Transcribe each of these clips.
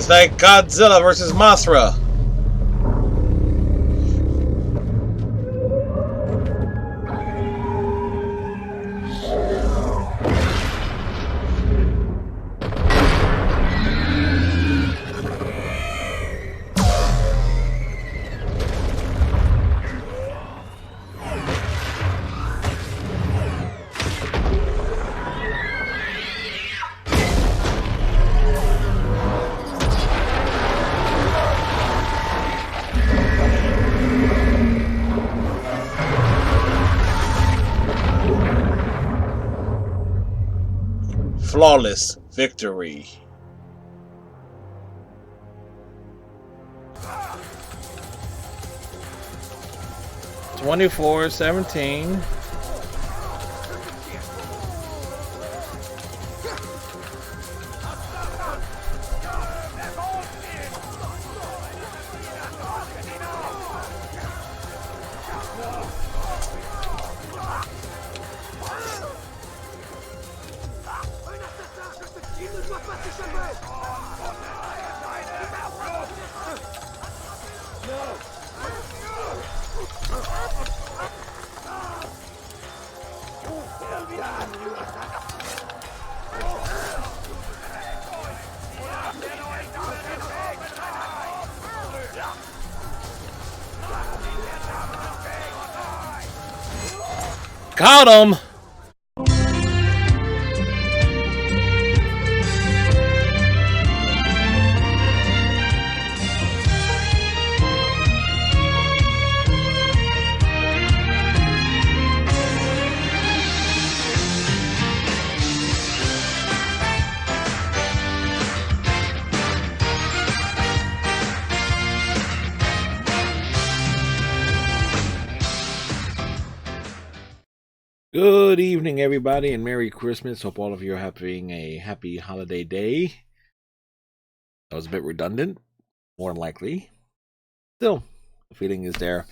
It's like Godzilla versus Mothra. Flawless victory. $24-17. Got him! Good evening, everybody, and Merry Christmas. Hope all of you are having a happy holiday day. That was a bit redundant, more than likely. Still, the feeling is there.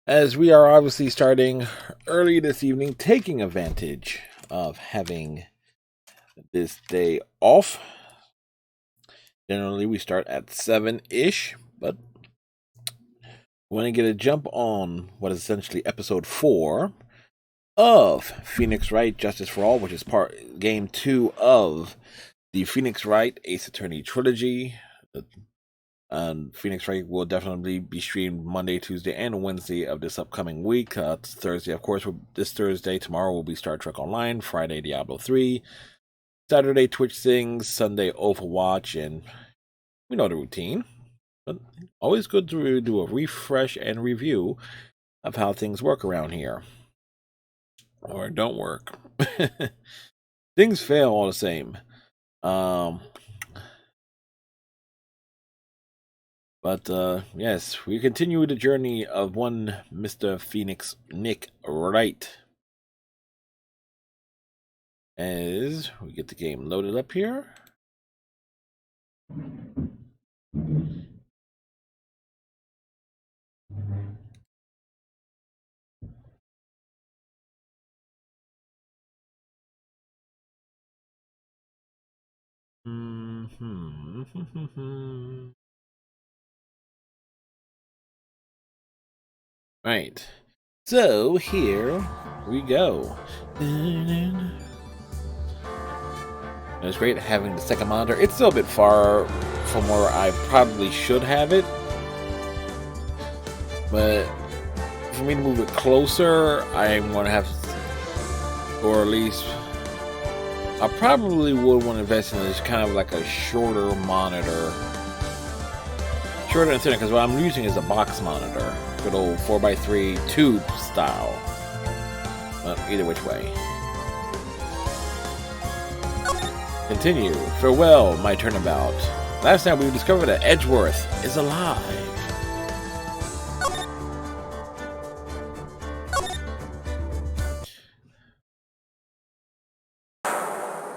As we are obviously starting early this evening, taking advantage of having this day off. Generally, we start at 7-ish, but we want to get a jump on what is essentially episode 4 of Phoenix Wright Justice for All, which is game 2 of the Phoenix Wright Ace Attorney trilogy. And Phoenix Wright will definitely be streamed Monday, Tuesday, and Wednesday of this upcoming week. Thursday, of course, this Thursday. Tomorrow will be Star Trek Online. Friday, Diablo 3. Saturday, Twitch Things. Sunday, Overwatch. And we know the routine. But always good to do a refresh and review of how things work around here. Or don't work. Things fail all the same. But yes, we continue the journey of one Mr. Phoenix Nick Wright. As we get the game loaded up here. Right. So here we go. It's great having the second monitor. It's still a bit far from where I probably should have it. But for me to move it closer, I'm going to have, or at least I probably would want to invest in this kind of like a shorter monitor. Shorter and thinner, because what I'm using is a box monitor. Good old 4x3 tube style. But either which way. Continue. Farewell, my turnabout. Last time we discovered that Edgeworth is alive.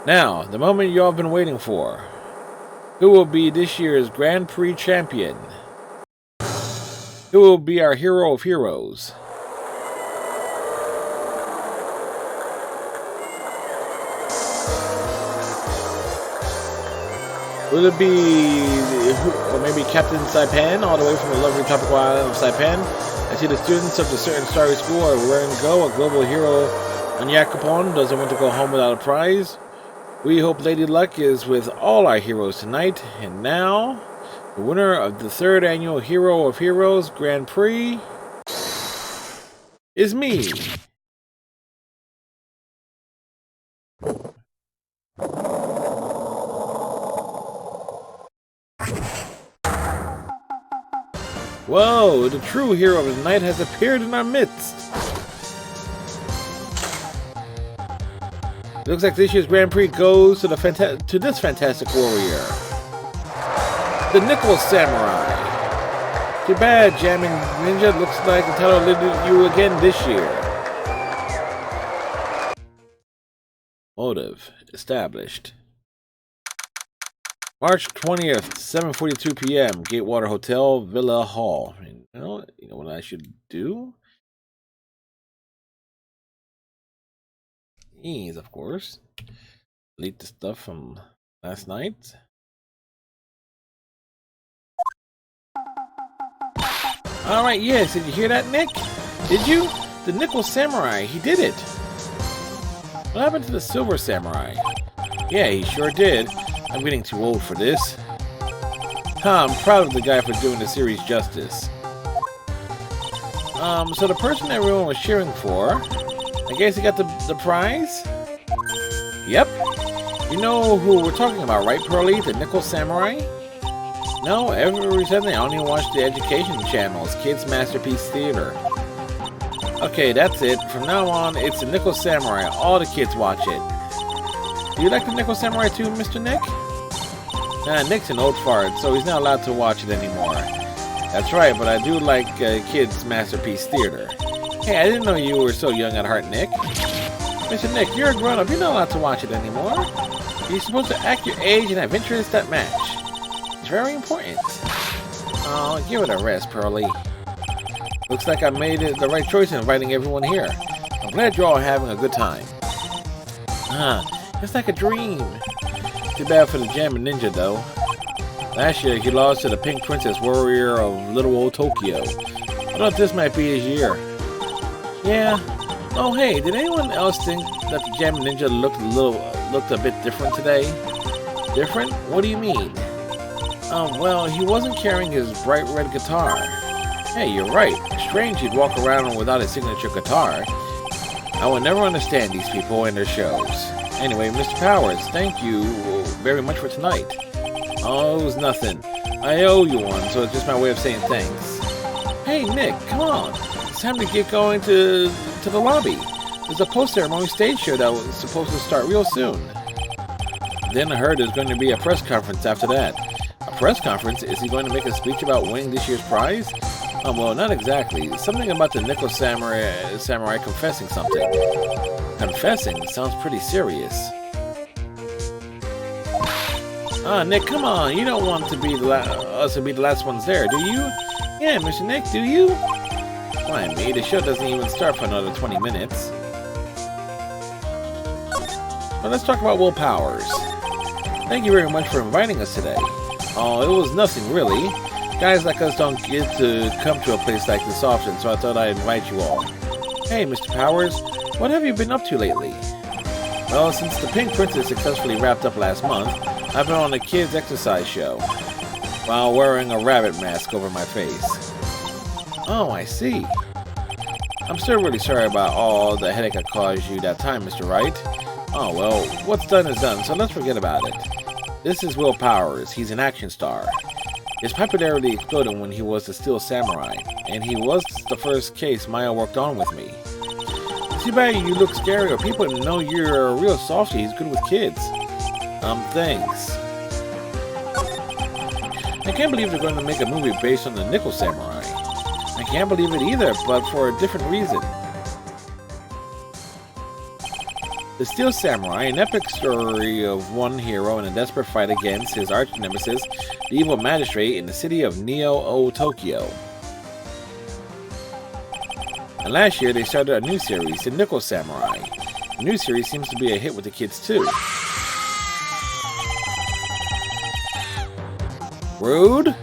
Now, the moment you all have been waiting for. Who will be this year's Grand Prix champion? Who will be our hero of heroes? Will it be, or maybe Captain Saipan, all the way from the lovely tropical island of Saipan? I see the students of the certain starry school are raring to go. A global hero on Yakupon doesn't want to go home without a prize. We hope Lady Luck is with all our heroes tonight. And now, the winner of the 3rd annual Hero of Heroes Grand Prix is me. Whoa, the true hero of the night has appeared in our midst. It looks like this year's Grand Prix goes to this fantastic warrior, the Nickel Samurai. Too bad, Jamming Ninja. Looks like the title eluded you again this year. Motive established. March 20th, 7:42 p.m. Gatewater Hotel, Villa Hall. You know what I should do? Ease, of course. Delete the stuff from last night. Alright, yes, did you hear that, Nick? Did you? The Nickel Samurai, he did it. What happened to the Silver Samurai? Yeah, he sure did. I'm getting too old for this. I'm proud of the guy for doing the series justice. So the person everyone was cheering for, I guess he got the prize? Yep. You know who we're talking about, right, Pearly? The Nickel Samurai? No, every Sunday I only watch the education channels, Kids Masterpiece Theater. Okay, that's it. From now on, it's the Nickel Samurai. All the kids watch it. Do you like the Nickel Samurai too, Mr. Nick? Nah, Nick's an old fart, so he's not allowed to watch it anymore. That's right, but I do like Kids Masterpiece Theater. Hey, I didn't know you were so young at heart, Nick. Mr. Nick, you're a grown-up. You're not allowed to watch it anymore. You're supposed to act your age and have interests that match. It's very important. Oh, give it a rest, Pearly. Looks like I made the right choice in inviting everyone here. I'm glad you're all having a good time. It's like a dream. Too bad for the Jammin' Ninja, though. Last year, he lost to the Pink Princess Warrior of Little Old Tokyo. I thought this might be his year. Yeah. Oh, hey, did anyone else think that the Jammin' Ninja looked a bit different today? Different? What do you mean? Well, he wasn't carrying his bright red guitar. Hey, you're right. Strange he'd walk around without his signature guitar. I will never understand these people and their shows. Anyway, Mr. Powers, thank you very much for tonight. Oh, it was nothing. I owe you one, so it's just my way of saying thanks. Hey, Nick, come on. It's time to get going to the lobby. There's a post-ceremony stage show that was supposed to start real soon. Then I heard there's going to be a press conference after that. A press conference? Is he going to make a speech about winning this year's prize? Well, not exactly. Something about the Nickel Samurai confessing something. Confessing? Sounds pretty serious. Nick, come on. You don't want to be us to be the last ones there, do you? Yeah, Mr. Nick, do you? Why, me? The show doesn't even start for another 20 minutes. Well, let's talk about Will Powers. Thank you very much for inviting us today. Oh, it was nothing, really. Guys like us don't get to come to a place like this often, so I thought I'd invite you all. Hey, Mr. Powers, what have you been up to lately? Well, since the Pink Princess successfully wrapped up last month, I've been on a kids' exercise show, while wearing a rabbit mask over my face. Oh, I see. I'm still really sorry about all the headache I caused you that time, Mr. Wright. Oh, well, what's done is done, so let's forget about it. This is Will Powers. He's an action star. His popularity exploded when he was the Steel Samurai, and he was the first case Maya worked on with me. Too bad you look scary, or people know you're a real softie. He's good with kids. Thanks. I can't believe they're going to make a movie based on the Nickel Samurai. I can't believe it either, but for a different reason. The Steel Samurai, an epic story of one hero in a desperate fight against his arch-nemesis, the evil magistrate in the city of Neo-O Tokyo. And last year, they started a new series, The Nickel Samurai. The new series seems to be a hit with the kids, too. Rude?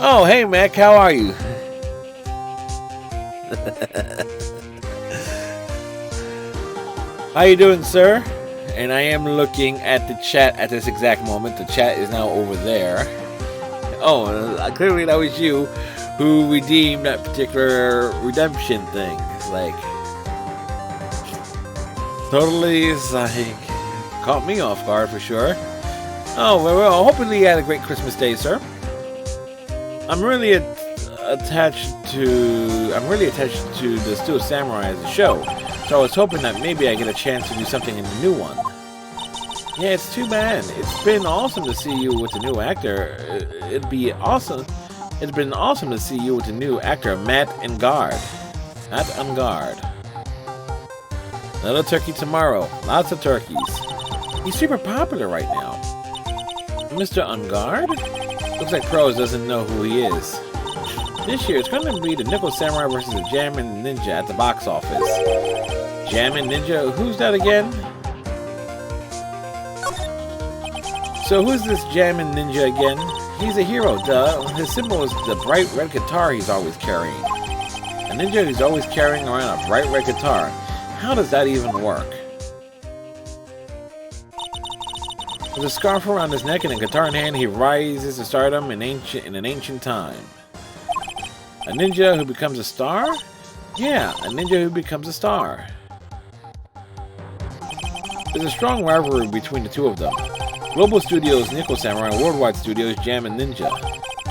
Oh, hey, Mac, how are you? How you doing, sir? And I am looking at the chat at this exact moment. The chat is now over there. Oh, clearly that was you who redeemed that particular redemption thing. It's like, totally, it's like, caught me off guard for sure. Oh, well, hopefully you had a great Christmas day, sir. I'm really attached to the Steel Samurai as a show, so I was hoping that maybe I get a chance to do something in the new one. Yeah, it's too bad. It's been awesome to see you with the new actor. It'd be awesome. It's been awesome to see you with the new actor, Matt Engard. Matt Engard. Another turkey tomorrow. Lots of turkeys. He's super popular right now. Mr. Engard? Looks like Pros doesn't know who he is. This year, it's going to be the Nickel Samurai versus the Jammin' Ninja at the box office. Jammin' Ninja? Who's that again? So who's this Jammin' Ninja again? He's a hero, duh. His symbol is the bright red guitar he's always carrying. A ninja who's always carrying around a bright red guitar. How does that even work? With a scarf around his neck and a guitar in hand, he rises to stardom in an ancient time. A ninja who becomes a star? Yeah, a ninja who becomes a star. There's a strong rivalry between the two of them. Global Studios Nickel Samurai and Worldwide Studios Jammin' Ninja.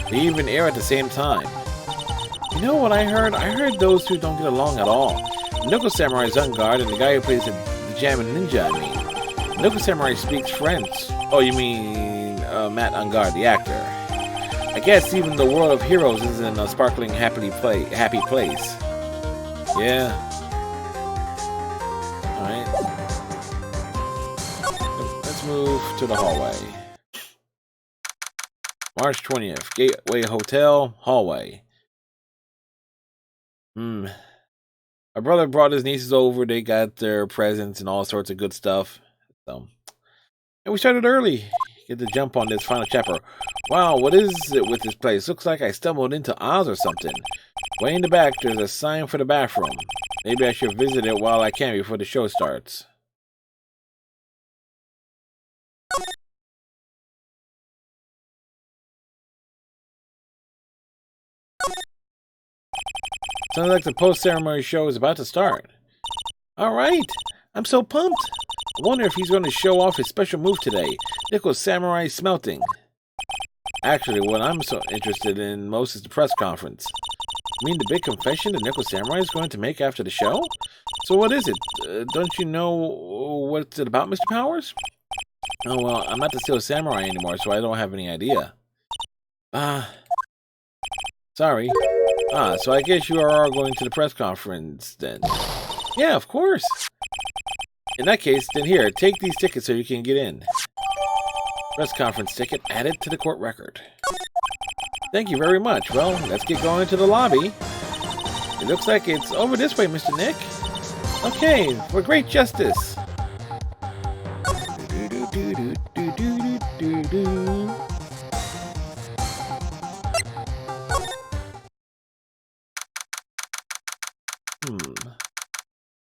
They even air at the same time. You know what I heard? I heard those two don't get along at all. Nickel Samurai is Engard, and the guy who plays the Jammin' Ninja, I mean. Nickel Samurai speaks French. Oh, you mean Matt Engard, the actor. I guess even the world of heroes isn't a sparkling happy place. Yeah. Alright. Let's move to the hallway. March 20th. Gateway Hotel, hallway. My brother brought his nieces over. They got their presents and all sorts of good stuff. So, and we started early. Get to jump on this final chapter. Wow, what is it with this place? Looks like I stumbled into Oz or something. Way in the back, there's a sign for the bathroom. Maybe I should visit it while I can before the show starts. Sounds like the post-ceremony show is about to start. Alright, I'm so pumped. I wonder if he's going to show off his special move today, Nickel Samurai Smelting. Actually, what I'm so interested in most is the press conference. You mean the big confession the Nickel Samurai is going to make after the show? So what is it? Don't you know what's it about, Mr. Powers? Oh, well, I'm not the Steel Samurai anymore, so I don't have any idea. Sorry. So I guess you are all going to the press conference, then. Yeah, of course. In that case, then here, take these tickets so you can get in. Press conference ticket added to the court record. Thank you very much. Well, let's get going to the lobby. It looks like it's over this way, Mr. Nick. Okay, for great justice.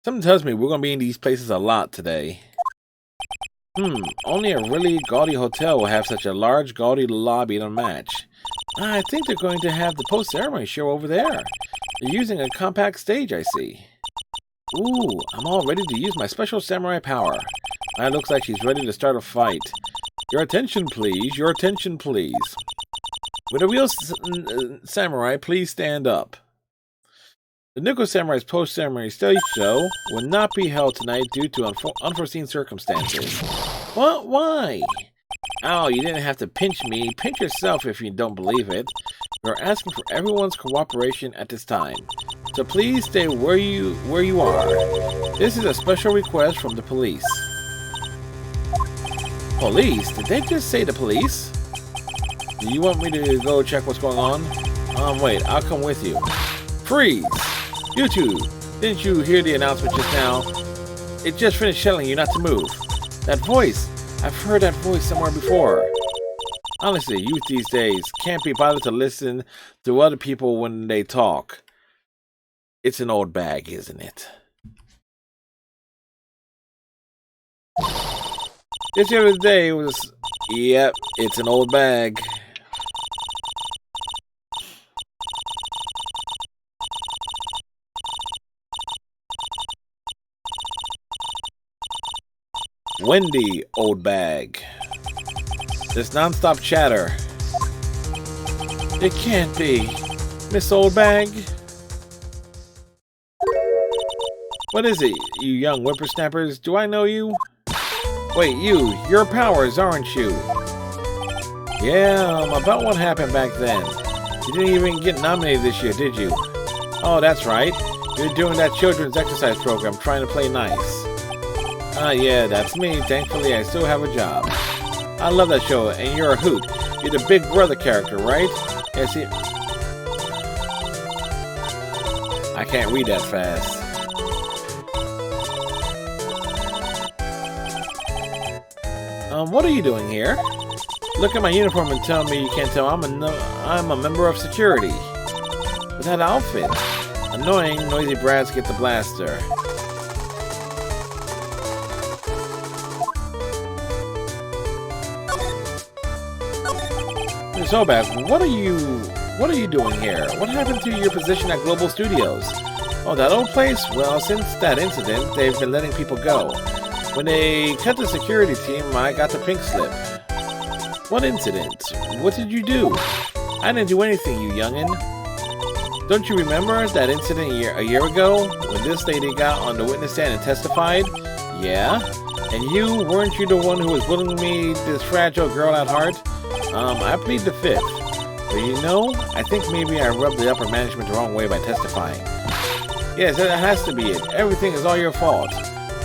Something tells me we're going to be in these places a lot today. Only a really gaudy hotel will have such a large, gaudy lobby to match. I think they're going to have the post-ceremony show over there. They're using a compact stage, I see. Ooh, I'm all ready to use my special samurai power. It looks like she's ready to start a fight. Your attention, please. Your attention, please. Would a real samurai please stand up? The Nickel Samurai's post-ceremony stage show will not be held tonight due to unforeseen circumstances. What? Why? Oh, you didn't have to pinch me. Pinch yourself if you don't believe it. We're asking for everyone's cooperation at this time. So please stay where you are. This is a special request from the police. Police? Did they just say the police? Do you want me to go check what's going on? Wait, I'll come with you. Freeze! You two, didn't you hear the announcement just now? It just finished telling you not to move. That voice! I've heard that voice somewhere before. Honestly, youth these days can't be bothered to listen to other people when they talk. It's an old bag, isn't it? Just the other day was... Yep, it's an old bag. Wendy, old bag. This non-stop chatter. It can't be. Miss Old Bag? What is it, you young whippersnappers? Do I know you? Wait, you're Powers, aren't you? Yeah, about what happened back then. You didn't even get nominated this year, did you? Oh, that's right. You're doing that children's exercise program, trying to play nice. Yeah, that's me. Thankfully, I still have a job. I love that show, and you're a hoot. You're the Big Brother character, right? Yes, I can't read that fast. What are you doing here? Look at my uniform and tell me you can't tell I'm a member of security. With that outfit. Annoying, noisy brats get the blaster. So bad. What are you doing here? What happened to your position at Global Studios? Oh, that old place? Well, since that incident, they've been letting people go. When they cut the security team, I got the pink slip. What incident? What did you do? I didn't do anything, you youngin'. Don't you remember that incident a year ago? When this lady got on the witness stand and testified? Yeah? And weren't you the one who was bullying me, this fragile girl at heart? I plead the fifth. But you know, I think maybe I rubbed the upper management the wrong way by testifying. Yes, that has to be it. Everything is all your fault.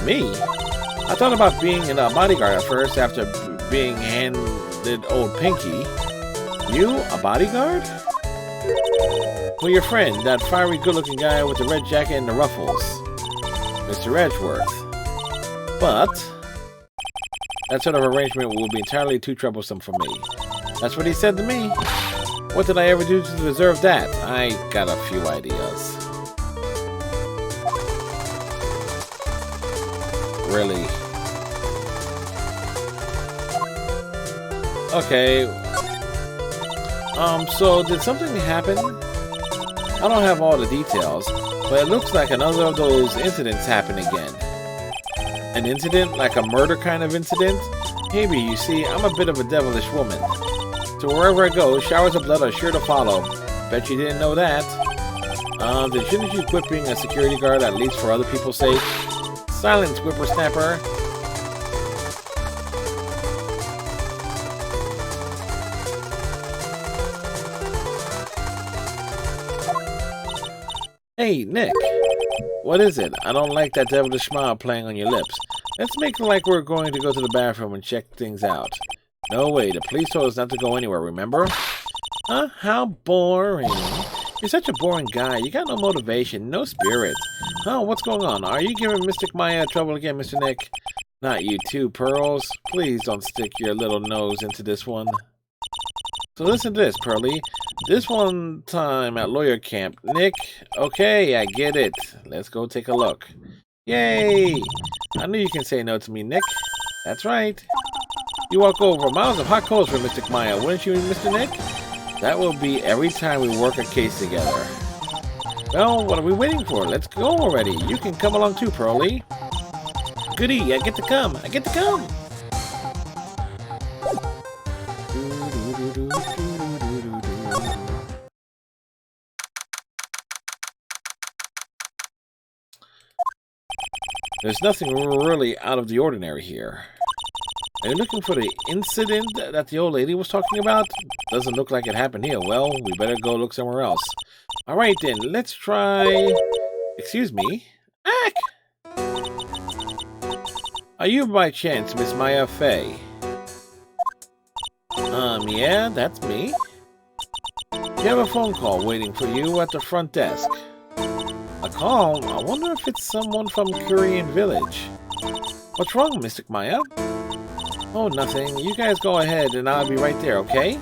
Me? I thought about being a bodyguard at first after being handed old Pinky. You? A bodyguard? Well, your friend, that fiery good-looking guy with the red jacket and the ruffles. Mr. Edgeworth. But that sort of arrangement will be entirely too troublesome for me. That's what he said to me. What did I ever do to deserve that? I got a few ideas. Really? Okay. So did something happen? I don't have all the details, but it looks like another of those incidents happened again. An incident? Like a murder kind of incident? Maybe, you see, I'm a bit of a devilish woman. So wherever I go, showers of blood are sure to follow. Bet you didn't know that. Then shouldn't you quit being a security guard, at least for other people's sake? Silence, whippersnapper. Hey, Nick. What is it? I don't like that devilish smile playing on your lips. Let's make it like we're going to go to the bathroom and check things out. No way, the police told us not to go anywhere, remember? Huh? How boring. You're such a boring guy. You got no motivation, no spirit. Huh? What's going on? Are you giving Mystic Maya trouble again, Mr. Nick? Not you too, Pearls. Please don't stick your little nose into this one. So listen to this, Pearly. This one time at lawyer camp, Nick... Okay, I get it. Let's go take a look. Yay! I knew you can say no to me, Nick. That's right. You walk over miles of hot coals for Mystic Maya, wouldn't you, Mr. Nick? That will be every time we work a case together. Well, what are we waiting for? Let's go already. You can come along too, Pearly. Goody, I get to come. I get to come. There's nothing really out of the ordinary here. Are you looking for the incident that the old lady was talking about? Doesn't look like it happened here. Well, we better go look somewhere else. Alright then, let's try... Excuse me? Ack! Are you by chance Miss Maya Fey? Yeah, that's me. You have a phone call waiting for you at the front desk. A call? I wonder if it's someone from Korean Village. What's wrong, Mystic Maya? Oh, nothing. You guys go ahead and I'll be right there, okay?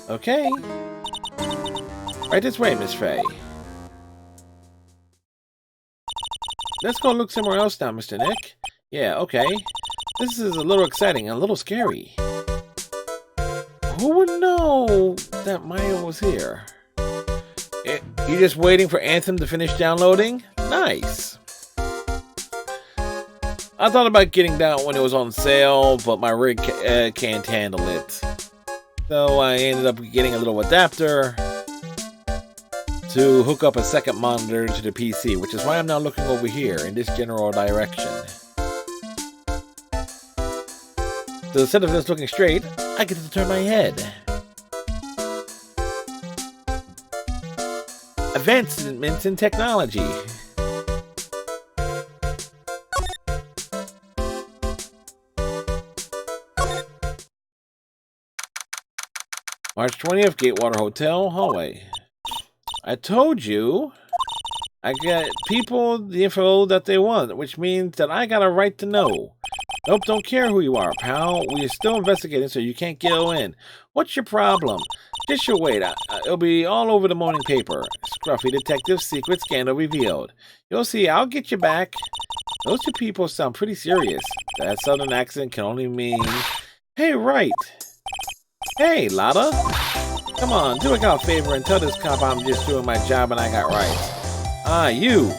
Okay. Right this way, Miss Faye. Let's go look somewhere else now, Mr. Nick. Yeah, okay. This is a little exciting and a little scary. Who would know that Maya was here? You just waiting for Anthem to finish downloading? Nice. I thought about getting that when it was on sale, but my rig can't handle it. So I ended up getting a little adapter to hook up a second monitor to the PC, which is why I'm now looking over here in this general direction. So instead of just looking straight, I get to turn my head. Advancements in technology. March 20th, Gatewater Hotel, hallway. I told you I got people the info that they want, which means that I got a right to know. Nope, don't care who you are, pal. We're still investigating, so you can't go in. What's your problem? Just you wait. It'll be all over the morning paper. Scruffy detective secret scandal revealed. You'll see, I'll get you back. Those two people sound pretty serious. That southern accent can only mean... Hey, Wright. Hey, Lotta. Come on, do a favor and tell this cop I'm just doing my job and I got rights. Ah, you.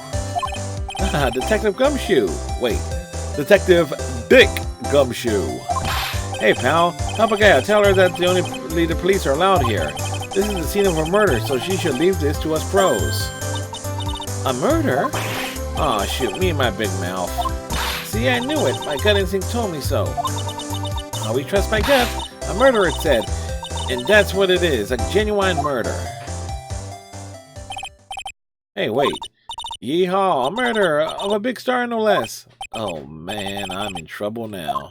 Detective Gumshoe. Wait. Detective Dick Gumshoe. Hey, pal. Help a guy. Tell her that only the police are allowed here. This is the scene of a murder, so she should leave this to us pros. A murder? Aw, shoot. Me and my big mouth. See, I knew it. My gut instinct told me so. We trust my gut. A murder, it said. And that's what it is. A genuine murder. Hey, wait. Yeehaw, a murder of a big star, no less. Oh man, I'm in trouble now.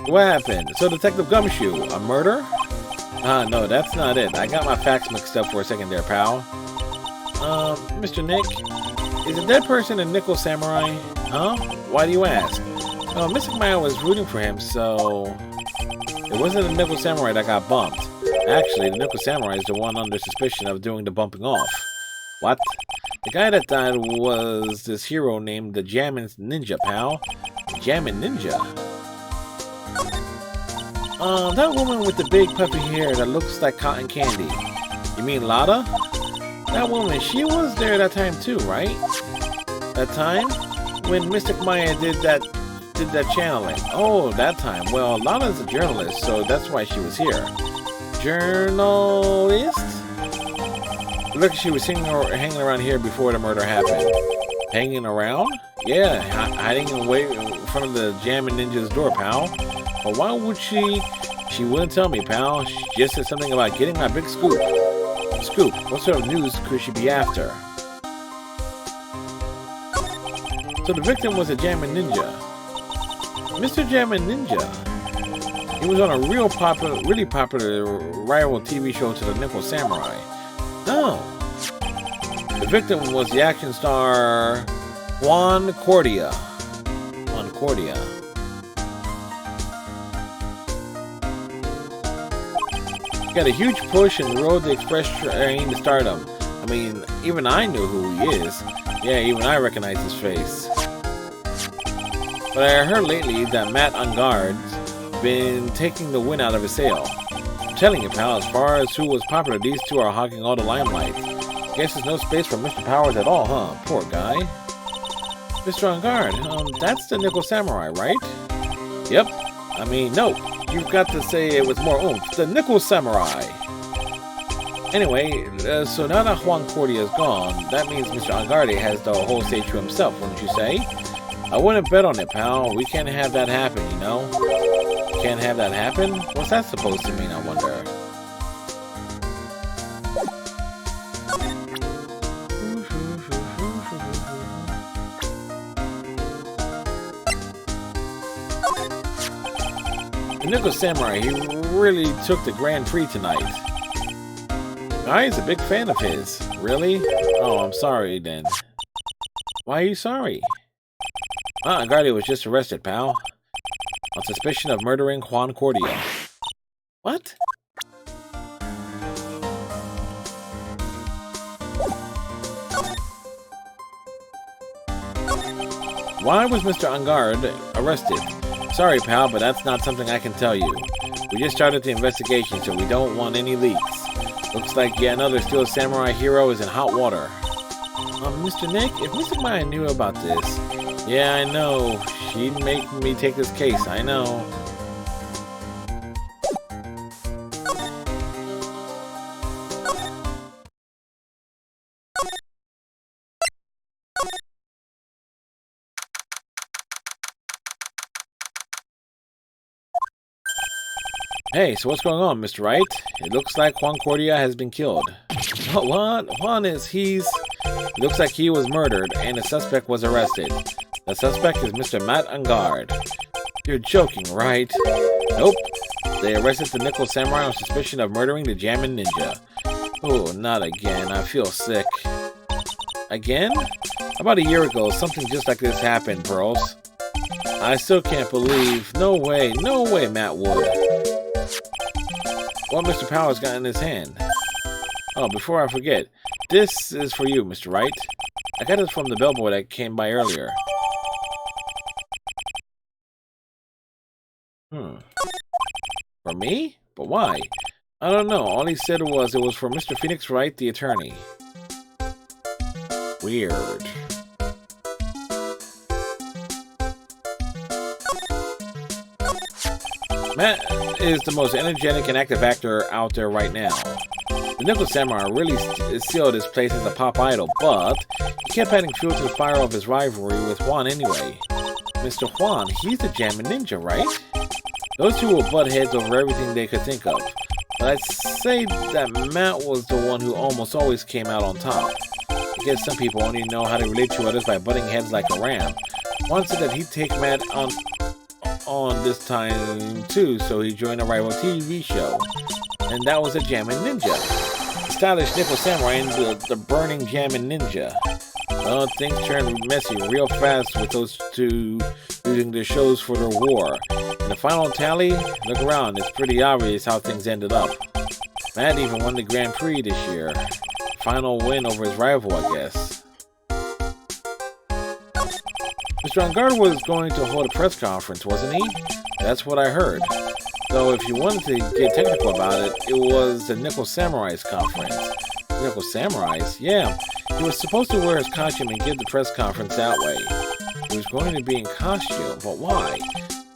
What happened? So Detective Gumshoe, a murder? No, that's not it. I got my facts mixed up for a second there, pal. Mr. Nick, is a dead person a nickel samurai? Huh? Why do you ask? No, Mystic Maya was rooting for him, so... It wasn't a nickel samurai that got bumped. Actually, the nickel samurai is the one under suspicion of doing the bumping off. What? The guy that died was this hero named the Jammin' Ninja, pal. The Jammin' Ninja? That woman with the big puffy hair that looks like cotton candy. You mean Lotta? That woman, she was there that time too, right? That time? When Mystic Maya did that channeling. Oh, that time. Well, Lotta's a journalist, so that's why she was here. Journalist? Look, she was hanging around here before the murder happened. Hanging around? Yeah, hiding away in front of the Jammin' Ninja's door, pal. But why would she? She wouldn't tell me, pal. She just said something about getting my big scoop. Scoop? What sort of news could she be after? So the victim was a Jammin' Ninja. Mr. Jammin' Ninja. He was on a really popular rival TV show to the Nickel Samurai. No. The victim was the action star Juan Cordia. Juan Cordia. He got a huge push and rode the express train to stardom. I mean, even I knew who he is. Yeah, even I recognize his face. But I heard lately that Matt Ungard's been taking the wind out of his sail. I'm telling you, pal, as far as who was popular, these two are hogging all the limelight. Guess there's no space for Mr. Powers at all, huh? Poor guy. Mr. Ungard, that's the Nickel Samurai, right? Yep. I mean, no. You've got to say it with more oomph. The Nickel Samurai. Anyway, so now that Juan Cordia is gone, that means Mr. Angardi has the whole stage to himself, wouldn't you say? I wouldn't bet on it, pal. We can't have that happen, you know? Can't have that happen? What's that supposed to mean, I wonder? The Nickel Samurai, he really took the Grand Prix tonight. Guy's a big fan of his. Really? Oh, I'm sorry then. Why are you sorry? Angardi was just arrested, pal. On suspicion of murdering Juan Cordia. What? Why was Mr. Angard arrested? Sorry, pal, but that's not something I can tell you. We just started the investigation, so we don't want any leaks. Looks like yet another Steel Samurai hero is in hot water. Mr. Nick, if Mystic Maya knew about this... Yeah, I know. She'd make me take this case, I know. Hey, so what's going on, Mr. Wright? It looks like Juan Cordia has been killed. What? Juan is... It looks like he was murdered, and the suspect was arrested. The suspect is Mr. Matt Angard. You're joking, right? Nope. They arrested the Nickel Samurai on suspicion of murdering the Jammin' Ninja. Oh, not again. I feel sick. Again? About a year ago, something just like this happened, Pearls. I still can't believe... No way, Matt would. What Mr. Powers got in his hand? Oh, before I forget, this is for you, Mr. Wright. I got it from the bellboy that came by earlier. For me? But why? I don't know. All he said was it was for Mr. Phoenix Wright, the attorney. Weird. Matt is the most energetic and active actor out there right now. The Nickel Samurai really sealed his place as a pop idol, but he kept adding fuel to the fire of his rivalry with Juan anyway. Mr. Juan, he's the Jammin' Ninja, right? Those two will butt heads over everything they could think of. But I'd say that Matt was the one who almost always came out on top. I guess some people only know how to relate to others by butting heads like a ram. Juan said that he'd take Matt on this time too, so he joined a rival TV show. And that was a Jammin' Ninja. The stylish Nickel Samurai and the burning Jammin' Ninja. Well, things turned messy real fast with those two using their shows for their war. In the final tally, look around, it's pretty obvious how things ended up. Matt even won the Grand Prix this year. Final win over his rival, I guess. Mr. Angard was going to hold a press conference, wasn't he? That's what I heard. So if you wanted to get technical about it, it was the Nickel Samurai's conference. Nickel Samurai's? Yeah. He was supposed to wear his costume and give the press conference that way. He was going to be in costume, but why?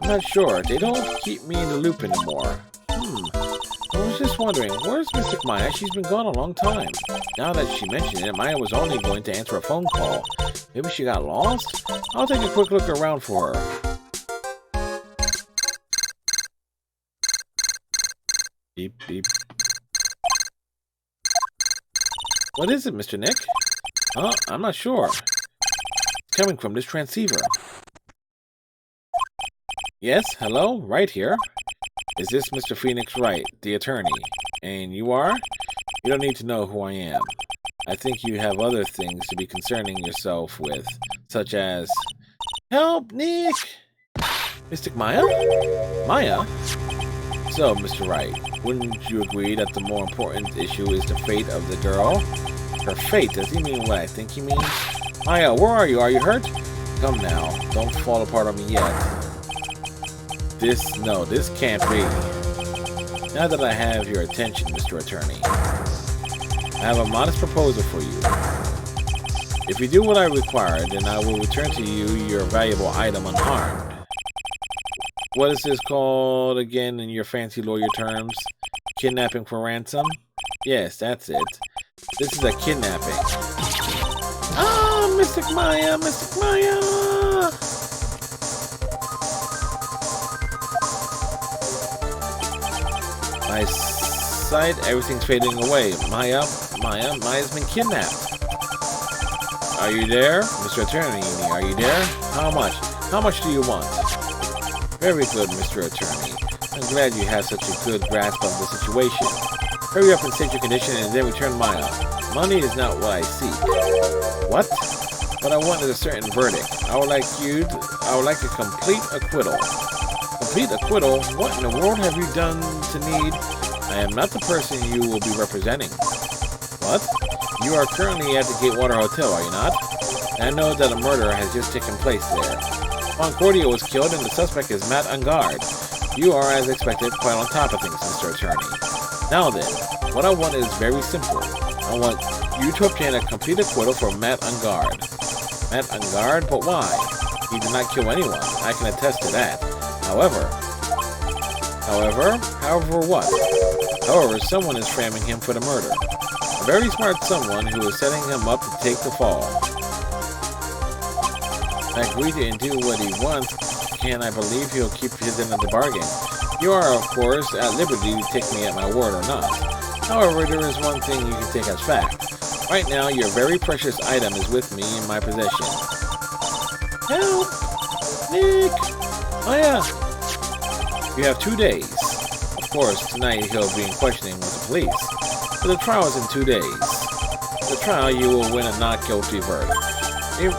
I'm not sure. They don't keep me in the loop anymore. I was just wondering, where's Mystic Maya? She's been gone a long time. Now that she mentioned it, Maya was only going to answer a phone call. Maybe she got lost? I'll take a quick look around for her. Beep, beep. What is it, Mr. Nick? I'm not sure. It's coming from this transceiver. Yes, hello? Right here. Is this Mr. Phoenix Wright, the attorney? And you are? You don't need to know who I am. I think you have other things to be concerning yourself with, such as... Help, Nick! Mystic Maya? Maya? So, Mr. Wright, wouldn't you agree that the more important issue is the fate of the girl? Her fate? Does he mean what I think he means? Maya, where are you? Are you hurt? Come now, don't fall apart on me yet. This can't be. Now that I have your attention, Mr. Attorney, I have a modest proposal for you. If you do what I require, then I will return to you your valuable item unharmed. What is this called again in your fancy lawyer terms? Kidnapping for ransom? Yes, that's it. This is a kidnapping. Ah, Mystic Maya, Mystic Maya! My sight, everything's fading away. Maya's been kidnapped. Are you there? Mr. Attorney, are you there? How much? How much do you want? Very good, Mr. Attorney. I'm glad you have such a good grasp of the situation. Hurry up and state your condition and then return Maya. Money is not what I seek. What? What I want is a certain verdict. I would like a complete acquittal. Complete acquittal? What in the world have you done to need? I am not the person you will be representing. What? You are currently at the Gatewater Hotel, are you not? And I know that a murder has just taken place there. Concordia was killed and the suspect is Matt Ungard. You are, as expected, quite on top of things, Mr. Attorney. Now then, what I want is very simple. I want you to obtain a complete acquittal for Matt Ungard. Matt Ungard? But why? He did not kill anyone. I can attest to that. However what? However, someone is framing him for the murder. A very smart someone who is setting him up to take the fall. I agree to do what he wants. Can I believe he'll keep his end of the bargain? You are, of course, at liberty to take me at my word or not. However, there is one thing you can take as fact. Right now, your very precious item is with me in my possession. Help! Nick! Maya! You have 2 days. Of course, tonight he'll be in questioning with the police. But the trial is in 2 days. The trial, you will win a not guilty verdict.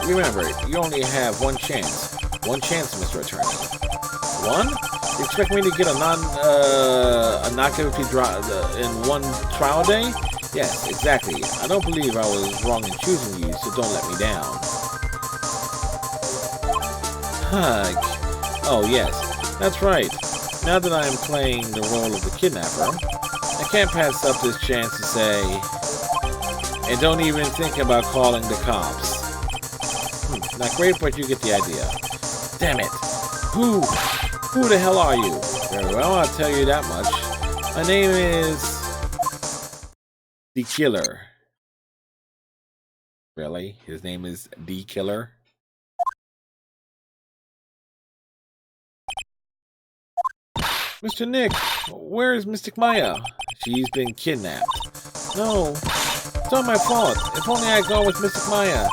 Remember, you only have one chance. One chance, Mr. Attorney. One? You expect me to get a not guilty in one trial day? Yes, exactly. I don't believe I was wrong in choosing you, so don't let me down. Hug. Oh, yes. That's right. Now that I am playing the role of the kidnapper, I can't pass up this chance to say, and don't even think about calling the cops. Not great, but you get the idea. Damn it. Who the hell are you? Very well, I'll tell you that much. My name is... The Killer. Really? His name is The Killer? Mr. Nick, where is Mystic Maya? She's been kidnapped. No, it's not my fault. If only I had gone with Mystic Maya.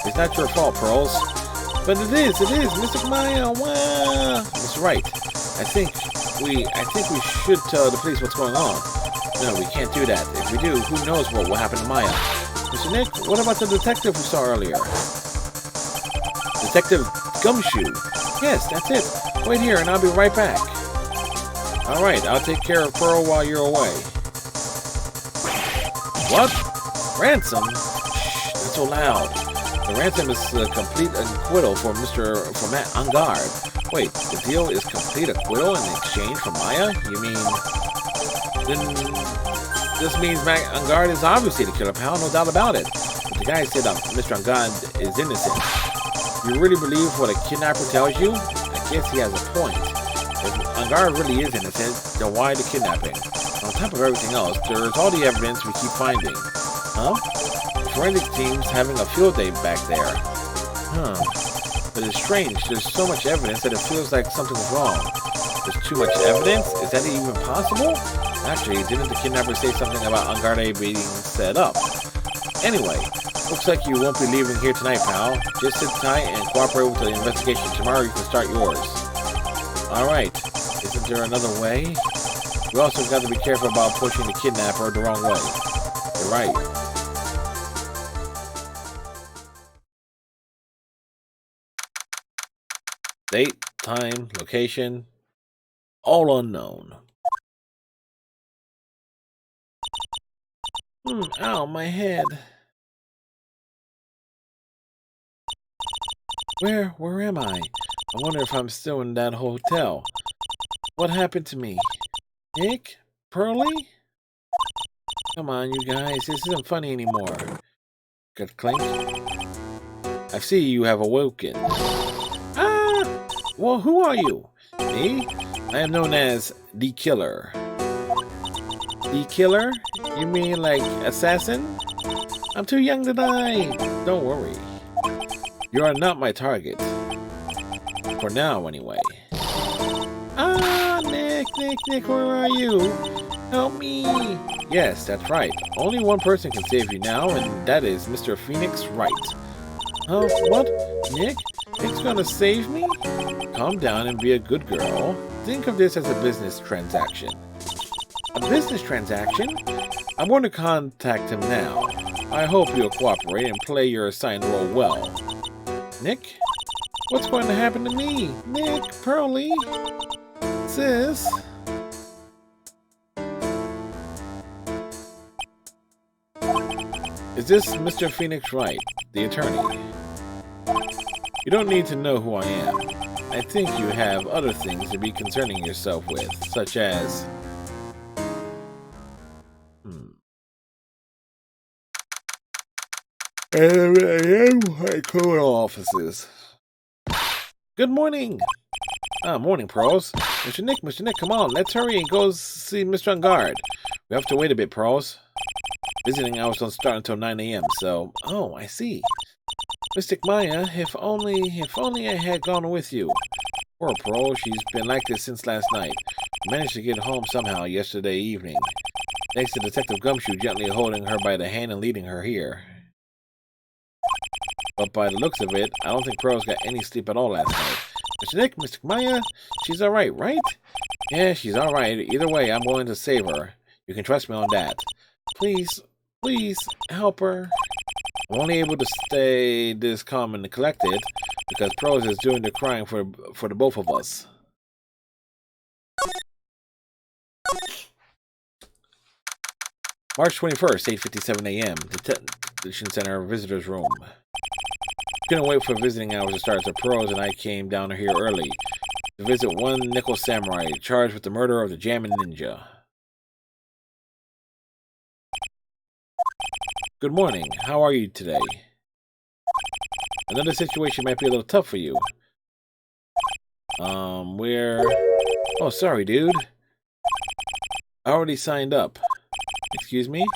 It's not your fault, Pearls. But it is, Mystic Maya. Wow. That's right. I think we should tell the police what's going on. No, we can't do that. If we do, who knows what will happen to Maya. Mr. Nick, what about the detective we saw earlier? Detective Gumshoe. Yes, that's it. Wait here and I'll be right back. Alright, I'll take care of Pearl while you're away. What? Ransom? Shh, not so loud. The ransom is a complete acquittal for Matt Ungard. Wait, the deal is complete acquittal in exchange for Maya? You mean... Then... This means Matt Ungard is obviously the killer, pal, no doubt about it. But the guy said Mr. Ungard is innocent. You really believe what a kidnapper tells you? I guess he has a point. If Ungard really is innocent, then why the kidnapping? On top of everything else, there's all the evidence we keep finding. Huh? Forensic team's having a field day back there. But it's strange, there's so much evidence that it feels like something's wrong. There's too much evidence? Is that even possible? Actually, didn't the kidnapper say something about Ungard being set up? Anyway, looks like you won't be leaving here tonight, pal. Just sit tight and cooperate with the investigation. Tomorrow you can start yours. Alright, isn't there another way? We also got to be careful about pushing the kidnapper the wrong way. You're right. Date, time, location, all unknown. Ow, my head. Where am I? I wonder if I'm still in that hotel. What happened to me? Nick? Pearly? Come on, you guys. This isn't funny anymore. Good clink. I see you have awoken. Ah! Well, who are you? Me? I am known as The Killer. The Killer? You mean like assassin? I'm too young to die. Don't worry. You are not my target. For now, anyway. Ah, Nick, where are you? Help me! Yes, that's right. Only one person can save you now, and that is Mr. Phoenix Wright. Huh? What? Nick's gonna save me? Calm down and be a good girl. Think of this as a business transaction. A business transaction? I'm going to contact him now. I hope you'll cooperate and play your assigned role well. Nick? What's going to happen to me? Nick, Pearlie? Sis? Is this Mr. Phoenix Wright, the attorney? You don't need to know who I am. I think you have other things to be concerning yourself with, such as... criminal offices. Good morning! Morning, Pearls. Mr. Nick, come on, let's hurry and go see Mr. On Guard. We have to wait a bit, Pearls. Visiting hours don't start until 9 a.m., so... Oh, I see. Mystic Maya, if only I had gone with you. Poor Pearl, she's been like this since last night. Managed to get home somehow yesterday evening. Thanks to Detective Gumshoe gently holding her by the hand and leading her here. But by the looks of it, I don't think Pearl's got any sleep at all last night. Mr. Nick, Mystic Maya, she's alright, right? Yeah, she's alright. Either way, I'm going to save her. You can trust me on that. Please, help her. I'm only able to stay this calm and collected because Prose is doing the crying for the both of us. March 21st, 8:57 a.m. Detention Center Visitors Room. Couldn't wait for visiting hours to start, so Prose and I came down here early to visit one nickel samurai charged with the murder of the Jammin' Ninja. Good morning. How are you today? Another situation might be a little tough for you. Oh, sorry, dude. I already signed up. Excuse me?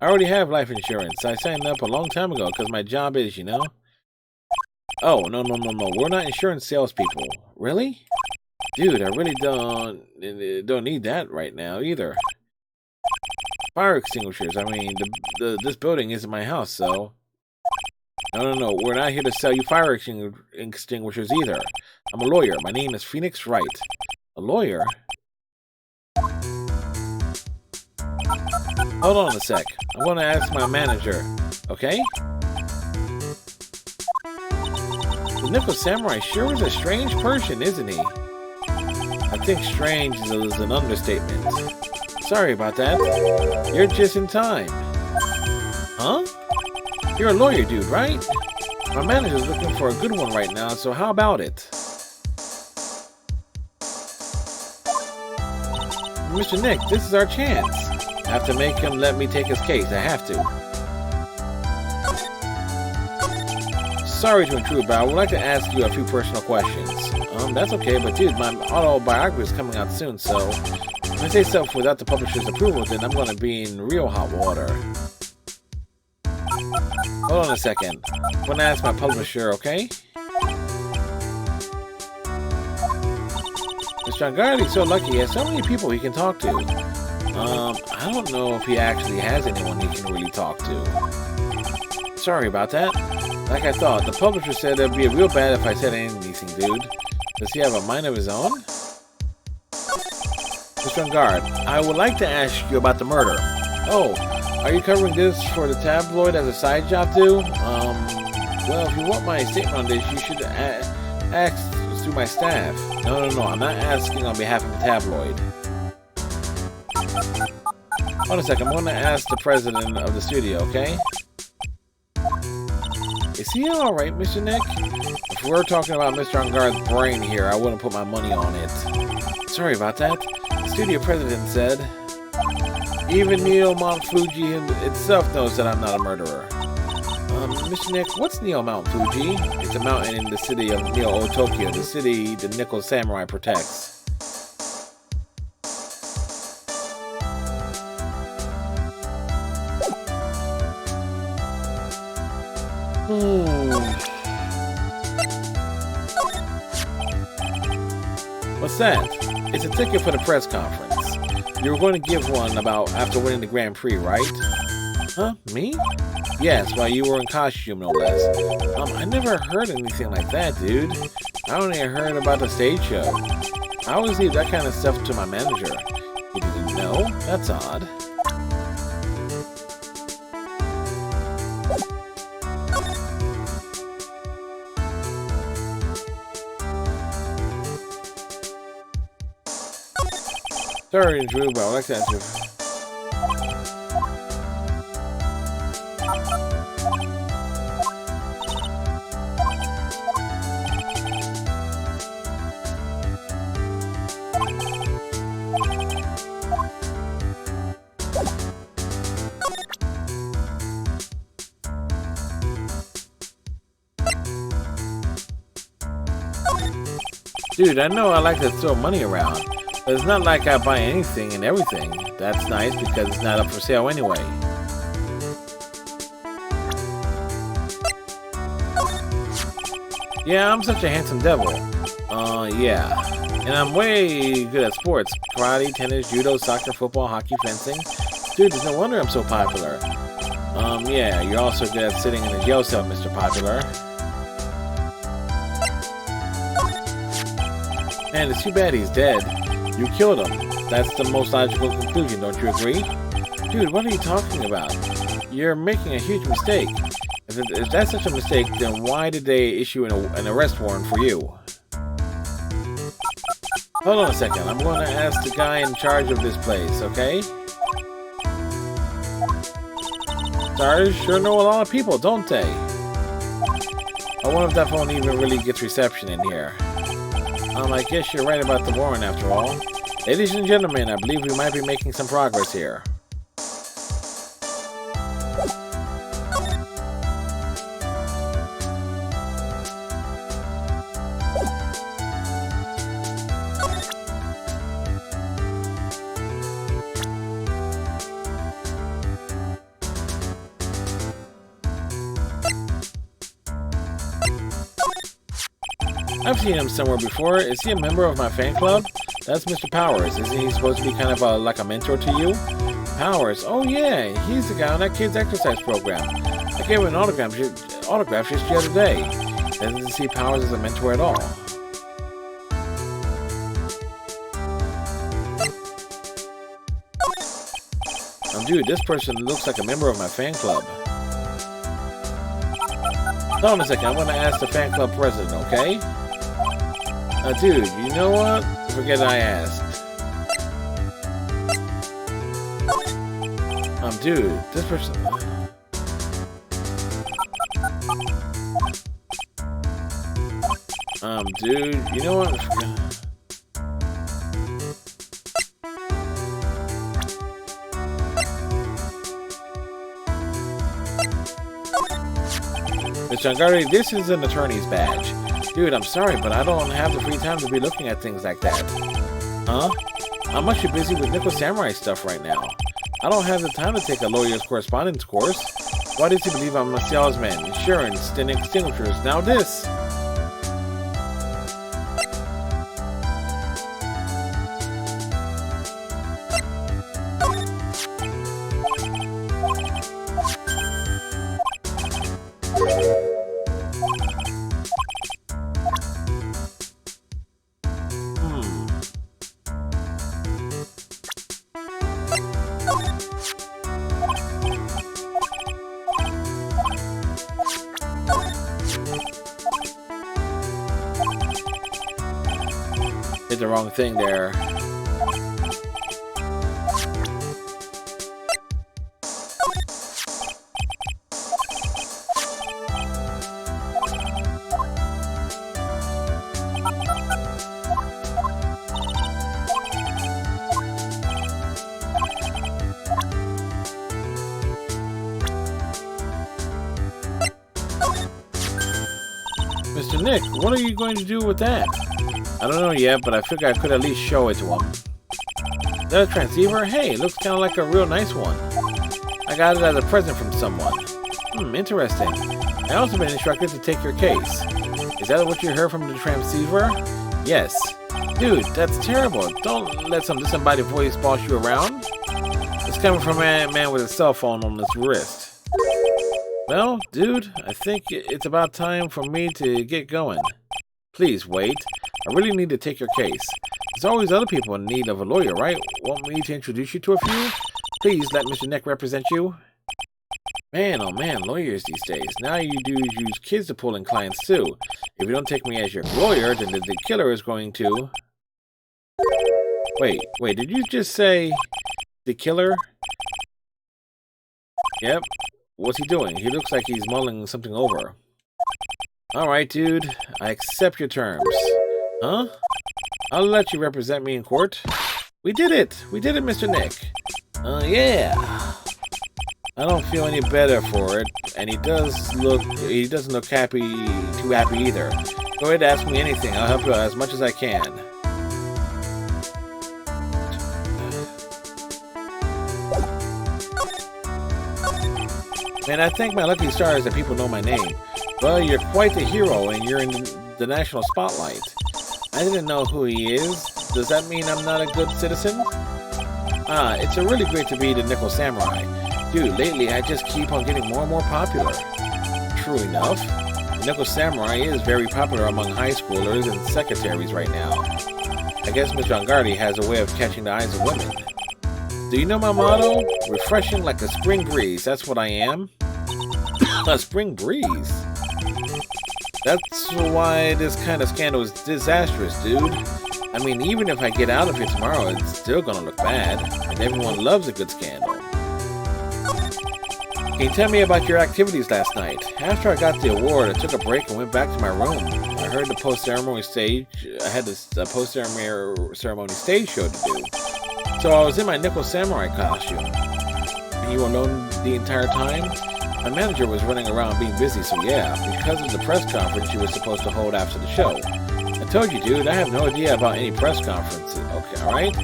I already have life insurance. I signed up a long time ago because my job is, you know. Oh, no. We're not insurance salespeople. Really? Dude, I really don't need that right now either. Fire extinguishers. I mean, this building isn't my house, so... No. We're not here to sell you fire extinguishers either. I'm a lawyer. My name is Phoenix Wright. A lawyer? Hold on a sec. I'm going to ask my manager. Okay? The Nickel Samurai sure is a strange person, isn't he? I think strange is an understatement. Sorry about that. You're just in time. Huh? You're a lawyer dude, right? My manager's looking for a good one right now, so how about it? Mr. Nick, this is our chance. I have to make him let me take his case. I have to. Sorry to intrude, but I would like to ask you a few personal questions. That's okay, but dude, my autobiography is coming out soon, so... If I say stuff without the publisher's approval, then I'm going to be in real hot water. Hold on a second. I'm going to ask my publisher, okay? Mr. Angardi's so lucky. He has so many people he can talk to. I don't know if he actually has anyone he can really talk to. Sorry about that. Like I thought, the publisher said it'd be real bad if I said anything, dude. Does he have a mind of his own? Mr. On Guard, I would like to ask you about the murder. Oh, are you covering this for the tabloid as a side job too? Well, if you want my statement on this, you should ask through my staff. No, I'm not asking on behalf of the tabloid. Hold on a second, I'm going to ask the president of the studio, okay? Is he alright, Mr. Nick? If we're talking about Mr. On Guard's brain here, I wouldn't put my money on it. Sorry about that. The studio president said, even Neo Mount Fuji itself knows that I'm not a murderer. Mr. Nick, what's Neo Mount Fuji? It's a mountain in the city of Neo Tokyo, the city the Nickel Samurai protects. What's that? It's a ticket for the press conference. You were going to give one about after winning the Grand Prix, right? Huh? Me? Yes, while you were in costume, no less. I never heard anything like that, dude. I only heard about the stage show. I always leave that kind of stuff to my manager. You didn't know? That's odd. Sorry, Drew, but I like to answer. Dude, I know I like to throw money around, but it's not like I buy anything and everything. That's nice because it's not up for sale anyway. Yeah, I'm such a handsome devil. Yeah. And I'm way good at sports. Karate, tennis, judo, soccer, football, hockey, fencing. Dude, there's no wonder I'm so popular. Yeah, you're also good at sitting in a jail cell, Mr. Popular. Man, it's too bad he's dead. You killed him. That's the most logical conclusion, don't you agree? Dude, what are you talking about? You're making a huge mistake. If that's such a mistake, then why did they issue an arrest warrant for you? Hold on a second. I'm going to ask the guy in charge of this place, okay? Stars sure know a lot of people, don't they? I wonder if that phone even really gets reception in here. I guess you're right about the warrant after all. Ladies and gentlemen, I believe we might be making some progress here. I've seen him somewhere before. Is he a member of my fan club? That's Mr. Powers. Isn't he supposed to be kind of like a mentor to you? Powers? Oh yeah, he's the guy on that kid's exercise program. I gave him an autograph just the other day. Doesn't see Powers as a mentor at all. Dude, this person looks like a member of my fan club. Hold on a second, I'm gonna ask the fan club president, okay? Dude, you know what? Forget I asked. Dude, this person... dude, you know what? Mr. Angari, this is an attorney's badge. Dude, I'm sorry, but I don't have the free time to be looking at things like that. Huh? I'm much too busy with Nickel Samurai stuff right now. I don't have the time to take a lawyer's correspondence course. Why does he believe I'm a salesman? Insurance, then extinguishers, now this. Did the wrong thing there. Mr. Nick, what are you going to do with that? I don't know yet, but I figure I could at least show it to him. Is that a transceiver? Hey, it looks kind of like a real nice one. I got it as a present from someone. Interesting. I also been instructed to take your case. Is that what you heard from the transceiver? Yes. Dude, that's terrible. Don't let some disembodied voice boss you around. It's coming from a man with a cell phone on his wrist. Well, dude, I think it's about time for me to get going. Please wait. I really need to take your case. There's always other people in need of a lawyer, right? Want me to introduce you to a few? Please let Mr. Nick represent you. Man, oh man, lawyers these days. Now you do use kids to pull in clients too. If you don't take me as your lawyer, then the killer is going to... Wait, did you just say the killer? Yep. What's he doing? He looks like he's mulling something over. Alright, dude. I accept your terms. Huh? I'll let you represent me in court. We did it! We did it, Mr. Nick! Yeah! I don't feel any better for it, and he doesn't look too happy either. Go ahead and ask me anything. I'll help you out as much as I can. Man, I thank my lucky stars that people know my name. Well, you're quite the hero, and you're in the national spotlight. I didn't know who he is. Does that mean I'm not a good citizen? It's really great to be the Nickel Samurai. Dude, lately I just keep on getting more and more popular. True enough, the Nickel Samurai is very popular among high schoolers and secretaries right now. I guess Mr. Angardi has a way of catching the eyes of women. Do you know my motto? Refreshing like a spring breeze. That's what I am. A spring breeze? That's why this kind of scandal is disastrous, dude. I mean, even if I get out of here tomorrow, it's still gonna look bad. And everyone loves a good scandal. Can you tell me about your activities last night? After I got the award, I took a break and went back to my room. I heard the post-ceremony stage. I had this post-ceremony stage show to do. So I was in my Nickel Samurai costume. And you alone the entire time? My manager was running around being busy, so yeah, because of the press conference you were supposed to hold after the show. I told you, dude, I have no idea about any press conferences. Okay, alright?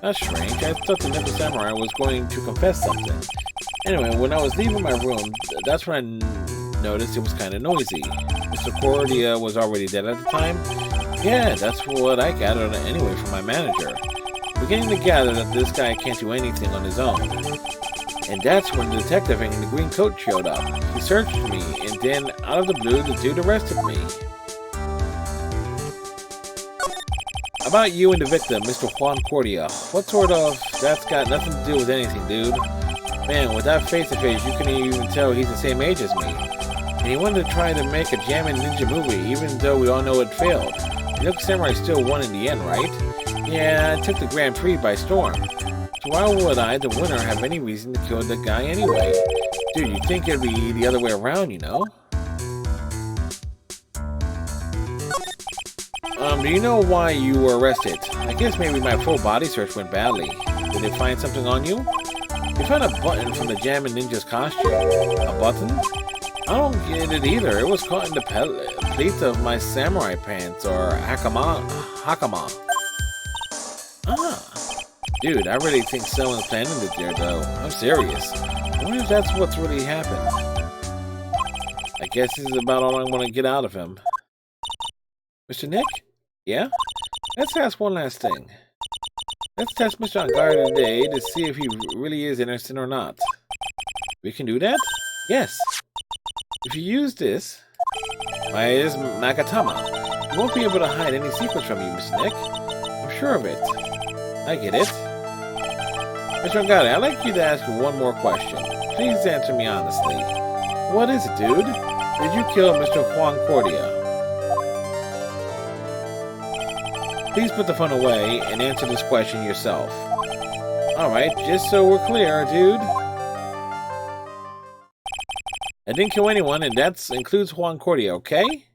That's strange. I thought the Nickel Samurai was going to confess something. Anyway, when I was leaving my room, that's when I noticed it was kind of noisy. Mr. Cordia was already dead at the time? Yeah, that's what I gathered anyway from my manager. Beginning to gather that this guy can't do anything on his own. And that's when the detective in the green coat showed up. He searched me, and then, out of the blue, the dude arrested me. About you and the victim, Mr. Juan Cordia. What sort of... That's got nothing to do with anything, dude. Man, with that face-to-face, you couldn't even tell he's the same age as me. And he wanted to try to make a Jammin' Ninja movie, even though we all know it failed. The Nickel Samurai still won in the end, right? Yeah, I took the Grand Prix by storm. So why would I, the winner, have any reason to kill the guy anyway? Dude, you'd think it'd be the other way around, you know? Do you know why you were arrested? I guess maybe my full body search went badly. Did they find something on you? They found a button from the Jammin' Ninja's costume. A button? I don't get it either. It was caught in the pleats of my samurai pants, or hakama. Dude, I really think someone's planning it there, though. I'm serious. I wonder if that's what's really happened. I guess this is about all I want to get out of him. Mr. Nick? Yeah? Let's ask one last thing. Let's test Mr. Angardi today to see if he really is innocent or not. We can do that? Yes. If you use this, my is Magatama, you won't be able to hide any secrets from you, Mr. Nick. I'm sure of it. I get it. Mr. Angardi, I'd like you to ask one more question. Please answer me honestly. What is it, dude? Did you kill Mr. Juan Cordia? Please put the phone away and answer this question yourself. Alright, just so we're clear, dude. I didn't kill anyone, and that includes Juan Cordia, okay?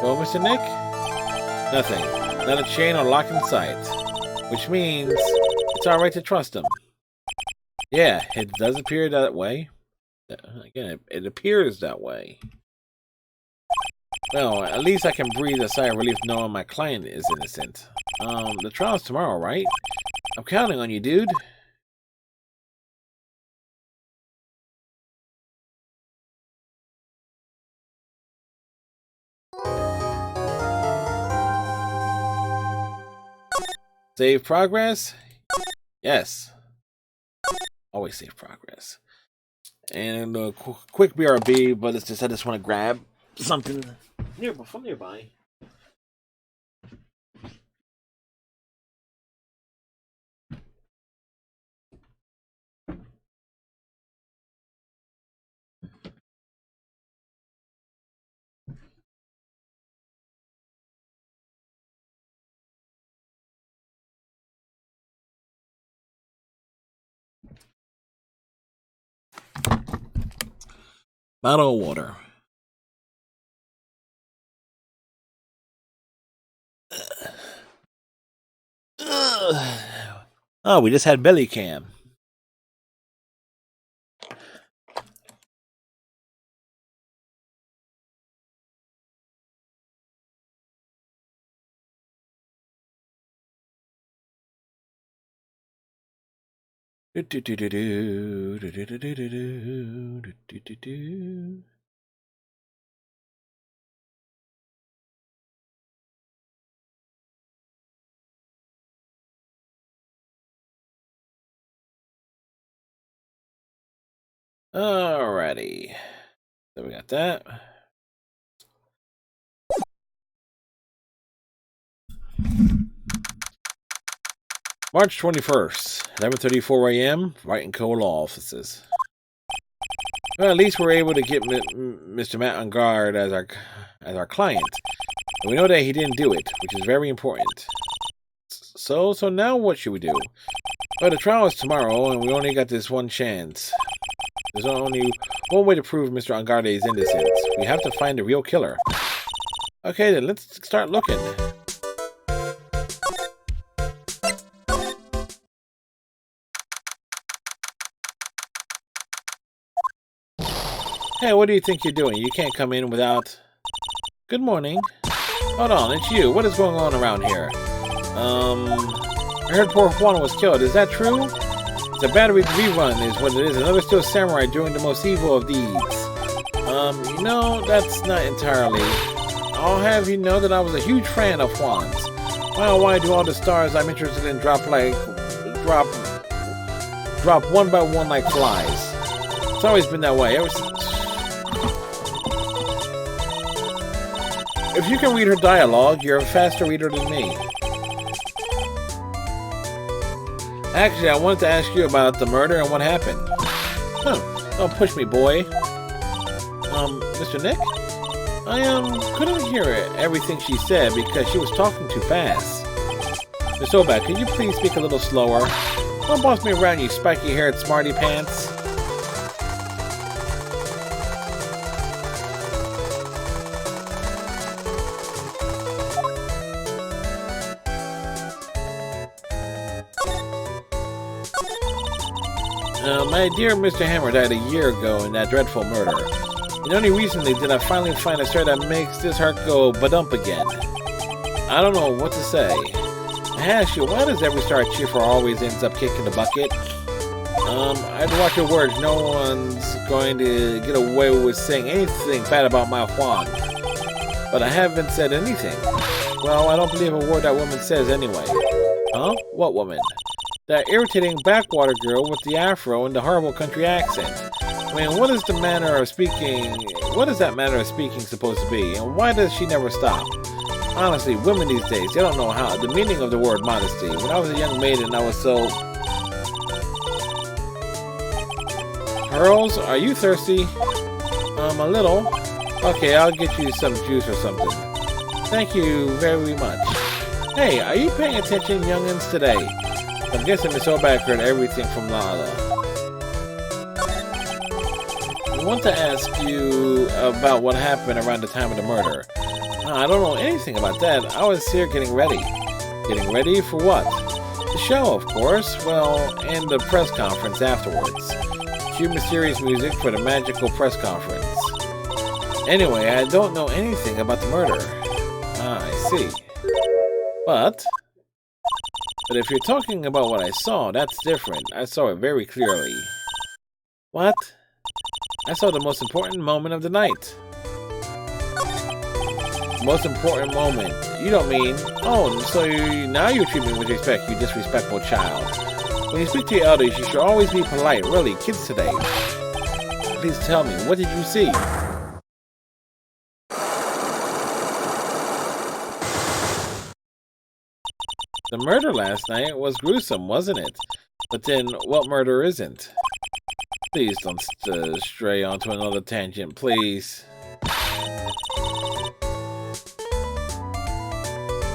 Well, Mr. Nick? Nothing. Not a chain or lock in sight. Which means it's alright to trust him. Yeah, it does appear that way. Again, it appears that way. Well, at least I can breathe a sigh of relief knowing my client is innocent. The trial's tomorrow, right? I'm counting on you, dude. Save progress? Yes. Always save progress. And a quick BRB, but it's just I just want to grab something from nearby. Bottle of water. Oh, we just had belly cam. Alrighty. So we got that. March 21st, 11:34 a.m. Wright and Co. law offices. Well, at least we're able to get Mr. Matt on guard as our client. And we know that he didn't do it, which is very important. So now what should we do? Well, the trial is tomorrow, and we only got this one chance. There's only one way to prove Mr. Angarde's innocence. We have to find the real killer. Okay, then let's start looking. Hey, what do you think you're doing? You can't come in without... Good morning. Hold on, it's you. What is going on around here? I heard poor Juan was killed. Is that true? It's a battery rerun is what it is. Another still samurai doing the most evil of deeds. No, that's not entirely. I'll have you know that I was a huge fan of Juan's. Why do all the stars I'm interested in drop one by one like flies? It's always been that way. Ever since... If you can read her dialogue, you're a faster reader than me. Actually, I wanted to ask you about the murder and what happened. Don't push me, boy. Mr. Nick? I couldn't hear everything she said because she was talking too fast. Miss Obak, can you please speak a little slower? Don't boss me around, you spiky-haired smarty pants. My dear Mr. Hammer died a year ago in that dreadful murder. And only recently did I finally find a story that makes this heart go ba-dump again. I don't know what to say. I ask you, why does every star I cheer for always ends up kicking the bucket? I'd watch your words. No one's going to get away with saying anything bad about my Juan. But I haven't said anything. Well, I don't believe a word that woman says anyway. Huh? What woman? That irritating backwater girl with the afro and the horrible country accent. I mean, what is that manner of speaking supposed to be? And why does she never stop? Honestly, women these days, they don't know how the meaning of the word modesty. When I was a young maiden, I was so... Pearls, are you thirsty? A little. Okay, I'll get you some juice or something. Thank you very much. Hey, are you paying attention, youngins, today? I'm guessing Miss Obak heard everything from Lala. I want to ask you about what happened around the time of the murder. I don't know anything about that. I was here getting ready. Getting ready for what? The show, of course. Well, and the press conference afterwards. Cue mysterious music for the magical press conference. Anyway, I don't know anything about the murder. I see. But if you're talking about what I saw, that's different. I saw it very clearly. What? I saw the most important moment of the night. Most important moment? You don't mean... Oh, so now you treat me with respect, you disrespectful child. When you speak to your elders, you should always be polite. Really, kids today. Please tell me, what did you see? The murder last night was gruesome, wasn't it? But then, what murder isn't? Please don't stray onto another tangent, please.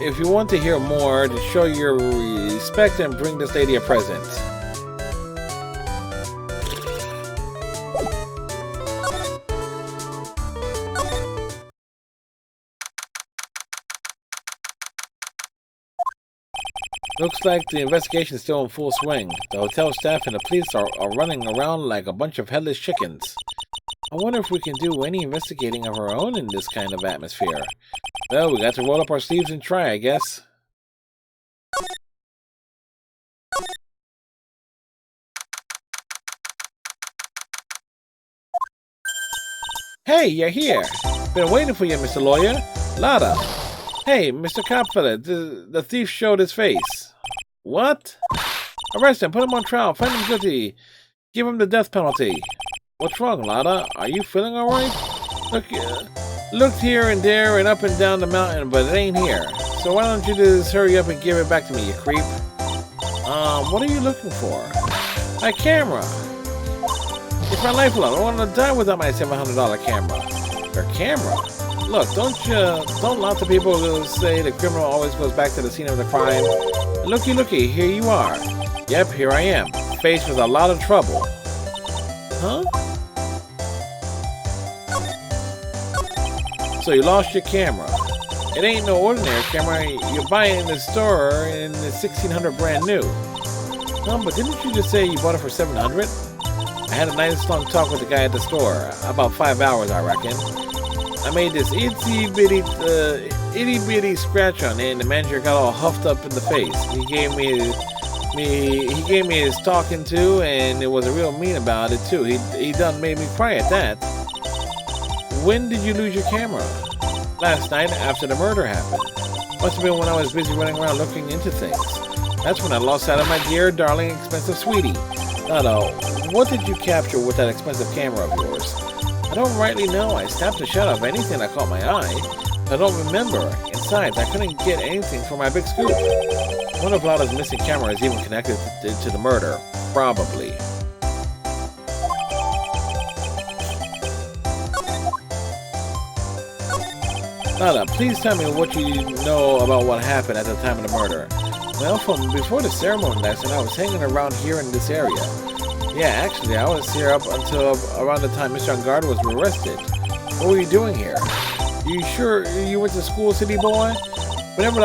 If you want to hear more, to show your respect and bring this lady a present. Looks like the investigation is still in full swing. The hotel staff and the police are running around like a bunch of headless chickens. I wonder if we can do any investigating of our own in this kind of atmosphere. Well, we got to roll up our sleeves and try, I guess. Hey, you're here. Been waiting for you, Mr. Lawyer. Lada. Hey, Mr. Copfella, the thief showed his face. What? Arrest him, put him on trial, find him guilty. Give him the death penalty. What's wrong, Lada? Are you feeling alright? Looked here and there and up and down the mountain, but it ain't here. So why don't you just hurry up and give it back to me, you creep? What are you looking for? My camera. It's my lifeline. I don't want to die without my $700 camera. Your camera? Look, don't lots of people say the criminal always goes back to the scene of the crime? Looky, here you are. Yep, here I am, faced with a lot of trouble. Huh? So you lost your camera. It ain't no ordinary camera. You buy it in the store and it's $1,600 brand new. But didn't you just say you bought it for $700? I had a nice long talk with the guy at the store. About 5 hours, I reckon. I made this itty bitty scratch on it, and the manager got all huffed up in the face. He gave me his talking to, and it was real mean about it too. He done made me cry at that. When did you lose your camera? Last night after the murder happened. Must have been when I was busy running around looking into things. That's when I lost sight of my dear, darling, expensive sweetie. What did you capture with that expensive camera of yours? I don't rightly know. I snapped the shot of anything that caught my eye. I don't remember. Besides, I couldn't get anything for my big scoop. One of Lada's missing camera is even connected to the murder. Probably. Lada, please tell me what you know about what happened at the time of the murder. Well, from before the ceremony last night, I was hanging around here in this area. Yeah, actually, I was here up until around the time Mr. Angard was arrested. What were you doing here? You sure you went to school, city boy? Wherever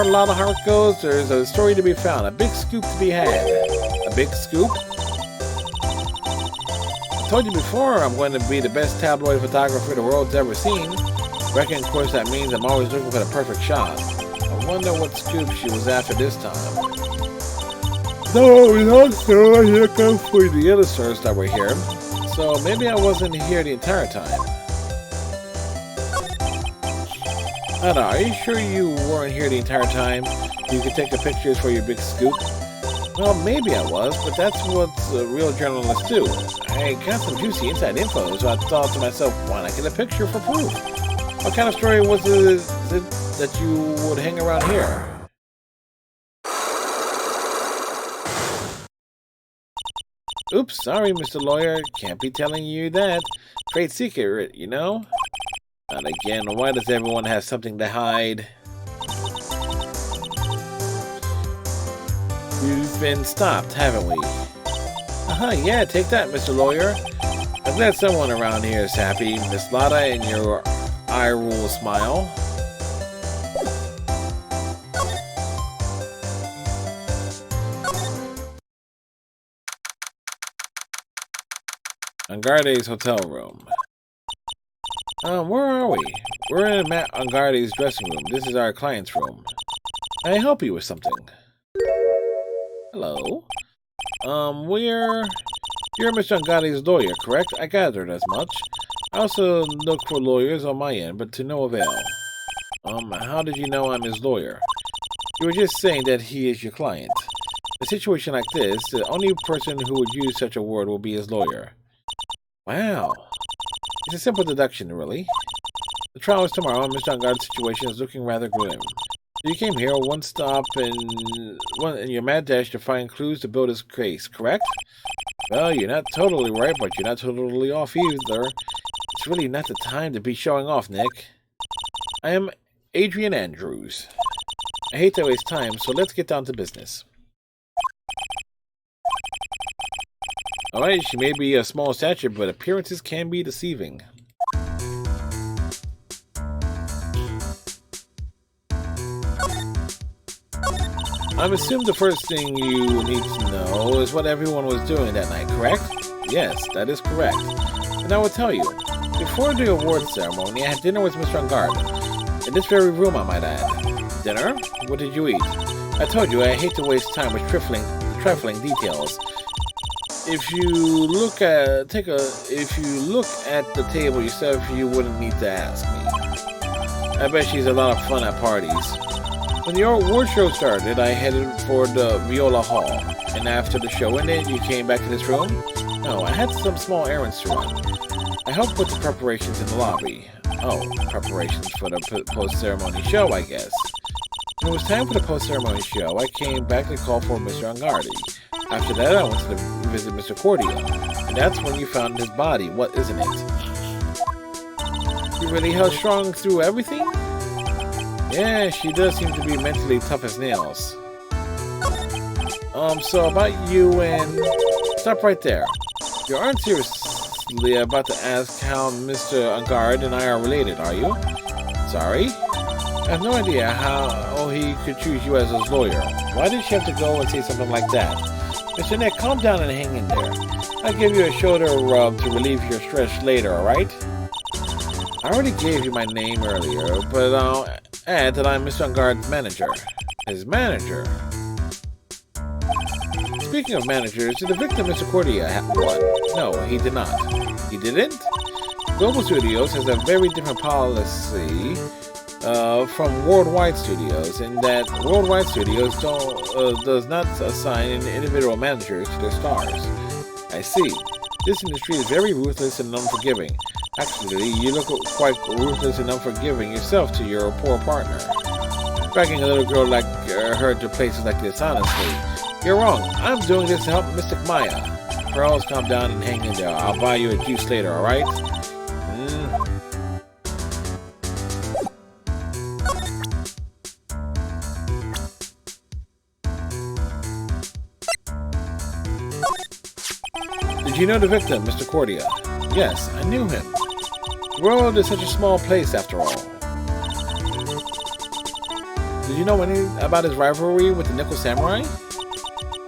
a lot of heart goes, there's a story to be found, a big scoop to be had. A big scoop? I told you before I'm going to be the best tabloid photographer the world's ever seen. Reckon, of course, that means I'm always looking for the perfect shot. I wonder what scoop she was after this time. No, sir. Here comes for the other stars that were here. So maybe I wasn't here the entire time. Anna, are you sure you weren't here the entire time? You could take the pictures for your big scoop? Well, maybe I was, but that's what real journalists do. I got some juicy inside info, so I thought to myself, why not get a picture for proof? What kind of story was it that you would hang around here? Oops, sorry, Mr. Lawyer. Can't be telling you that. Trade secret, you know? And again, why does everyone have something to hide? We've been stopped, haven't we? Yeah, take that, Mr. Lawyer. I'm glad someone around here is happy. Miss Lada and your eye roll smile. Angarde's hotel room. Where are we? We're in Matt Angarde's dressing room. This is our client's room. Can I help you with something? Hello? You're Mr. Angarde's lawyer, correct? I gathered as much. I also look for lawyers on my end, but to no avail. How did you know I'm his lawyer? You were just saying that he is your client. In a situation like this, the only person who would use such a word will be his lawyer. Wow. It's a simple deduction, really. The trial is tomorrow, and Mr. Angard's situation is looking rather grim. So you came here one stop in your mad dash to find clues to build his case, correct? Well, you're not totally right, but you're not totally off either. It's really not the time to be showing off, Nick. I am Adrian Andrews. I hate to waste time, so let's get down to business. Alright, she may be a small stature, but appearances can be deceiving. I'm assuming the first thing you need to know is what everyone was doing that night, correct? Yes, that is correct. And I will tell you, before the awards ceremony, I had dinner with Mr. Ungard. In this very room, I might add. Dinner? What did you eat? I told you I hate to waste time with trifling details. If you look at the table yourself, you wouldn't need to ask me. I bet she's a lot of fun at parties. When the award show started, I headed for the Viola Hall. And after the show ended, you came back to this room? No, I had some small errands to run. I helped with the preparations in the lobby. Oh, preparations for the post-ceremony show, I guess. When it was time for the post-ceremony show, I came back to call for Mr. Ungardi. After that, I went to visit Mr. Cordia. And that's when you found his body, what isn't it? You really held strong through everything? Yeah, she does seem to be mentally tough as nails. So about you and... Stop right there. You aren't seriously about to ask how Mr. Ungard and I are related, are you? Sorry? I have no idea how he could choose you as his lawyer. Why did she have to go and say something like that? Mr. Nick, calm down and hang in there. I'll give you a shoulder rub to relieve your stress later, alright? I already gave you my name earlier, but I'll add that I'm Mr. Ungard's manager. His manager? Speaking of managers, did the victim, Mr. Cordia, have one? No, he did not. He didn't? Global Studios has a very different policy from Worldwide Studios, in that Worldwide Studios does not assign individual managers to their stars. I see. This industry is very ruthless and unforgiving. Actually, you look quite ruthless and unforgiving yourself to your poor partner. Dragging a little girl like her to places like this, honestly. You're wrong. I'm doing this to help Mystic Maya. Pearls, calm down and hang in there. I'll buy you a juice later, alright? Did you know the victim, Mr. Cordia? Yes, I knew him. The world is such a small place, after all. Did you know anything about his rivalry with the Nickel Samurai?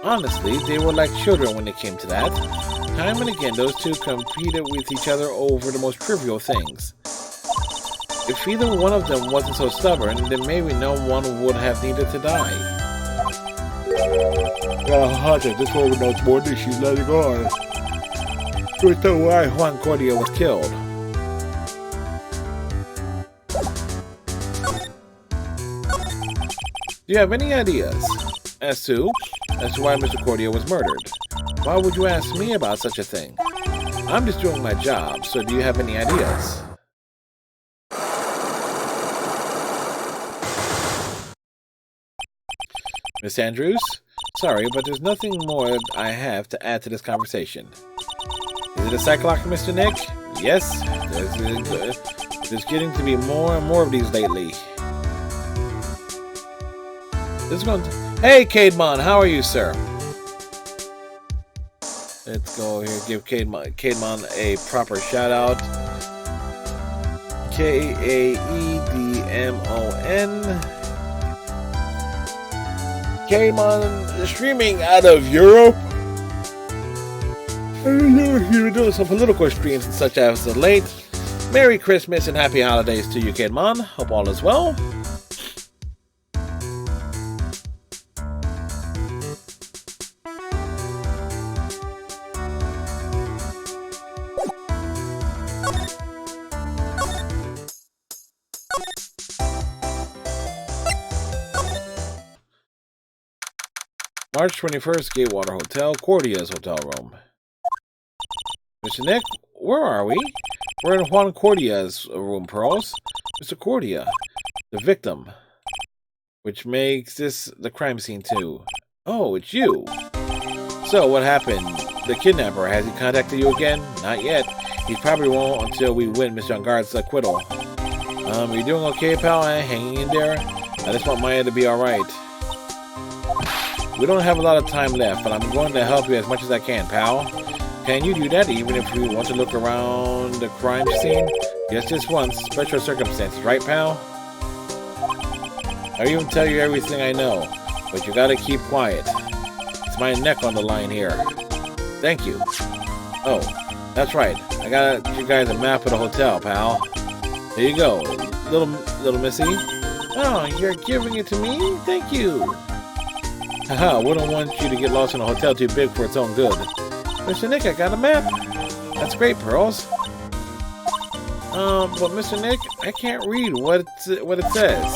Honestly, they were like children when it came to that. Time and again, those two competed with each other over the most trivial things. If either one of them wasn't so stubborn, then maybe no one would have needed to die. Hunter, this woman knows more than she's letting on. We know why Juan Cordia was killed. Do you have any ideas as to why Mr. Cordia was murdered? Why would you ask me about such a thing? I'm just doing my job, so do you have any ideas? Miss Andrews? Sorry, but there's nothing more I have to add to this conversation. Is it a Cyclops, Mr. Nick? Yes, there's getting to be more and more of these lately. This one. Hey, Cademon, how are you, sir? Let's go here. Give Cademon a proper shout out. Kaedmon. Cademon streaming out of Europe. You're doing some political streams and such as of late. Merry Christmas and happy holidays to you, Cademon. Hope all is well. March 21st, Gatewater Hotel, Cordia's hotel room. Mr. Nick, where are we? We're in Juan Cordia's room, Pearls. Mr. Cordia, the victim. Which makes this the crime scene too. Oh, it's you. So, what happened? The kidnapper, has he contacted you again? Not yet. He probably won't until we win Mr. Ungard's acquittal. You doing okay, pal? Hanging in there? I just want Maya to be alright. We don't have a lot of time left, but I'm going to help you as much as I can, pal. Can you do that even if you want to look around the crime scene? Just this once. Special circumstances, right, pal? I'll even tell you everything I know. but you gotta keep quiet. It's my neck on the line here. Thank you. Oh, that's right. I got you guys a map of the hotel, pal. There you go, little missy. Oh, you're giving it to me? Thank you. Haha, wouldn't want you to get lost in a hotel too big for its own good. Mr. Nick, I got a map. That's great, Pearls. But Mr. Nick, I can't read what it says.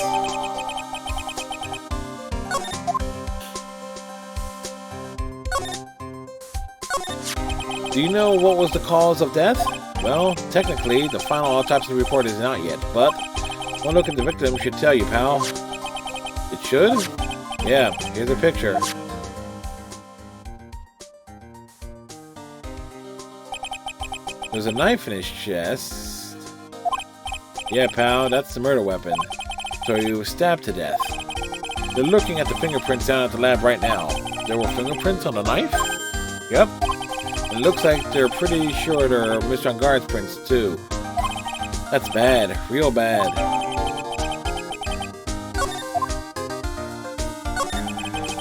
Do you know what was the cause of death? Well, technically, the final autopsy report is not yet, but one look at the victim should tell you, pal. It should? Yeah, here's a picture. There's a knife in his chest. Yeah, pal, that's the murder weapon. So he was stabbed to death. They're looking at the fingerprints down at the lab right now. There were fingerprints on the knife? Yep. It looks like they're pretty sure they're Mr. Angard's prints, too. That's bad. Real bad.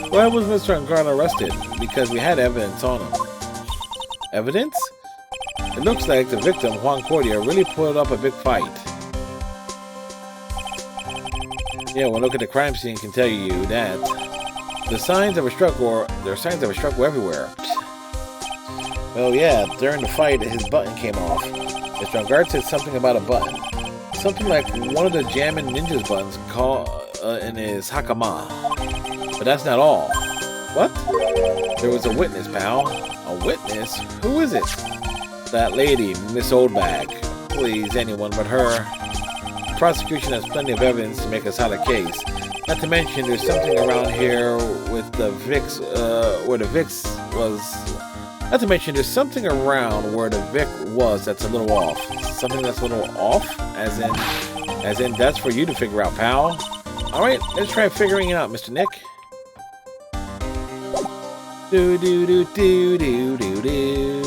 Why was Mr. Angard arrested? Because we had evidence on him. Evidence? It looks like the victim, Juan Cordia, really put up a big fight. Yeah, one look at the crime scene can tell you that. There are signs of a struggle everywhere. Well, yeah, during the fight, his button came off. Mr. Angard said something about a button. Something like one of the Jammin' Ninja's buttons in his hakama. But that's not all. What? There was a witness, pal. A witness? Who is it? That lady, Miss Oldbag. Please, anyone but her. The prosecution has plenty of evidence to make a solid case. Not to mention, there's something around here with the Vicks, where the Vicks was... Not to mention, there's something around where the Vic was that's a little off. Something that's a little off? As in, that's for you to figure out, pal. Alright, let's try figuring it out, Mr. Nick. Do do do do do do do.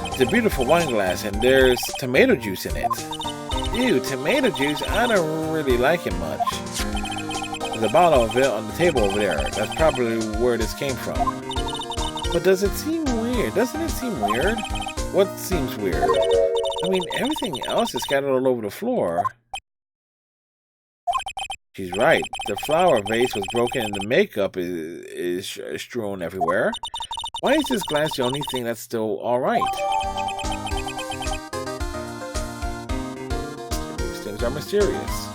It's a beautiful wine glass, and there's tomato juice in it. Ew, tomato juice? I don't really like it much. There's a bottle of it on the table over there. That's probably where this came from. But does it seem weird? Doesn't it seem weird? What seems weird? I mean, everything else is scattered all over the floor. She's right. The flower vase was broken and the makeup is strewn everywhere. Why is this glass the only thing that's still alright? These things are mysterious.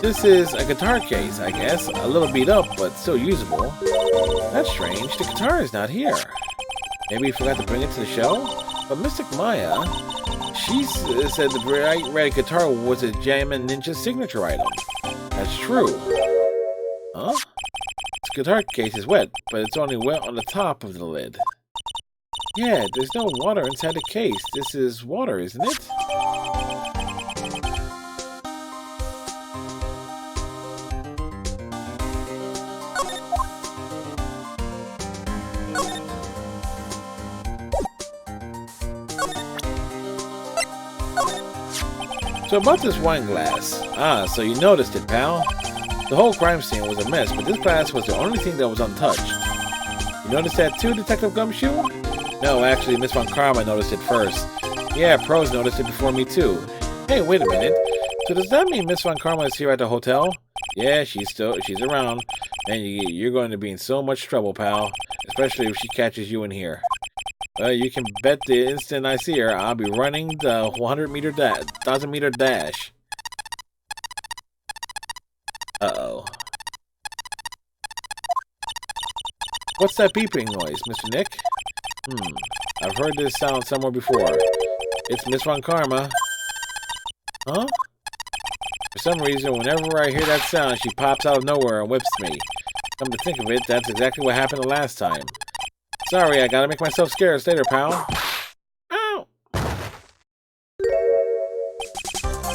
This is a guitar case, I guess. A little beat up, but still usable. That's strange. The guitar is not here. Maybe he forgot to bring it to the show? But Mystic Maya, she said the bright red guitar was a Jammin' Ninja signature item. That's true. Huh? This guitar case is wet, but it's only wet on the top of the lid. Yeah, there's no water inside the case. This is water, isn't it? So about this wine glass. Ah, so you noticed it, pal. The whole crime scene was a mess, but this glass was the only thing that was untouched. You noticed that too, Detective Gumshoe? No, actually, Miss Von Karma noticed it first. Yeah, Pros noticed it before me too. Hey, wait a minute. So does that mean Miss Von Karma is here at the hotel? Yeah, she's around. And you're going to be in so much trouble, pal. Especially if she catches you in here. You can bet the instant I see her, I'll be running the 1,000-meter dash. Uh-oh. What's that beeping noise, Mr. Nick? I've heard this sound somewhere before. It's Miss Von Karma. Huh? For some reason, whenever I hear that sound, she pops out of nowhere and whips me. Come to think of it, that's exactly what happened the last time. Sorry, I gotta make myself scarce later, pal. Ow!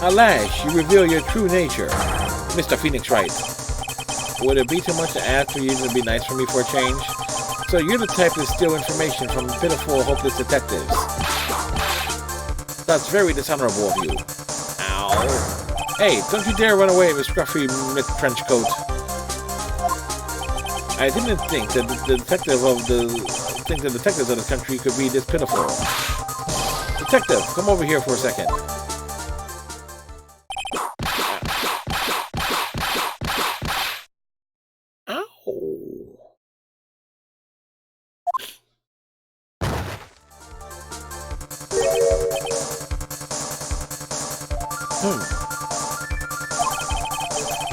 Alas, you reveal your true nature. Mr. Phoenix Wright. Would it be too much to ask for you to be nice for me for a change? So you're the type to steal information from pitiful, hopeless detectives. That's very dishonorable of you. Ow. Hey, don't you dare run away, Miss Scruffy Trenchcoat. I didn't think that the detectives of the country could be this pitiful. Detective, come over here for a second.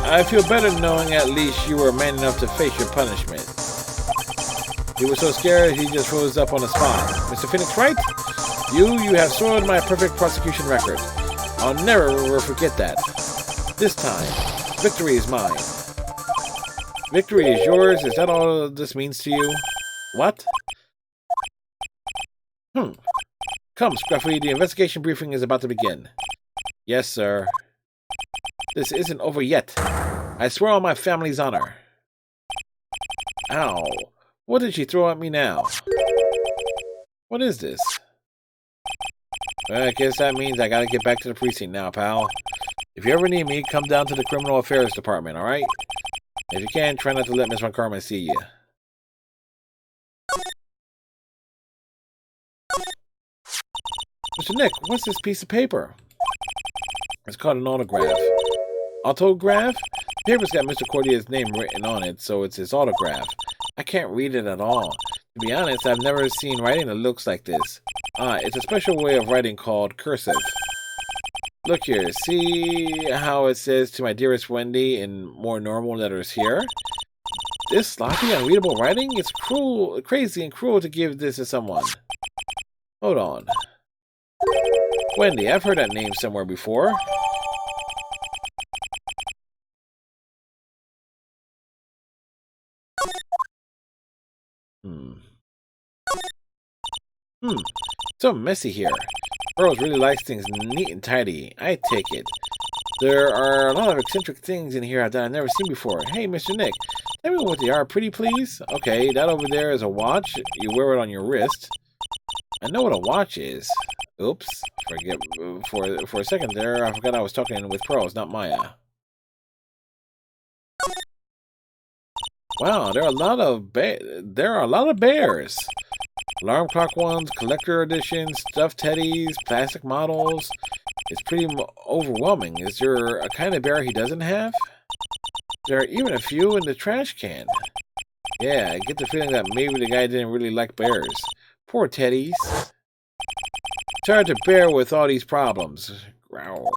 I feel better knowing at least you were man enough to face your punishment. He was so scared he just rose up on the spot. Mr. Phoenix Wright, you have soiled my perfect prosecution record. I'll never forget that. This time, victory is mine. Victory is yours? Is that all this means to you? What? Come, Scruffy, the investigation briefing is about to begin. Yes, sir. This isn't over yet. I swear on my family's honor. Ow. What did she throw at me now? What is this? Well, I guess that means I gotta get back to the precinct now, pal. If you ever need me, come down to the Criminal Affairs Department, alright? If you can, try not to let Miss Von Karma see you. Mr. Nick, what's this piece of paper? It's called an autograph. Autograph? The paper's got Mr. Cordier's name written on it, so it's his autograph. I can't read it at all. To be honest, I've never seen writing that looks like this. It's a special way of writing called cursive. Look here, see how it says to my dearest Wendy in more normal letters here? This sloppy, unreadable writing? It's cruel, crazy and cruel to give this to someone. Hold on. Wendy, I've heard that name somewhere before. So messy here. Burroughs really likes things neat and tidy. I take it. There are a lot of eccentric things in here that I've never seen before. Hey, Mr. Nick, tell me what they are, pretty please? Okay, that over there is a watch. You wear it on your wrist. I know what a watch is. Oops. For a second there, I forgot I was talking with Pearls, not Maya. Wow, there are a lot of bears. Alarm clock ones, collector editions, stuffed teddies, plastic models. It's pretty overwhelming. Is there a kind of bear he doesn't have? There are even a few in the trash can. Yeah, I get the feeling that maybe the guy didn't really like bears. Poor teddies. It's hard to bear with all these problems. Growl.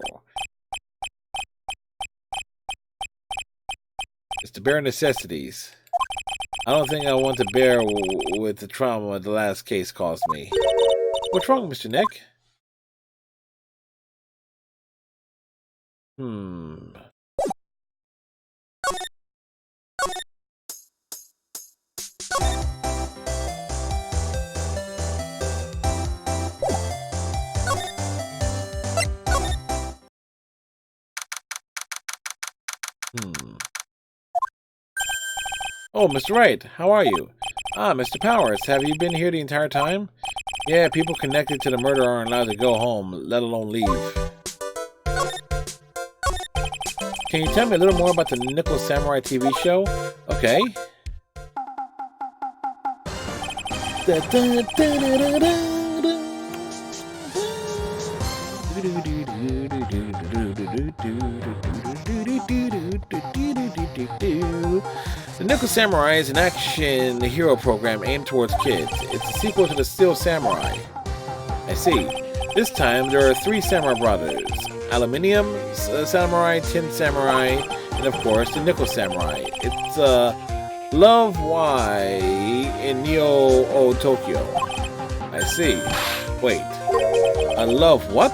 It's the bare necessities. I don't think I want to bear with the trauma the last case caused me. What's wrong, Mr. Nick? Oh, Mr. Wright, how are you? Mr. Powers, have you been here the entire time? Yeah, people connected to the murder aren't allowed to go home, let alone leave. Can you tell me a little more about the Nickel Samurai TV show? Okay. The Nickel Samurai is an action hero program aimed towards kids. It's a sequel to the Steel Samurai. I see. This time there are 3 samurai brothers. Aluminium Samurai, Tin Samurai, and of course the Nickel Samurai. It's Love Y in Neo Tokyo. I see. Wait. A love what?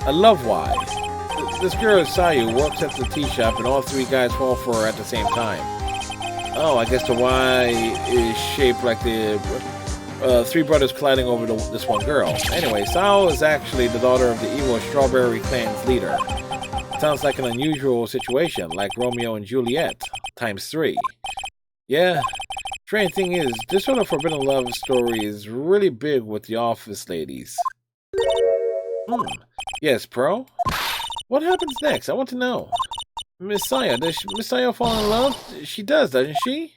A love Y. This girl Sayu works at the tea shop and all 3 guys fall for her at the same time. Oh, I guess the Y is shaped like the... three brothers colliding over this one girl. Anyway, Sao is actually the daughter of the evil Strawberry Clan's leader. Sounds like an unusual situation, like Romeo and Juliet, times 3. Yeah. Strange thing is, this sort of forbidden love story is really big with the office ladies. Yes, Pro? What happens next? I want to know. Miss Saya, does Miss Saya fall in love? She does, doesn't she?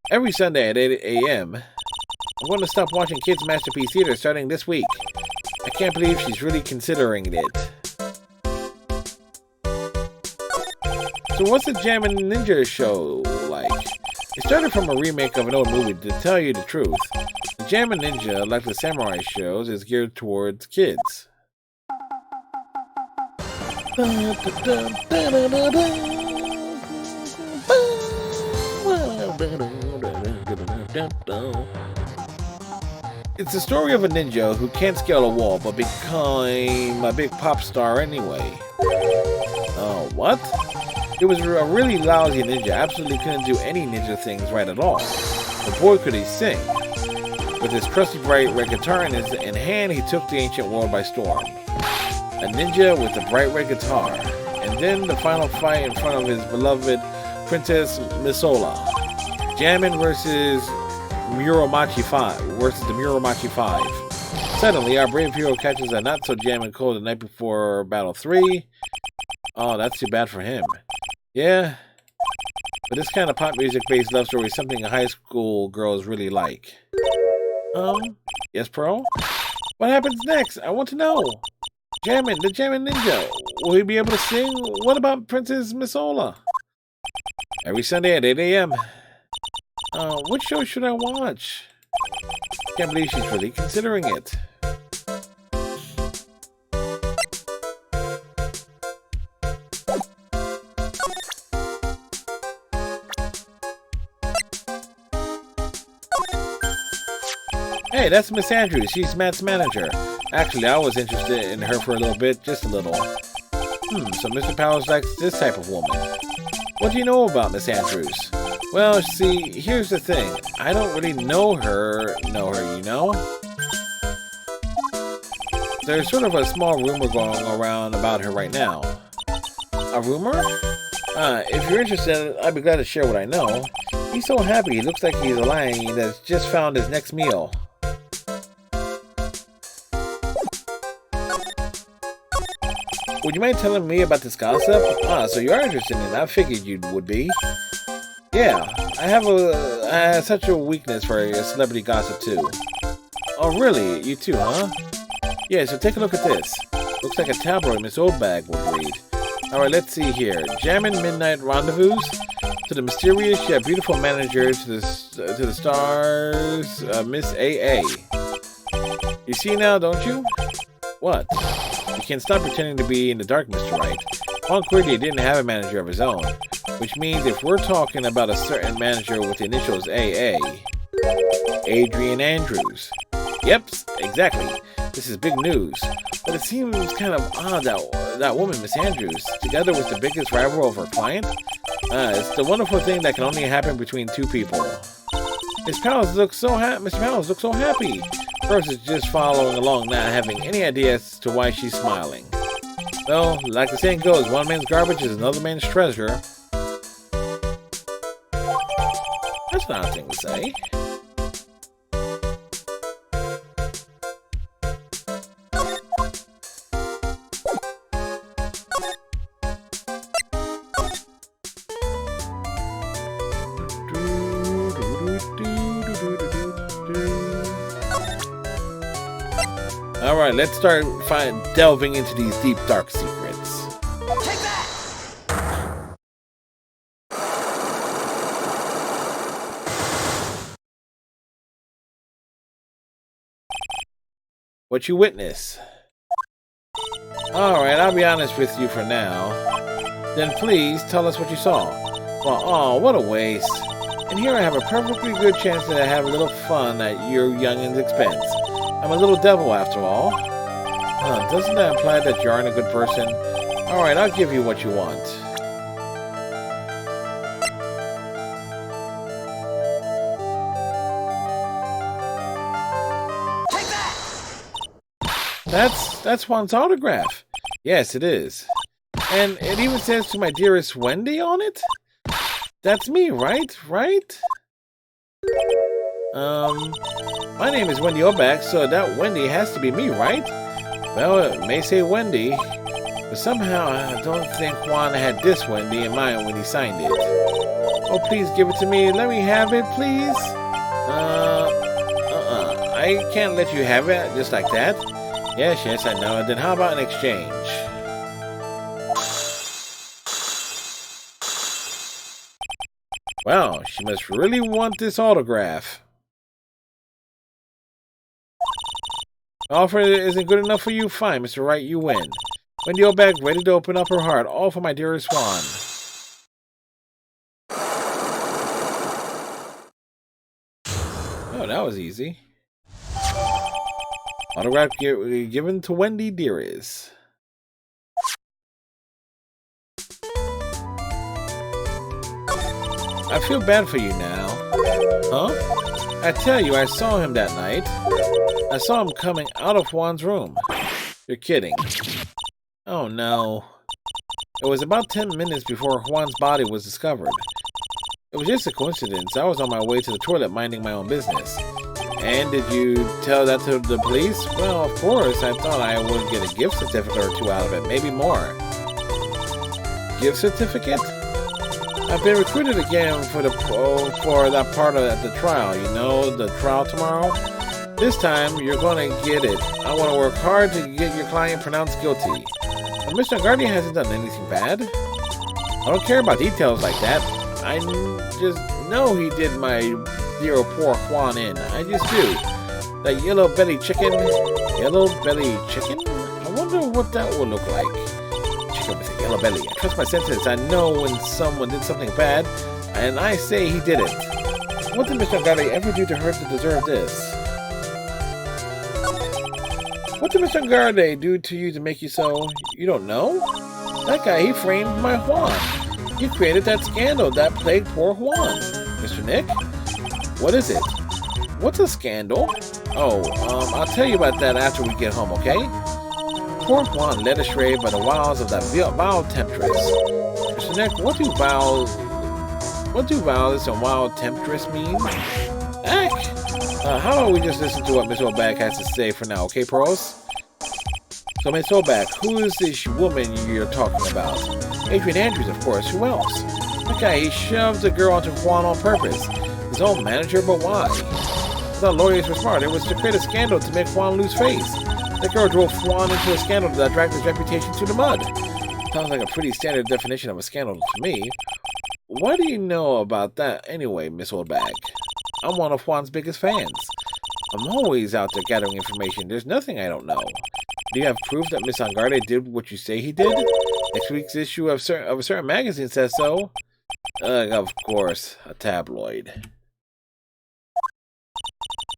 Every Sunday at 8 a.m. I'm going to stop watching Kids Masterpiece Theater starting this week. I can't believe she's really considering it. So what's the Jammin' Ninja show like? It started from a remake of an old movie, to tell you the truth. The Jammin' Ninja, like the samurai shows, is geared towards kids. It's the story of a ninja who can't scale a wall but became a big pop star anyway. Oh, what? It was a really lousy ninja, absolutely couldn't do any ninja things right at all. But boy could he sing. With his trusty bright red guitar in hand, he took the ancient world by storm. A ninja with a bright red guitar. And then the final fight in front of his beloved Princess Misola. Jammin' versus Muromachi 5. Suddenly, our brave hero catches a not-so-jammin' cold the night before Battle 3. Oh, that's too bad for him. Yeah, but this kind of pop music-based love story is something high school girls really like. Yes, Pro? What happens next? I want to know. Jammin', the Jammin' Ninja. Will he be able to sing? What about Princess Misola? Every Sunday at 8 a.m. Which show should I watch? Can't believe she's really considering it. Hey, that's Miss Andrews. She's Matt's manager. Actually, I was interested in her for a little bit, just a little. So Mr. Powers likes this type of woman. What do you know about Miss Andrews? Well, see, here's the thing. I don't really know her, you know? There's sort of a small rumor going around about her right now. A rumor? If you're interested, I'd be glad to share what I know. He's so happy, he looks like he's a lion that's just found his next meal. Would you mind telling me about this gossip? So you are interested in it. I figured you would be. Yeah, I have such a weakness for celebrity gossip too. Oh really? You too, huh? Yeah, so take a look at this. Looks like a tabloid Miss Oldbag would read. Alright, let's see here. Jammin' Midnight Rendezvous to the mysterious yet beautiful manager to the stars, Miss AA. You see now, don't you? What? You can't stop pretending to be in the dark, Mr. Wright. Juan Cordia didn't have a manager of his own, which means if we're talking about a certain manager with the initials AA, Adrian Andrews. Yep, exactly. This is big news. But it seems kind of odd that woman, Miss Andrews, together with the biggest rival of her client, it's the wonderful thing that can only happen between two people. Mr. Powers looks so happy. Rose is just following along, not having any idea as to why she's smiling. Well, like the saying goes, one man's garbage is another man's treasure. That's not a thing to say. Alright, let's start delving into these deep, dark secrets. Take that! What you witness? Alright, I'll be honest with you for now. Then please tell us what you saw. Well, oh, what a waste. And here I have a perfectly good chance to have a little fun at your youngin's expense. I'm a little devil after all. Doesn't that imply that you aren't a good person? Alright, I'll give you what you want. That's Juan's autograph. Yes, it is. And it even says "to my dearest Wendy" on it. That's me, right? Right? My name is Wendy Oback, so that Wendy has to be me, right? Well, it may say Wendy, but somehow I don't think Juan had this Wendy in mind when he signed it. Oh, please give it to me. Let me have it, please. I can't let you have it just like that. Yes, I know. Then how about an exchange? Wow, she must really want this autograph. Offer isn't good enough for you? Fine, Mr. Wright, you win. Wendy Oback ready to open up her heart, all for my dearest Juan. Oh, that was easy. Autograph given to Wendy Dearest. I feel bad for you now. Huh? I tell you, I saw him that night. I saw him coming out of Juan's room. You're kidding. Oh no. It was about 10 minutes before Juan's body was discovered. It was just a coincidence. I was on my way to the toilet minding my own business. And did you tell that to the police? Well, of course. I thought I would get a gift certificate or two out of it. Maybe more. Gift certificate? I've been recruited again for that part of the trial. You know, the trial tomorrow? This time, you're going to get it. I want to work hard to get your client pronounced guilty. But Mr. Guardian hasn't done anything bad. I don't care about details like that. I just know he did my dear poor Juan in. I just do. That yellow belly chicken. Yellow belly chicken? I wonder what that will look like. Chicken with a yellow belly. I trust my senses. I know when someone did something bad, and I say he did it. What did Mr. Guardian ever do to her to deserve this? What did Mr. Garde do to you to make you so... You don't know? That guy, he framed my Juan. He created that scandal that plagued poor Juan. Mr. Nick? What is it? What's a scandal? Oh, I'll tell you about that after we get home, okay? Poor Juan led astray by the wiles of that vile temptress. Mr. Nick, what do violence and wild temptress mean? Heck! How about we just listen to what Miss Oback has to say for now, okay, pros? So, Miss Oback, who is this woman you're talking about? Adrian Andrews, of course. Who else? That guy, he shoved the girl onto Juan on purpose. His own manager, but why? I thought lawyers were smart. It was to create a scandal to make Juan lose face. That girl drove Juan into a scandal that dragged his reputation through the mud. Sounds like a pretty standard definition of a scandal to me. What do you know about that anyway, Miss Oback? I'm one of Juan's biggest fans. I'm always out there gathering information. There's nothing I don't know. Do you have proof that Miss Angarde did what you say he did? Next week's issue of a certain magazine says so. Of course, a tabloid.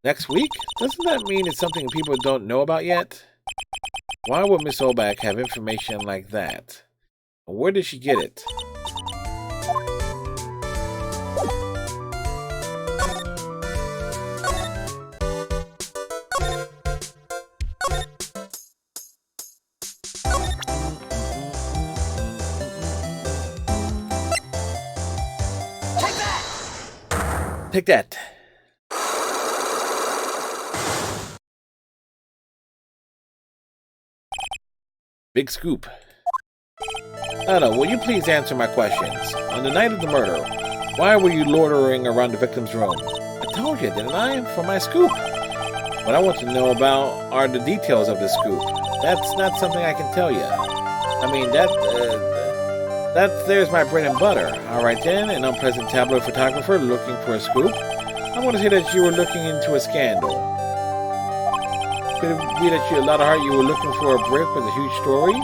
Next week? Doesn't that mean it's something people don't know about yet? Why would Miss Oback have information like that? Where did she get it? Take that. Big scoop. Anna, will you please answer my questions? On the night of the murder, why were you loitering around the victim's room? I told you, didn't I? For my scoop. What I want to know about are the details of the scoop. That's not something I can tell you. I mean, there's my bread and butter. Alright then, an unpleasant tabloid photographer looking for a scoop. I want to say that you were looking into a scandal. Could it be that you, a lot of heart, you were looking for a brick with a huge story?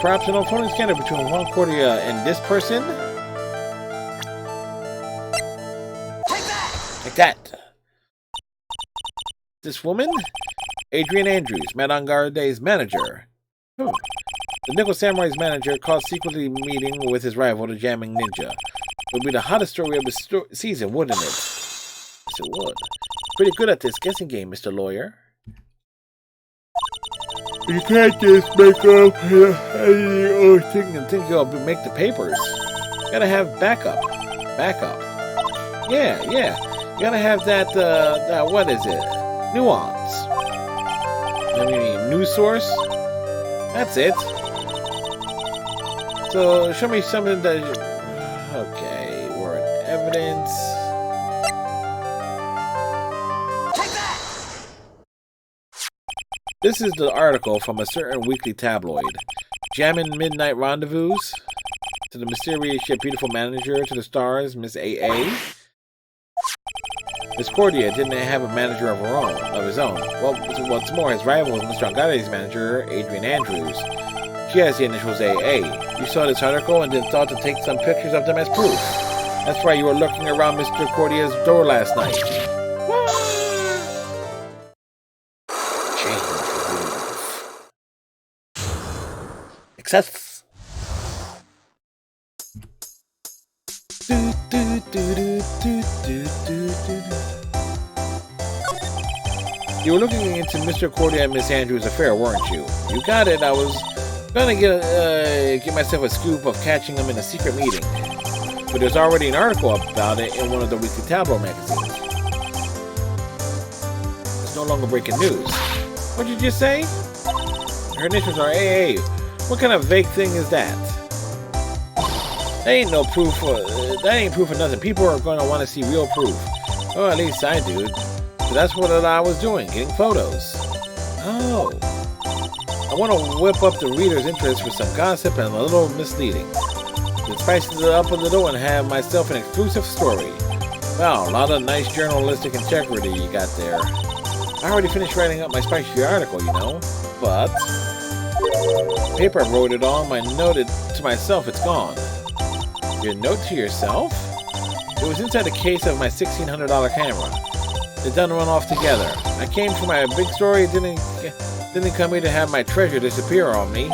Perhaps an unfolding scandal between Juan Cordia and this person? Take that! Take that! This woman? Adrian Andrews, Madame Garde's manager. The Nickel Samurai's manager caught secretly meeting with his rival, the Jamming Ninja. It would be the hottest story of the season, wouldn't it? Yes, it would. Pretty good at this guessing game, Mr. Lawyer. You can't just make up anything or thing and think you'll make the papers. You gotta have backup. Backup. Yeah. You gotta have that, what is it? Nuance. I mean, news source? That's it. So, show me something that... Okay, we're in evidence. This is the article from a certain weekly tabloid. Jamming midnight rendezvous to the mysterious yet beautiful manager to the stars, Miss A.A. Miss Cordia didn't have a manager of his own. Well, what's more, his rival was Mr. Angade's manager, Adrian Andrews. She has the initials A.A. You saw this article and then thought to take some pictures of them as proof. That's why you were lurking around Mr. Cordia's door last night. Success. You were looking into Mr. Cordia and Miss Andrews' affair, weren't you? You got it. I was gonna get myself a scoop of catching them in a secret meeting, but there's already an article about it in one of the weekly tabloid magazines. It's no longer breaking news. What'd you just say? Her initials are AA. What kind of vague thing is that? That ain't no proof. That ain't proof of nothing. People are going to want to see real proof. Or at least I do. So that's what I was doing, getting photos. Oh. I want to whip up the reader's interest with some gossip and a little misleading. To spice it up a little and have myself an exclusive story. Wow, a lot of nice journalistic integrity you got there. I already finished writing up my spicy article, you know. But... the paper I wrote it on, I noted to myself it's gone. Your note to yourself? It was inside the case of my $1,600 camera. They done run off together. I came for my big story, didn't come here to have my treasure disappear on me.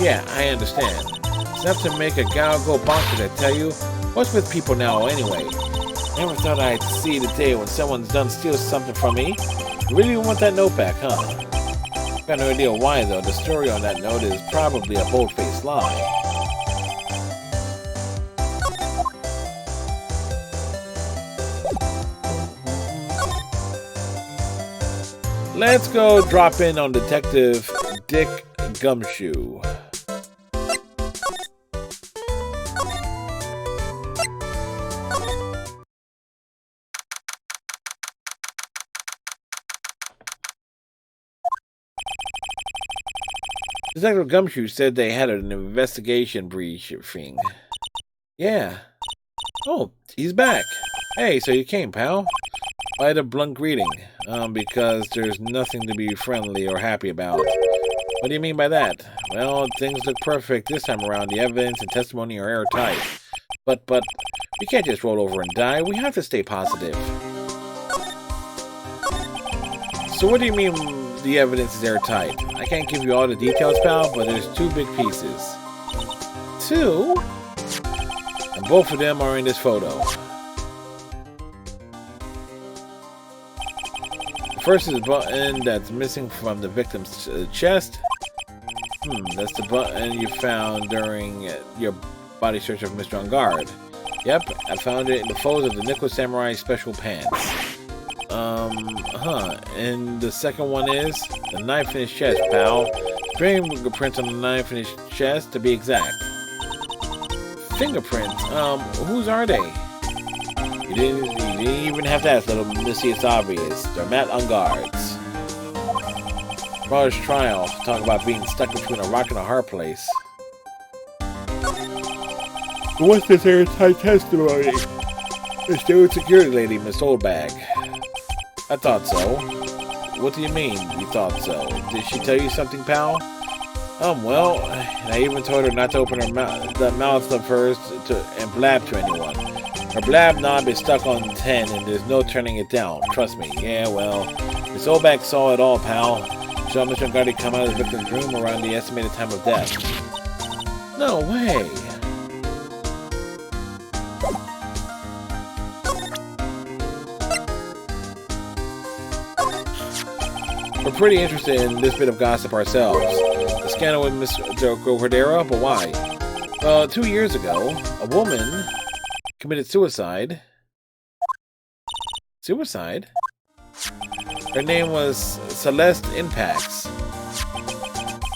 Yeah, I understand. It's enough to make a gal go bonkers, I tell you. What's with people now, anyway? Never thought I'd see the day when someone's done steal something from me. You really want that note back, huh? Got no idea why, though. The story on that note is probably a bold-faced lie. Let's go drop in on Detective Dick Gumshoe. Detective Gumshoe said they had an investigation briefing. Yeah. Oh, he's back. Hey, so you came, pal. I had a blunt greeting. Because there's nothing to be friendly or happy about. What do you mean by that? Well, things look perfect this time around. The evidence and testimony are airtight. But, we can't just roll over and die. We have to stay positive. So what do you mean the evidence is airtight? I can't give you all the details, pal, but there's two big pieces. Two? And both of them are in this photo. The first is a button that's missing from the victim's chest. That's the button you found during your body search of Mr. Angard. Yep, I found it in the folds of the Nickel Samurai special pants. And the second one is the knife in his chest, pal. Fingerprints on the knife in his chest, to be exact. Fingerprints? Whose are they? You didn't even have to ask, little missy. It's obvious. They're Matt Angard's. Brother's trial. Talk about being stuck between a rock and a hard place. What's this airtight testimony? It's the security lady, Miss Oldbag. I thought so. What do you mean, you thought so? Did she tell you something, pal? Well, I even told her not to open her mouth of hers and blab to anyone. Her blab knob is stuck on 10 and there's no turning it down. Trust me. Yeah, well, Miss Oldbag saw it all, pal. She saw Mr. Angardi come out of the victim's room around the estimated time of death. No way. For pretty interested in this bit of gossip ourselves. The scandal with Mr. Cordero, but why? 2 years ago, a woman committed suicide. Suicide? Her name was Celeste Impax.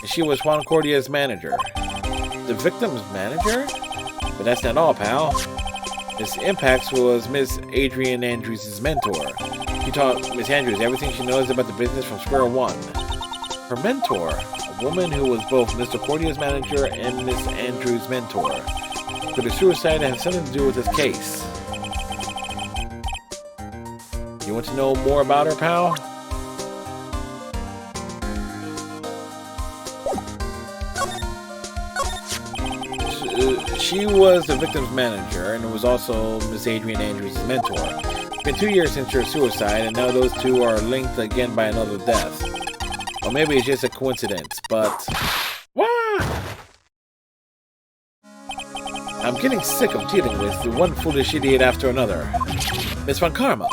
And she was Juan Cordia's manager. The victim's manager? But that's not all, pal. Miss Impax was Miss Adrian Andrews' mentor. She taught Miss Andrews everything she knows about the business from square one. Her mentor, a woman who was both Mr. Cordia's manager and Miss Andrews' mentor. Could the suicide have something to do with this case? You want to know more about her, pal? She was the victim's manager, and was also Miss Adrian Andrews' mentor. It's been 2 years since her suicide, and now those two are linked again by another death. Or maybe it's just a coincidence, but... Wah! I'm getting sick of dealing with the one foolish idiot after another. Miss Von Karma,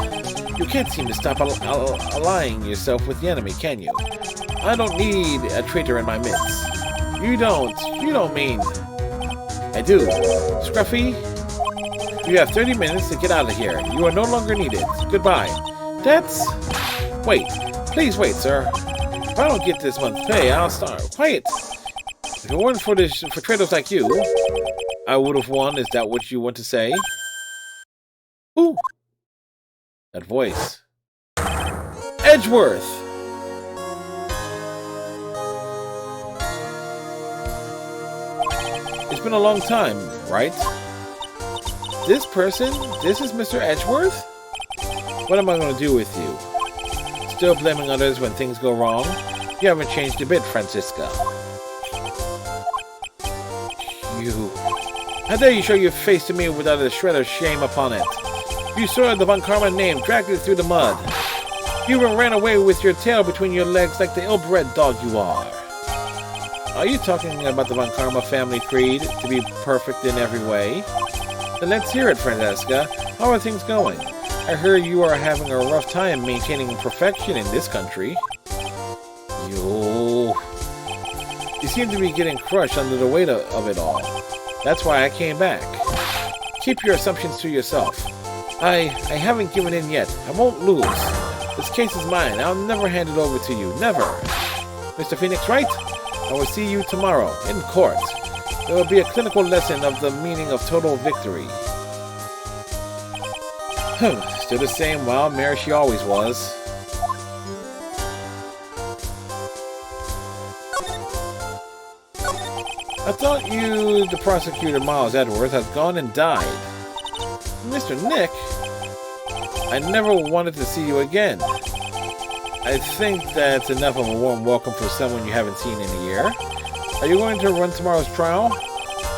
you can't seem to stop allying yourself with the enemy, can you? I don't need a traitor in my midst. You don't mean... I do. Scruffy, you have 30 minutes to get out of here. You are no longer needed. Goodbye. That's... Wait. Please wait, sir. If I don't get this month's pay, I'll start. Quiet. If it weren't for traitors like you, I would have won. Is that what you want to say? Ooh. That voice. Edgeworth! It's been a long time, right? This is Mr. Edgeworth? What am I going to do with you? Still blaming others when things go wrong? You haven't changed a bit, Francisca. You... How dare you show your face to me without a shred of shame upon it? You soiled the Von Karma name, dragged it through the mud. You even ran away with your tail between your legs like the ill-bred dog you are. Are you talking about the Von Karma family creed, to be perfect in every way? Then let's hear it, Francesca. How are things going? I hear you are having a rough time maintaining perfection in this country. You seem to be getting crushed under the weight of it all. That's why I came back. Keep your assumptions to yourself. I haven't given in yet. I won't lose. This case is mine. I'll never hand it over to you. Never. Mr. Phoenix Wright? I will see you tomorrow, in court. There will be a clinical lesson of the meaning of total victory. Still the same wild mare she always was. I thought you, the prosecutor Miles Edgeworth, had gone and died. Mr. Nick? I never wanted to see you again. I think that's enough of a warm welcome for someone you haven't seen in a year. Are you going to run tomorrow's trial?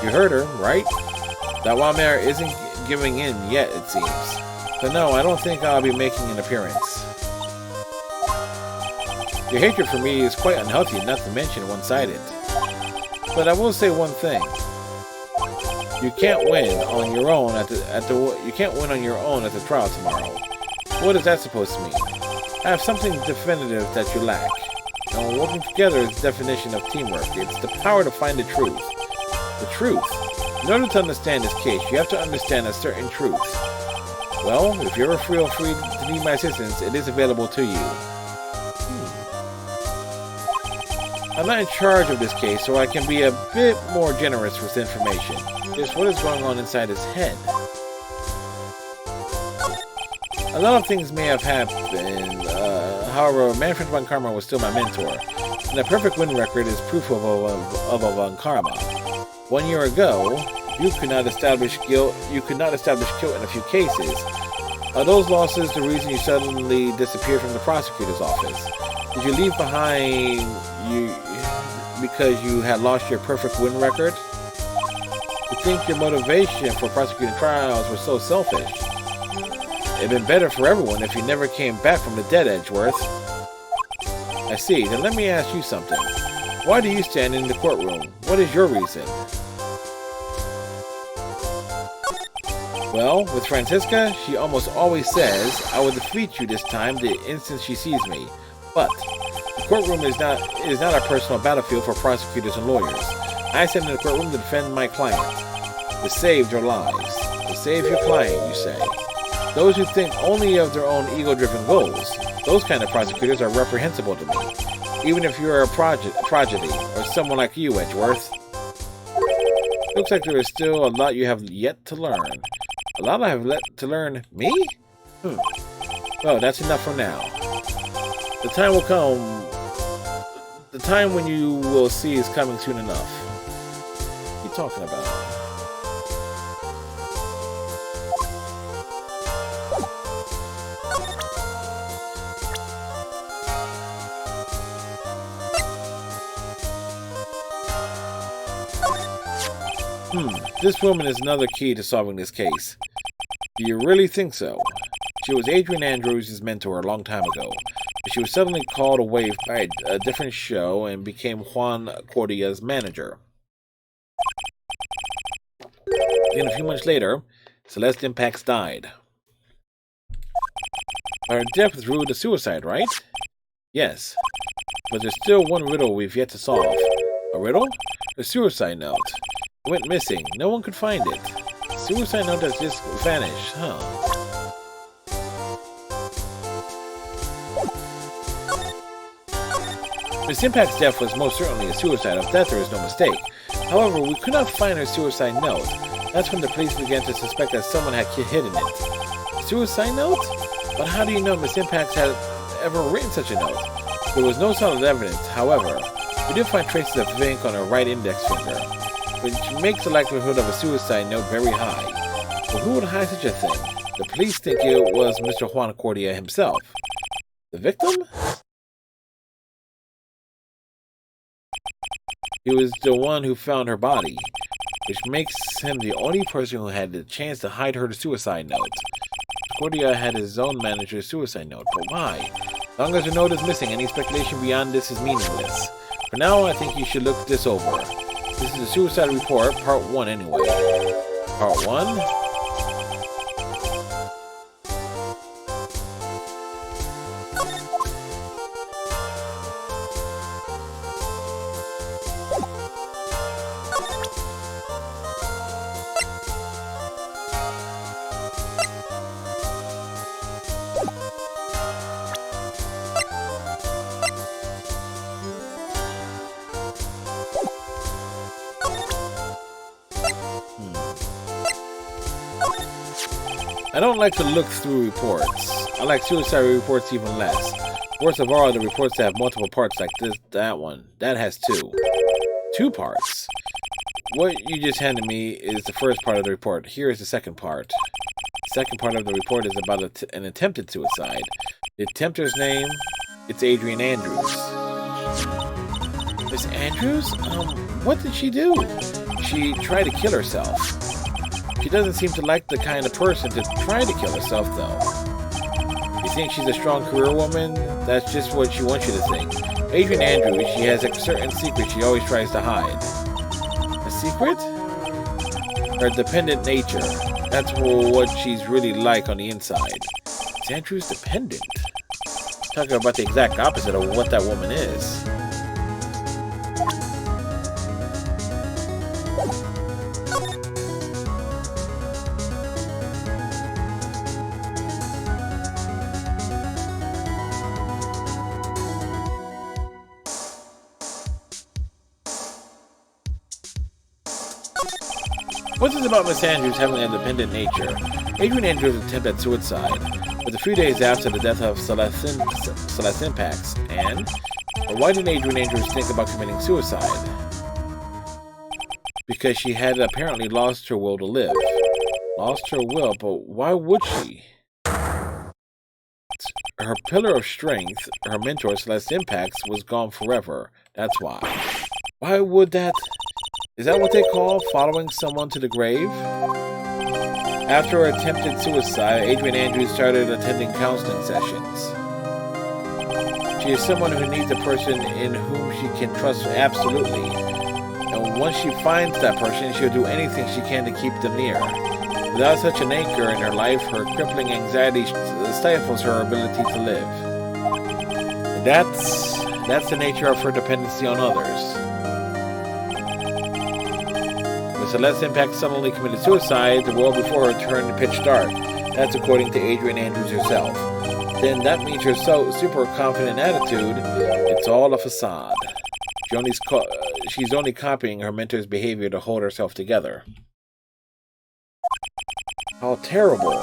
You heard her, right? That wild mare isn't giving in yet, it seems. So no, I don't think I'll be making an appearance. Your hatred for me is quite unhealthy, not to mention one-sided. But I will say one thing. You can't win on your own at the trial tomorrow. What is that supposed to mean? I have something definitive that you lack. And working together is the definition of teamwork. It's the power to find the truth. The truth. In order to understand this case, you have to understand a certain truth. Well, if you ever feel free to need my assistance, it is available to you. I'm not in charge of this case, so I can be a bit more generous with information. Just what is going on inside his head. A lot of things may have happened, however, Manfred Von Karma was still my mentor, and a perfect win record is proof of a Von Karma. 1 year ago, you could not establish guilt in a few cases. Are those losses the reason you suddenly disappeared from the prosecutor's office? Did you leave behind because you had lost your perfect win record? To think your motivation for prosecuting trials was so selfish. It'd been better for everyone if you never came back from the dead, Edgeworth. I see. Then let me ask you something. Why do you stand in the courtroom? What is your reason? Well, with Francisca, she almost always says, I will defeat you this time the instant she sees me. But, the courtroom is not a personal battlefield for prosecutors and lawyers. I stand in the courtroom to defend my client, to save your lives, to save your client, you say. Those who think only of their own ego-driven goals, those kind of prosecutors are reprehensible to me, even if you're a prodigy or someone like you, Edgeworth. Looks like there is still a lot you have yet to learn. A lot I have yet to learn? Me? Well, that's enough for now. The time will come. The time when you will see is coming soon enough. What are you talking about? This woman is another key to solving this case. Do you really think so? She was Adrian Andrews' mentor a long time ago, but she was suddenly called away by a different show and became Juan Cordia's manager. Then a few months later, Celeste Impax died. Her death was ruled a suicide, right? Yes, but there's still one riddle we've yet to solve. A riddle? A suicide note. It went missing. No one could find it. Suicide note has just vanished, huh? Miss Impact's death was most certainly a suicide. Of that there is no mistake. However, we could not find her suicide note. That's when the police began to suspect that someone had hidden it. Suicide note? But how do you know Miss Impact had ever written such a note? There was no solid evidence. However, we did find traces of ink on her right index finger, which makes the likelihood of a suicide note very high. But who would hide such a thing? The police think it was Mr. Juan Cordia himself. The victim? He was the one who found her body, which makes him the only person who had the chance to hide her suicide note. Cordia had his own manager's suicide note, but why? As long as the note is missing, any speculation beyond this is meaningless. For now, I think you should look this over. This is a suicide report, part 1 anyway. Part 1? I don't like to look through reports. I like suicide reports even less. Worst of all are the reports that have multiple parts like that one. That has 2. 2 parts. What you just handed me is the first part of the report. Here is the second part. The second part of the report is about an attempted suicide. The attempter's name, it's Adrian Andrews. Miss Andrews? What did she do? She tried to kill herself. She doesn't seem to like the kind of person to try to kill herself, though. You think she's a strong career woman? That's just what she wants you to think. Adrian Andrews, she has a certain secret she always tries to hide. A secret? Her dependent nature. That's what she's really like on the inside. Is Andrews dependent? Talking about the exact opposite of what that woman is. What's this about Miss Andrews having an independent nature? Adrian Andrews attempted suicide, but a few days after the death of Celeste Impax, and why didn't Adrian Andrews think about committing suicide? Because she had apparently lost her will to live. Lost her will, but why would she? Her pillar of strength, her mentor Celeste Impax, was gone forever. That's why. Why would that... Is that what they call following someone to the grave? After her attempted suicide, Adrian Andrews started attending counseling sessions. She is someone who needs a person in whom she can trust absolutely. And once she finds that person, she'll do anything she can to keep them near. Without such an anchor in her life, her crippling anxiety stifles her ability to live. And That's the nature of her dependency on others. When Celeste Impact suddenly committed suicide, the world before her turned pitch dark. That's according to Adrian Andrews herself. Then that means her super confident attitude, it's all a facade. She's only copying her mentor's behavior to hold herself together. How terrible.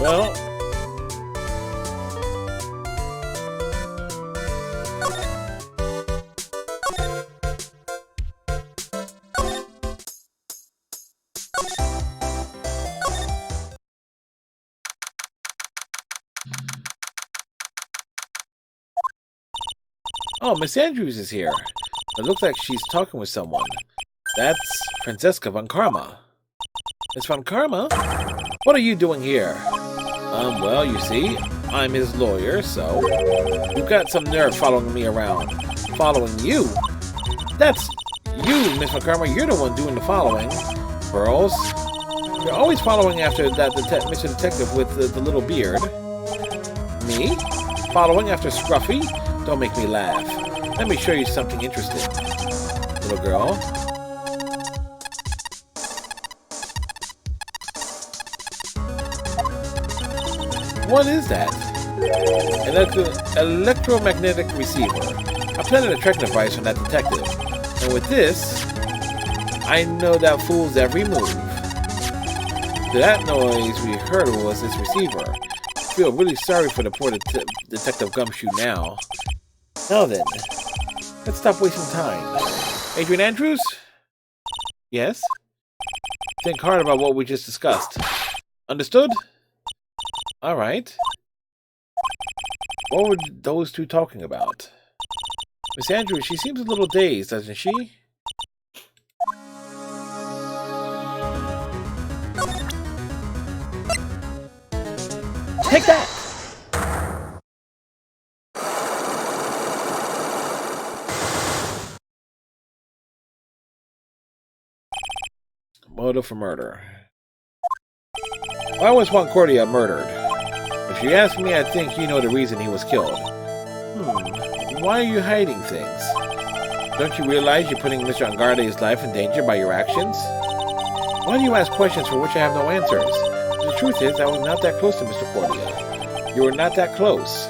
Well, oh, Miss Andrews is here. It looks like she's talking with someone. That's Francesca Von Karma. Miss Von Karma? What are you doing here? Well, you see, I'm his lawyer, so... You've got some nerve following me around. Following you? That's you, Miss Von Karma. You're the one doing the following. Pearls. You're always following after that Mr. Detective with the little beard. Me? Following after Scruffy? Don't make me laugh. Let me show you something interesting. Little girl. What is that? An electromagnetic receiver. I planted a tracking device on that detective. And with this, I know that fool's every move. That noise we heard was this receiver. I feel really sorry for the poor Detective Gumshoe now. Now then, let's stop wasting time. Adrian Andrews? Yes? Think hard about what we just discussed. Understood? Alright. What were those two talking about? Miss Andrews, she seems a little dazed, doesn't she? Take that! Motive for murder. Why was Juan Cordia murdered? If you ask me, I think you know the reason he was killed. Why are you hiding things? Don't you realize you're putting Mr. Angarde's life in danger by your actions? Why do you ask questions for which I have no answers? The truth is, I was not that close to Mr. Cordia. You were not that close.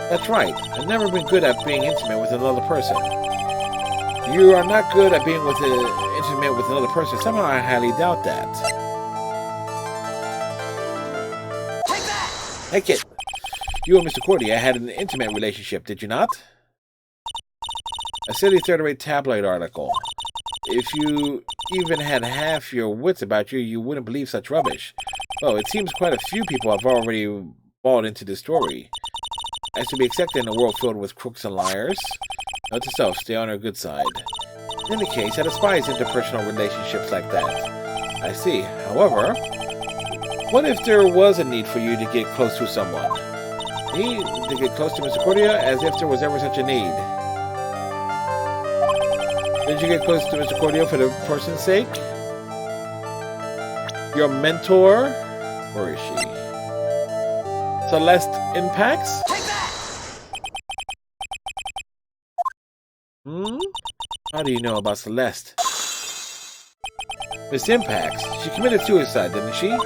That's right. I've never been good at being intimate with another person. You are not good at being intimate with another person. Somehow I highly doubt that. Take that! Take it! You and Mr. Cordia had an intimate relationship, did you not? A silly third-rate tabloid article. If you even had half your wits about you, you wouldn't believe such rubbish. Well, it seems quite a few people have already bought into this story. As to be expected in a world filled with crooks and liars. Note to self, stay on her good side. In any case, I despise interpersonal relationships like that. I see. However, what if there was a need for you to get close to someone? Need to get close to Mr. Cordia, as if there was ever such a need. Did you get close to Mr. Cordia for the person's sake? Your mentor? Where is she? Celeste Impacts? Take that! How do you know about Celeste? Miss Impacts? She committed suicide, didn't she?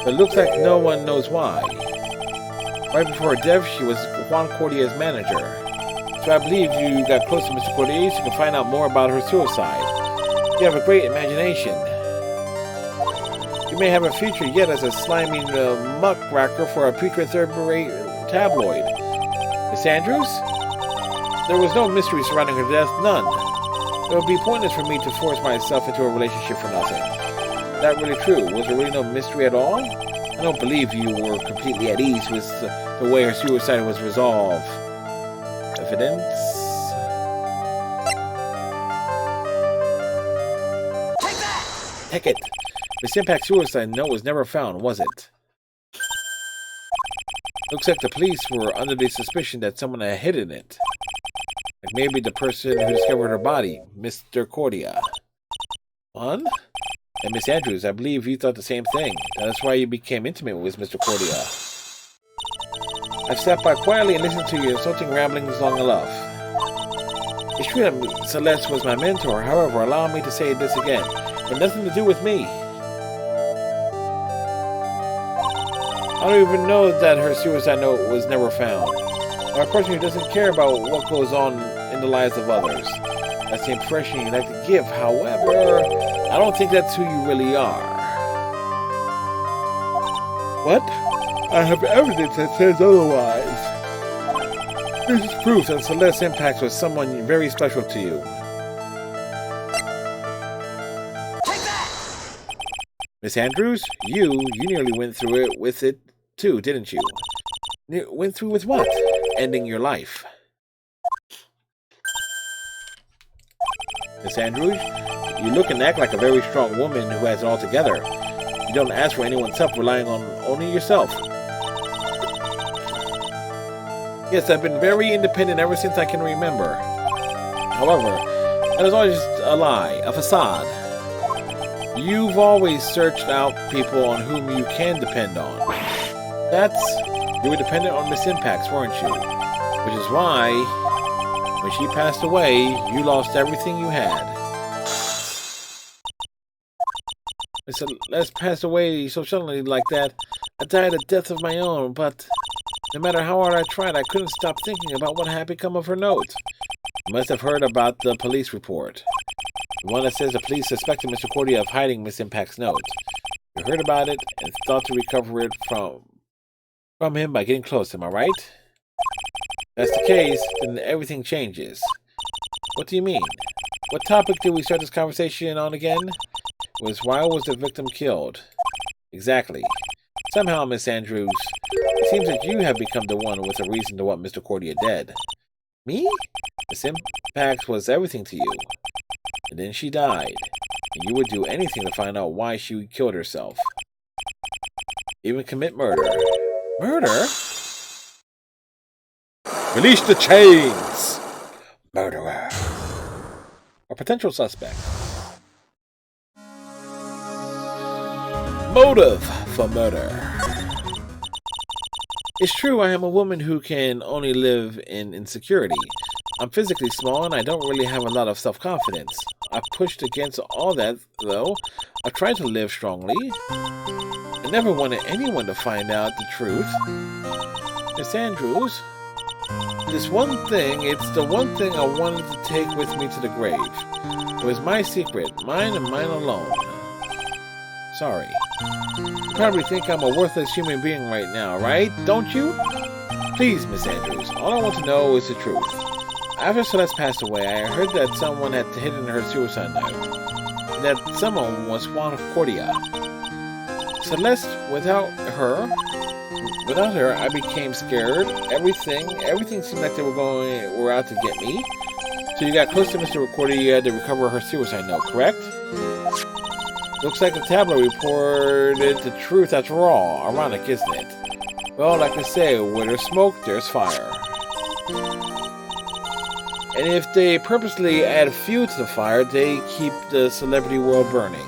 But it looks like no one knows why. Right before her death, she was Juan Cordia's manager. So I believe you got close to Mr. Cordia so you can find out more about her suicide. You have a great imagination. You may have a future yet as a slimy muckracker for a putrid third-rate tabloid. Miss Andrews? There was no mystery surrounding her death, none. It would be pointless for me to force myself into a relationship for nothing. Is that really true? Was there really no mystery at all? I don't believe you were completely at ease with the way her suicide was resolved. Evidence? Take that! Take it! Miss Impact's suicide note was never found, was it? Looks like the police were under the suspicion that someone had hidden it. Like maybe the person who discovered her body, Mr. Cordia. What? And Miss Andrews, I believe you thought the same thing. That's why you became intimate with Mr. Cordia. I've sat by quietly and listened to your insulting ramblings long enough. It's true that Celeste was my mentor, however, allow me to say this again. It had nothing to do with me. I don't even know that her suicide note was never found. I'm a person who doesn't care about what goes on in the lives of others. That's the impression you like to give, however, I don't think that's who you really are. What? I have evidence that says otherwise. This is proof that Celeste's impact was someone very special to you. Take that! Miss Andrews, you nearly went through it with it too, didn't you? Went through with what? Ending your life. Miss Andrews, you look and act like a very strong woman who has it all together. You don't ask for anyone's help, relying on only yourself. Yes, I've been very independent ever since I can remember. However, that is always just a lie, a facade. You've always searched out people on whom you can depend on. You were dependent on Miss Impacts, weren't you? Which is why, when she passed away, you lost everything you had. Miss Celeste passed away so suddenly like that. I died a death of my own, but no matter how hard I tried, I couldn't stop thinking about what had become of her note. You must have heard about the police report. The one that says the police suspected Mr. Cordia of hiding Miss Impact's note. You heard about it and thought to recover it from him by getting close, am I right? If that's the case, then everything changes. What do you mean? What topic did we start this conversation on again? Why was the victim killed? Exactly. Somehow, Miss Andrews, it seems that you have become the one with a reason to want Mr. Cordia dead. Me? Miss Impact was everything to you. And then she died. And you would do anything to find out why she killed herself. Even commit murder. Murder? Release the chains! Murderer. A potential suspect. Motive for murder. It's true I am a woman who can only live in insecurity. I'm physically small and I don't really have a lot of self-confidence. I pushed against all that, though. I tried to live strongly. I never wanted anyone to find out the truth. Miss Andrews, it's the one thing I wanted to take with me to the grave. It was my secret, mine and mine alone. Sorry. You probably think I'm a worthless human being right now, right? Don't you? Please, Miss Andrews, all I want to know is the truth. After Celeste passed away, I heard that someone had hidden her suicide note. And that someone was Juan Cordia. Celeste, without her, I became scared. Everything seemed like they were out to get me. So you got close to Mr. Cordia to recover her suicide note, correct? Looks like the tabloid reported the truth after all. Ironic, isn't it? Well, like I say, where there's smoke, there's fire. And if they purposely add fuel to the fire, they keep the celebrity world burning.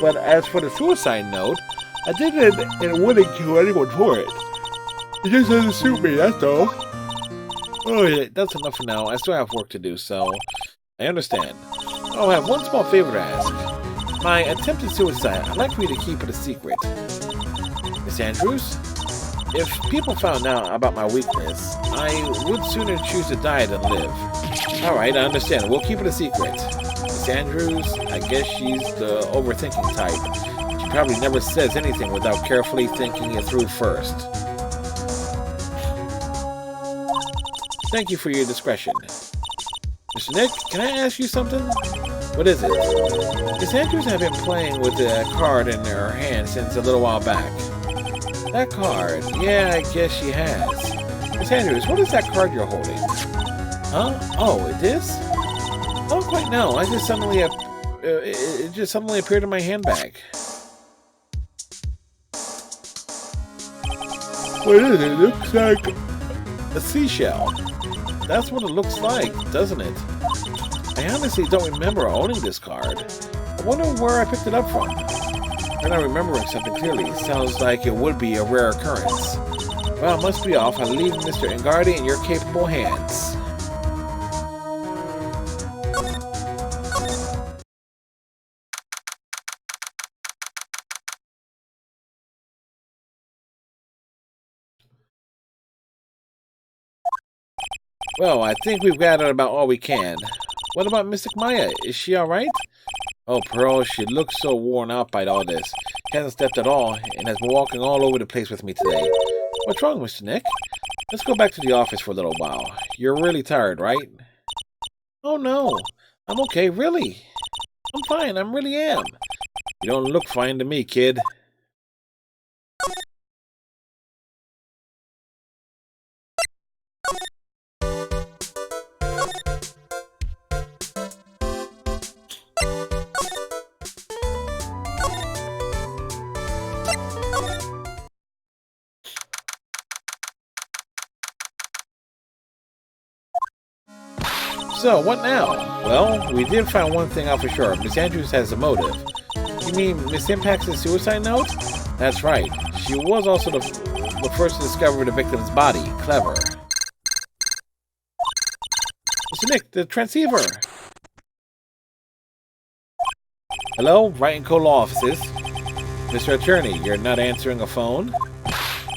But as for the suicide note, I did it and wouldn't kill anyone for it. It just doesn't suit me, that's all. Oh yeah, that's enough for now. I still have work to do, so I understand. Oh, I have one small favor to ask. My attempted suicide, I'd like for you to keep it a secret. Miss Andrews, if people found out about my weakness, I would sooner choose to die than live. Alright, I understand. We'll keep it a secret. Miss Andrews, I guess she's the overthinking type. She probably never says anything without carefully thinking it through first. Thank you for your discretion. Mr. Nick, can I ask you something? What is it? Miss Andrews has been playing with a card in her hand since a little while back. That card? Yeah, I guess she has. Miss Andrews, what is that card you're holding? Huh? Oh, it is? I don't quite know. It just suddenly appeared in my handbag. What is it? It looks like A seashell. That's what it looks like, doesn't it? I honestly don't remember owning this card. I wonder where I picked it up from. When I'm remembering something clearly, sounds like it would be a rare occurrence. Well, I must be off. I'll leave Mr. Ingardi in your capable hands. Well, I think we've gathered about all we can. What about Mystic Maya? Is she alright? Oh, Pearl, she looks so worn out by all this. Hasn't stepped at all, and has been walking all over the place with me today. What's wrong, Mr. Nick? Let's go back to the office for a little while. You're really tired, right? Oh, no. I'm okay, really. I'm fine, I really am. You don't look fine to me, kid. So, what now? Well, we did find one thing out for sure. Miss Andrews has a motive. You mean Miss Impact's suicide note? That's right. She was also the first to discover the victim's body. Clever. Mr. Nick, the transceiver. Hello, Wright and Cole offices. Mr. Attorney, you're not answering a phone?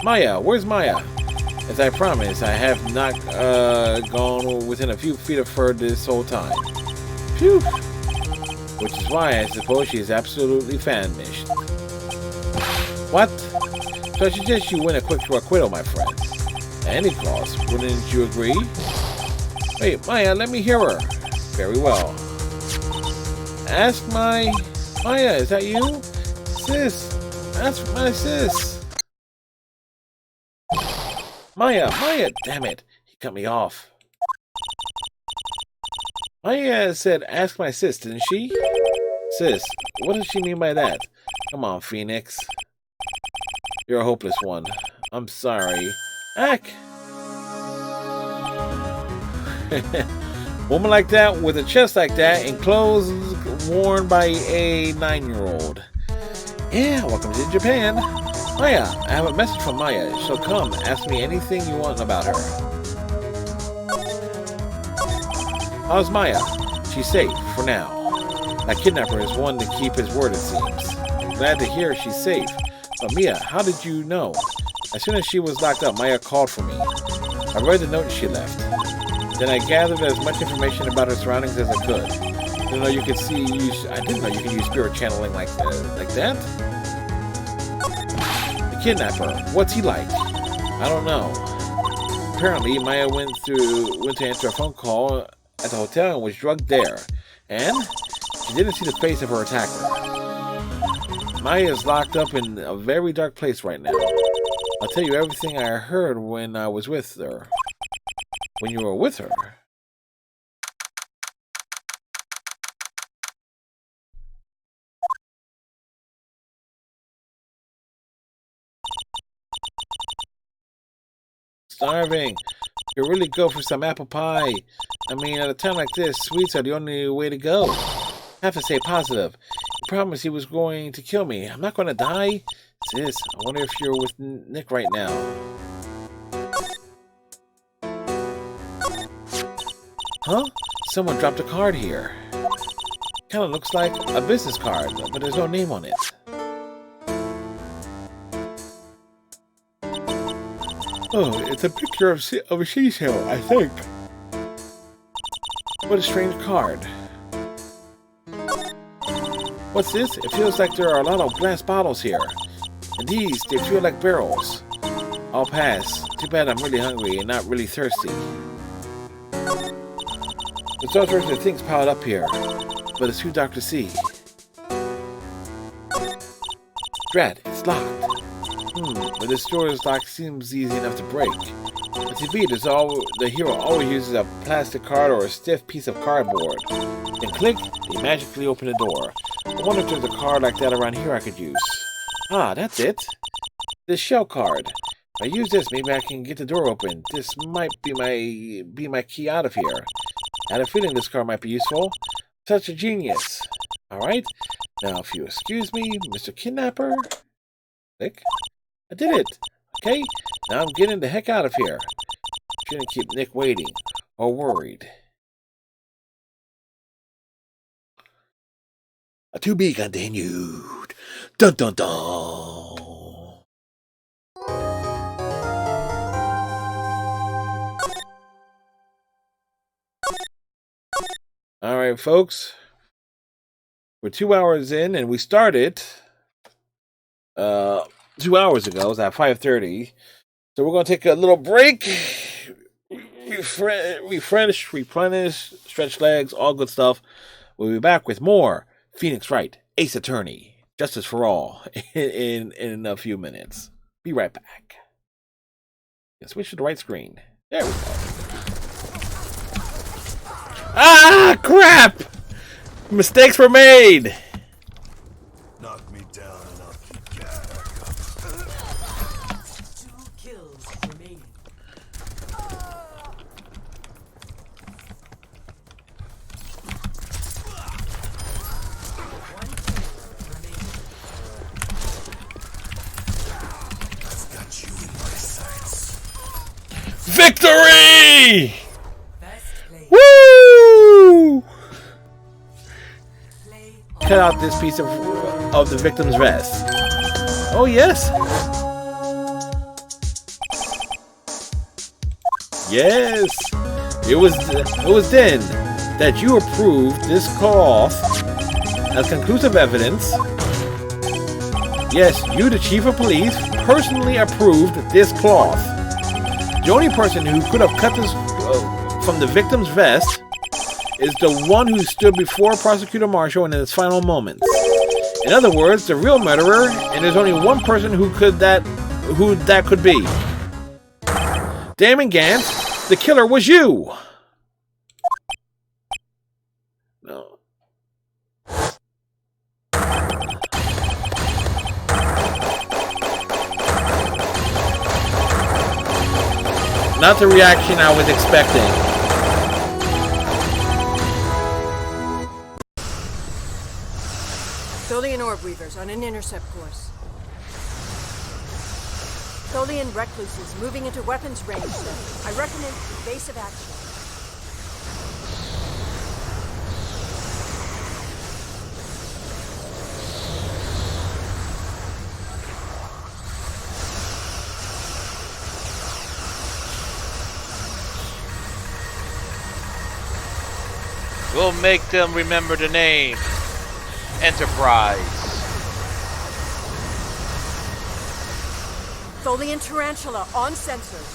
Maya, where's Maya? As I promised, I have not gone within a few feet of her this whole time. Phew! Which is why I suppose she is absolutely famished. What? So I suggest you win a quick acquittal, my friend. Any clause, wouldn't you agree? Wait, Maya, let me hear her. Very well. Ask my... Maya, is that you? Sis! Ask my sis! Maya, damn it. He cut me off. Maya said, ask my sis, didn't she? Sis, what does she mean by that? Come on, Phoenix. You're a hopeless one. I'm sorry. Ack! Woman like that, with a chest like that, and clothes worn by a 9-year-old. Yeah, welcome to Japan. Maya, I have a message from Maya. She'll come. Ask me anything you want about her. How's Maya? She's safe, for now. That kidnapper is one to keep his word, it seems. I'm glad to hear she's safe. But Mia, how did you know? As soon as she was locked up, Maya called for me. I read the note she left. Then I gathered as much information about her surroundings as I could. I didn't know you could use spirit channeling like that. Kidnapper. What's he like? I don't know. Apparently, Maya went to answer a phone call at the hotel and was drugged there. And she didn't see the face of her attacker. Maya is locked up in a very dark place right now. I'll tell you everything I heard when I was with her. When you were with her? Starving. You really go for some apple pie. I mean, at a time like this, sweets are the only way to go. I have to stay positive. He promised he was going to kill me. I'm not going to die. Sis, I wonder if you're with Nick right now. Huh? Someone dropped a card here. Kind of looks like a business card, but there's no name on it. Oh, it's a picture of a seashell, I think. What a strange card. What's this? It feels like there are a lot of glass bottles here. And these, they feel like barrels. I'll pass. Too bad I'm really hungry and not really thirsty. There's all sorts of things piled up here, but it's too dark to see. Drat, it's locked. But this door's lock seems easy enough to break. But to beat is all the hero always uses a plastic card or a stiff piece of cardboard. Then click, they magically open the door. I wonder if there's a card like that around here I could use. Ah, that's it. This shell card. I use this, maybe I can get the door open. This might be my key out of here. I had a feeling this car might be useful. Such a genius. Alright. Now if you excuse me, Mr. Kidnapper. Click. I did it. Okay. Now I'm getting the heck out of here. Shouldn't keep Nick waiting or worried. To be continued. Dun dun dun. All right, folks. We're 2 hours in, and we started 2 hours ago. It was at 5:30. So we're gonna take a little break, refresh, replenish, stretch legs, all good stuff. We'll be back with more Phoenix Wright, Ace Attorney, Justice for All in a few minutes. Be right back. Switch to the right screen. There we go. Ah, crap! Mistakes were made! Knock me down and I'll keep getting back up. 2 kills remaining. I've got you in my sights. Victory! Woo! Cut out this piece of the victim's vest. Oh yes. Yes. It was then that you approved this cloth as conclusive evidence. Yes, you, the chief of police, personally approved this cloth. The only person who could have cut this from the victim's vest is the one who stood before Prosecutor Marshall in his final moments. In other words, the real murderer, and there's only one person who that could be. Damon Gantz, the killer was you. No. Not the reaction I was expecting. Tholian orb weavers on an intercept course. Tholian recluses moving into weapons range. I recommend evasive action. We'll make them remember the name. Enterprise. Tholian tarantula on sensors.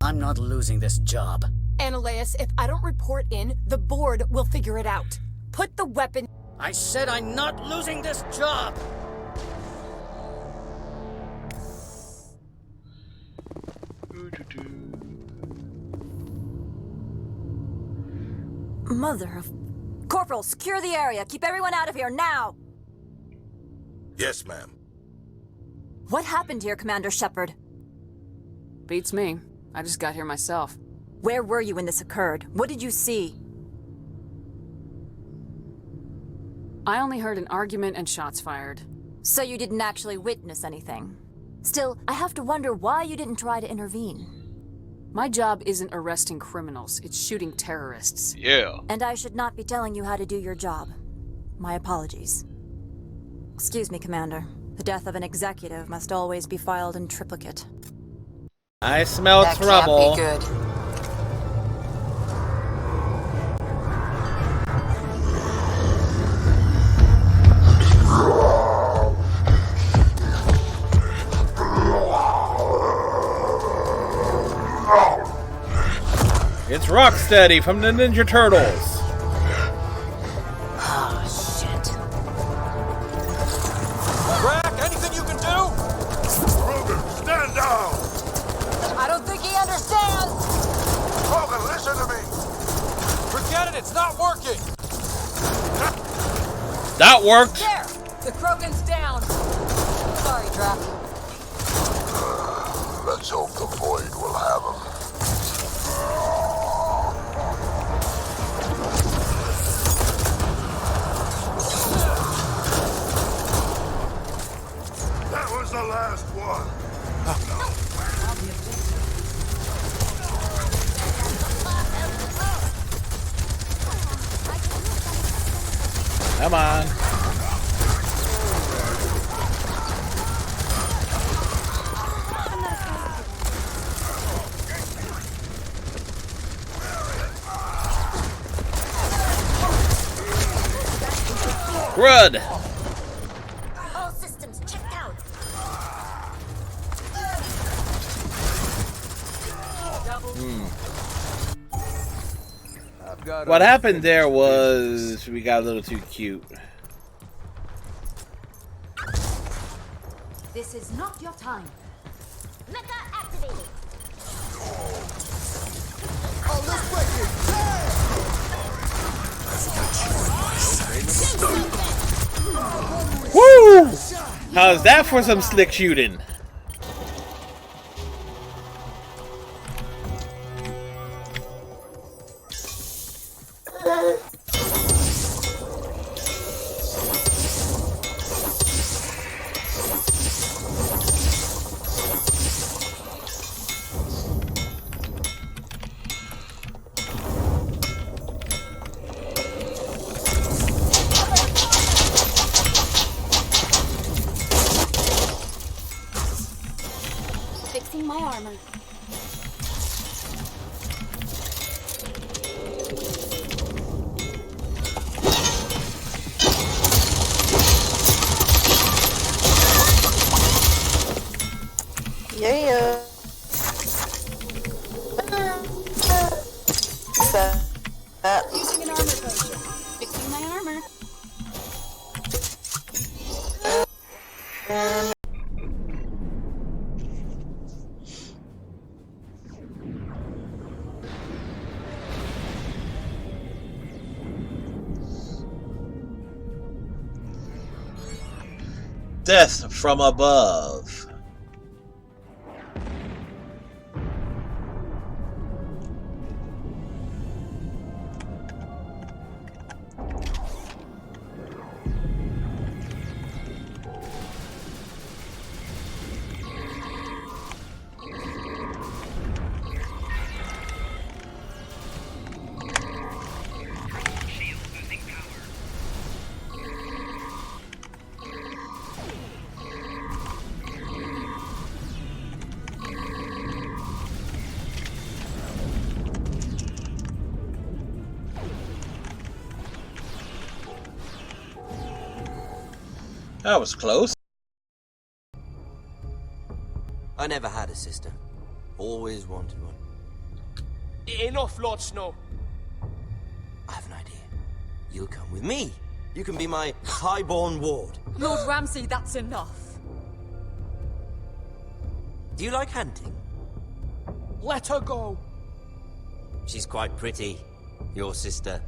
I'm not losing this job. Analeus, if I don't report in, the board will figure it out. Put the weapon... I said I'm not losing this job! Mother of... Corporal, secure the area. Keep everyone out of here now! Yes, ma'am. What happened here, Commander Shepard? Beats me. I just got here myself. Where were you when this occurred? What did you see? I only heard an argument and shots fired. So you didn't actually witness anything. Still, I have to wonder why you didn't try to intervene. My job isn't arresting criminals, it's shooting terrorists. Yeah. And I should not be telling you how to do your job. My apologies. Excuse me, Commander. The death of an executive must always be filed in triplicate. I smell That trouble. can't be good. It's Rocksteady from the Ninja Turtles. Ah, shit. That worked. There! The Krogan's down! Sorry, Draft. Let's hope the Void will have him. That was the last one. Come on. Crud. All systems checked out. What happened there was we got a little too cute. This is not your time. Mecha activated. Woo! How's that for some slick shooting? Fixing my armor. Yeah. Using an armor potion. Fixing my armor. Death from above. That was close. I never had a sister. Always wanted one. Enough, Lord Snow. I have an idea. You'll come with me. You can be my highborn ward. Lord Ramsay, that's enough. Do you like hunting? Let her go. She's quite pretty. Your sister.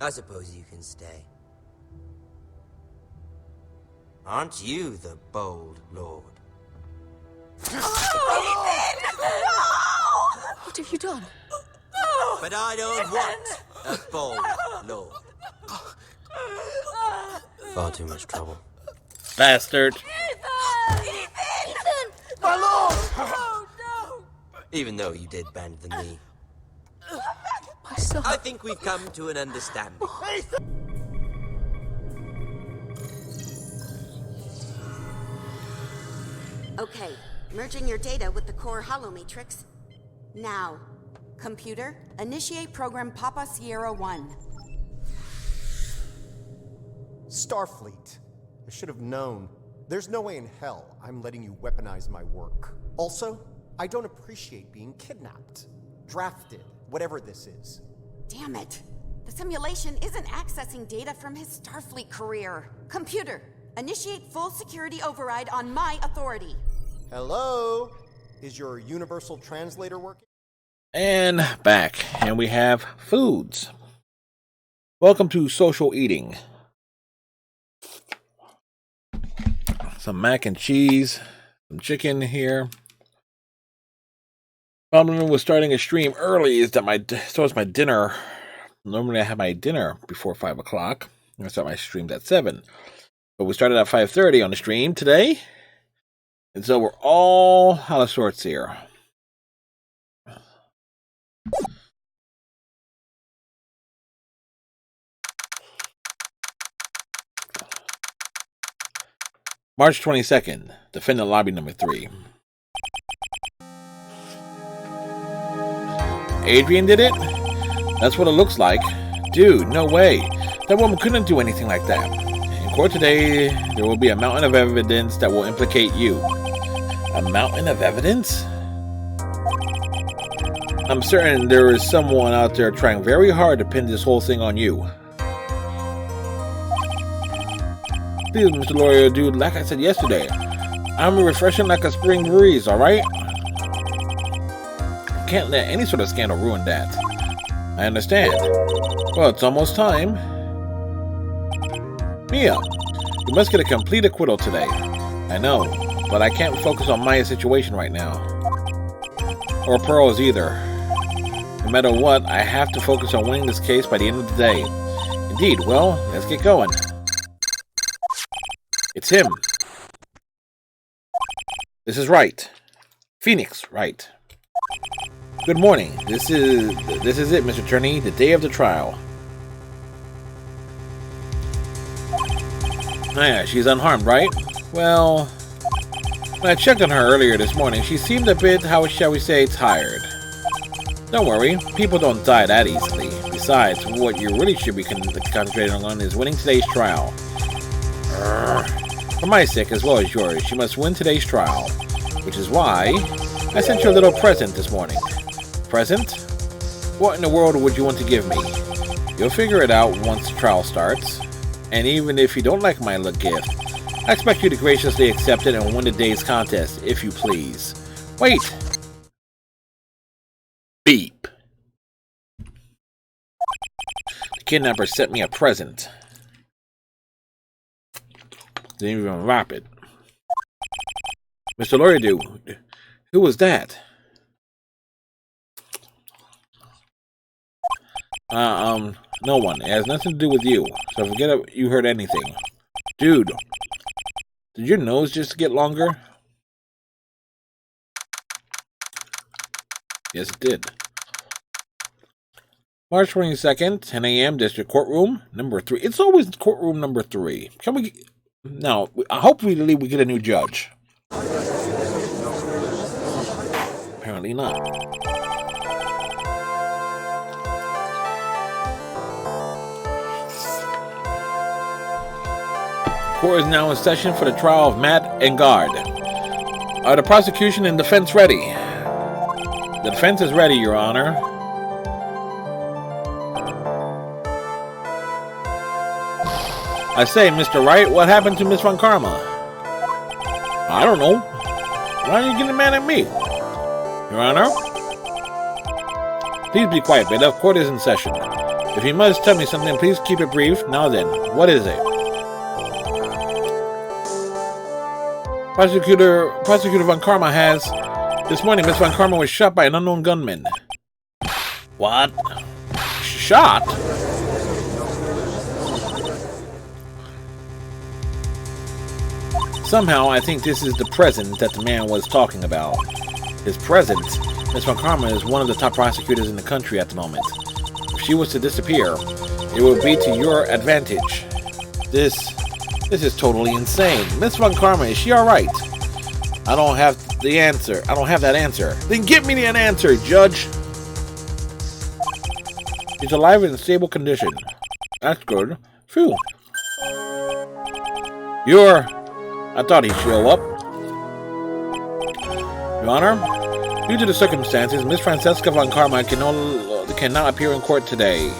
I suppose you can stay. Aren't you the bold lord? What have you done? But I don't want a bold lord. Far too much trouble. Bastard. My lord! Oh, no! Even though you did bend the knee. My son. I think we've come to an understanding. Okay, merging your data with the core holomatrix. Now, computer, initiate program Papa Sierra 1. Starfleet. I should have known. There's no way in hell I'm letting you weaponize my work. Also, I don't appreciate being kidnapped. Drafted, whatever this is. Damn it. The simulation isn't accessing data from his Starfleet career. Computer, initiate full security override on my authority. Hello? Is your universal translator working? And back, and we have foods. Welcome to social eating. Some mac and cheese, some chicken here. Problem with starting a stream early is that so it's my dinner. Normally I have my dinner before 5 o'clock. I start my streams at 7. But we started at 5:30 on the stream today. And so we're all out of sorts here. March 22nd, defendant lobby number 3. Adrian did it? That's what it looks like. Dude, no way. That woman couldn't do anything like that. In court today, there will be a mountain of evidence that will implicate you. A mountain of evidence? I'm certain there is someone out there trying very hard to pin this whole thing on you. Please, Mr. Lawyer, dude, like I said yesterday, I'm refreshing like a spring breeze, alright? Can't let any sort of scandal ruin that. I understand. Well, it's almost time. Mia, you must get a complete acquittal today. I know, but I can't focus on Maya's situation right now. Or Pearl's either. No matter what, I have to focus on winning this case by the end of the day. Indeed, well, let's get going. It's him. This is Wright. Phoenix Wright. Good morning. This is it, Mr. Attorney, the day of the trial. Oh yeah, she's unharmed, right? Well, when I checked on her earlier this morning, she seemed a bit, how shall we say, tired. Don't worry, people don't die that easily. Besides, what you really should be concentrating on is winning today's trial. For my sake as well as yours, you must win today's trial. Which is why I sent you a little present this morning. Present? What in the world would you want to give me? You'll figure it out once the trial starts. And even if you don't like my little gift, I expect you to graciously accept it and win the day's contest, if you please. Wait! Beep. The kidnapper sent me a present. Didn't even wrap it. Mr. Lawyer, dude, who was that? No one. It has nothing to do with you. So forget you heard anything. Dude, did your nose just get longer? Yes, it did. March 22nd, 10 a.m., District Courtroom, number 3. It's always courtroom number 3. Can we... Now, hopefully we get a new judge. Apparently not. Court is now in session for the trial of Matt and Guard. Are the prosecution and defense ready? The defense is ready, Your Honor. I say, Mr. Wright, what happened to Miss Von Karma? I don't know. Why are you getting mad at me? Your Honor? Please be quiet, but the court is in session. If you must tell me something, please keep it brief. Now then, what is it? Prosecutor Von Karma has... This morning, Miss Von Karma was shot by an unknown gunman. What? Shot? Somehow, I think this is the present that the man was talking about. His present? Miss Von Karma is one of the top prosecutors in the country at the moment. If she was to disappear, it would be to your advantage. This is totally insane. Miss Von Karma, is she alright? I don't have the answer. I don't have that answer. Then give me an answer, Judge. She's alive in stable condition. That's good. Phew. I thought he'd show up. Your Honor, due to the circumstances, Miss Francesca Von Karma cannot appear in court today.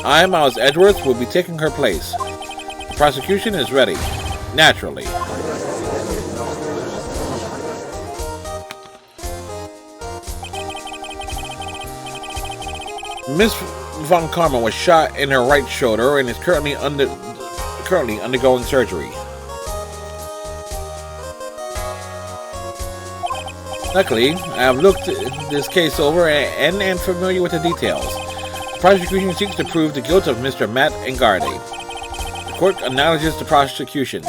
I, Miles Edgeworth, will be taking her place. The prosecution is ready. Naturally. Miss Von Karma was shot in her right shoulder and is currently undergoing surgery. Luckily, I have looked this case over and am familiar with the details. The prosecution seeks to prove the guilt of Mr. Matt Engarde. The court acknowledges the prosecution.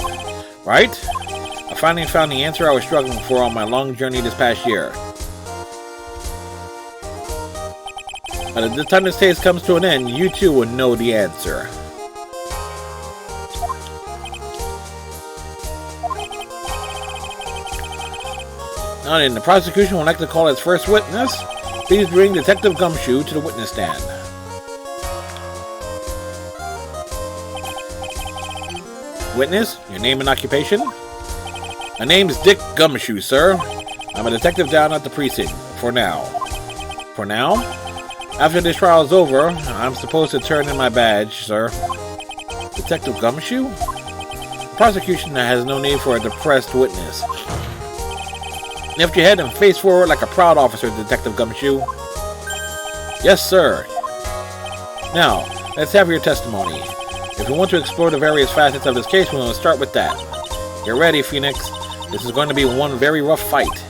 Right? I finally found the answer I was struggling for on my long journey this past year. By the time this case comes to an end, you too will know the answer. Now then, the prosecution would like to call its first witness. Please bring Detective Gumshoe to the witness stand. Witness, your name and occupation? My name's Dick Gumshoe, sir. I'm a detective down at the precinct. For now. For now? After this trial is over, I'm supposed to turn in my badge, sir. Detective Gumshoe? The prosecution has no need for a depressed witness. Lift your head and face forward like a proud officer, Detective Gumshoe. Yes, sir. Now, let's have your testimony. If you want to explore the various facets of this case, we'll start with that. Get ready, Phoenix. This is going to be one very rough fight.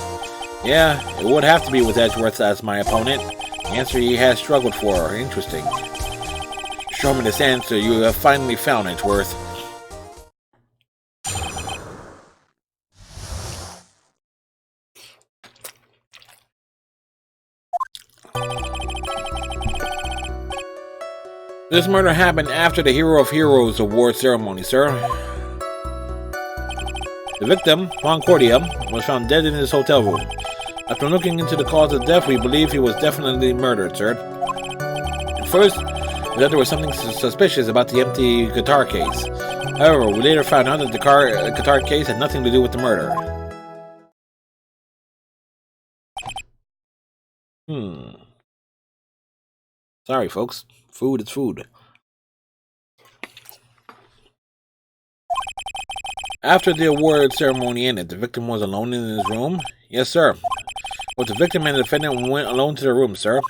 Yeah, it would have to be with Edgeworth as my opponent. The answer he has struggled for. Interesting. Show me this answer you have finally found, Edgeworth. This murder happened after the Hero of Heroes award ceremony, sir. The victim, Concordia, was found dead in his hotel room. After looking into the cause of death, we believe he was definitely murdered, sir. At first, we thought there was something suspicious about the empty guitar case. However, we later found out that the guitar case had nothing to do with the murder. Sorry, folks. Food is food. After the award ceremony ended, the victim was alone in his room? Yes, sir. Both the victim and the defendant went alone to their room, sir.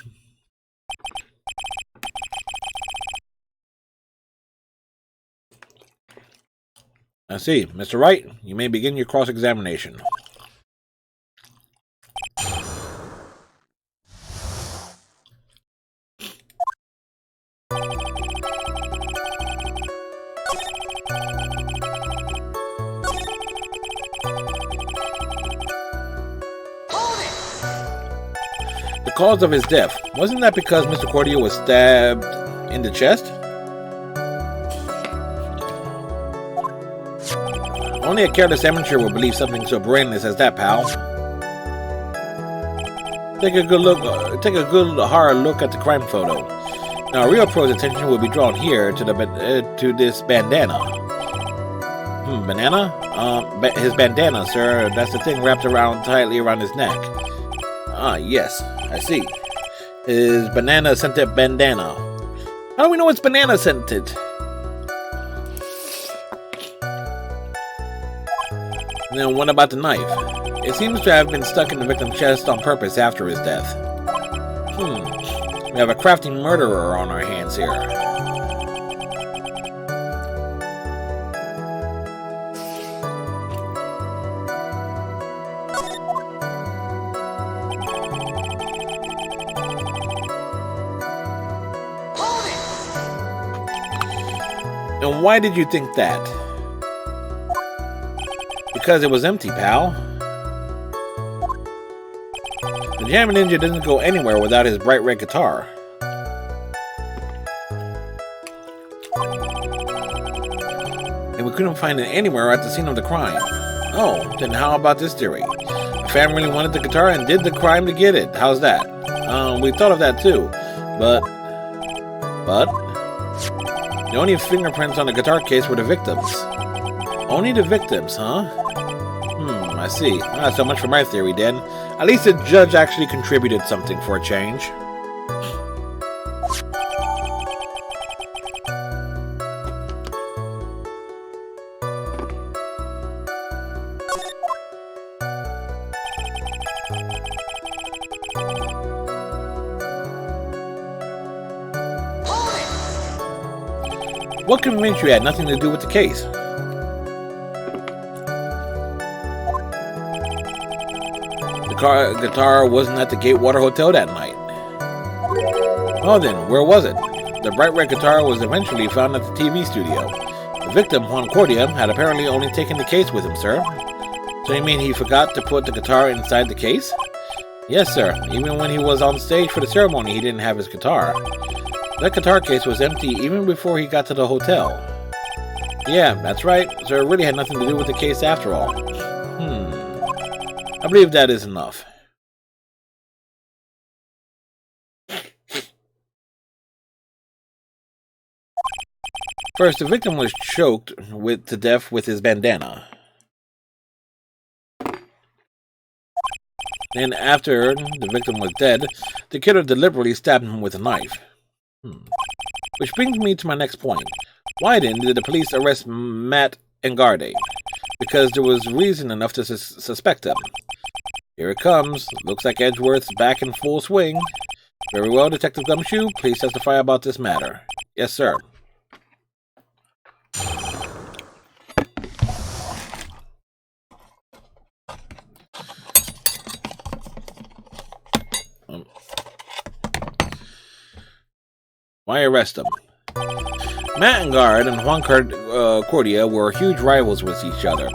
I see. Mr. Wright, you may begin your cross-examination. The cause of his death, wasn't that because Mr. Cordia was stabbed in the chest? Only a careless amateur would believe something so brainless as that, pal. Take a good hard look at the crime photo. Now, real pro's attention will be drawn here to this bandana. Banana? His bandana, sir. That's the thing wrapped tightly around his neck. Ah, yes, I see. His banana-scented bandana. How do we know it's banana-scented? Then what about the knife? It seems to have been stuck in the victim's chest on purpose after his death. We have a crafty murderer on our hands here. And why did you think that? Because it was empty, pal. The Jammin' Ninja doesn't go anywhere without his bright red guitar. And we couldn't find it anywhere at the scene of the crime. Oh, then how about this theory? The fan really wanted the guitar and did the crime to get it. How's that? We thought of that too. But? The only fingerprints on the guitar case were the victims. Only the victims, huh? I see. Not so much for my theory, then. At least the judge actually contributed something for a change. What convinced you it had nothing to do with the case? The guitar wasn't at the Gatewater Hotel that night. Oh then, where was it? The bright red guitar was eventually found at the TV studio. The victim, Juan Cordia, had apparently only taken the case with him, sir. So you mean he forgot to put the guitar inside the case? Yes, sir. Even when he was on stage for the ceremony, he didn't have his guitar. That guitar case was empty even before he got to the hotel. Yeah, that's right. So it really had nothing to do with the case after all. I believe that is enough. First, the victim was choked to death with his bandana. Then, after the victim was dead, the killer deliberately stabbed him with a knife. Which brings me to my next point. Why then did the police arrest Matt Engarde? Because there was reason enough to suspect him. Here it comes. Looks like Edgeworth's back in full swing. Very well, Detective Gumshoe. Please testify about this matter. Yes, sir. Why arrest him? Matt Engard and Juan Cordia were huge rivals with each other.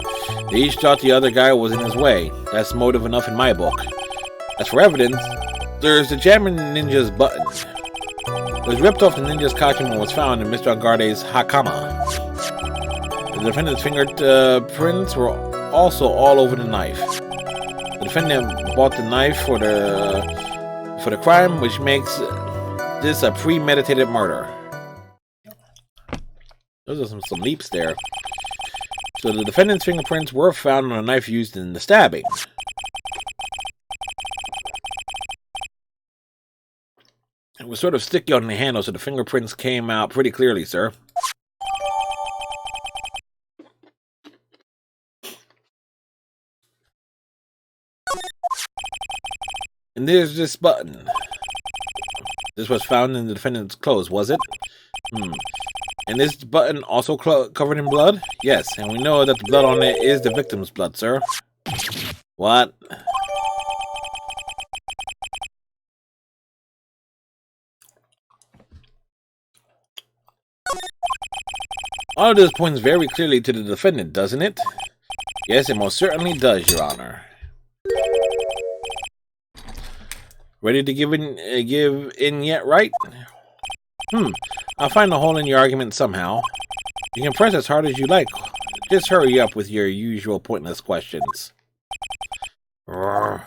They each thought the other guy was in his way. That's motive enough in my book. As for evidence, there's the Jammin' Ninja's button. It was ripped off the ninja's costume and was found in Mr. Engarde's hakama. The defendant's fingerprints were also all over the knife. The defendant bought the knife for the crime, which makes this a premeditated murder. Those are some leaps there. So the defendant's fingerprints were found on a knife used in the stabbing. It was sort of sticky on the handle, so the fingerprints came out pretty clearly, sir. And there's this button. This was found in the defendant's clothes, was it? And this button also covered in blood? Yes, and we know that the blood on it is the victim's blood, sir. What? All of this points very clearly to the defendant, doesn't it? Yes, it most certainly does, Your Honor. Ready to give in yet, Wright? I'll find a hole in your argument somehow. You can press as hard as you like. Just hurry up with your usual pointless questions. Roar.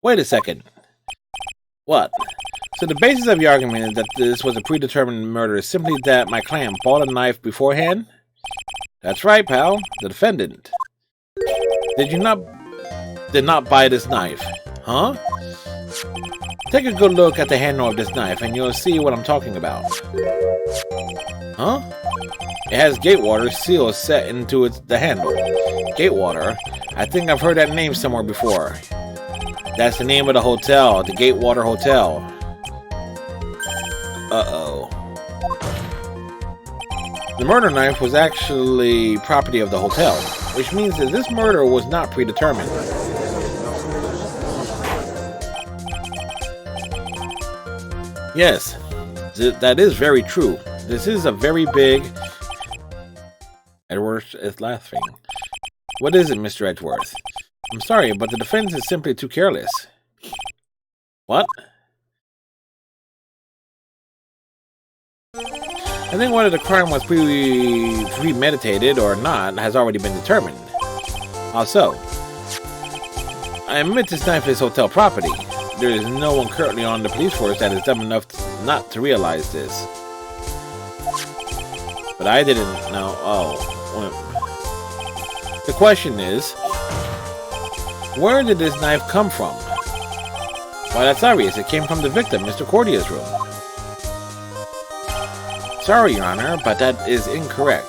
Wait a second. What? So the basis of your argument is that this was a predetermined murder is simply that my client bought a knife beforehand? That's right, pal. The defendant. Did not buy this knife? Huh? Take a good look at the handle of this knife and you'll see what I'm talking about. Huh? It has Gatewater seal set into the handle. Gatewater? I think I've heard that name somewhere before. That's the name of the hotel, the Gatewater Hotel. Uh-oh. The murder knife was actually property of the hotel, which means that this murder was not predetermined. Yes, that is very true. This is a very big... Edward is laughing. What is it, Mr. Edgeworth? I'm sorry, but the defense is simply too careless. What? I think whether the crime was premeditated or not has already been determined. Also, I admit this knife is hotel property. There is no one currently on the police force that is dumb enough not to realize this. But I didn't know. Oh. The question is, where did this knife come from? Why, that's obvious. It came from the victim, Mr. Cordia's room. Sorry, Your Honor, but that is incorrect.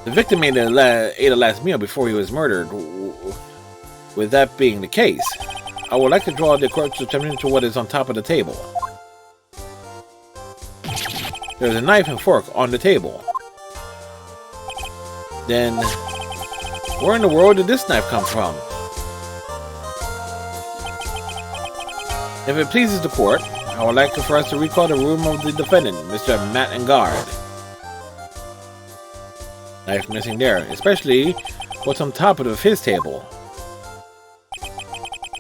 The victim ate a last meal before he was murdered. With that being the case, I would like to draw the court's attention to what is on top of the table. There's a knife and fork on the table. Then, where in the world did this knife come from? If it pleases the court, I would like for us to recall the room of the defendant, Mr. Matt Engard. Knife missing there, especially what's on top of his table.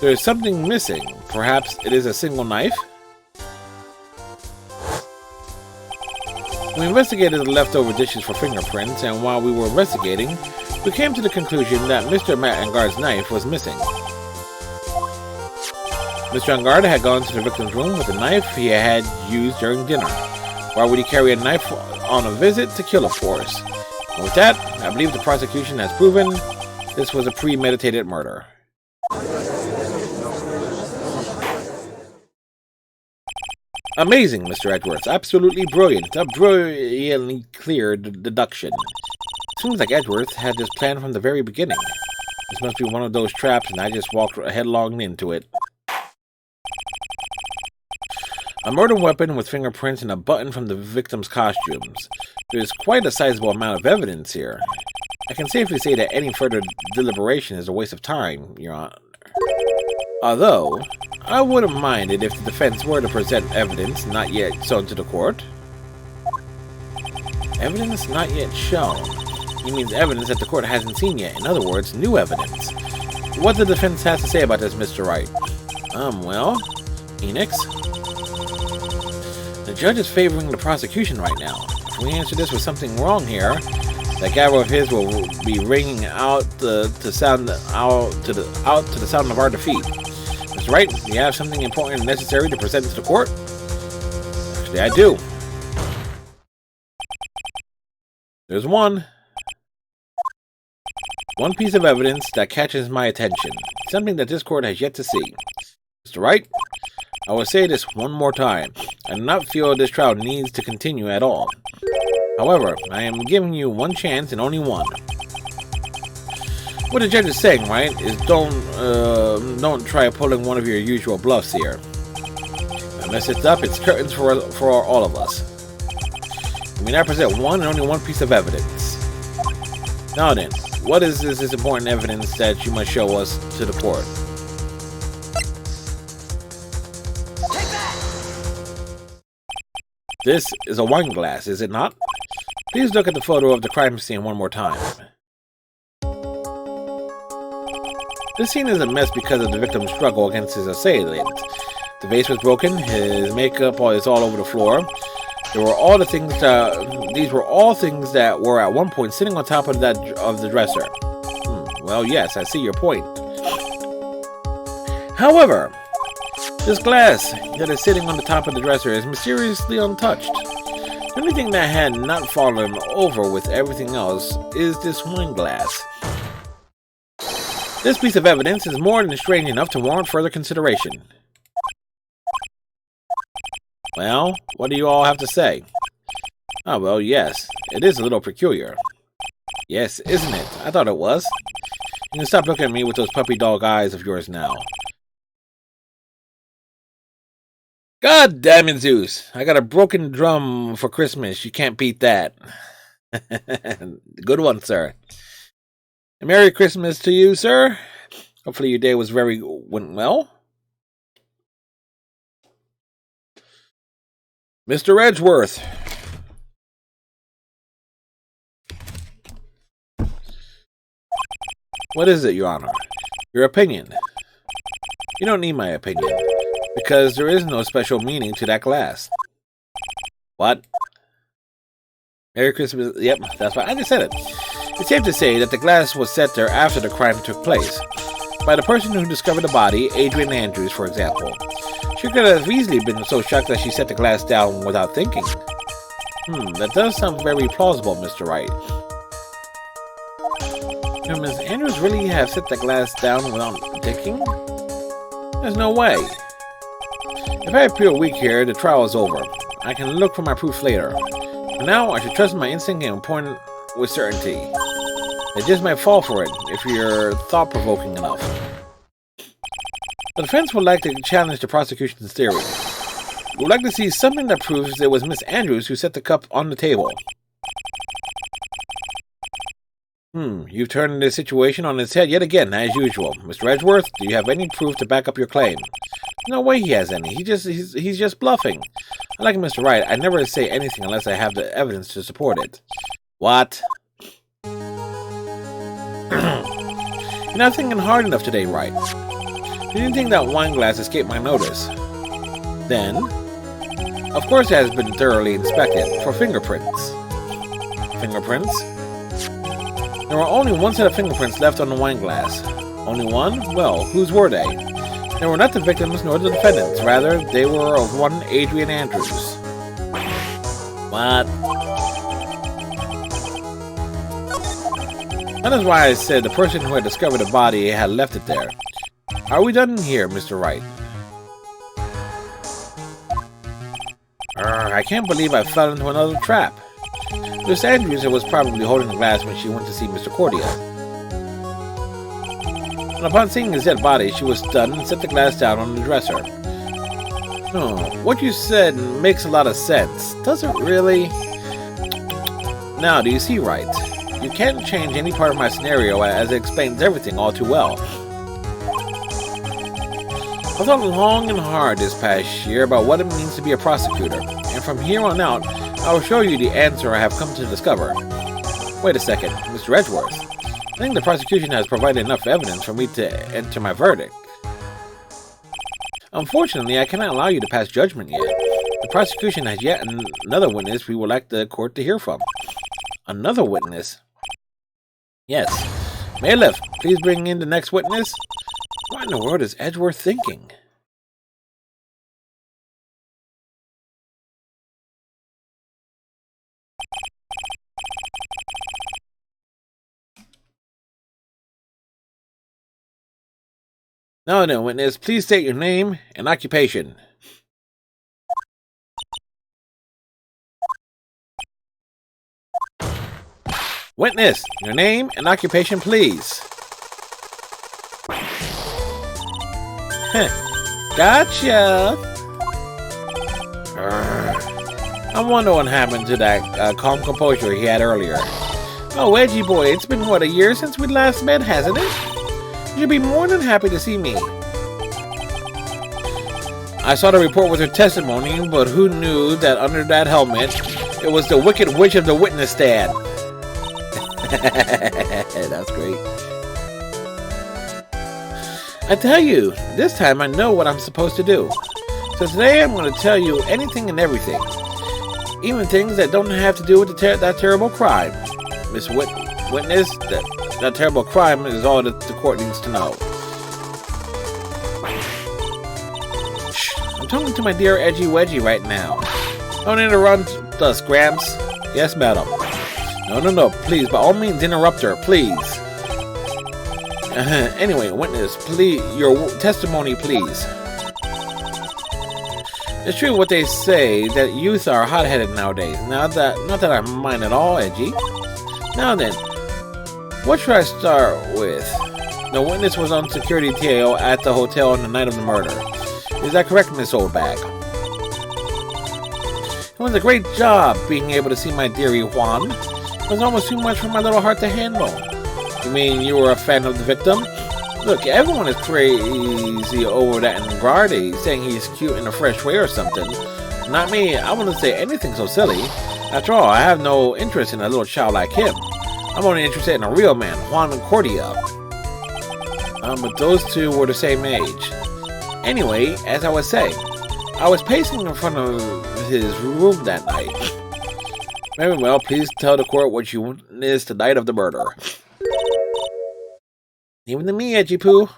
There is something missing. Perhaps it is a single knife? We investigated the leftover dishes for fingerprints, and while we were investigating, we came to the conclusion that Mr. Matt Engard's knife was missing. Mr. Engard had gone to the victim's room with a knife he had used during dinner. Why would he carry a knife on a visit to kill, of course? And with that, I believe the prosecution has proven this was a premeditated murder. Amazing, Mr. Edgeworth. Absolutely brilliant. A brilliantly clear deduction. Seems like Edgeworth had this plan from the very beginning. This must be one of those traps, and I just walked headlong into it. A murder weapon with fingerprints and a button from the victim's costumes. There's quite a sizable amount of evidence here. I can safely say that any further deliberation is a waste of time, Your Honor. Although, I wouldn't mind it if the defense were to present evidence not yet shown to the court. Evidence not yet shown? He means evidence that the court hasn't seen yet. In other words, new evidence. What the defense has to say about this, Mr. Wright? Well, Phoenix? The judge is favoring the prosecution right now. If we answer this with something wrong here, that gavel of his will be ringing out to the sound of our defeat. Mr. Wright, do you have something important and necessary to present to the court? Actually, I do. There's one piece of evidence that catches my attention. Something that this court has yet to see. Mr. Wright, I will say this one more time. I do not feel this trial needs to continue at all. However, I am giving you one chance and only one. What the judge is saying, right, is don't try pulling one of your usual bluffs here. Unless it's up, it's curtains for all of us. We now present one and only one piece of evidence. Now then, what is this important evidence that you must show us to the court? This is a wine glass, is it not? Please look at the photo of the crime scene one more time. This scene is a mess because of the victim's struggle against his assailant. The vase was broken, his makeup is all over the floor. These were all things that were at one point sitting on top of the dresser. Well, yes, I see your point. However, this glass that is sitting on the top of the dresser is mysteriously untouched. The only thing that had not fallen over with everything else is this wine glass. This piece of evidence is more than strange enough to warrant further consideration. Well, what do you all have to say? Well, yes, it is a little peculiar. Yes, isn't it? I thought it was. You can stop looking at me with those puppy dog eyes of yours now. God damn it, Zeus. I got a broken drum for Christmas. You can't beat that. Good one, sir. A Merry Christmas to you, sir. Hopefully your day went well. Mr. Edgeworth. What is it, Your Honor? Your opinion. You don't need my opinion, because there is no special meaning to that glass. What? Merry Christmas. Yep, that's why I just said it. It's safe to say that the glass was set there after the crime took place. By the person who discovered the body, Adrian Andrews, for example. She could have easily been so shocked that she set the glass down without thinking. That does sound very plausible, Mr. Wright. Could Ms. Andrews really have set the glass down without thinking? There's no way. If I appear weak here, the trial is over. I can look for my proof later. For now, I should trust my instinct and point with certainty. It just might fall for it, if you're thought-provoking enough. The defense would like to challenge the prosecution's theory. We would like to see something that proves it was Miss Andrews who set the cup on the table. You've turned the situation on its head yet again, as usual. Mr. Edgeworth, do you have any proof to back up your claim? No way he has any. He's just bluffing. Unlike Mr. Wright, I never say anything unless I have the evidence to support it. What? You're not thinking hard enough today, Wright. You didn't think that wine glass escaped my notice. Then, of course it has been thoroughly inspected for fingerprints. Fingerprints? There were only one set of fingerprints left on the wine glass. Only one? Well, whose were they? They were not the victims nor the defendants. Rather, they were of one Adrian Andrews. What? That is why I said the person who had discovered the body had left it there. Are we done here, Mr. Wright? I can't believe I fell into another trap. Miss Andrews was probably holding the glass when she went to see Mr. Cordia. And upon seeing his dead body, she was stunned and set the glass down on the dresser. What you said makes a lot of sense. Does it really? Now, do you see, Wright? You can't change any part of my scenario as it explains everything all too well. I thought long and hard this past year about what it means to be a prosecutor, and from here on out, I will show you the answer I have come to discover. Wait a second, Mr. Edgeworth. I think the prosecution has provided enough evidence for me to enter my verdict. Unfortunately, I cannot allow you to pass judgment yet. The prosecution has yet another witness we would like the court to hear from. Another witness? Yes. Bailiff, please bring in the next witness. What in the world is Edgeworth thinking? Now then, witness, please state your name and occupation. Witness, your name and occupation, please. Gotcha. I wonder what happened to that calm composure he had earlier. Oh, Edgy boy, it's been, what, a year since we last met, hasn't it? You should be more than happy to see me. I saw the report with her testimony, but who knew that under that helmet, it was the Wicked Witch of the witness stand. That's great. I tell you, this time I know what I'm supposed to do. So today I'm going to tell you anything and everything. Even things that don't have to do with that terrible crime. Miss Witness, that terrible crime is all that the court needs to know. Shh, I'm talking to my dear Edgy Wedgy right now. Don't interrupt us, Gramps. Yes, madam. No, please, by all means interrupt her, please. Anyway, witness, please, your testimony, please. It's true what they say, that youth are hot-headed nowadays. Not that I mind at all, Edgy. Now then, what should I start with? The witness was on security detail at the hotel on the night of the murder. Is that correct, Miss Oldbag? It was a great job being able to see my dearie Juan. It was almost too much for my little heart to handle. You mean you were a fan of the victim? Look, everyone is crazy over that Andrade, saying he's cute in a fresh way or something. Not me, I wouldn't say anything so silly. After all, I have no interest in a little child like him. I'm only interested in a real man, Juan Cordia. But those two were the same age. Anyway, as I was saying, I was pacing in front of his room that night. Very well, please tell the court what you witnessed the night of the murder. Even to me, Edgy Poo.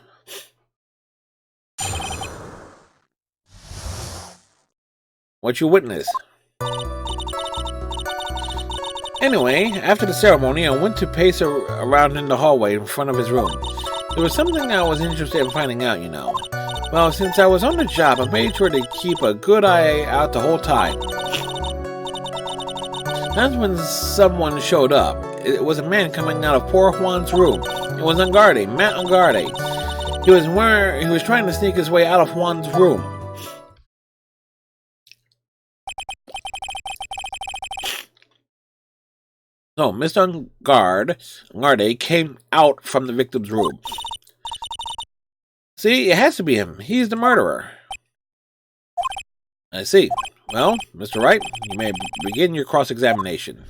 What you witnessed? Anyway, after the ceremony, I went to pace around in the hallway in front of his room. There was something I was interested in finding out, you know. Well, since I was on the job, I made sure to keep a good eye out the whole time. That's when someone showed up. It was a man coming out of poor Juan's room. It was Angarde, Matt Angarde. He was trying to sneak his way out of Juan's room. No, Mr. Angarde came out from the victim's room. See, it has to be him. He's the murderer. I see. Well, Mr. Wright, you may begin your cross-examination.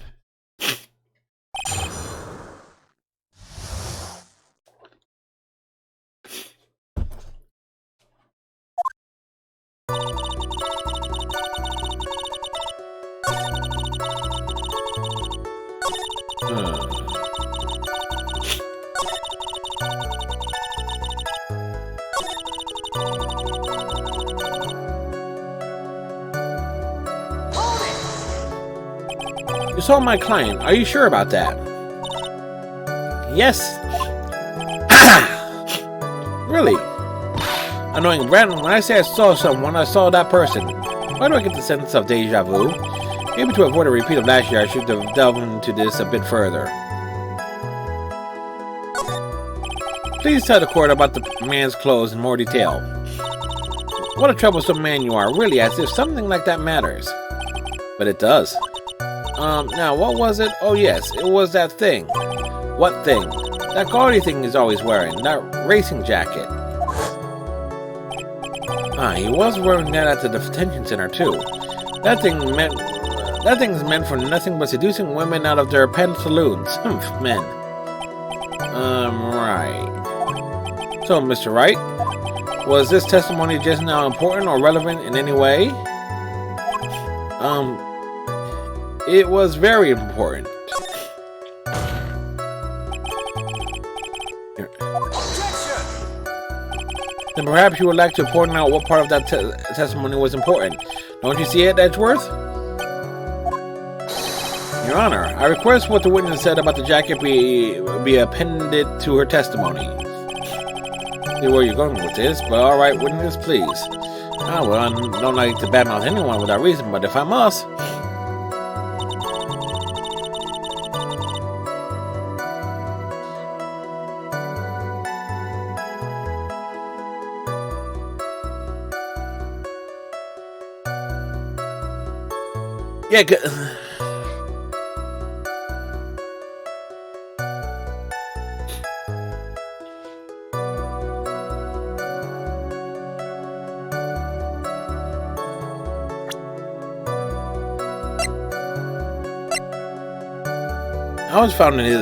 You saw my client. Are you sure about that? Yes. Really? Annoying Brandon, when I say I saw someone, I saw that person. Why do I get the sense of deja vu? Maybe to avoid a repeat of last year, I should have delved into this a bit further. Please tell the court about the man's clothes in more detail. What a troublesome man you are, really, as if something like that matters. But it does. Now, what was it? Oh, yes, it was that thing. What thing? That gaudy thing he's always wearing, that racing jacket. He was wearing that at the detention center, too. That thing's meant for nothing but seducing women out of their pantaloons. Men. Right. So, Mr. Wright, was this testimony just now important or relevant in any way? It was very important. Then perhaps you would like to point out what part of that testimony was important. Don't you see it, Edgeworth? Your Honor, I request what the witness said about the jacket be appended to her testimony. See where you're going with this, but alright, witness, please. Well, I don't like to badmouth anyone without reason, but if I must... Yeah, I was found in his...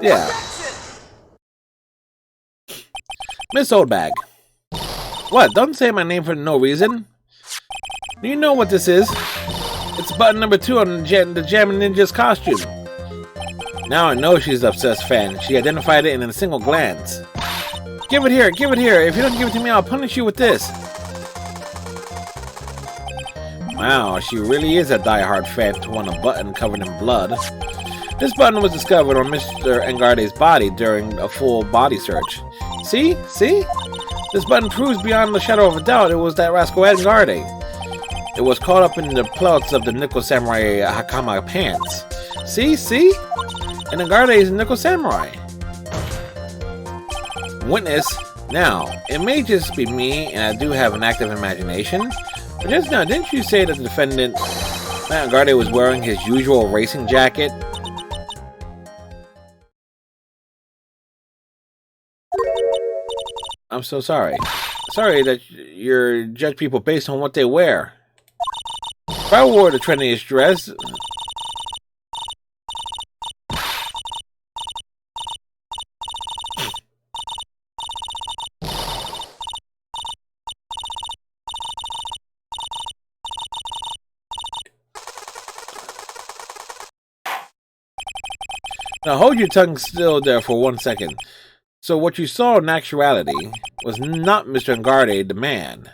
Yeah. Miss Oldbag. What? Don't say my name for no reason. Do you know what this is? It's button number 2 on the Jammin' Ninja's costume. Now I know she's an obsessed fan. She identified it in a single glance. Give it here, give it here. If you don't give it to me, I'll punish you with this. Wow, she really is a die-hard fan to want a button covered in blood. This button was discovered on Mr. Angarde's body during a full body search. See? See? This button proves beyond the shadow of a doubt it was that rascal Angarde. It was caught up in the plouts of the Nickel Samurai Hakama pants. See? See? And Angarde is a Nickel Samurai. Witness. Now, it may just be me, and I do have an active imagination, but just now, didn't you say that the defendant, Matt Angarde, was wearing his usual racing jacket? I'm so sorry. Sorry that you judge people based on what they wear. If I wore the trendiest dress... Now hold your tongue still there for 1 second. So what you saw in actuality was not Mr. Angarde, the man.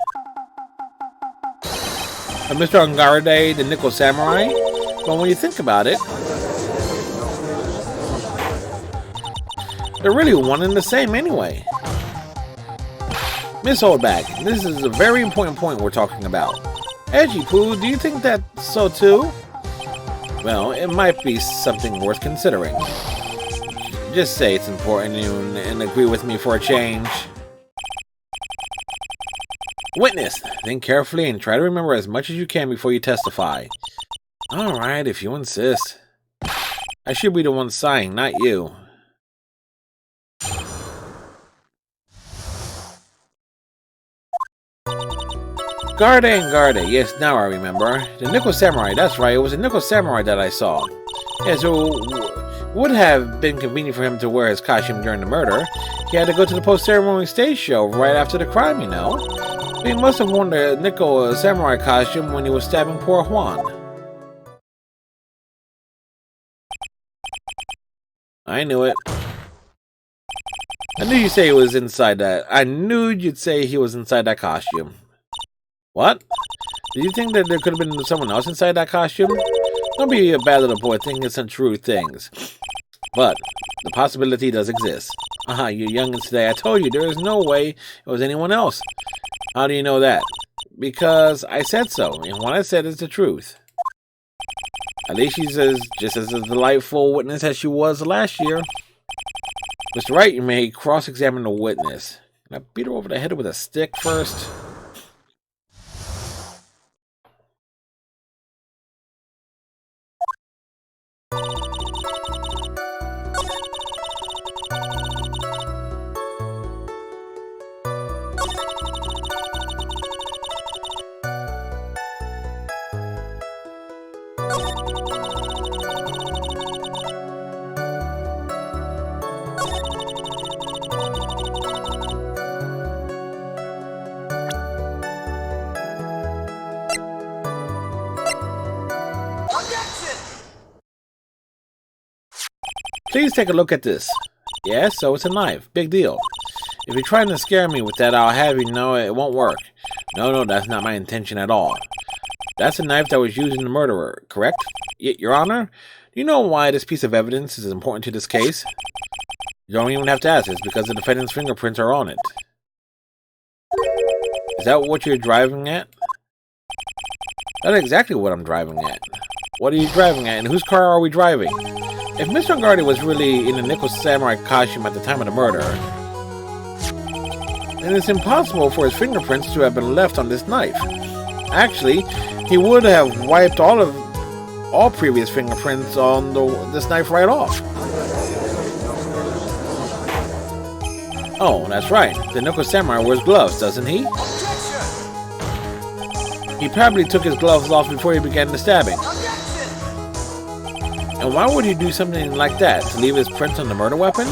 But Mr. Angarde, the Nickel Samurai? But when you think about it, they're really one and the same anyway. Miss Holdback, this is a very important point we're talking about. Edgy Poo, do you think that's so too? Well, it might be something worth considering. Just say it's important and agree with me for a change. Witness, think carefully and try to remember as much as you can before you testify. Alright, if you insist. I should be the one sighing, not you. Garde and Garde, yes, now I remember. The Nickel Samurai, that's right, it was a Nickel Samurai that I saw. Yeah, so it would have been convenient for him to wear his costume during the murder. He had to go to the post-ceremony stage show right after the crime, you know. He must have worn the Nickel Samurai costume when he was stabbing poor Juan. I knew it. I knew you'd say he was inside that. I knew you'd say he was inside that costume. What? Did you think that there could have been someone else inside that costume? Don't be a bad little boy thinking some true things. But the possibility does exist. Aha, you youngins today. I told you there is no way it was anyone else. How do you know that? Because I said so, and what I said is the truth. At least she's just as a delightful witness as she was last year. Mr. Wright, you may cross-examine the witness. Can I beat her over the head with a stick first? Please take a look at this. Yes, so it's a knife. Big deal. If you're trying to scare me with that, I'll have you know it won't work. No, that's not my intention at all. That's a knife that was used in the murderer, correct? Your Honor, do you know why this piece of evidence is important to this case? You don't even have to ask. It's because the defendant's fingerprints are on it. Is that what you're driving at? That's exactly what I'm driving at. What are you driving at, and whose car are we driving? If Mr. Angarde was really in a Nickel Samurai costume at the time of the murder, then it's impossible for his fingerprints to have been left on this knife. Actually, he would have wiped all previous fingerprints on this knife right off. Oh, that's right. The Nickel Samurai wears gloves, doesn't he? He probably took his gloves off before he began the stabbing. And why would he do something like that? To leave his prints on the murder weapon?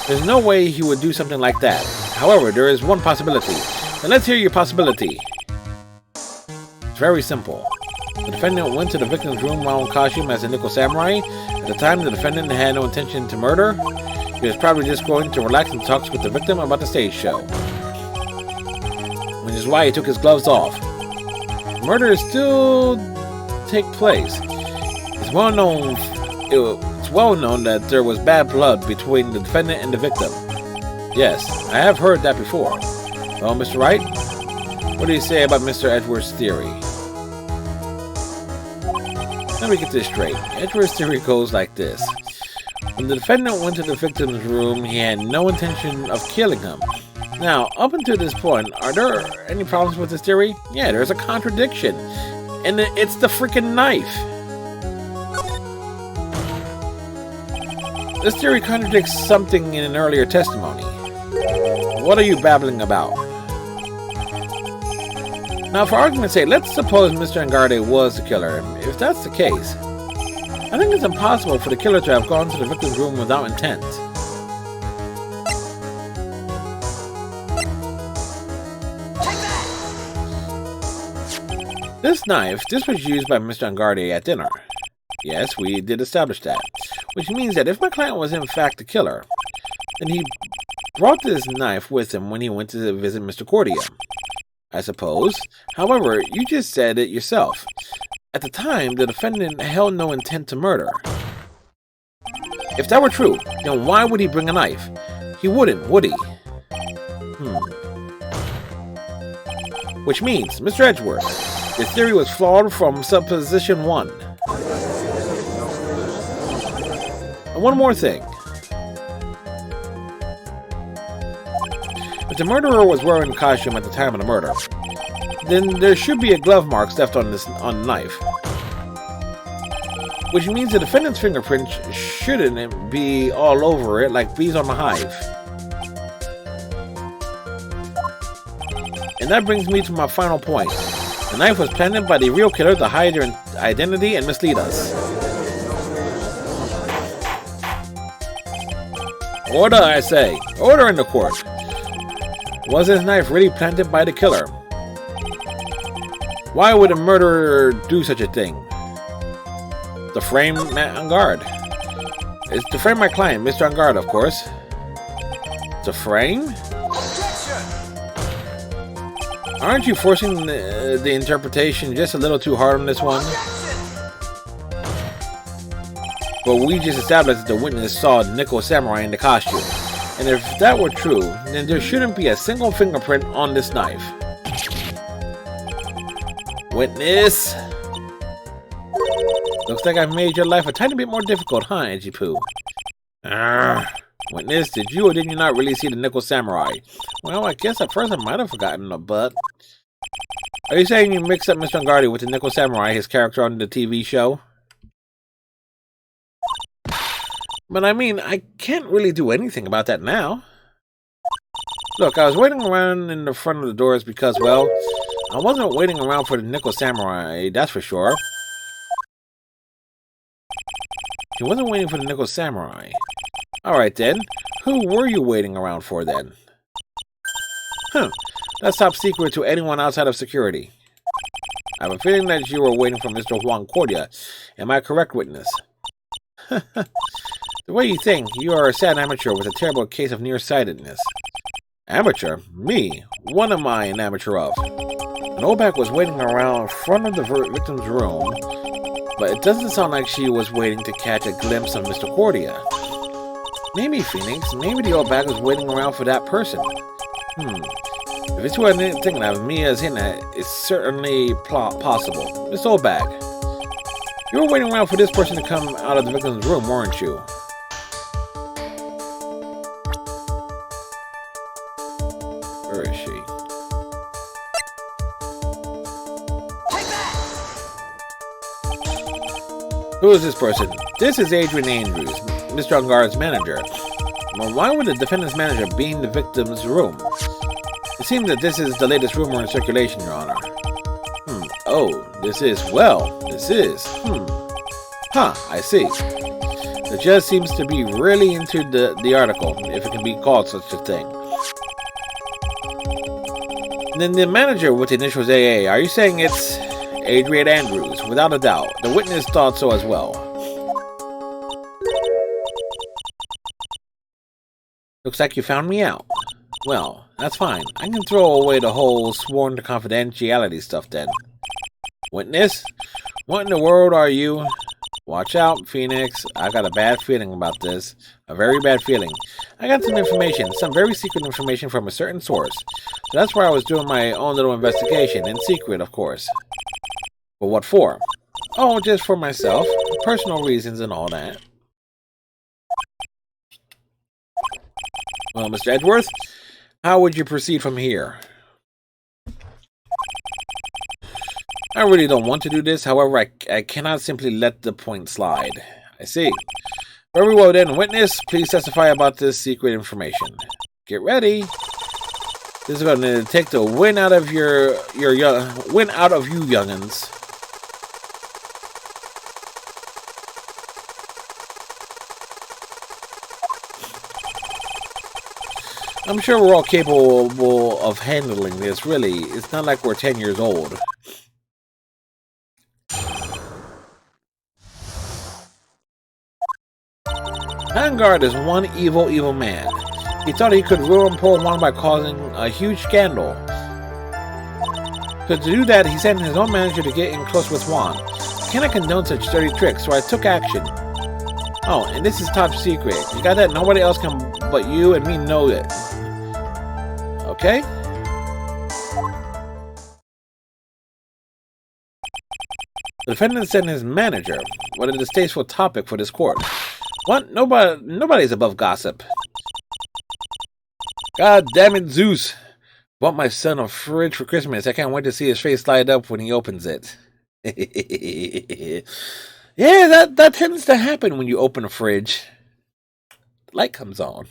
There's no way he would do something like that. However, there is one possibility. And let's hear your possibility. It's very simple. The defendant went to the victim's room while in costume as a Nickel Samurai. At the time, the defendant had no intention to murder. He was probably just going to relax and talk with the victim about the stage show. Which is why he took his gloves off. Murder still take place. It's well known that there was bad blood between the defendant and the victim. Yes, I have heard that before. Well, Mr. Wright, what do you say about Mr. Edwards' theory? Let me get this straight. Edwards' theory goes like this. When the defendant went to the victim's room, he had no intention of killing him. Now, up until this point, are there any problems with this theory? Yeah, there's a contradiction. And it's the freaking knife. This theory contradicts something in an earlier testimony. What are you babbling about? Now, for argument's sake, let's suppose Mr. Angarde was the killer. If that's the case, I think it's impossible for the killer to have gone to the victim's room without intent. This knife, this was used by Mr. Angarde at dinner. Yes, we did establish that. Which means that if my client was in fact the killer, then he brought this knife with him when he went to visit Mr. Cordia, I suppose. However, you just said it yourself. At the time, the defendant held no intent to murder. If that were true, then why would he bring a knife? He wouldn't, would he? Which means, Mr. Edgeworth, your theory was flawed from supposition 1. And one more thing. If the murderer was wearing a costume at the time of the murder, then there should be a glove mark left on the knife. Which means the defendant's fingerprints shouldn't be all over it like bees on a hive. And that brings me to my final point. The knife was planted by the real killer to hide their identity and mislead us. Order, I say. Order in the court. Was this knife really planted by the killer? Why would a murderer do such a thing? To frame on guard. It's to frame my client, Mr. On Guard, of course. To frame? Aren't you forcing the interpretation just a little too hard on this one? But we just established that the witness saw Nickel Samurai in the costume. And if that were true, then there shouldn't be a single fingerprint on this knife. Witness! Looks like I've made your life a tiny bit more difficult, huh, Edgy Poo? Witness, did you or did you not really see the Nickel Samurai? Well, I guess at first I might have forgotten, but... Are you saying you mixed up Mr. Ungardi with the Nickel Samurai, his character on the TV show? But I mean, I can't really do anything about that now. Look, I was waiting around in the front of the doors because, well, I wasn't waiting around for the Nickel Samurai, that's for sure. He wasn't waiting for the Nickel Samurai. Alright then, who were you waiting around for then? That's top secret to anyone outside of security. I have a feeling that you were waiting for Mr. Juan Cordia. Am I correct, witness? The way you think, you are a sad amateur with a terrible case of nearsightedness. Amateur? Me? What am I an amateur of? An old back was waiting around front of the victim's room, but it doesn't sound like she was waiting to catch a glimpse of Mr. Cordia. Maybe, Phoenix, maybe the old bag was waiting around for that person. If it's what I'm thinking of, me as in it, it's certainly possible. Miss Old Bag, you were waiting around for this person to come out of the victim's room, weren't you? Where is she? Who is this person? This is Adrian Andrews, Mr. Unguard's manager. Well, why would the defendant's manager be in the victim's room? It seems that this is the latest rumor in circulation, Your Honor. Oh, this is. I see. The judge seems to be really into the article, if it can be called such a thing. Then the manager with the initials AA, are you saying it's Adrian Andrews? Without a doubt. The witness thought so as well. Looks like you found me out. Well, that's fine. I can throw away the whole sworn confidentiality stuff then. Witness? What in the world are you? Watch out, Phoenix. I got a bad feeling about this. A very bad feeling. I got some information, some very secret information from a certain source. So that's why I was doing my own little investigation, in secret, of course. But what for? Oh, just for myself. Personal reasons and all that. Well, Mr. Edgeworth, how would you proceed from here? I really don't want to do this, however, I cannot simply let the point slide. I see. Very well then, witness, please testify about this secret information. Get ready. This is going to take the wind out of you youngins. I'm sure we're all capable of handling this, really. It's not like we're 10 years old. Vanguard is one evil man. He thought he could ruin poor Juan by causing a huge scandal. So to do that, he sent his own manager to get in close with Juan. I cannot condone such dirty tricks, so I took action. Oh, and this is top secret. You got that? Nobody else can but you and me know it. Okay? The defendant sent his manager. What a distasteful topic for this court. What? Nobody's above gossip. God damn it, Zeus. Bought my son a fridge for Christmas. I can't wait to see his face light up when he opens it. Yeah, that tends to happen when you open a fridge. The light comes on.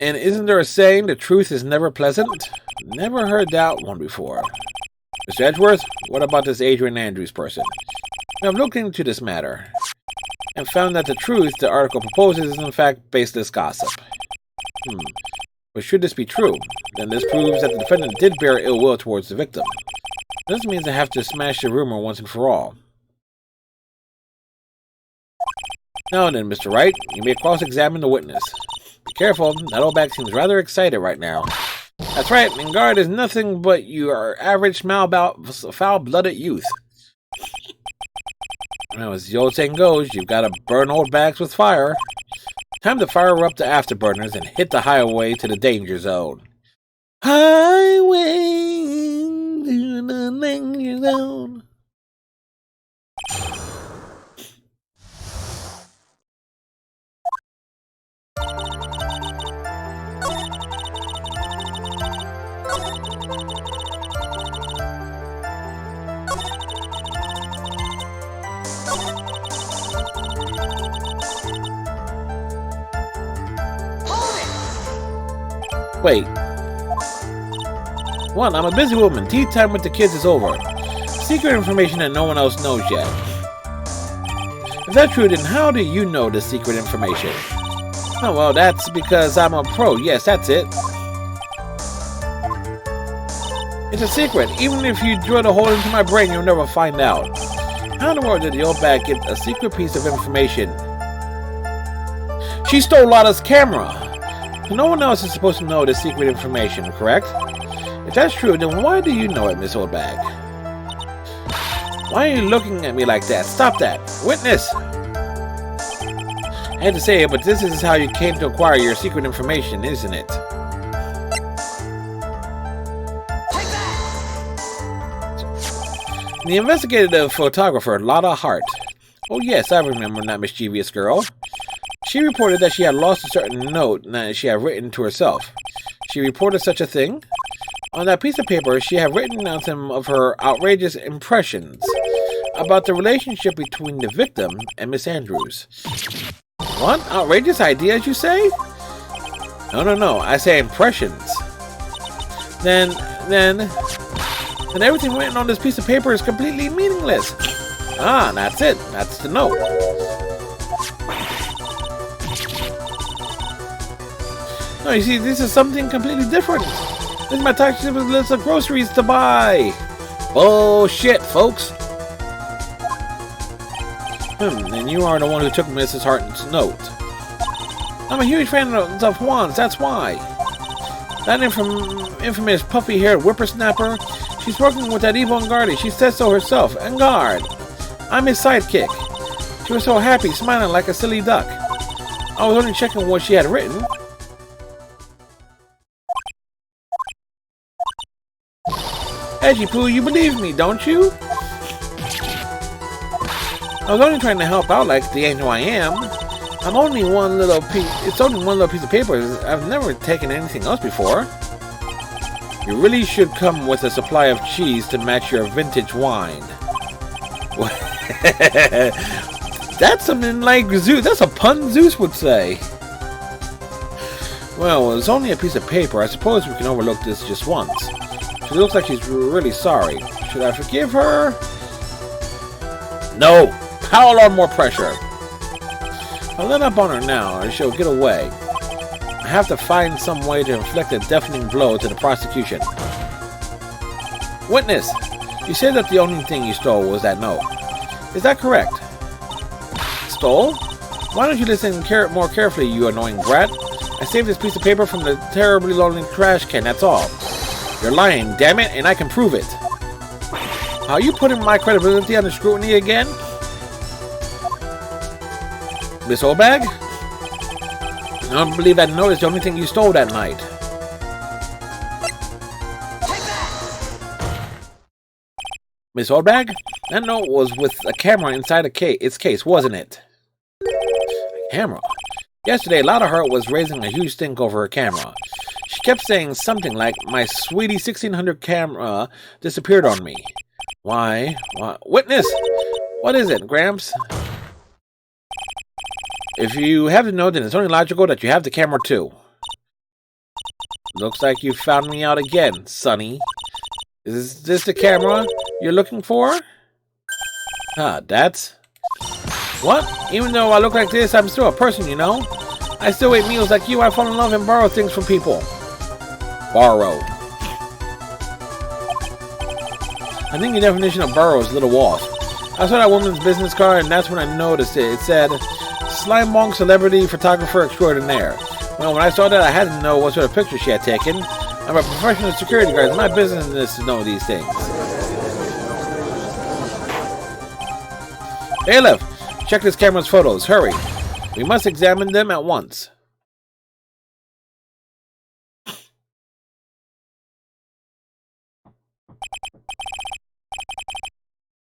And isn't there a saying, the truth is never pleasant? Never heard that one before. Mr. Edgeworth, what about this Adrian Andrews person? I've looked into this matter and found that the truth the article proposes is in fact baseless gossip. But should this be true, then this proves that the defendant did bear ill will towards the victim. This means I have to smash the rumor once and for all. Now then, Mr. Wright, you may cross-examine the witness. Be careful, that old bag seems rather excited right now. That's right, Vanguard is nothing but your average foul-blooded youth. Now, as the old saying goes, you've got to burn old bags with fire. Time to fire up the afterburners and hit the highway to the danger zone. Highway to the danger zone. Wait. One, I'm a busy woman. Tea time with the kids is over. Secret information that no one else knows yet. If that's true, then how do you know the secret information? Oh, well, that's because I'm a pro. Yes, that's it. It's a secret. Even if you drill a hole into my brain, you'll never find out. How in the world did the old bag get a secret piece of information? She stole Lotta's camera. No one else is supposed to know the secret information, correct? If that's true, then why do you know it, Miss Oldbag? Why are you looking at me like that? Stop that! Witness! I hate to say it, but this is how you came to acquire your secret information, isn't it? The investigative photographer, Lotta Hart. Oh yes, I remember that mischievous girl. She reported that she had lost a certain note that she had written to herself. She reported such a thing. On that piece of paper, she had written down some of her outrageous impressions about the relationship between the victim and Miss Andrews. What? Outrageous ideas, you say? No, I say impressions. Then everything written on this piece of paper is completely meaningless. Ah, that's it. That's the note. No, you see, this is something completely different. This is my tax list of groceries to buy. Bullshit, folks. And you are the one who took Mrs. Harton's note. I'm a huge fan of Juan's, that's why. That infamous puffy-haired whippersnapper, she's working with that evil Engardi. She says so herself. Engard, I'm his sidekick. She was so happy, smiling like a silly duck. I was only checking what she had written. Edgy Poo, you believe me, don't you? I was only trying to help out like the angel I am. I'm only one little piece. It's only one little piece of paper. I've never taken anything else before. You really should come with a supply of cheese to match your vintage wine. That's something like Zeus. That's a pun Zeus would say. Well, it's only a piece of paper. I suppose we can overlook this just once. She looks like she's really sorry. Should I forgive her? No! Pile on more pressure! I'll let up on her now, or she'll get away. I have to find some way to inflict a deafening blow to the prosecution. Witness! You said that the only thing you stole was that note. Is that correct? Stole? Why don't you listen more carefully, you annoying brat? I saved this piece of paper from the terribly lonely trash can, that's all. You're lying, damn it, and I can prove it. Are you putting my credibility under scrutiny again? Miss Oldbag? I don't believe I noticed the only thing you stole that night. Miss Oldbag? That note was with a camera inside its case, wasn't it? Camera? Yesterday, Loudheart was raising a huge stink over her camera. She kept saying something like, my sweetie 1600 camera disappeared on me. Why? Witness! What is it, Gramps? If you have the note, then it's only logical that you have the camera too. Looks like you found me out again, Sonny. Is this the camera you're looking for? That's... What? Even though I look like this, I'm still a person, you know? I still eat meals like you. I fall in love and borrow things from people. Borrow. I think your definition of borrow is a little off. I saw that woman's business card, and that's when I noticed it. It said, Slimebong Celebrity Photographer Extraordinaire. Well, when I saw that, I had to know what sort of picture she had taken. I'm a professional security guard. It's my business to know these things. Bailiff, check this camera's photos. Hurry. We must examine them at once.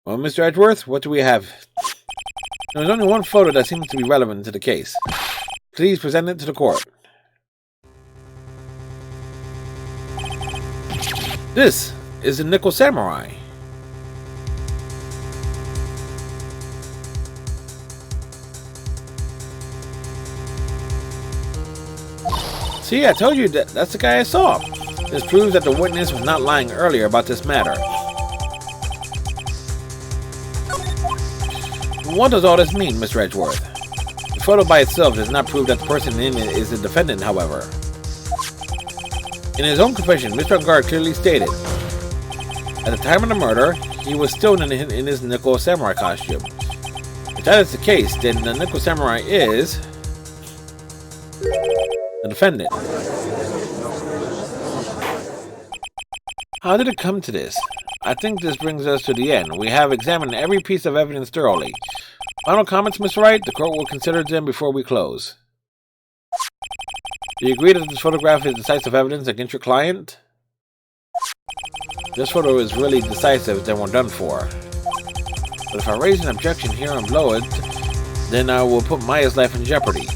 Well, Mr. Edgeworth, what do we have? There is only one photo that seems to be relevant to the case. Please present it to the court. This is the Nickel Samurai. See, I told you that's the guy I saw. This proves that the witness was not lying earlier about this matter. What does all this mean, Mr. Edgeworth? The photo by itself does not prove that the person in it is the defendant, however. In his own confession, Mr. Ungard clearly stated, at the time of the murder, he was still in his Nickel Samurai costume. If that is the case, then the Nickel Samurai is the defendant. How did it come to this? I think this brings us to the end. We have examined every piece of evidence thoroughly. Final comments, Mr. Wright? The court will consider them before we close. Do you agree that this photograph is decisive evidence against your client? This photo is really decisive, then we're done for. But if I raise an objection here and blow it, then I will put Maya's life in jeopardy.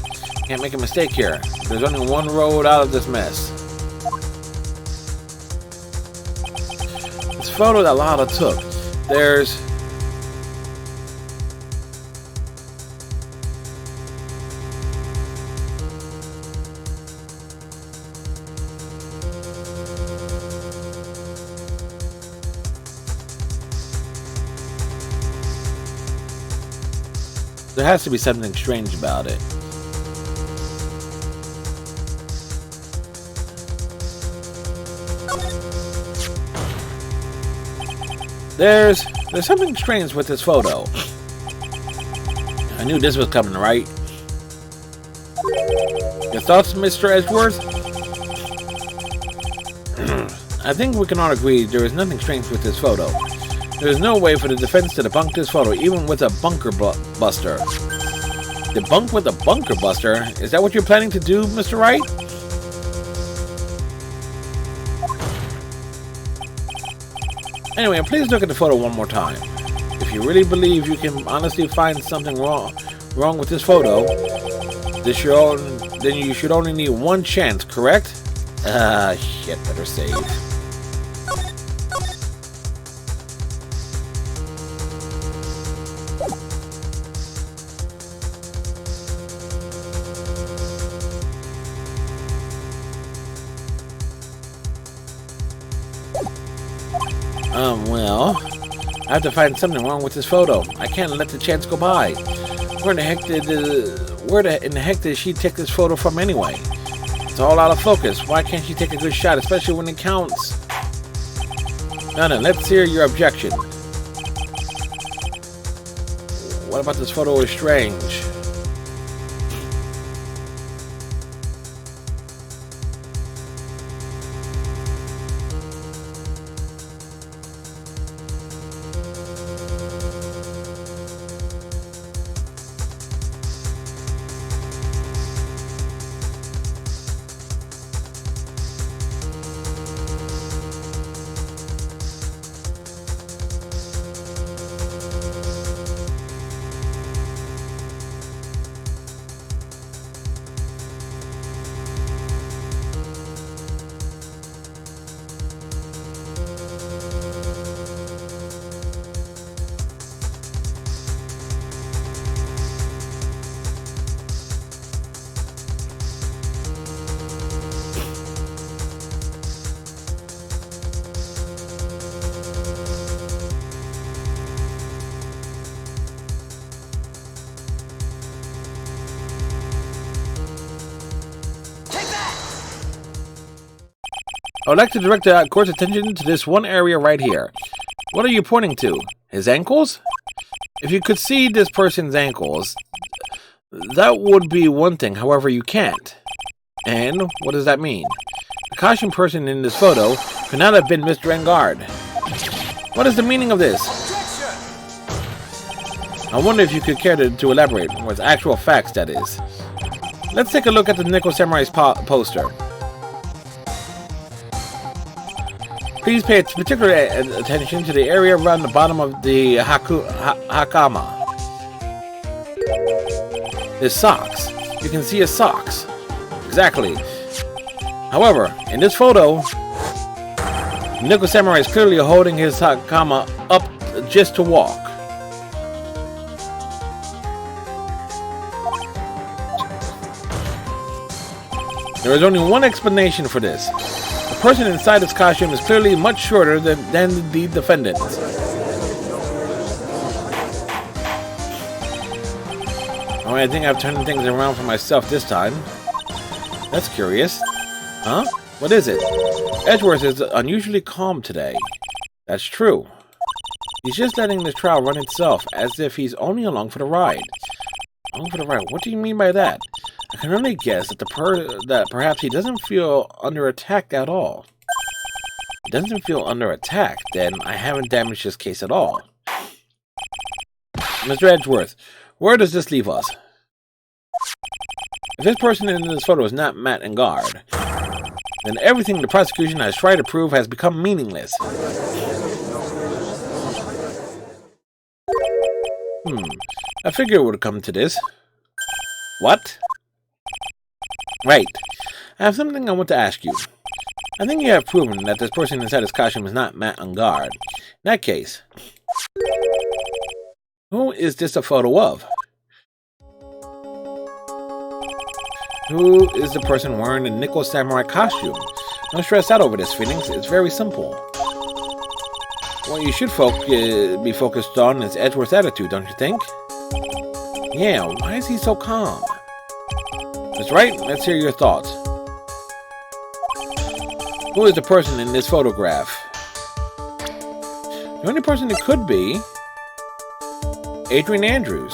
Can't make a mistake here. There's only one road out of this mess. This photo that Lada took, there has to be something strange about it. There's something strange with this photo. I knew this was coming, right? Your thoughts, Mr. Edgeworth? I think we can all agree there is nothing strange with this photo. There is no way for the defense to debunk this photo, even with a bunker buster. Debunk with a bunker buster? Is that what you're planning to do, Mr. Wright? Anyway, please look at the photo one more time. If you really believe you can honestly find something wrong with this photo, then you should only need one chance, correct? Shit, better save. Well, I have to find something wrong with this photo. I can't let the chance go by. Where in the heck did she take this photo from anyway? It's all out of focus. Why can't she take a good shot, especially when it counts? Now then, let's hear your objection. What about this photo is strange? I would like to direct the court's attention to this one area right here. What are you pointing to? His ankles? If you could see this person's ankles, that would be one thing. However, you can't. And what does that mean? The costume person in this photo could not have been Mr. Engard. What is the meaning of this? I wonder if you could care to elaborate, with actual facts, that is. Let's take a look at the Nickel Samurai's poster. Please pay particular attention to the area around the bottom of the hakama. His socks. You can see his socks. Exactly. However, in this photo, Nickel Samurai is clearly holding his hakama up just to walk. There is only one explanation for this. The person inside this costume is clearly much shorter than the defendant. Oh, I think I've turned things around for myself this time. That's curious. Huh? What is it? Edgeworth is unusually calm today. That's true. He's just letting the trial run itself, as if he's only along for the ride. Along for the ride? What do you mean by that? I can only guess that perhaps he doesn't feel under attack at all. If he doesn't feel under attack, then I haven't damaged his case at all. Mr. Edgeworth, where does this leave us? If this person in this photo is not Matt Engard, then everything the prosecution has tried to prove has become meaningless. I figured it would come to this. What? Right. I have something I want to ask you. I think you have proven that this person inside his costume is not Matt Engard. In that case, who is this a photo of? Who is the person wearing the Nickel Samurai costume? Don't stress out over this, Phoenix. It's very simple. What you should be focused on is Edgeworth's attitude, don't you think? Yeah, why is he so calm? That's right, let's hear your thoughts. Who is the person in this photograph? The only person it could be Adrian Andrews.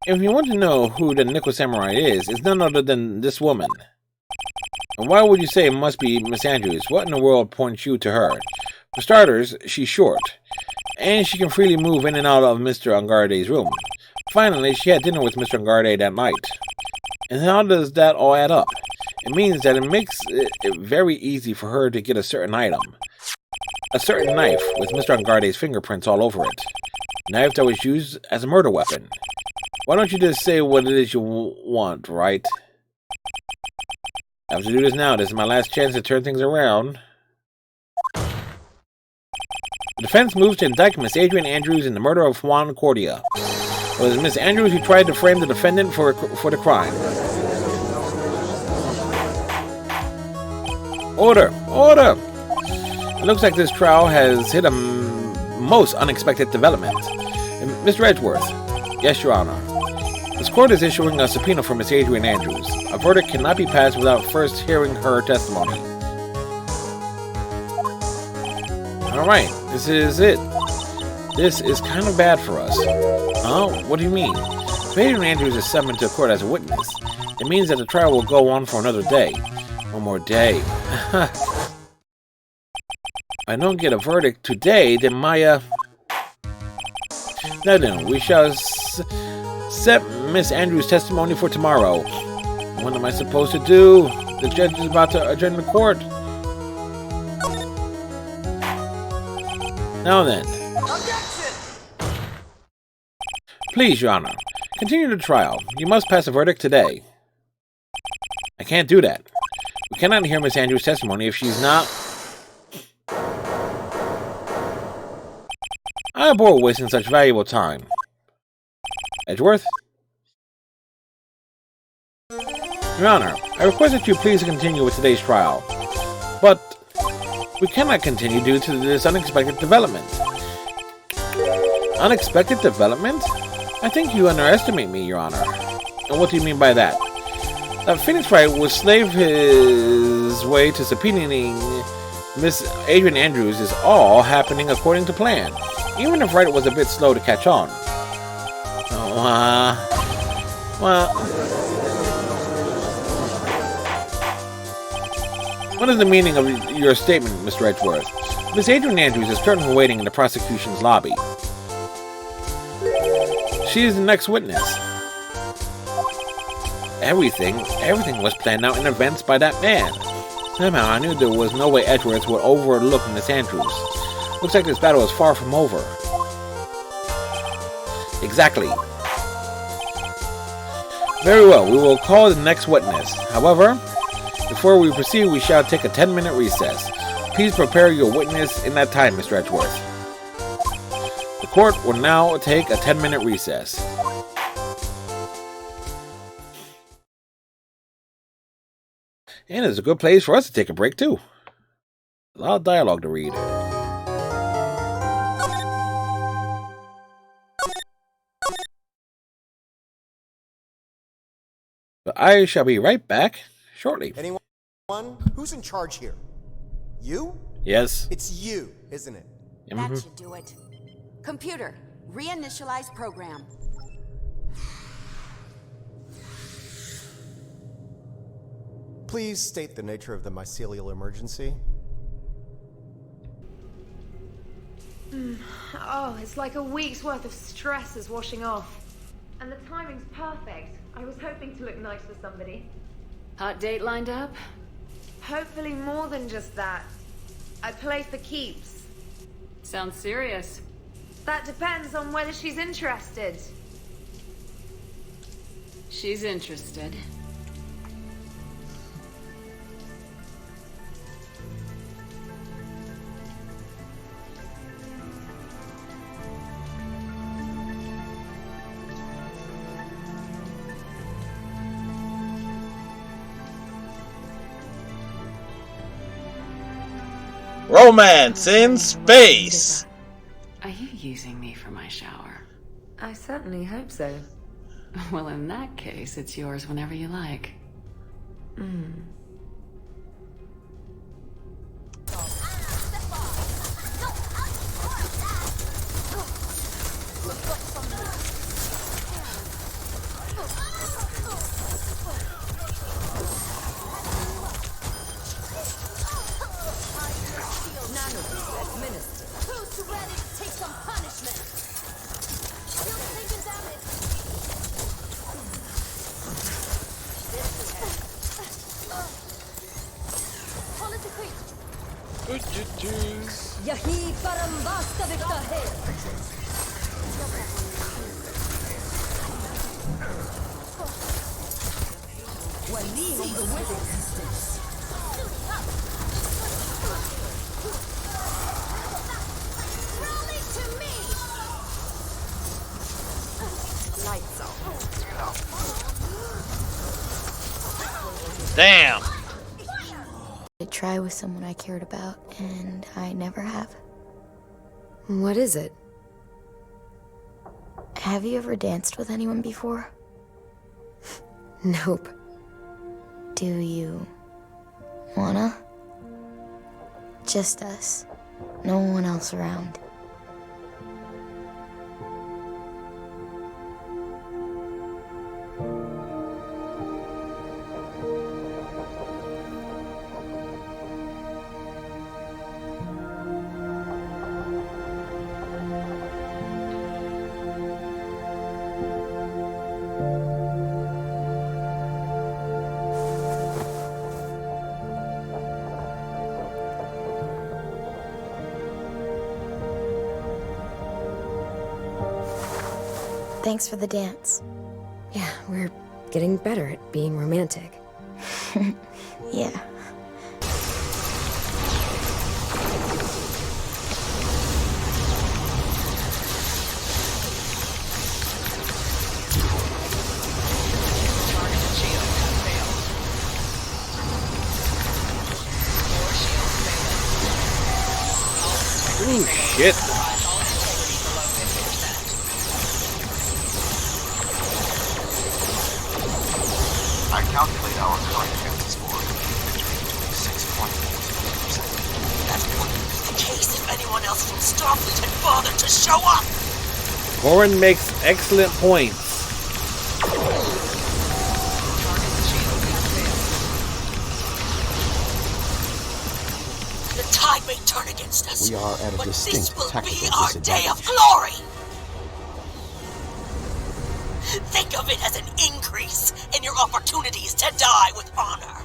If you want to know who the Nickel Samurai is, it's none other than this woman. And why would you say it must be Miss Andrews? What in the world points you to her? For starters, she's short, and she can freely move in and out of Mr. Engarde's room. Finally, she had dinner with Mr. Engarde that night. And how does that all add up? It means that it makes it very easy for her to get a certain item. A certain knife with Mr. Engarde's fingerprints all over it. A knife that was used as a murder weapon. Why don't you just say what it is you want, right? I have to do this now. This is my last chance to turn things around. The defense moves to indict Miss Adrian Andrews in the murder of Juan Cordia. It was Miss Andrews who tried to frame the defendant for the crime. Order! Order! It looks like this trial has hit a most unexpected development. Mr. Edgeworth. Yes, Your Honor. This court is issuing a subpoena for Miss Adrian Andrews. A verdict cannot be passed without first hearing her testimony. Alright, this is it. This is kind of bad for us. Huh? What do you mean? If Adrian Andrews is summoned to court as a witness, it means that the trial will go on for another day. One more day. If I don't get a verdict today, then Maya... No, we shall set Miss Andrews' testimony for tomorrow. What am I supposed to do? The judge is about to adjourn the court. Now then. Objection! Please, Your Honor, continue the trial. You must pass a verdict today. I can't do that. We cannot hear Miss Andrews' testimony if she's not... I abhor wasting such valuable time. Edgeworth? Your Honor, I request that you please continue with today's trial. But we cannot continue due to this unexpected development. Unexpected development? I think you underestimate me, Your Honor. And what do you mean by that? That Phoenix Wright would slave his way to subpoenaing Miss Adrian Andrews is all happening according to plan, even if Wright was a bit slow to catch on. Well... What is the meaning of your statement, Mr. Edgeworth? Miss Adrian Andrews is currently waiting in the prosecution's lobby. She is the next witness. Everything was planned out in advance by that man. Somehow I knew there was no way Edgeworth would overlook Miss Andrews. Looks like this battle is far from over. Exactly. Very well, we will call the next witness. However, before we proceed, we shall take a 10-minute recess. Please prepare your witness in that time, Mr. Edgeworth. The court will now take a 10-minute recess. And it's a good place for us to take a break, too. A lot of dialogue to read. But I shall be right back shortly. Anyone? Who's in charge here? You? Yes. It's you, isn't it? That should do it. Computer, reinitialize program. Please state the nature of the mycelial emergency. Oh, it's like a week's worth of stress is washing off. And the timing's perfect. I was hoping to look nice for somebody. Hot date lined up? Hopefully more than just that. I play for keeps. Sounds serious. That depends on whether she's interested. She's interested. Romance in space! Are you using me for my shower? I certainly hope so. Well, in that case, it's yours whenever you like. Who's ready to take some punishment? Still taking damage. Call it a creep. Yahi parambasta viktahe. Walihum the wizards. Rally to me. Lights out. Damn. I try with someone I cared about, and I never have. What is it? Have you ever danced with anyone before? Nope. Do you wanna? Just us. No one else around. Thanks for the dance. Yeah, we're getting better at being romantic. Yeah. Ooh, shit. I calculate our current chances for victory 6.4%. That wouldn't be the case if anyone else from Starfleet had bothered to show up! Corin makes excellent points. The tide may turn against us, We are at a but distinct this will tactical be our day of disadvantage. glory! Think of it as an increase in your opportunities to die with honor.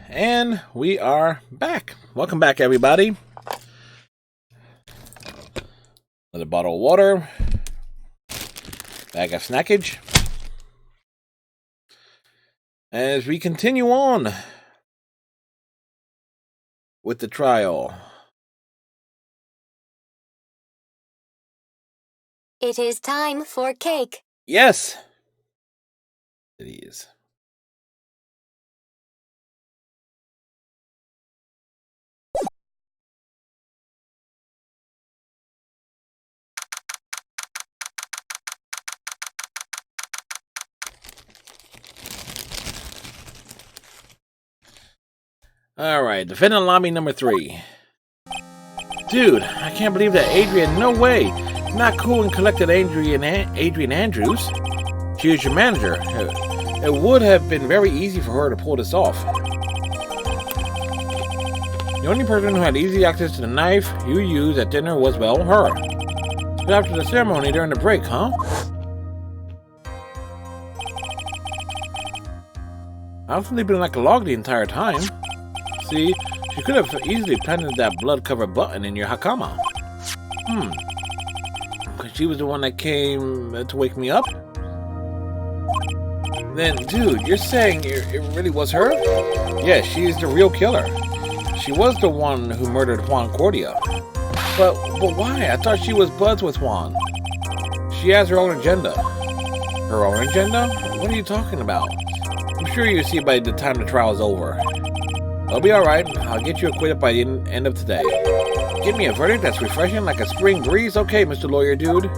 And we are back. Welcome back, everybody. Another bottle of water. Bag of snackage. As we continue on with the trial. It is time for cake. Yes, it is. Alright, defendant lobby number 3. Dude, I can't believe that Adrian, no way. Not cool and collected Adrian Andrews. She is your manager. It would have been very easy for her to pull this off. The only person who had easy access to the knife you used at dinner was, well, her. So after the ceremony during the break, huh? I was sleeping like a log the entire time. See, she could have easily planted that blood-covered button in your hakama. Because she was the one that came to wake me up? Then, dude, you're saying it really was her? Yes, she is the real killer. She was the one who murdered Juan Cordia. But why? I thought she was buds with Juan. She has her own agenda. Her own agenda? What are you talking about? I'm sure you'll see by the time the trial is over. I'll be alright. I'll get you acquitted by the end of today. Give me a verdict that's refreshing like a spring breeze? Okay, Mr. Lawyer Dude.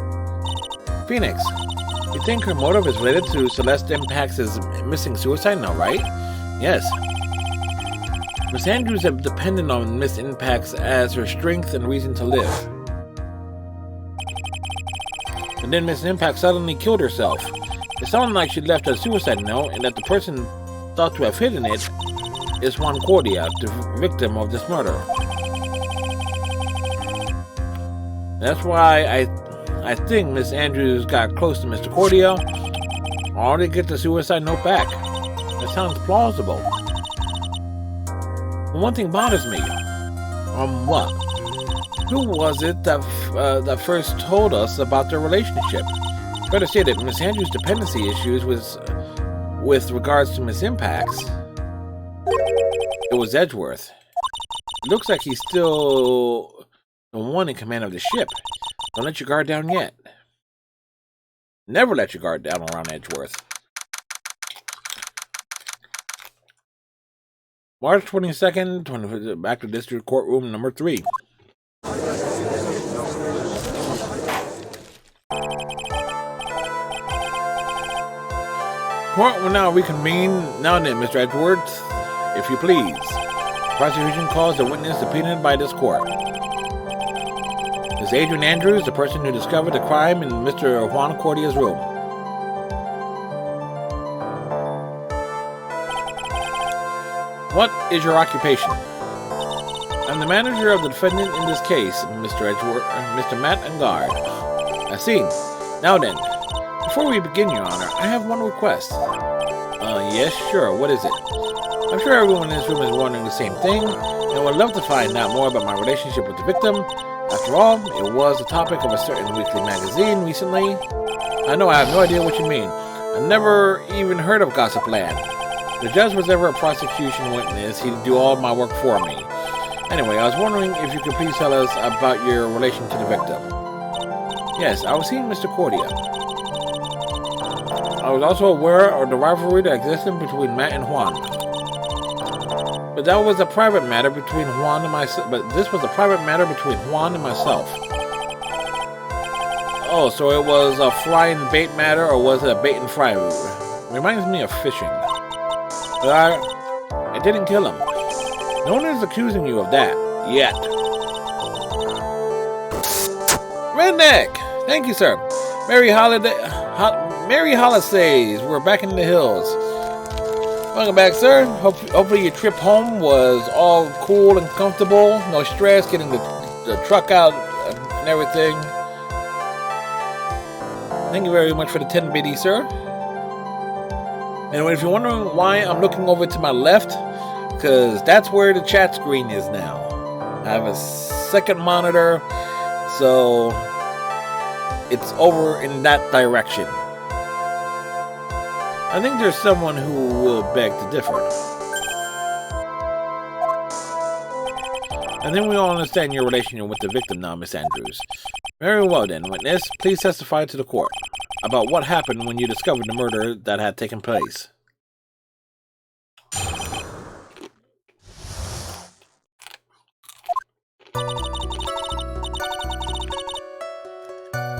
Phoenix, you think her motive is related to Celeste Impact's missing suicide now, right? Yes. Miss Andrews have depended on Miss Impact's as her strength and reason to live. And then Miss Impact suddenly killed herself. It sounded like she left a suicide note and that the person thought to have hidden it is Juan Cordia, the victim of this murder. That's why I think Miss Andrews got close to Mr. Cordia, or to get the suicide note back. That sounds plausible. But one thing bothers me. What? Who was it that first told us about their relationship? Better say that Miss Andrews' dependency issues was with regards to Miss Impact's. It was Edgeworth. It looks like he's still the one in command of the ship. Don't let your guard down yet. Never let your guard down around Edgeworth. March 22nd, back to District Courtroom number 3. Court will now reconvene. Now then, Mr. Edgeworth, if you please. Prosecution calls the witness subpoenaed by this court. Is Adrian Andrews the person who discovered the crime in Mr. Juan Cordia's room? What is your occupation? I'm the manager of the defendant in this case, Mr. Matt Engard. I see. Now then, before we begin, Your Honor, I have one request. Yes, sure. What is it? I'm sure everyone in this room is wondering the same thing, and would love to find out more about my relationship with the victim. After all, it was the topic of a certain weekly magazine recently. I know I have no idea what you mean. I never even heard of Gossip Land. The judge was ever a prosecution witness. He'd do all my work for me. Anyway, I was wondering if you could please tell us about your relation to the victim. Yes, I was seeing Mr. Cordia. I was also aware of the rivalry that existed between Matt and Juan. But that was a private matter between Juan and myself. But this was a private matter between Juan and myself. Oh, so it was a fry and bait matter, or was it a bait and fry? Reminds me of fishing. But I didn't kill him. No one is accusing you of that yet. Redneck! Thank you, sir. Merry holidays. We're back in the hills. Welcome back, sir. Hopefully your trip home was all cool and comfortable. No stress getting the truck out and everything. Thank you very much for the 10 biddy, sir. And if you're wondering why I'm looking over to my left, because that's where the chat screen is now. I have a second monitor, so it's over in that direction. I think there's someone who will beg to differ. And then we all understand your relationship with the victim now, Miss Andrews. Very well then, witness, please testify to the court about what happened when you discovered the murder that had taken place.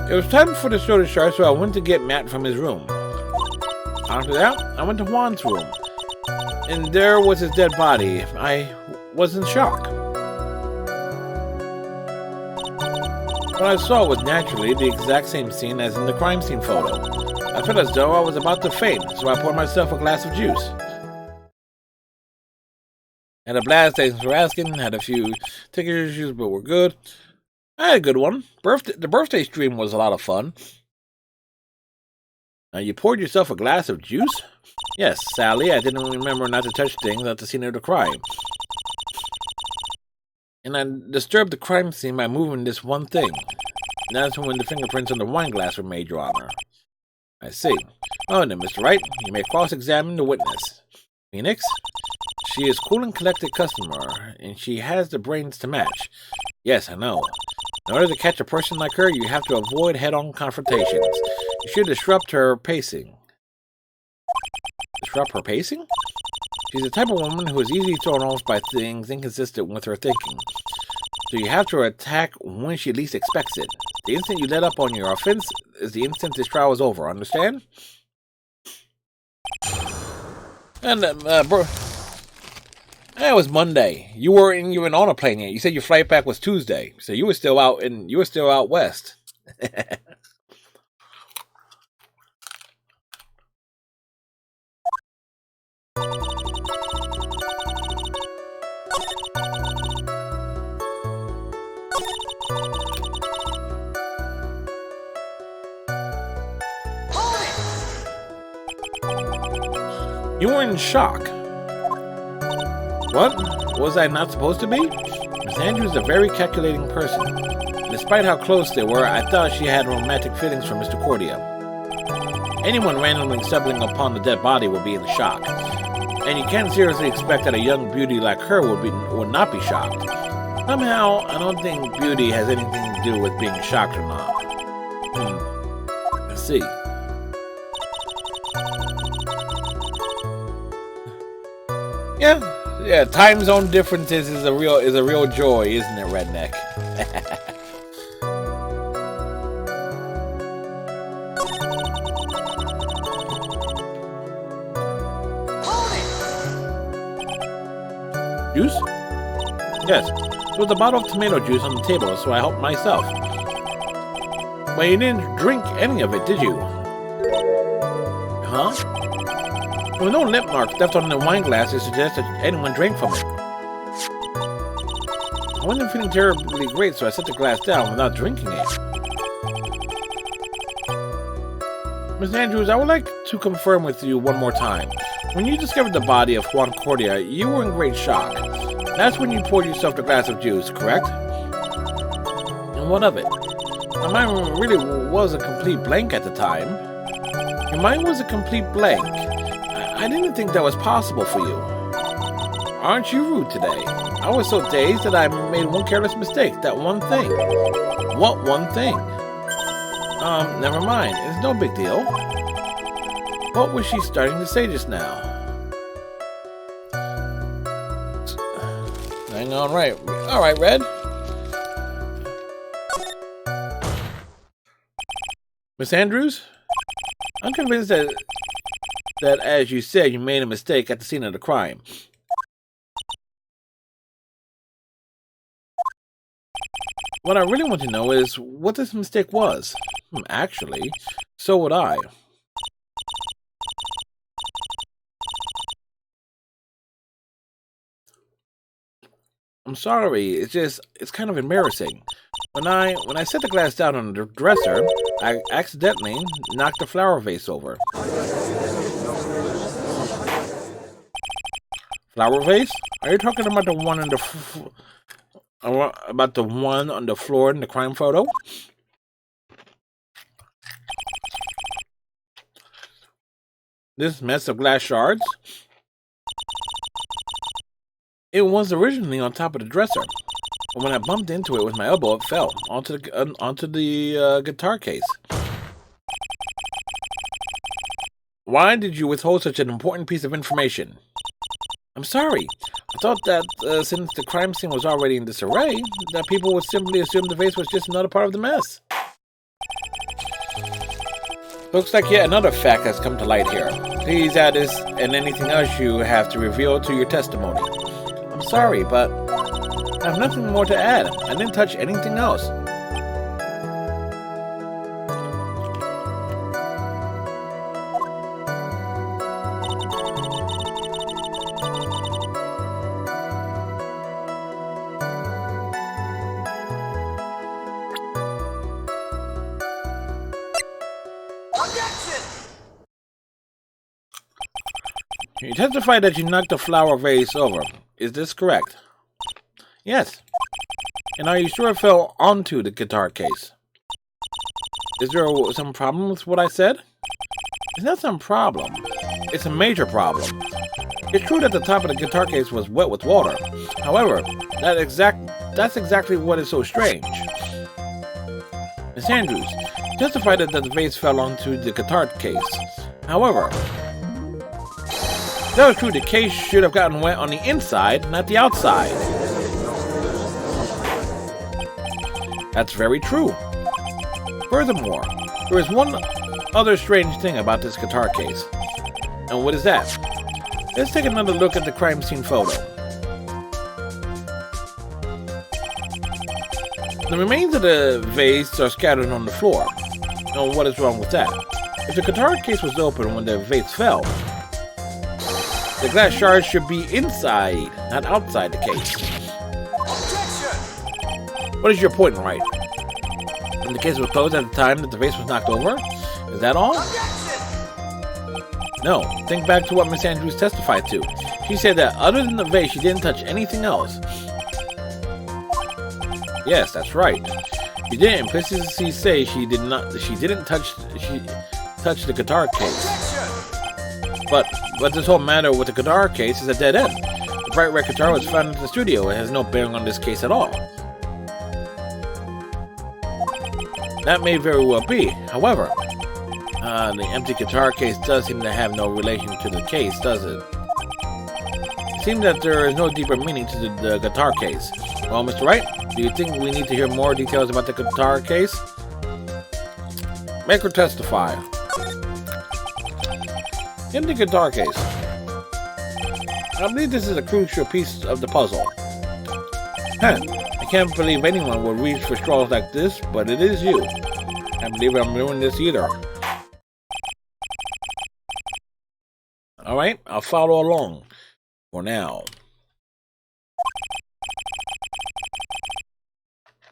It was time for the show to start, so I went to get Matt from his room. After that, I went to Juan's room, and there was his dead body. I was in shock. What I saw was naturally the exact same scene as in the crime scene photo. I felt as though I was about to faint, so I poured myself a glass of juice. Had a blast, thanks for asking. Had a few ticket issues, but we're good. I had a good one. The birthday stream was a lot of fun. You poured yourself a glass of juice? Yes, Sally. I didn't remember not to touch things at the scene of the crime. And I disturbed the crime scene by moving this one thing. And that's when the fingerprints on the wine glass were made, Your Honor. I see. Oh, then, Mr. Wright, you may cross-examine the witness. Phoenix? She is cool and collected customer, and she has the brains to match. Yes, I know. In order to catch a person like her, you have to avoid head-on confrontations. You should disrupt her pacing. Disrupt her pacing? She's the type of woman who is easily thrown off by things inconsistent with her thinking. So you have to attack when she least expects it. The instant you let up on your offense is the instant this trial is over, understand? And, bro... It was Monday. You weren't even on a plane yet. You said your flight back was Tuesday, so you were still out west. You were in shock. What? Was I not supposed to be? Miss Andrews is a very calculating person. Despite how close they were, I thought she had romantic feelings for Mr. Cordia. Anyone randomly stumbling upon the dead body would be in shock. And you can't seriously expect that a young beauty like her would not be shocked. Somehow, I don't think beauty has anything to do with being shocked or not. Let's see. Yeah, time zone differences is a real joy, isn't it, Redneck? Juice? Yes, there was a bottle of tomato juice on the table, so I helped myself. But you didn't drink any of it, did you? Huh? There were no lip marks left on the wine glass to suggest that anyone drank from it. I wasn't feeling terribly great, so I set the glass down without drinking it. Miss Andrews, I would like to confirm with you one more time. When you discovered the body of Juan Cordia, you were in great shock. That's when you poured yourself the glass of juice, correct? And what of it? My mind really was a complete blank at the time. Your mind was a complete blank. I didn't think that was possible for you. Aren't you rude today? I was so dazed that I made one careless mistake. That one thing. What one thing? Never mind. It's no big deal. What was she starting to say just now? Hang on, right. Alright, Red. Miss Andrews? I'm convinced that as you said, you made a mistake at the scene of the crime. What I really want to know is what this mistake was. Actually, so would I. I'm sorry, it's kind of embarrassing. When I set the glass down on the dresser, I accidentally knocked the flower vase over. Flower vase? Are you talking about the one on the on the floor in the crime photo? This mess of glass shards? It was originally on top of the dresser, but when I bumped into it with my elbow, it fell onto the guitar case. Why did you withhold such an important piece of information? I'm sorry. I thought that since the crime scene was already in disarray, that people would simply assume the vase was just another part of the mess. Looks like yet another fact has come to light here. Please add this and anything else you have to reveal to your testimony. I'm sorry, but I have nothing more to add. I didn't touch anything else. You testified that you knocked the flower vase over. Is this correct? Yes. And are you sure it fell onto the guitar case? Is there some problem with what I said? It's not some problem. It's a major problem. It's true that the top of the guitar case was wet with water. However, that's exactly what is so strange. Miss Andrews testified that the vase fell onto the guitar case. However, that was true. The case should have gotten wet on the inside, not the outside. That's very true. Furthermore, there is one other strange thing about this guitar case. And what is that? Let's take another look at the crime scene photo. The remains of the vase are scattered on the floor. Now, what is wrong with that? If the guitar case was open when the vase fell, the glass shards should be inside, not outside the case. Objection! What is your point, Wright? And the case was closed at the time that the vase was knocked over? Is that all? Objection! No, think back to what Miss Andrews testified to. She said that other than the vase, she didn't touch anything else. Yes, that's right. She did implicitly say she didn't touch the guitar case. But this whole matter with the guitar case is a dead end. The bright red guitar was found in the studio. It has no bearing on this case at all. That may very well be. However, the empty guitar case does seem to have no relation to the case, does it? It seems that there is no deeper meaning to the guitar case. Well, Mr. Wright, do you think we need to hear more details about the guitar case? Make her testify. In the guitar case, I believe this is a crucial piece of the puzzle. Huh. I can't believe anyone would reach for straws like this, but it is you. I can't believe I'm doing this either. Alright, I'll follow along. For now.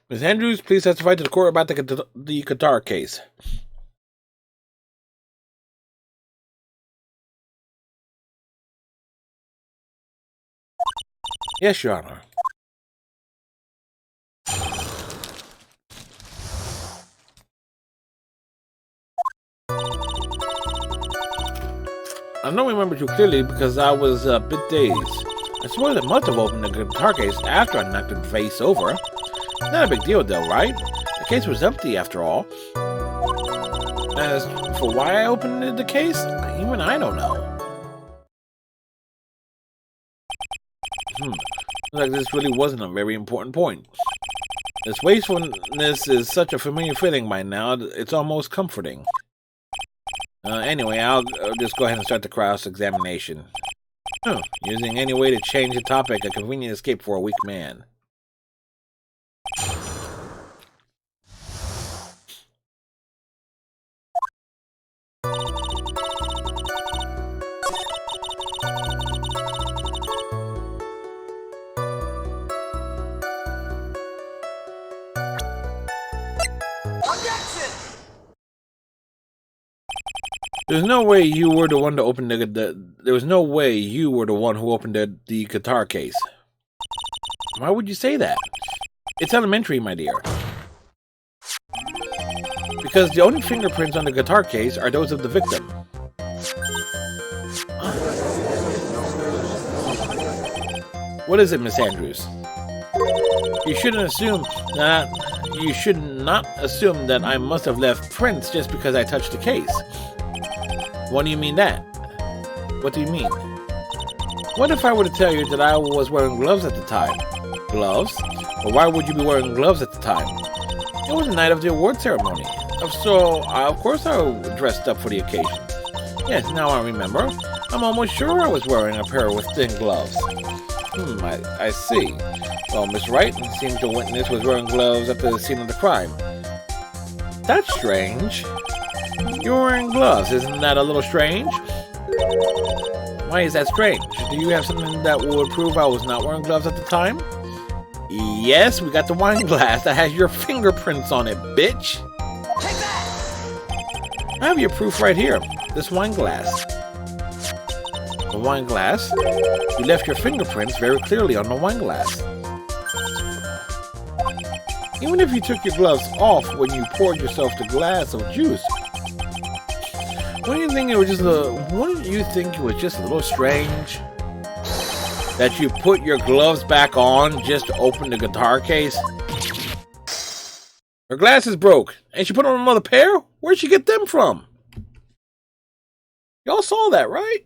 Ms. Andrews, please testify to the court about the Qatar case. Yes, Your Honor. I don't remember too clearly because I was a bit dazed. I suppose I must have opened the guitar case after I knocked the vase over. Not a big deal though, right? The case was empty after all. As for why I opened the case, even I don't know. Looks like this really wasn't a very important point. This wastefulness is such a familiar feeling by now, it's almost comforting. Anyway, I'll just go ahead and start the cross-examination. Using any way to change the topic, a convenient escape for a weak man. There's no way you were the one to open there was no way you were the one who opened the Qatar case. Why would you say that? It's elementary, my dear. Because the only fingerprints on the Qatar case are those of the victim. What is it, Miss Andrews? You should not assume that I must have left prints just because I touched the case. What do you mean that? What do you mean? What if I were to tell you that I was wearing gloves at the time? Gloves? Well, why would you be wearing gloves at the time? It was the night of the award ceremony. So, of course I dressed up for the occasion. Yes, now I remember. I'm almost sure I was wearing a pair with thin gloves. I see. Well, Miss Wright seems the witness was wearing gloves at the scene of the crime. That's strange. You're wearing gloves, isn't that a little strange? Why is that strange? Do you have something that would prove I was not wearing gloves at the time? Yes, we got the wine glass that has your fingerprints on it, bitch! Take that! I have your proof right here, this wine glass. The wine glass? You left your fingerprints very clearly on the wine glass. Even if you took your gloves off when you poured yourself the glass of juice, wouldn't you think it was just a little strange that you put your gloves back on just to open the guitar case? Her glasses broke, and she put on another pair? Where'd she get them from? Y'all saw that, right?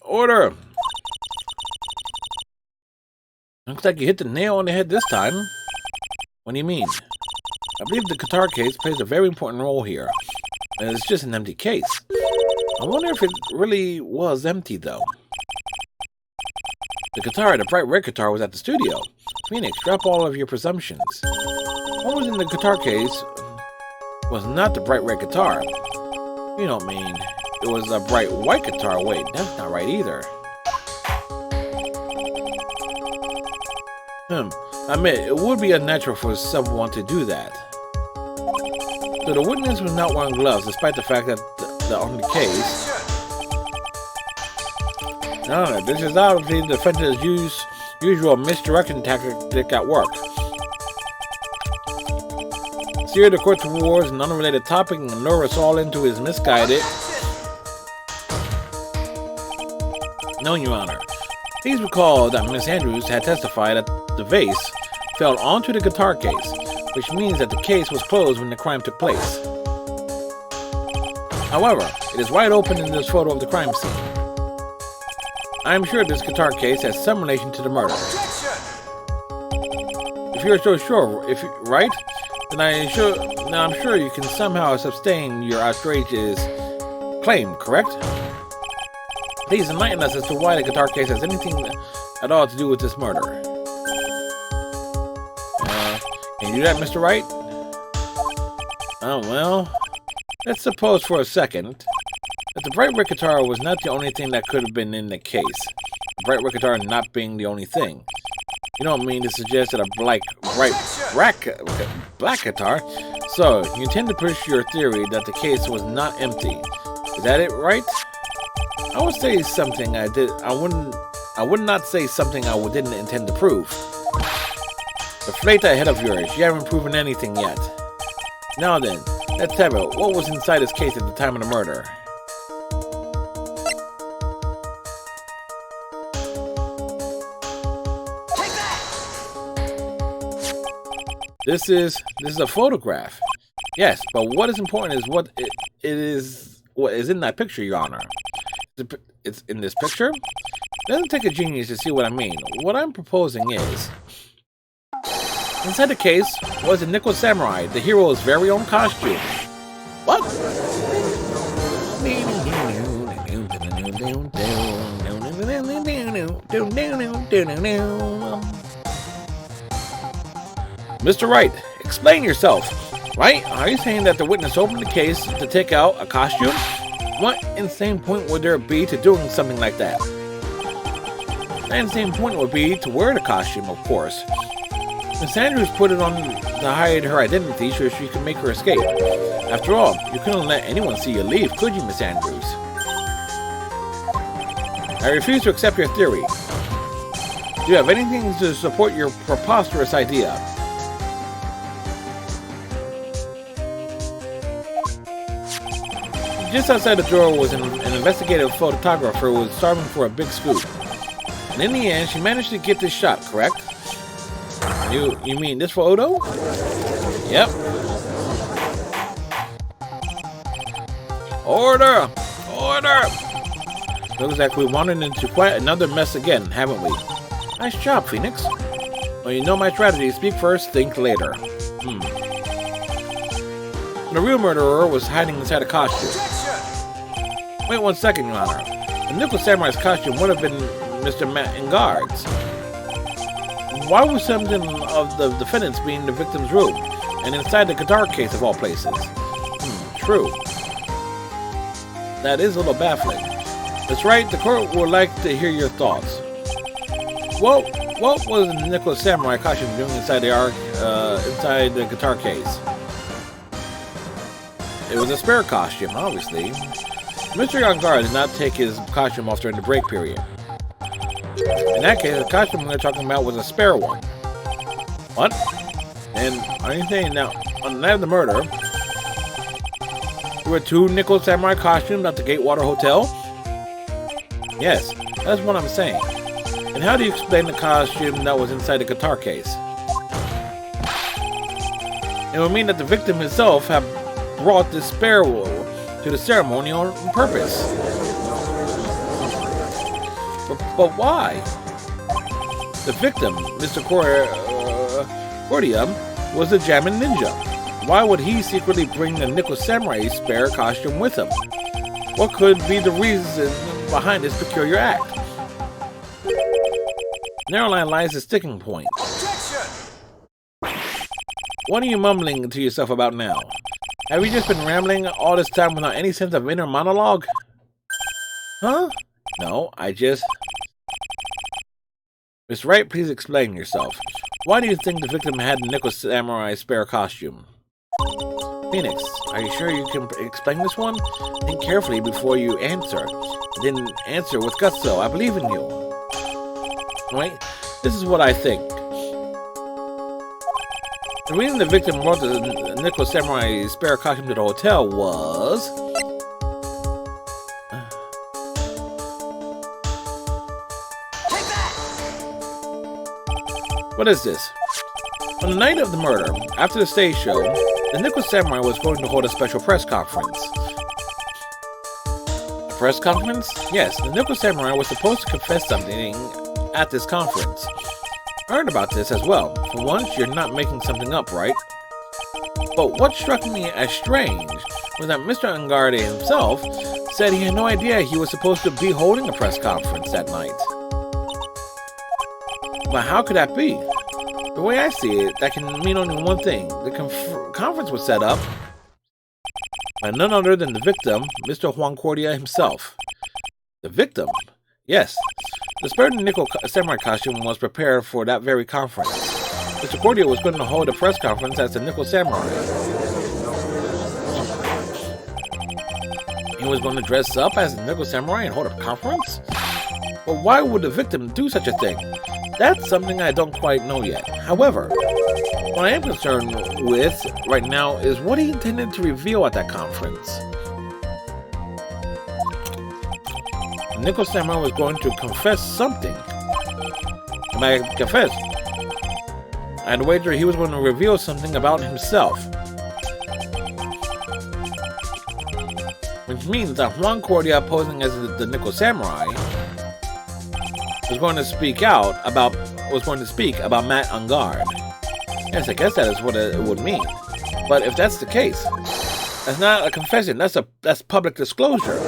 Order! Looks like you hit the nail on the head this time. What do you mean? I believe the Qatar case plays a very important role here. And it's just an empty case. I wonder if it really was empty, though. The bright red guitar, was at the studio. Phoenix, drop all of your presumptions. What was in the Qatar case was not the bright red guitar. You don't mean it was a bright white guitar? Wait, that's not right either. I admit, it would be unnatural for someone to do that. So the witness was not wearing gloves, despite the fact that on the case... No, this is obviously the defendant's usual misdirection tactic at work. Steer the court towards an unrelated topic and lure us all into his misguided... No, Your Honor. Please recall that Miss Andrews had testified that the vase fell onto the guitar case, which means that the case was closed when the crime took place. However, it is wide open in this photo of the crime scene. I am sure this guitar case has some relation to the murder. If you're so sure, Wright, then I'm sure you can somehow sustain your outrageous claim, correct? Please enlighten us as to why the guitar case has anything at all to do with this murder. Can you do that, Mr. Wright? Oh, well, let's suppose for a second that the bright red guitar was not the only thing that could have been in the case. The bright red guitar not being the only thing. You don't mean to suggest that a bright black guitar? So, you intend to push your theory that the case was not empty. Is that it, right? I would say something I would not say something I didn't intend to prove. The fleta head of yours, you haven't proven anything yet. Now then, let's have it. What was inside his case at the time of the murder? This is a photograph. Yes, but what is important is what is in that picture, Your Honor. It's in this picture. It doesn't take a genius to see what I mean. What I'm proposing is, inside the case was a nickel samurai, the hero's very own costume. What? Mr. Wright, explain yourself. Right? Are you saying that the witness opened the case to take out a costume? What insane point would there be to doing something like that? The insane point would be to wear the costume, of course. Miss Andrews put it on to hide her identity so she could make her escape. After all, you couldn't let anyone see you leave, could you, Miss Andrews? I refuse to accept your theory. Do you have anything to support your preposterous idea? Just outside the door was an investigative photographer who was starving for a big scoop. And in the end, she managed to get this shot, correct? You mean this photo? Yep. Order! Order! Looks like we wandered into quite another mess again, haven't we? Nice job, Phoenix. Well, you know my strategy. Speak first, think later. The real murderer was hiding inside a costume. Wait 1 second, Your Honor. The nickel samurai's costume would have been Mr. Engard's. Why would something of the defendants be in the victim's room and inside the guitar case of all places? True. That is a little baffling. That's right, the court would like to hear your thoughts. What was the nickel samurai costume doing inside the guitar case? It was a spare costume, obviously. Mr. Yongar did not take his costume off during the break period. In that case, the costume we're talking about was a spare one. What? And are you saying now, on the night of the murder, there were 2 nickel samurai costumes at the Gatewater Hotel? Yes, that's what I'm saying. And how do you explain the costume that was inside the guitar case? It would mean that the victim himself had brought this spare wool to the ceremony on purpose. But why? The victim, Mr. Cordia, was a Jamin ninja. Why would he secretly bring the nickel samurai spare costume with him? What could be the reason behind this peculiar act? Narrowline lies the sticking point. What are you mumbling to yourself about now? Have you just been rambling all this time without any sense of inner monologue? Huh? No, I just... Miss Wright, please explain yourself. Why do you think the victim had a nickel samurai spare costume? Phoenix, are you sure you can explain this one? Think carefully before you answer. Then answer with gusto. I believe in you. Wait, this is what I think. The reason the victim brought the nickel samurai spare costume to the hotel was... What is this? On the night of the murder, after the stage show, the nickel samurai was going to hold a special press conference. A press conference? Yes, the nickel samurai was supposed to confess something at this conference. I heard about this as well. For once, you're not making something up, right? But what struck me as strange was that Mr. Angarde himself said he had no idea he was supposed to be holding a press conference that night. But how could that be? The way I see it, that can mean only one thing. The conference was set up by none other than the victim, Mr. Juan Cordia himself. The victim? Yes. The Spirit Nickel Samurai costume was prepared for that very conference. Mr. Cordia was going to hold a press conference as the Nickel Samurai. He was going to dress up as the Nickel Samurai and hold a conference? But why would the victim do such a thing? That's something I don't quite know yet. However, what I am concerned with right now is what he intended to reveal at that conference. The Nickel Samurai was going to confess something. I'd wager he was going to reveal something about himself. Which means that Juan Cordia, posing as the Nickel Samurai, was going to speak about Matt Angard. Yes, I guess that is what it would mean. But if that's the case, that's not a confession. That's public disclosure.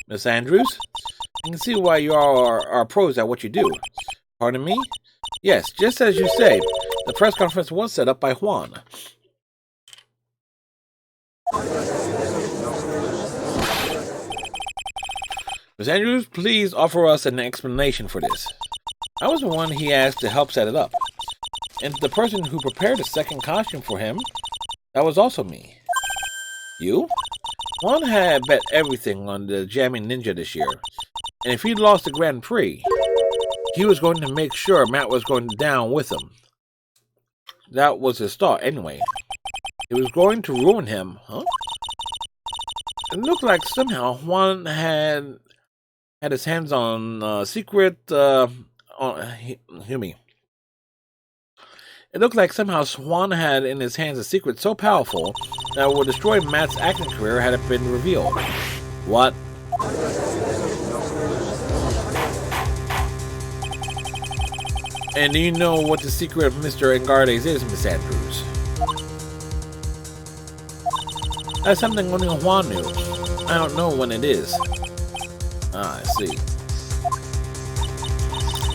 Miss Andrews, I can see why you are pros at what you do. Pardon me? Yes, just as you say, the press conference was set up by Juan. Miss Andrews, please offer us an explanation for this. I was the one he asked to help set it up. And the person who prepared a second costume for him, that was also me. You? Juan had bet everything on the Jamming Ninja this year. And if he lost the Grand Prix, he was going to make sure Matt was going down with him. That was his thought anyway. He was going to ruin him, huh? It looked like somehow Juan had his hands on secret hear me. It looked like somehow Juan had in his hands a secret so powerful that would destroy Matt's acting career had it been revealed. What? And do you know what the secret of Mr. Angardes is, Miss Andrews? That's something only Juan knew. I don't know when it is. Ah, I see.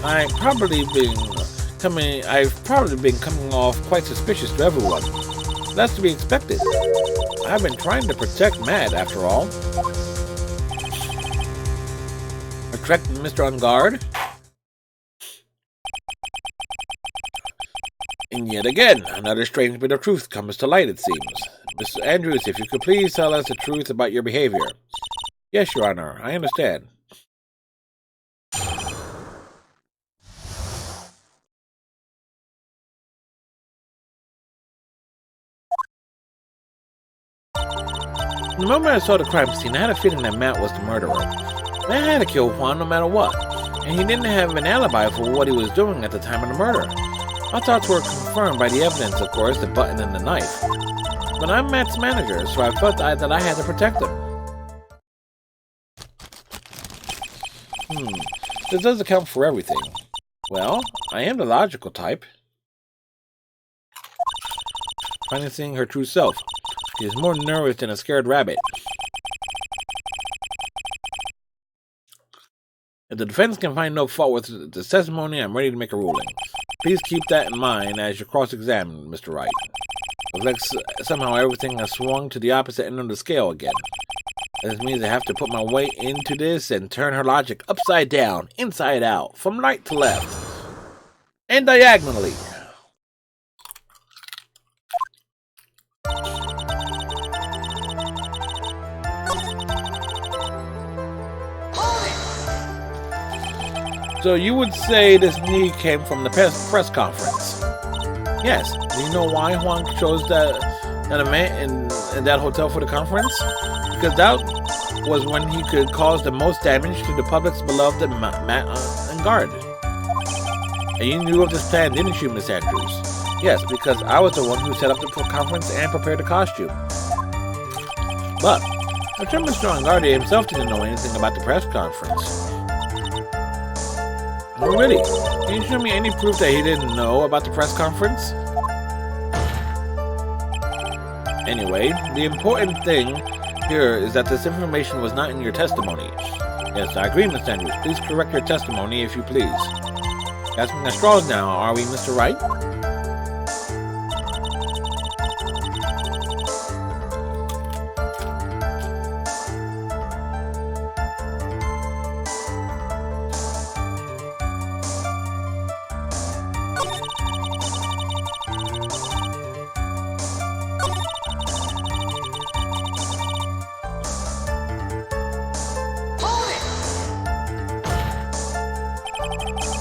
I've probably been coming off quite suspicious to everyone. That's to be expected. I've been trying to protect Matt, after all. Protect Mr. Angard? And yet again, another strange bit of truth comes to light, it seems. Mr. Andrews, if you could please tell us the truth about your behavior. Yes, Your Honor, I understand. The moment I saw the crime scene, I had a feeling that Matt was the murderer. Matt had to kill Juan no matter what, and he didn't have an alibi for what he was doing at the time of the murder. My thoughts were confirmed by the evidence, of course, the button and the knife. But I'm Matt's manager, so I felt that I had to protect him. This does account for everything. Well, I am the logical type. Finally seeing her true self. She is more nervous than a scared rabbit. If the defense can find no fault with the testimony, I'm ready to make a ruling. Please keep that in mind as you cross-examine, Mr. Wright. Looks like somehow everything has swung to the opposite end of the scale again. This means I have to put my weight into this and turn her logic upside down, inside out, from right to left, and diagonally. So you would say this need came from the press conference? Yes. Do you know why Juan chose that event in that hotel for the conference? Because that was when he could cause the most damage to the public's beloved Matt Angard. And you knew of this plan, didn't you, Miss Andrews? Yes, because I was the one who set up the conference and prepared the costume. But I'm sure Mr. Angard himself didn't know anything about the press conference. Oh, really? Can you show me any proof that he didn't know about the press conference? Anyway, the important thing here is that this information was not in your testimony. Yes, I agree, Mr. Andrews. Please correct your testimony, if you please. Gasping at straws now, are we, Mr. Wright?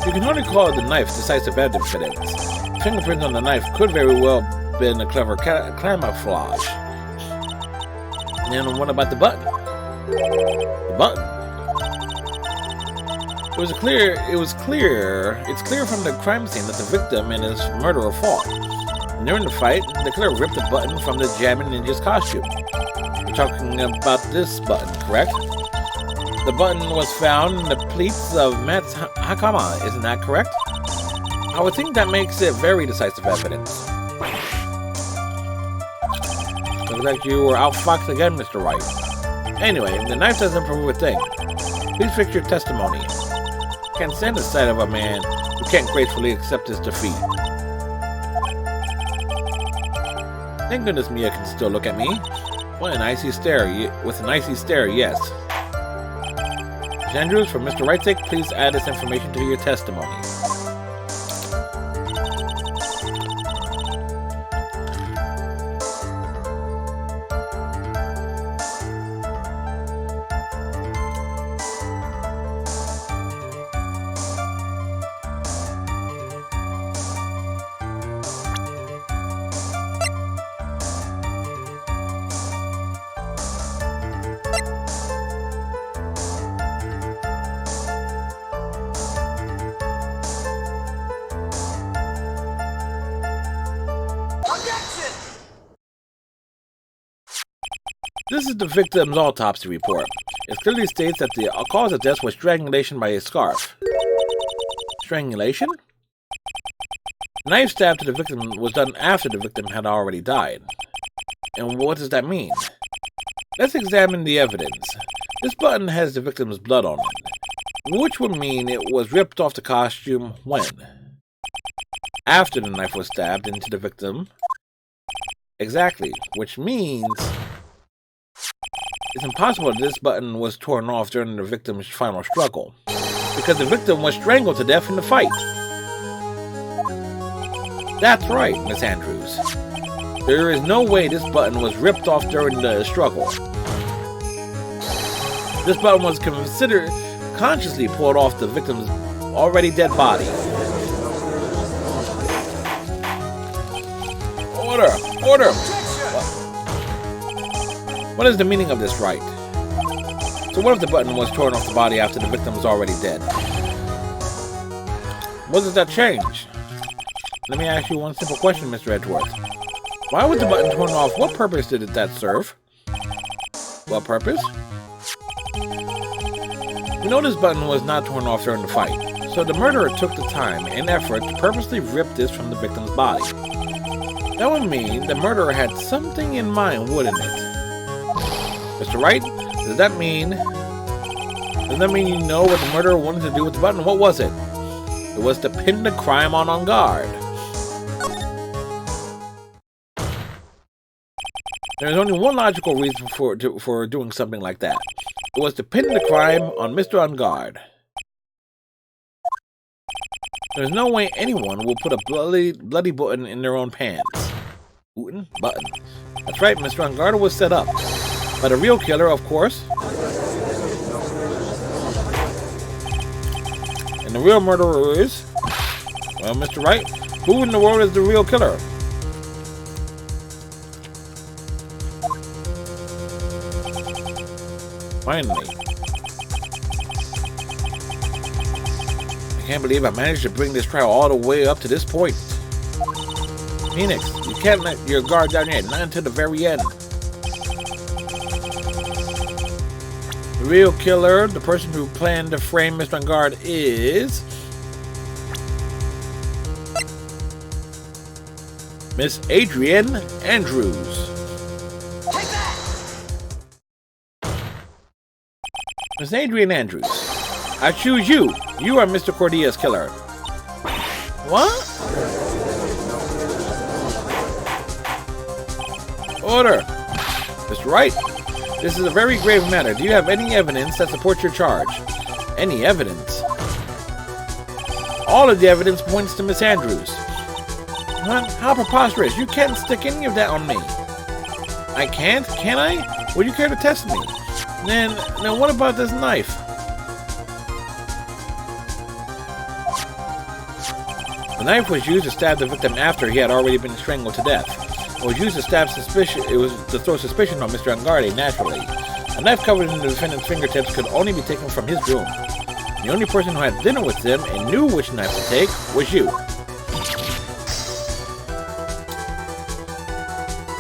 You can only call the knife decisive evidence. Fingerprints on the knife could very well have been a clever camouflage. And what about the button? The button? It's clear from the crime scene that the victim and his murderer fought. And during the fight, the killer ripped the button from the jamming ninja's costume. You're talking about this button, correct? The button was found in the pleats of Matt's hakama, isn't that correct? I would think that makes it very decisive evidence. Looks like you were outfoxed again, Mr. Wright. Anyway, the knife doesn't prove a thing. Please fix your testimony. I can't stand the sight of a man who can't gracefully accept his defeat. Thank goodness Mia can still look at me. With an icy stare, yes. Andrews, for Mr. Wright's sake, please add this information to your testimony. This is the victim's autopsy report. It clearly states that the cause of death was strangulation by a scarf. Strangulation? The knife stab to the victim was done after the victim had already died. And what does that mean? Let's examine the evidence. This button has the victim's blood on it, which would mean it was ripped off the costume when? After the knife was stabbed into the victim. Exactly, which means it's impossible that this button was torn off during the victim's final struggle, because the victim was strangled to death in the fight. That's right, Miss Andrews. There is no way this button was ripped off during the struggle. This button was considered consciously pulled off the victim's already dead body. Order! What is the meaning of this, Wright? So what if the button was torn off the body after the victim was already dead? What does that change? Let me ask you one simple question, Mr. Edgeworth. Why was the button torn off? What purpose did that serve? What purpose? We know this button was not torn off during the fight, so the murderer took the time and effort to purposely rip this from the victim's body. That would mean the murderer had something in mind, wouldn't it? Mr. Wright, does that mean you know what the murderer wanted to do with the button? What was it? It was to pin the crime on guard. There's only one logical reason for doing something like that. It was to pin the crime on Mr. On Guard. There's no way anyone will put a bloody button in their own pants. Button? That's right, Mr. On Guard was set up. But a real killer, of course. And the real murderer is... Well, Mr. Wright, who in the world is the real killer? Finally. I can't believe I managed to bring this trial all the way up to this point. Phoenix, you can't let your guard down yet, not until the very end. The real killer, the person who planned to frame Mr. On Guard, is Miss Adrienne Andrews. Miss Adrienne Andrews, I choose you. You are Mr. Cordia's killer. What? Order. Mr. Wright, this is a very grave matter. Do you have any evidence that supports your charge? Any evidence? All of the evidence points to Miss Andrews. What? How preposterous. You can't stick any of that on me. I can't? Can I? Would you care to test me? Then what about this knife? The knife was used to stab the victim after he had already been strangled to death. It was used to stab suspicion. It was to throw suspicion on Mr. Angarde naturally. A knife covered in the defendant's fingertips could only be taken from his room. The only person who had dinner with him and knew which knife to take was you.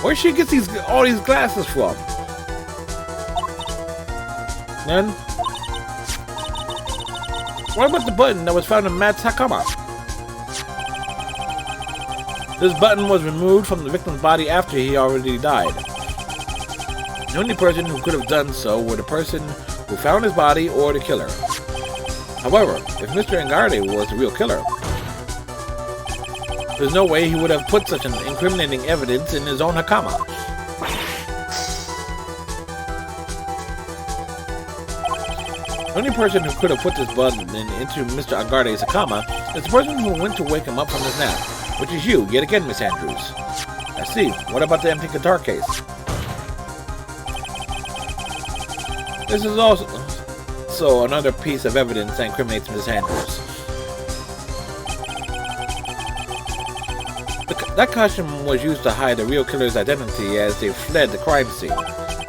Where she gets all these glasses from? Then, what about the button that was found in Matt's Hakama? This button was removed from the victim's body after he already died. The only person who could have done so were the person who found his body or the killer. However, if Mr. Angarde was the real killer, there's no way he would have put such an incriminating evidence in his own Hakama. The only person who could have put this button into Mr. Angarde's Hakama is the person who went to wake him up from his nap, which is you, yet again, Miss Andrews. I see. What about the empty guitar case? This is also another piece of evidence that incriminates Miss Andrews. That costume was used to hide the real killer's identity as they fled the crime scene.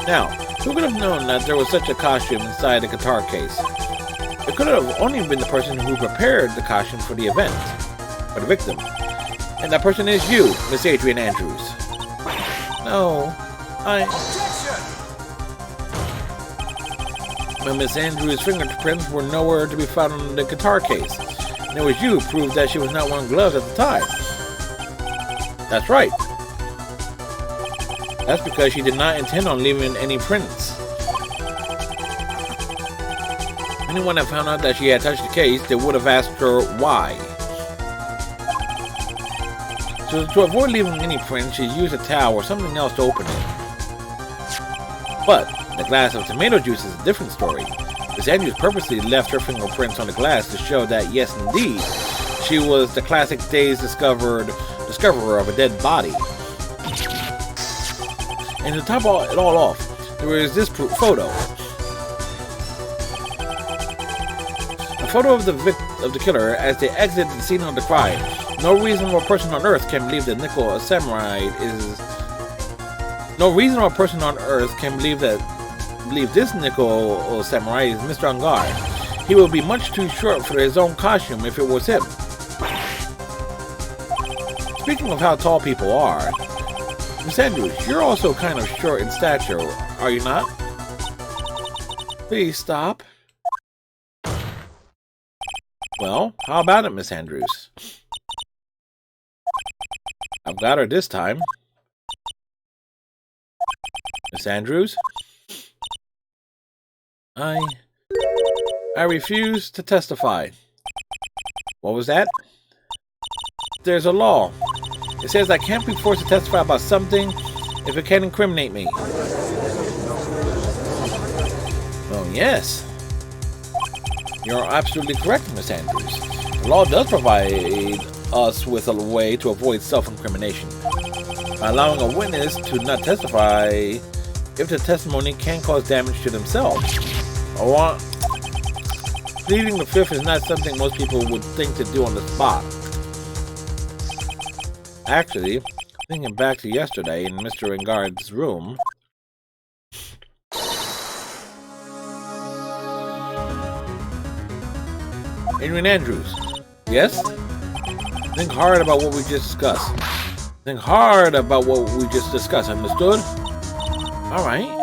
Now, who could have known that there was such a costume inside the guitar case? It could have only been the person who prepared the costume for the event, for the victim. And that person is you, Miss Adrienne Andrews. No, But Miss Andrews' fingerprints were nowhere to be found on the guitar case. And it was you who proved that she was not wearing gloves at the time. That's right. That's because she did not intend on leaving any prints. If anyone had found out that she had touched the case, they would have asked her why. So to avoid leaving any prints, she used a towel or something else to open it. But the glass of tomato juice is a different story. Miss Andrews purposely left her fingerprints on the glass to show that, yes indeed, she was the classic days discoverer of a dead body. And to top it all off, there is this photo. A photo of the killer as they exit the scene of the crime. No reasonable person on earth can believe that Nickel Samurai is. No reasonable person on earth can believe this Nickel Samurai is Mr. Angarde. He will be much too short for his own costume if it was him. Speaking of how tall people are, Miss Andrews, you're also kind of short in stature, are you not? Please stop. Well, how about it, Miss Andrews? I've got her this time. Miss Andrews? I refuse to testify. What was that? There's a law. It says I can't be forced to testify about something if it can incriminate me. Oh, yes. You're absolutely correct, Miss Andrews. The law does provide us with a way to avoid self-incrimination by allowing a witness to not testify if the testimony can cause damage to themselves. Pleading the fifth is not something most people would think to do on the spot. Actually, thinking back to yesterday in Mr. Angarde's room, Adrienne Andrews, yes? Think hard about what we just discussed. Think hard about what we just discussed, understood? Alright.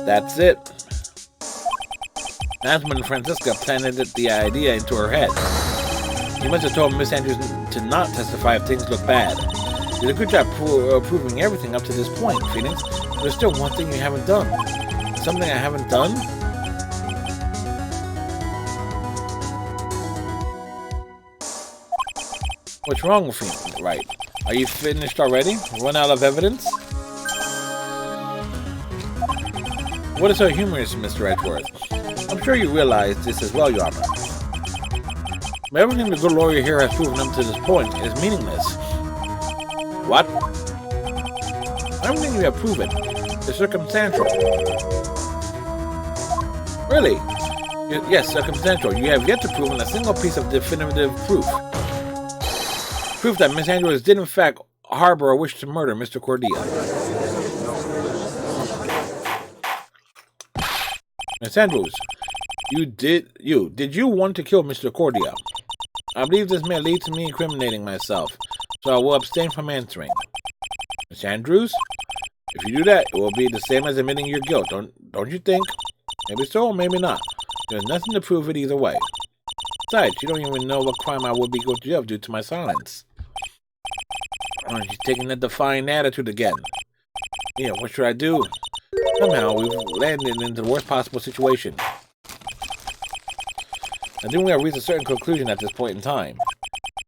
That's it. That's when Francisca planted the idea into her head. You must have told Miss Andrews to not testify if things look bad. You did a good job proving everything up to this point, Phoenix. There's still one thing you haven't done. Something I haven't done? What's wrong with you, Wright? Are you finished already? Run out of evidence? What is so humorous, Mr. Edgeworth? I'm sure you realize this as well, Your Honor. But everything the good lawyer here has proven up to this point is meaningless. What? Everything you have proven is circumstantial. Really? Yes, circumstantial. You have yet to prove a single piece of definitive proof. Proof that Miss Andrews did in fact harbor a wish to murder Mr. Cordia. Miss Andrews, did you want to kill Mr. Cordia? I believe this may lead to me incriminating myself, so I will abstain from answering. Miss Andrews, if you do that, it will be the same as admitting your guilt, don't you think? Maybe so, or maybe not. There's nothing to prove it either way. Besides, you don't even know what crime I would be guilty of due to my silence. Aren't you taking that defiant attitude again? Yeah, what should I do? Somehow, we've landed into the worst possible situation. I think we have reached a certain conclusion at this point in time.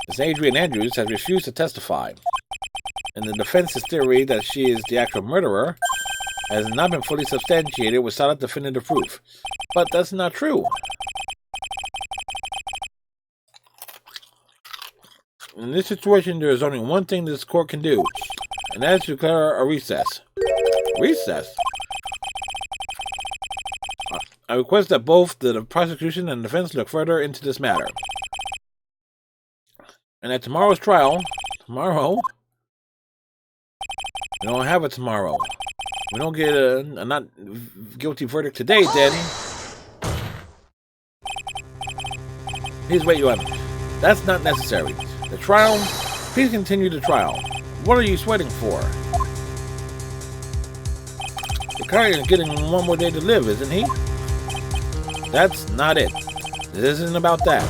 Miss Adrian Andrews has refused to testify, and the defense's theory that she is the actual murderer has not been fully substantiated with solid definitive proof. But that's not true. In this situation, there is only one thing this court can do, and that is to declare a recess. Recess? I request that both the prosecution and defense look further into this matter. And at tomorrow's trial, we don't have a tomorrow. We don't get a not guilty verdict today, then. Please wait, Your Honor. That's not necessary. The trial, please continue the trial. What are you sweating for? The client is getting one more day to live, isn't he? That's not it. This isn't about that.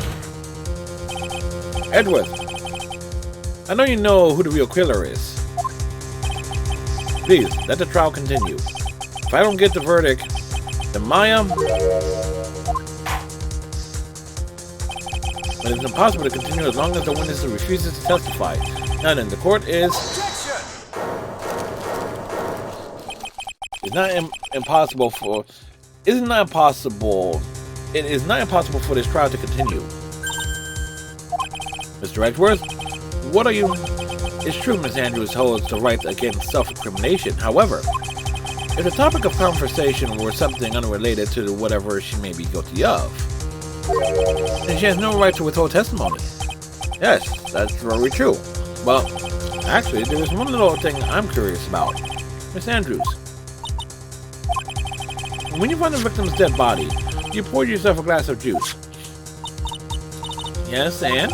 Edward, I know you know who the real killer is. Please, let the trial continue. If I don't get the verdict, then Maya... But it's impossible to continue as long as the witness refuses to testify. Now then, the court is... It's not impossible for... It is not impossible for this trial to continue. Mr. Edgeworth, what are you... It's true Miss Andrews holds the right against self-incrimination. However, if the topic of conversation were something unrelated to whatever she may be guilty of, then she has no right to withhold testimony. Yes, that's very true. Well, actually, there is one little thing I'm curious about. Miss Andrews, when you find the victim's dead body, you poured yourself a glass of juice. Yes, and?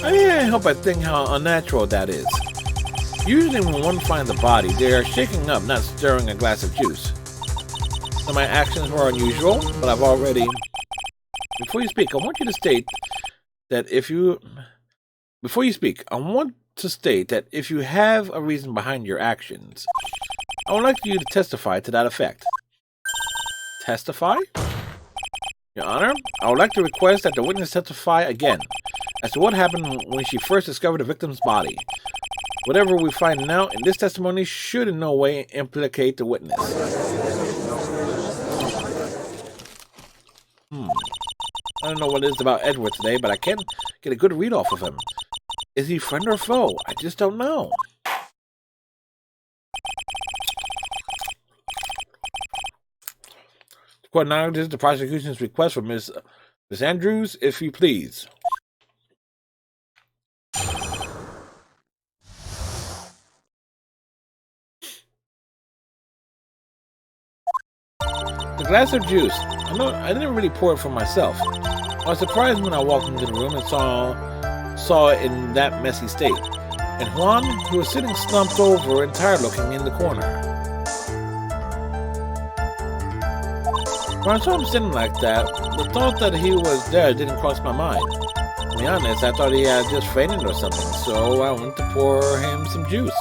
I can't help but think how unnatural that is. Usually when one finds a body, they are shaking up, not stirring a glass of juice. So my actions were unusual, but I've already... Before you speak, I want you to state that if you... Before you speak, I want to state that if you have a reason behind your actions, I would like you to testify to that effect. Testify? Your Honor, I would like to request that the witness testify again as to what happened when she first discovered the victim's body. Whatever we find now in this testimony should in no way implicate the witness. I don't know what it is about Edward today, but I can't get a good read off of him. Is he friend or foe? I just don't know. The court acknowledges the prosecution's request for Miss Andrews, if you please. The glass of juice. I didn't really pour it for myself. I was surprised when I walked into the room and saw it in that messy state. And Juan, who was sitting slumped over and tired looking in the corner. When I saw him sitting like that, the thought that he was dead didn't cross my mind. To be honest, I thought he had just fainted or something, so I went to pour him some juice.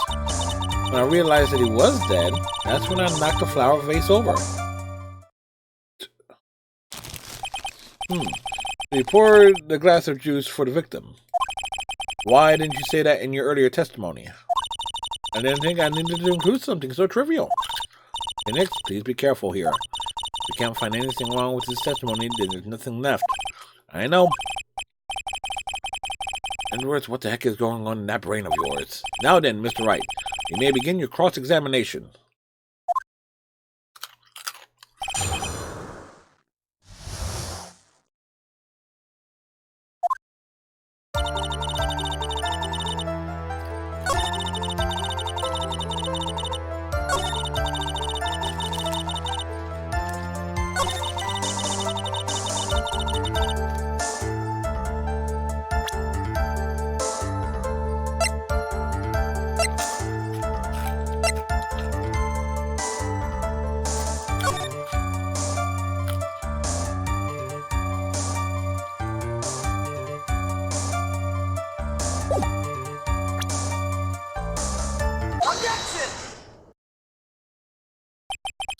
When I realized that he was dead, that's when I knocked the flower vase over. You poured the glass of juice for the victim. Why didn't you say that in your earlier testimony? I didn't think I needed to include something so trivial. Phoenix, please be careful here. If you can't find anything wrong with his testimony, then there's nothing left. I know. In other words, what the heck is going on in that brain of yours? Now then, Mr. Wright, you may begin your cross-examination.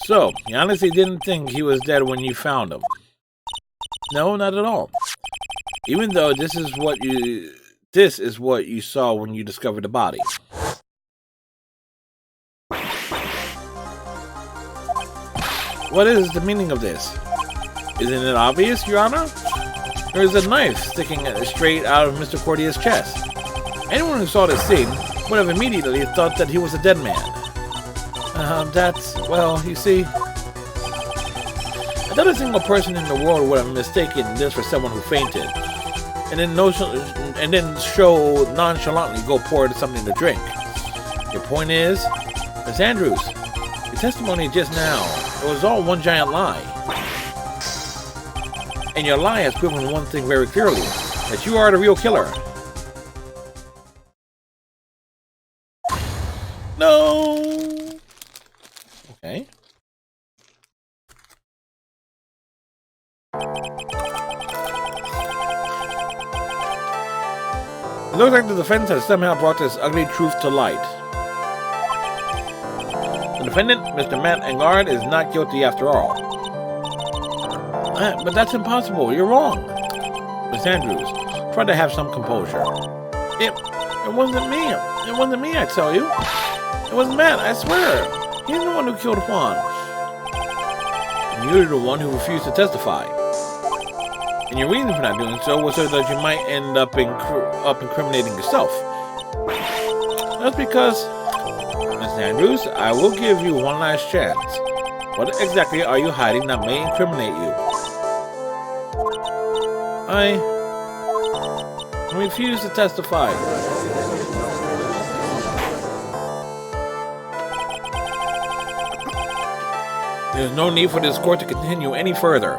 So, you honestly didn't think he was dead when you found him? No, not at all. Even though this is what you saw when you discovered the body. What is the meaning of this? Isn't it obvious, Your Honor? There is a knife sticking straight out of Mr. Cordia's chest. Anyone who saw this scene would have immediately thought that he was a dead man. Well, you see, not a single person in the world would have mistaken this for someone who fainted, and then nonchalantly go pour something to drink. Your point is, Miss Andrews, your testimony just now, it was all one giant lie. And your lie has proven one thing very clearly, that you are the real killer. No! Okay. It looks like the defense has somehow brought this ugly truth to light. The defendant, Mr. Matt Engard, is not guilty after all. But that's impossible. You're wrong. Miss Andrews, try to have some composure. It wasn't me. It wasn't me, I tell you. It was Matt, I swear. He's the one who killed Juan. And you're the one who refused to testify. And your reason for not doing so was so that you might end up incriminating yourself. That's because, Miss Andrews, I will give you one last chance. What exactly are you hiding that may incriminate you? I refuse to testify. There's no need for this court to continue any further.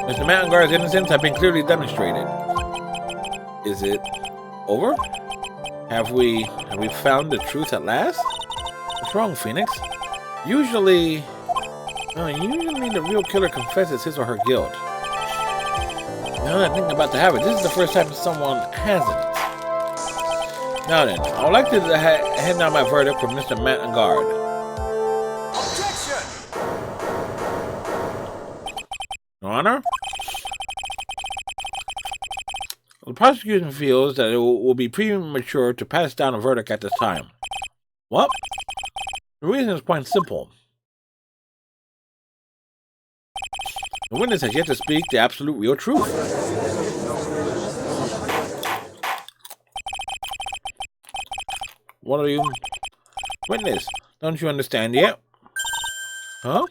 Mr. Mattengard's innocence has been clearly demonstrated. Is it over? Have we found the truth at last? What's wrong, Phoenix? Usually the real killer confesses his or her guilt. Now that I think about to have it, this is the first time someone hasn't. Now then, I would like to hand down my verdict for Mr. Mattengard. Your Honor? The prosecution feels that it will be premature to pass down a verdict at this time. What? The reason is quite simple. The witness has yet to speak the absolute real truth. What are you... Witness, don't you understand yet? Huh?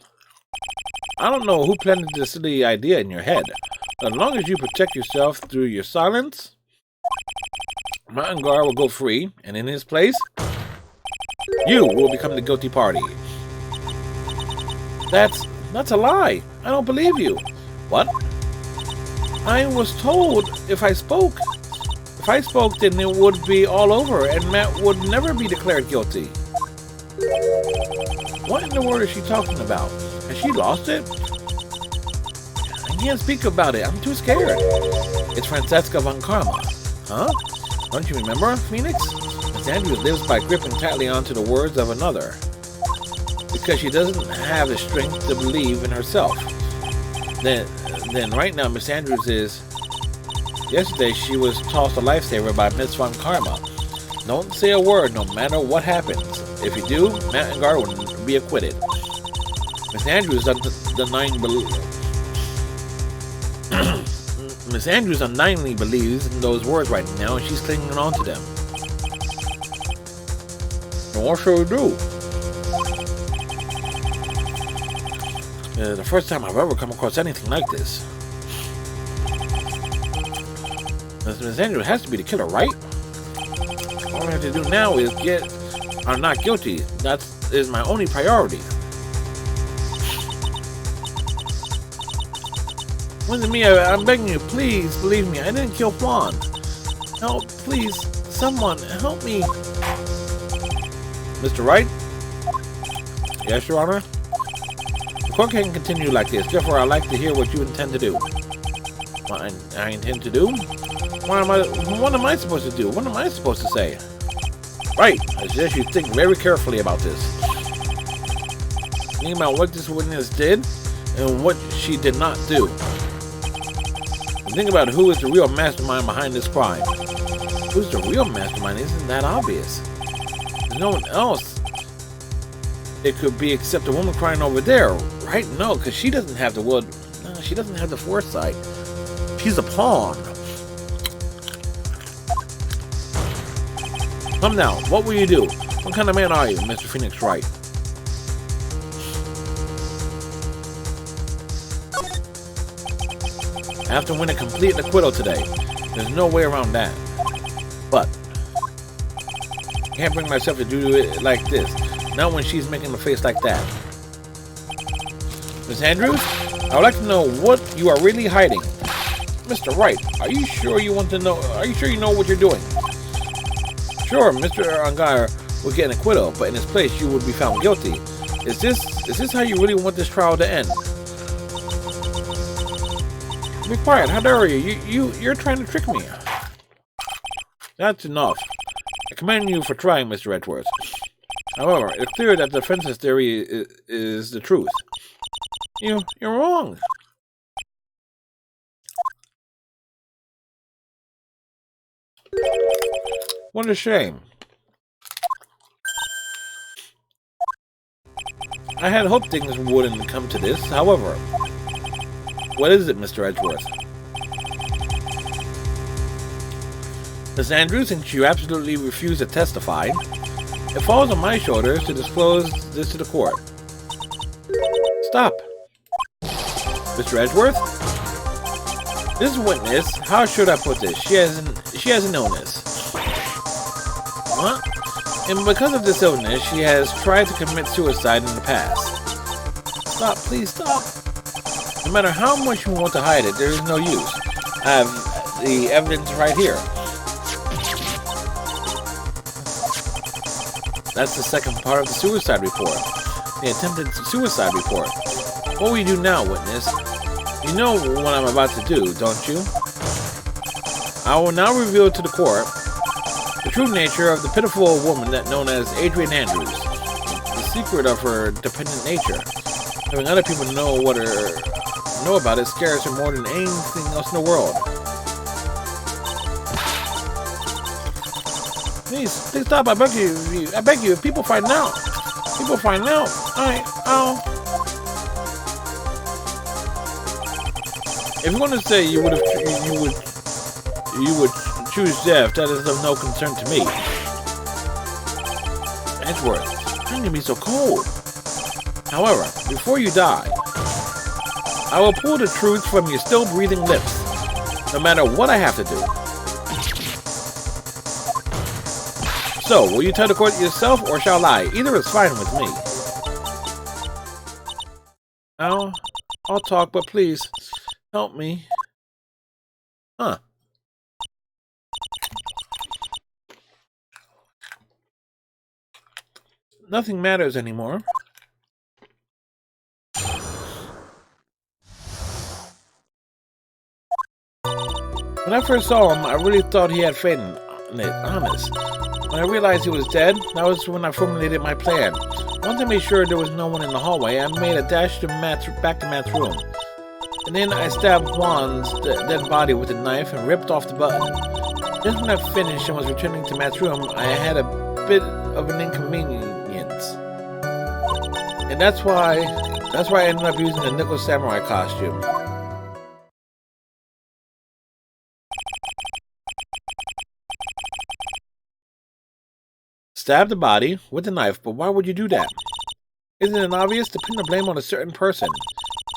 I don't know who planted this silly idea in your head, but as long as you protect yourself through your silence, Mattengard will go free, and in his place, you will become the guilty party. That's a lie. I don't believe you. What? I was told if I spoke, then it would be all over, and Matt would never be declared guilty. What in the world is she talking about? Has she lost it? I can't speak about it. I'm too scared. It's Francesca von Karma. Huh? Don't you remember, Phoenix? Miss Andrews lives by gripping tightly onto the words of another. Because she doesn't have the strength to believe in herself. Then right now, Miss Andrews is... Yesterday, she was tossed a lifesaver by Miss Von Karma. Don't say a word, no matter what happens. If you do, Matt and Gar will be acquitted. Miss Andrews Miss Andrews undeniably believes in those words right now, and she's clinging on to them. And what shall we do? The first time I've ever come across anything like this. Miss Andrews has to be the killer, right? All we have to do now is get our not guilty. That is my only priority. Listen to me, I'm begging you, please believe me. I didn't kill Juan. Help, please, someone, help me. Mr. Wright? Yes, Your Honor? The court can't continue like this, therefore I'd like to hear what you intend to do. What I intend to do? What am I supposed to do? What am I supposed to say? Right, I suggest you think very carefully about this. Think about what this witness did and what she did not do. And think about who is the real mastermind behind this crime. Who's the real mastermind isn't that obvious. There's no one else it could be except the woman crying over there, right? No, because she doesn't have the will. No, she doesn't have the foresight. She's a pawn. Come now, what will you do? What kind of man are you, Mr. Phoenix Wright? I have to win a complete acquittal today. There's no way around that. But I can't bring myself to do it like this. Not when she's making a face like that. Miss Andrews, I would like to know what you are really hiding. Mr. Wright, are you sure you want to know? Are you sure you know what you're doing? Sure, Mr. Angar would get an acquittal, but in his place, you would be found guilty. Is this how you really want this trial to end? Be quiet. How dare you? You're trying to trick me. That's enough. I commend you for trying, Mr. Edgeworth. However, it's clear that the defense's theory is the truth. You're wrong. What a shame. I had hoped things wouldn't come to this. However, what is it, Mr. Edgeworth? Miss Andrews, since you absolutely refuse to testify, it falls on my shoulders to disclose this to the court. Stop. Mr. Edgeworth? This witness, how should I put this? She has an illness. What? And because of this illness, she has tried to commit suicide in the past. Stop, please stop. No matter how much you want to hide it, there is no use. I have the evidence right here. That's the second part of the suicide report. The attempted suicide report. What will you do now, witness? You know what I'm about to do, don't you? I will now reveal to the court the true nature of the pitiful woman that known as Adrian Andrews. The secret of her dependent nature. Having other people know about it scares her more than anything else in the world. Please stop, I beg you, if people find out. If you want to say you would choose death, that is of no concern to me. Edgeworth, how can you be so cold? However, before you die, I will pull the truth from your still breathing lips, no matter what I have to do. So, will you tell the court yourself, or shall I? Either is fine with me. I'll talk, but please, help me. Huh. Nothing matters anymore. When I first saw him, I really thought he had faith in it, honest. When I realized he was dead, that was when I formulated my plan. Once I made sure there was no one in the hallway, I made a dash to back to Matt's room. And then I stabbed Juan's dead body with a knife and ripped off the button. Just when I finished and was returning to Matt's room, I had a bit of an inconvenience. And that's why I ended up using the nickel samurai costume. Stab the body with a knife, but why would you do that? Isn't it obvious to pin the blame on a certain person?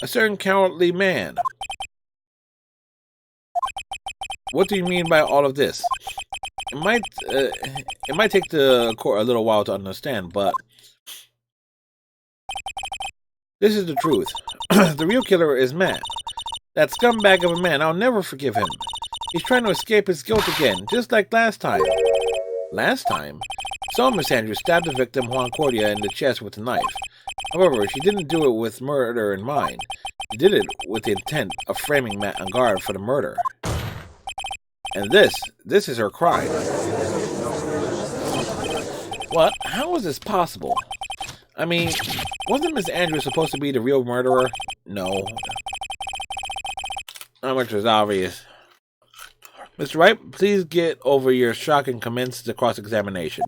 A certain cowardly man. What do you mean by all of this? It might take the court a little while to understand, but this is the truth. The real killer is Matt. That scumbag of a man, I'll never forgive him. He's trying to escape his guilt again, just like last time. Last time? So Miss Andrews stabbed the victim, Juan Cordia, in the chest with a knife. However, she didn't do it with murder in mind. She did it with the intent of framing Matt on guard for the murder. And this is her crime. What? How is this possible? I mean, wasn't Miss Andrews supposed to be the real murderer? No. Not much was obvious. Mr. Wright, please get over your shock and commence the cross-examination.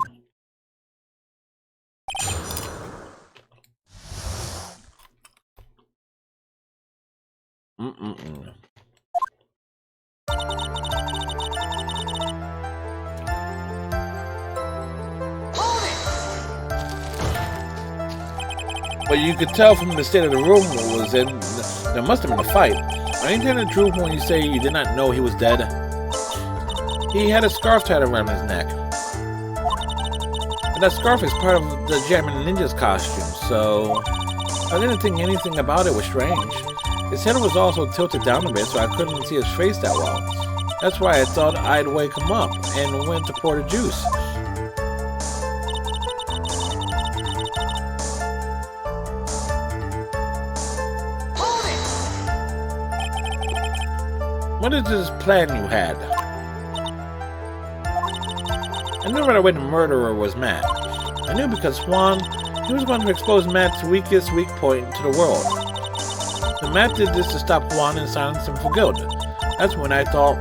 But you could tell from the state of the room it was in, there must have been a fight. Are you telling the truth when you say you did not know he was dead? He had a scarf tied around his neck. But that scarf is part of the German ninja's costume, so I didn't think anything about it was strange. His head was also tilted down a bit, so I couldn't see his face that well. That's why I thought I'd wake him up and went to pour the juice. What is this plan you had? I knew right away the murderer was Matt. I knew because Juan, he was going to expose Matt's weakest weak point to the world. So Matt did this to stop Juan and silence him for good. That's when I thought,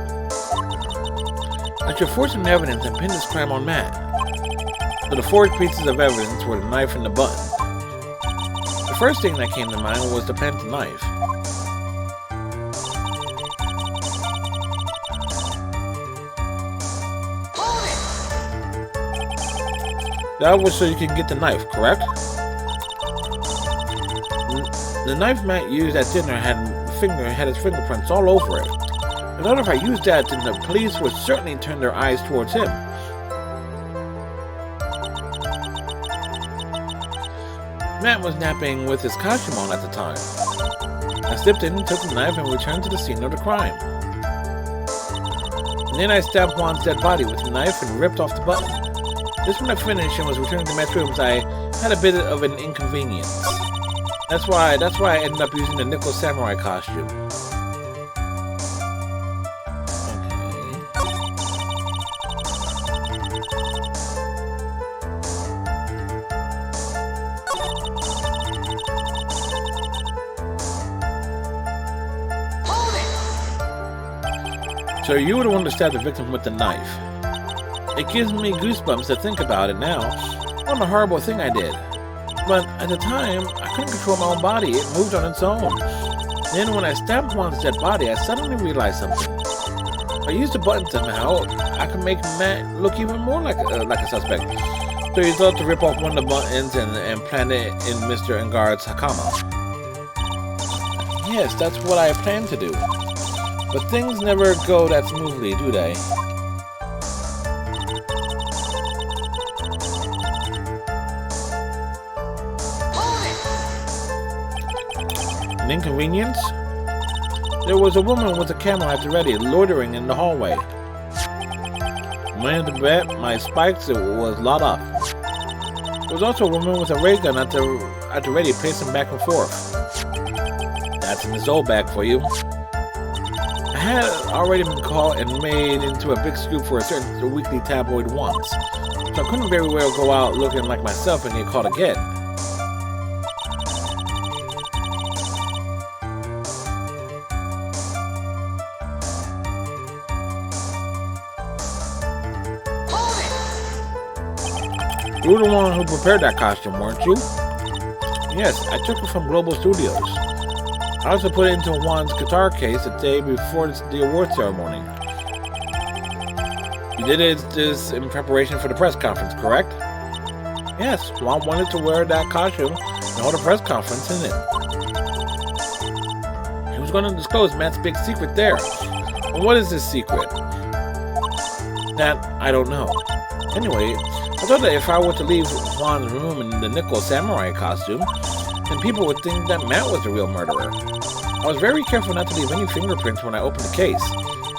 I should forge some evidence and pin this crime on Matt. So the forged pieces of evidence were the knife and the button. The first thing that came to mind was to plant the knife. That was so you can get the knife, correct? The knife Matt used at dinner had his fingerprints all over it. I thought if I used that, then the police would certainly turn their eyes towards him. Matt was napping with his costume on at the time. I slipped in, took the knife, and returned to the scene of the crime. And then I stabbed Juan's dead body with the knife and ripped off the button. Just when I finished and was returning to Matt's rooms, I had a bit of an inconvenience. That's why I ended up using the nickel samurai costume. So you were the one to stab the victim with the knife. It gives me goosebumps to think about it now. What a horrible thing I did. But at the time, I couldn't control my own body. It moved on its own. Then when I stabbed Juan's dead body, I suddenly realized something. If I used the button somehow, I could make Matt look even more like a suspect. So he thought to rip off one of the buttons and plant it in Mr. Engard's hakama. Yes, that's what I planned to do. But things never go that smoothly, do they? An inconvenience? There was a woman with a camera at the ready, loitering in the hallway. When to bet my spikes was lot up. There was also a woman with a ray gun at the ready, pacing back and forth. That's in the soul bag for you. I had already been caught and made into a big scoop for a certain weekly tabloid once, so I couldn't very well go out looking like myself and get caught again. You were the one who prepared that costume, weren't you? Yes, I took it from Global Studios. I also put it into Juan's guitar case the day before the award ceremony. You did this in preparation for the press conference, correct? Yes, Juan wanted to wear that costume and hold a press conference in it. He was going to disclose Matt's big secret there. And what is this secret? That I don't know. Anyway, I thought that if I were to leave Juan's room in the nickel samurai costume, then people would think that Matt was the real murderer. I was very careful not to leave any fingerprints when I opened the case.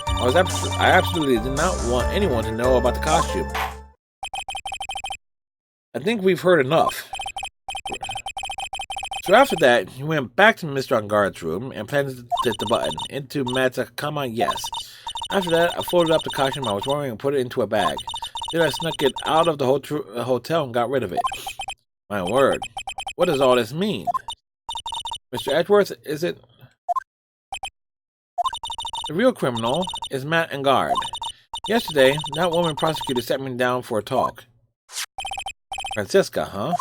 I absolutely did not want anyone to know about the costume. I think we've heard enough. So after that, he went back to Mr. Angard's room and planted the button into Matt's comma yes. After that, I folded up the costume I was wearing and put it into a bag. Then I snuck it out of the hotel and got rid of it. My word, what does all this mean? Mr. Edgeworth, is it? The real criminal is Matt Angard. Yesterday, that woman prosecutor sat me down for a talk. Francisca, huh?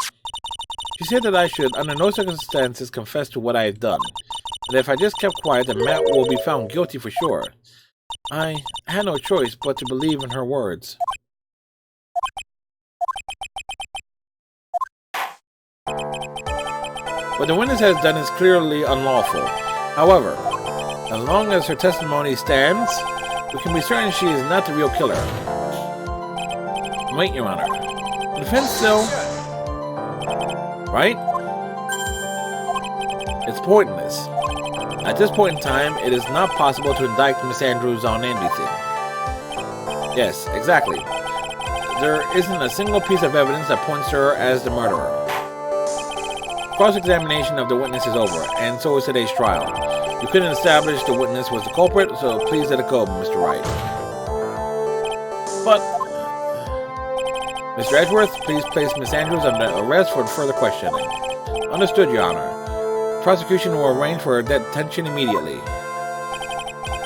She said that I should, under no circumstances, confess to what I had done. And if I just kept quiet, then Matt will be found guilty for sure. I had no choice but to believe in her words. What the witness has done is clearly unlawful. However, as long as her testimony stands, we can be certain she is not the real killer. Wait, Your Honor. The defense still... Right? It's pointless. At this point in time, it is not possible to indict Miss Andrews on anything. Yes, exactly. There isn't a single piece of evidence that points to her as the murderer. Cross-examination of the witness is over, and so is today's trial. You couldn't establish the witness was the culprit, so please let it go, Mr. Wright. But, Mr. Edgeworth, please place Miss Andrews under arrest for further questioning. Understood, Your Honor. Prosecution will arrange for her detention immediately.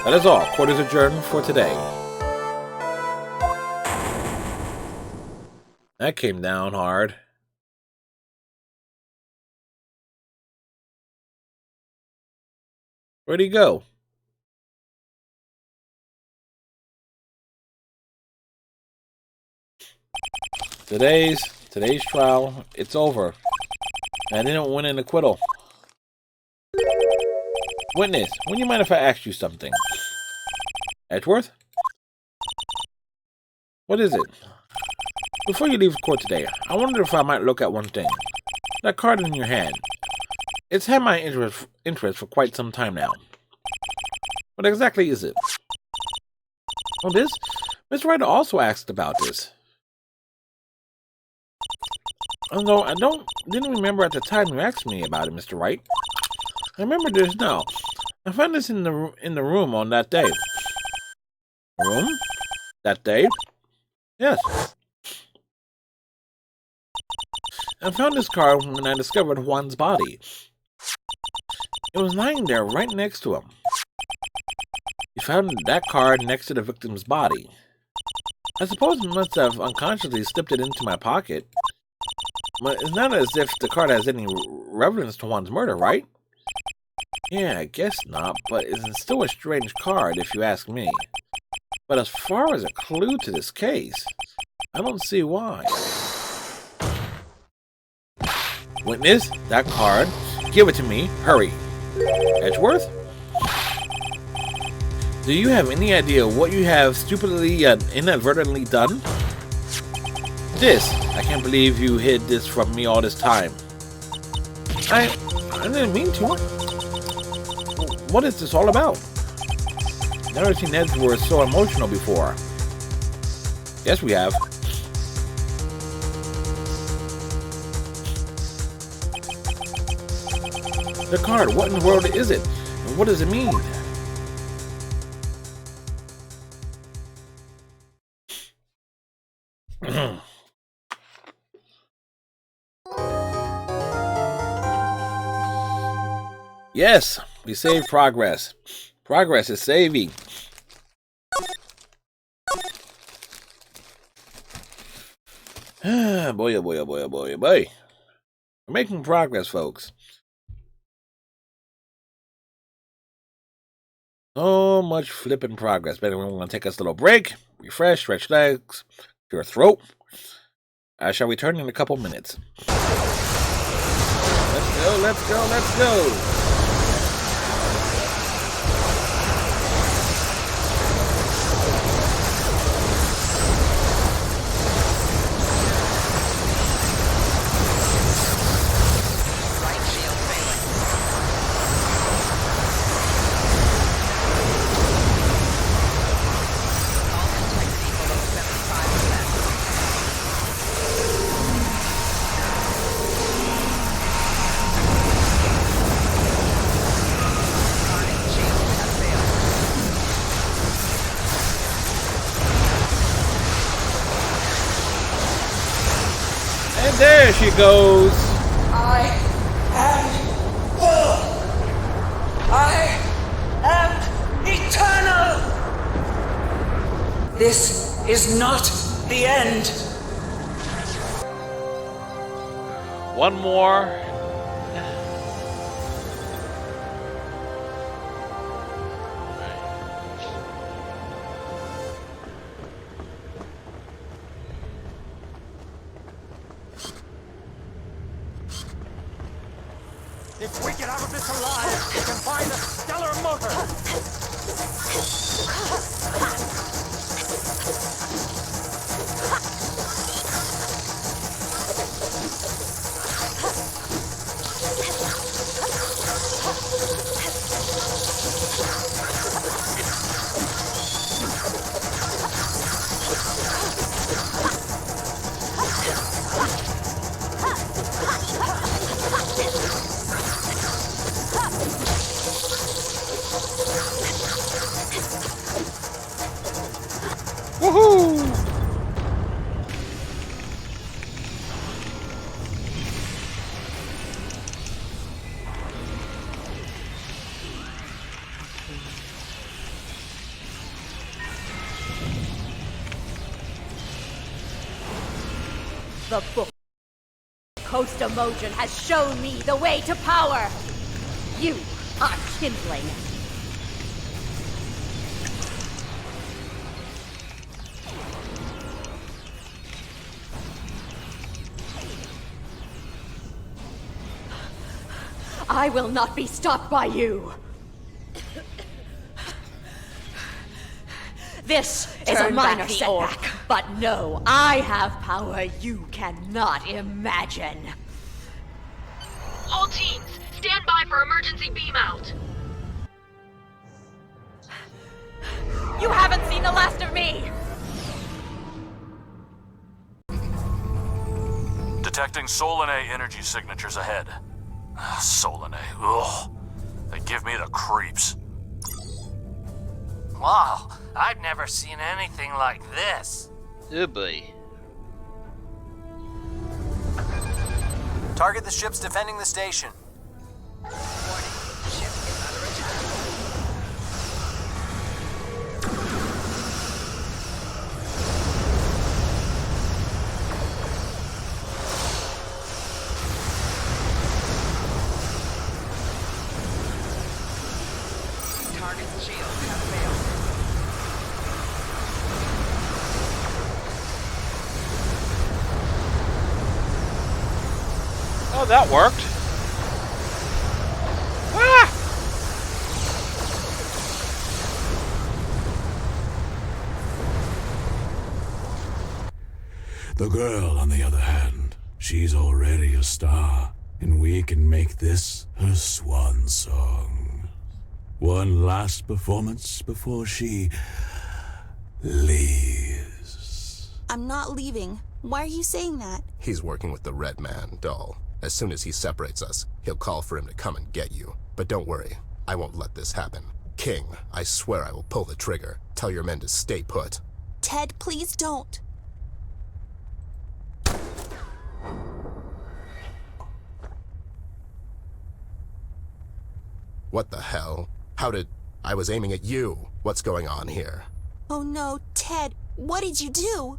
That is all. Court is adjourned for today. That came down hard. Where'd he go? Today's trial, it's over. I didn't win an acquittal. Witness, would you mind if I asked you something? Edgeworth? What is it? Before you leave court today, I wondered if I might look at one thing. That card in your hand. It's had my interest for quite some time now. What exactly is it? Oh, this? Mr. Wright also asked about this. Although I didn't remember at the time you asked me about it, Mr. Wright. I remember this now. I found this in the room on that day. Room? That day? Yes. I found this card when I discovered Juan's body. It was lying there right next to him. He found that card next to the victim's body. I suppose he must have unconsciously slipped it into my pocket. But it's not as if the card has any relevance to Juan's murder, right? Yeah, I guess not, but it's still a strange card if you ask me. But as far as a clue to this case, I don't see why. Witness, that card. Give it to me. Hurry. Edgeworth? Do you have any idea what you have stupidly inadvertently done? This. I can't believe you hid this from me all this time. I didn't mean to. What is this all about? Never seen Edgeworth so emotional before. Yes, we have. The card, what in the world is it? And what does it mean? Yes, we saved progress. Progress is saving. Boy, oh boy, oh boy, oh boy, oh boy. We're making progress, folks. So much flipping progress. But anyway, we're going to take us a little break, refresh, stretch legs, clear throat. I shall return in a couple minutes. Let's go, let's go, let's go. And there she goes. I am eternal. This is not the end. One more. If we get out of this alive, we can find a stellar motor! Woohoo! The book Coast Emotion has shown me the way to power. You are kindling. I will not be stopped by you. This is a minor setback, but no, I have power you cannot imagine. All teams, stand by for emergency beam out. You haven't seen the last of me! Detecting Solanae energy signatures ahead. Solanae, ugh. They give me the creeps. Wow, I've never seen anything like this. Oh boy. Target the ships defending the station. Oh, that worked. Ah! The girl, on the other hand, she's already a star, and we can make this her swan song. One last performance before she leaves. I'm not leaving. Why are you saying that? He's working with the Red Man, doll. As soon as he separates us, he'll call for him to come and get you. But don't worry, I won't let this happen. King, I swear I will pull the trigger. Tell your men to stay put. Ted, please don't. What the hell? How did... I was aiming at you. What's going on here? Oh no, Ted, what did you do?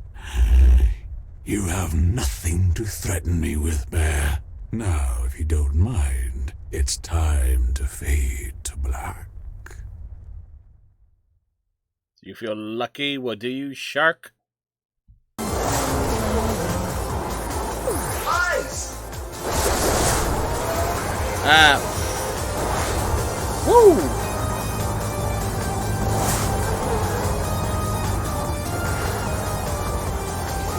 You have nothing to threaten me with, Bear. Now, if you don't mind, it's time to fade to black. Do you feel lucky? Well, do you, Shark? Ice! Woo!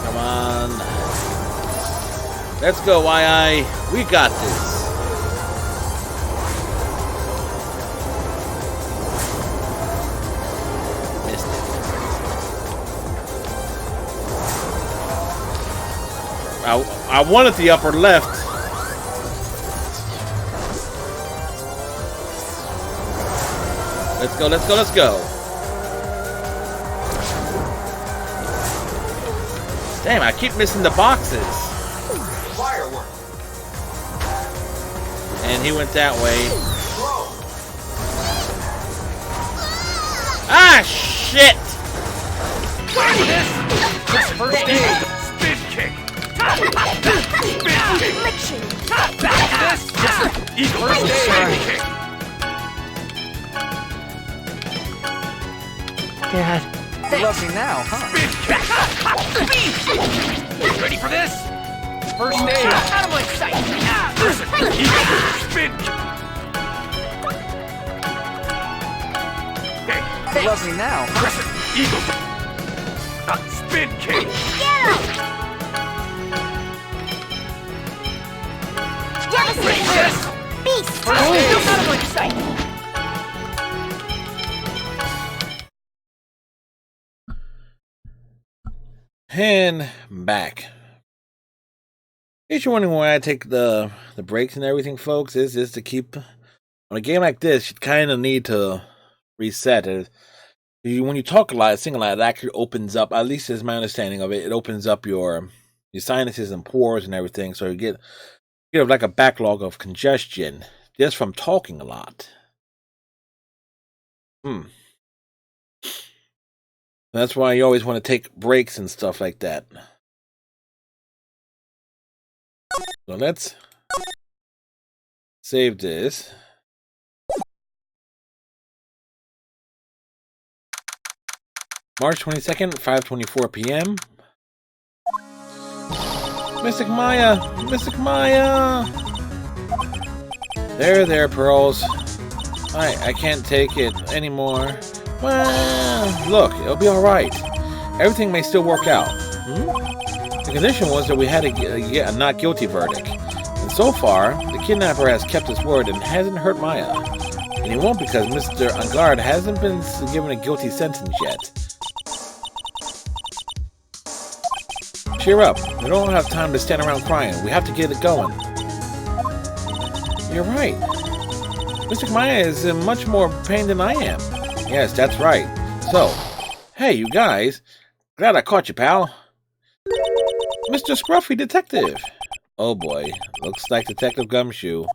Come on. Let's go, YI. We got this. Missed it. I wanted the upper left. Let's go, let's go, let's go. Damn, I keep missing the boxes. Firework. And he went that way. Ah, shit! First aid. Spin kick. Eagle first aid kick. Dad, you love me now, huh? Ready for this? First aid. Out of my sight. Eagle spin kick. You love me now, huh? Eagle spin kick. Ready for this? Beast! First aid. Out of my sight! And back. In case you're wondering why I take the breaks and everything, folks, is to keep on a game like this. You kind of need to reset it. When you talk a lot, sing a lot, it actually opens up. At least is my understanding of it. It opens up your sinuses and pores and everything, so you get like a backlog of congestion just from talking a lot. That's why you always want to take breaks and stuff like that. So let's save this. March 22nd, 5:24 p.m. Mystic Maya! Mystic Maya! There, Pearls. I can't take it anymore. Well, look, it'll be alright. Everything may still work out. The condition was that we had to get a not guilty verdict. And so far, the kidnapper has kept his word and hasn't hurt Maya. And he won't because Mr. Angard hasn't been given a guilty sentence yet. Cheer up. We don't have time to stand around crying. We have to get it going. You're right. Mr. Maya is in much more pain than I am. Yes, that's right. So, hey, you guys. Glad I caught you, pal. Mr. Scruffy Detective. Oh boy, looks like Detective Gumshoe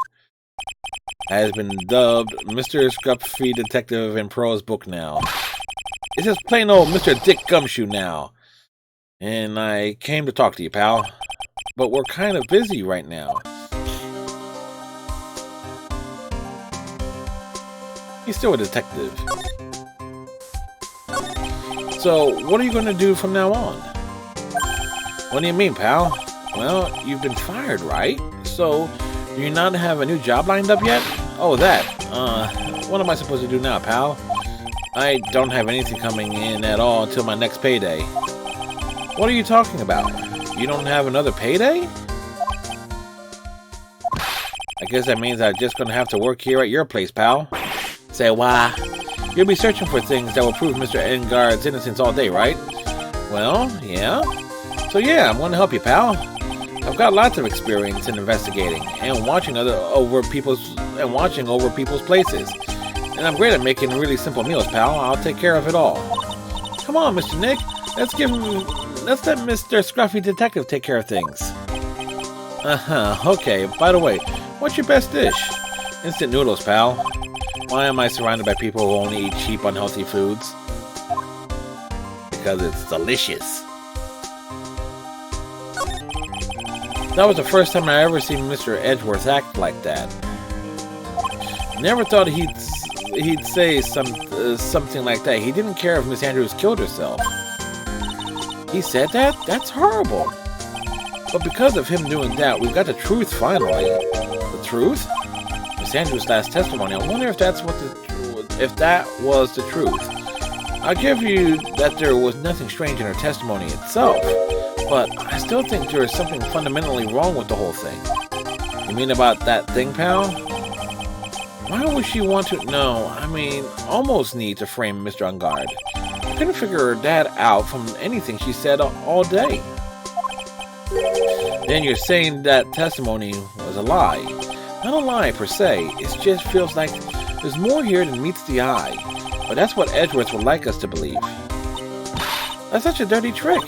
has been dubbed Mr. Scruffy Detective in Pearl's book now. It's just plain old Mr. Dick Gumshoe now. And I came to talk to you, pal. But we're kind of busy right now. He's still a detective. So, what are you going to do from now on? What do you mean, pal? Well, you've been fired, right? So, do you not have a new job lined up yet? Oh, that. What am I supposed to do now, pal? I don't have anything coming in at all until my next payday. What are you talking about? You don't have another payday? I guess that means I'm just gonna have to work here at your place, pal. Say, why? You'll be searching for things that will prove Mr. Engard's innocence all day, right? Well, yeah. So yeah, I'm going to help you, pal. I've got lots of experience in investigating and watching over people's places. And I'm great at making really simple meals, pal. I'll take care of it all. Come on, Mr. Nick. Let's let Mr. Scruffy Detective take care of things. Okay. By the way, what's your best dish? Instant noodles, pal. Why am I surrounded by people who only eat cheap, unhealthy foods? Because it's delicious. That was the first time I ever seen Mr. Edgeworth act like that. Never thought he'd say something like that. He didn't care if Miss Andrews killed herself. He said that? That's horrible. But because of him doing that, we've got the truth finally. The truth? Miss Andrews' last testimony. I wonder if that was the truth. I'll give you that there was nothing strange in her testimony itself, but I still think there is something fundamentally wrong with the whole thing. You mean about that thing, pal? Why would she want to know? I mean, almost need to frame Mr. Ungard. I couldn't figure that out from anything she said all day. Then you're saying that testimony was a lie. Not a lie per se, it just feels like there's more here than meets the eye. But that's what Edgeworth would like us to believe. That's such a dirty trick.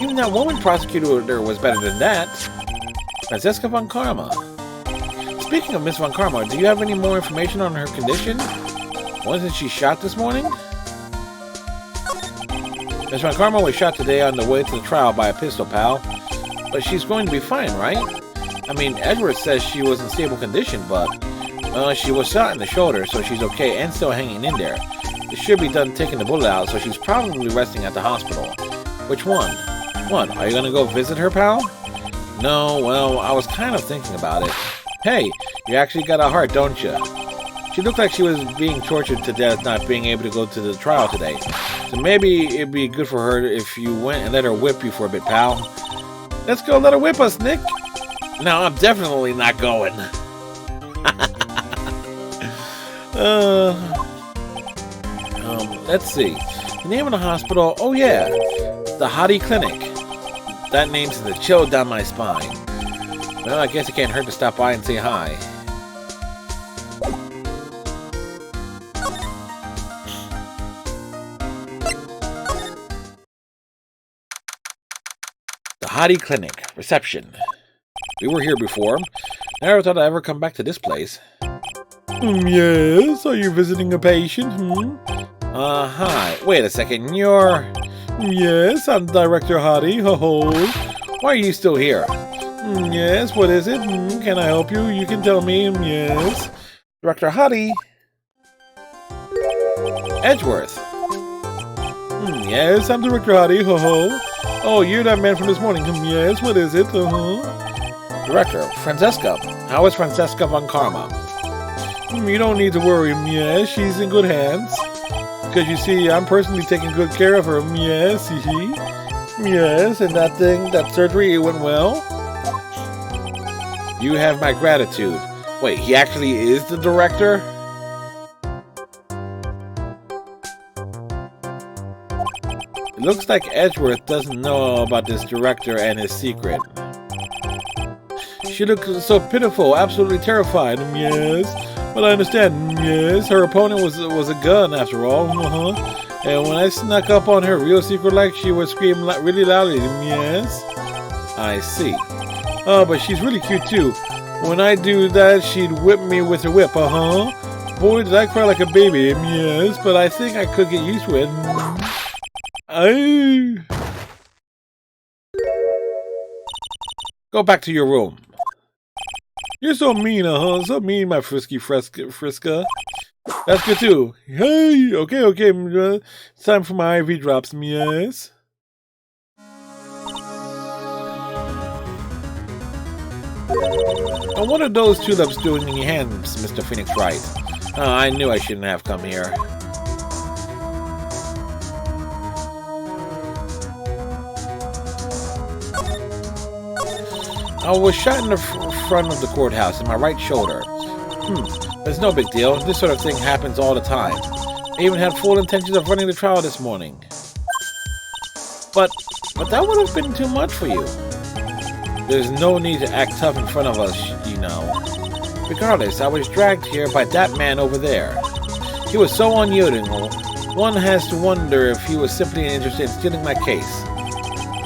Even that woman prosecutor was better than that. Francesca von Karma. Speaking of Miss von Karma, do you have any more information on her condition? Wasn't she shot this morning? Miss von Karma was shot today on the way to the trial by a pistol, pal. But she's going to be fine, right? I mean, Edgeworth says she was in stable condition, but... well, she was shot in the shoulder, so she's okay and still hanging in there. It should be done taking the bullet out, so she's probably resting at the hospital. Which one? What, are you gonna go visit her, pal? No, well, I was kind of thinking about it. Hey, you actually got a heart, don't you? She looked like she was being tortured to death not being able to go to the trial today. So maybe it'd be good for her if you went and let her whip you for a bit, pal. Let's go let her whip us, Nick! No, I'm definitely not going. Let's see. The name of the hospital, oh yeah, the Hottie Clinic. That name sends a chill down my spine. Well, I guess it can't hurt to stop by and say hi. The Hottie Clinic, reception. We were here before. Never thought I'd ever come back to this place. Yes, are you visiting a patient? Hi. Wait a second, you're... Yes, I'm Director Hottie. Ho-ho. Why are you still here? Yes, what is it? Can I help you? You can tell me. Yes. Director Hottie. Edgeworth. Yes, I'm Director Hottie. Ho-ho. Oh, you're that man from this morning. Yes, what is it? Director, Francesca. How is Francesca von Karma? You don't need to worry. Yes, she's in good hands. Because you see, I'm personally taking good care of her. Yes, yes, and that surgery, it went well. You have my gratitude. Wait, he actually is the director? It looks like Edgeworth doesn't know about this director and his secret. She looked so pitiful, absolutely terrified. Yes, but I understand. Yes, her opponent was a gun after all. And when I snuck up on her real secret, like she was screaming really loudly. Yes, I see. Oh, but she's really cute too. When I do that, she'd whip me with her whip. Boy, did I cry like a baby. Yes, but I think I could get used to it. Go back to your room. You're so mean, so mean, my frisky Friska. That's good too. Hey, okay, it's time for my IV drops, yes. And what are those tulips doing in your hands, Mr. Phoenix Wright? Oh, I knew I shouldn't have come here. I was shot in the front of the courthouse in my right shoulder. But it's no big deal. This sort of thing happens all the time. I even had full intentions of running the trial this morning. But that would have been too much for you. There's no need to act tough in front of us, you know. Regardless, I was dragged here by that man over there. He was so unyielding. One has to wonder if he was simply interested in stealing my case.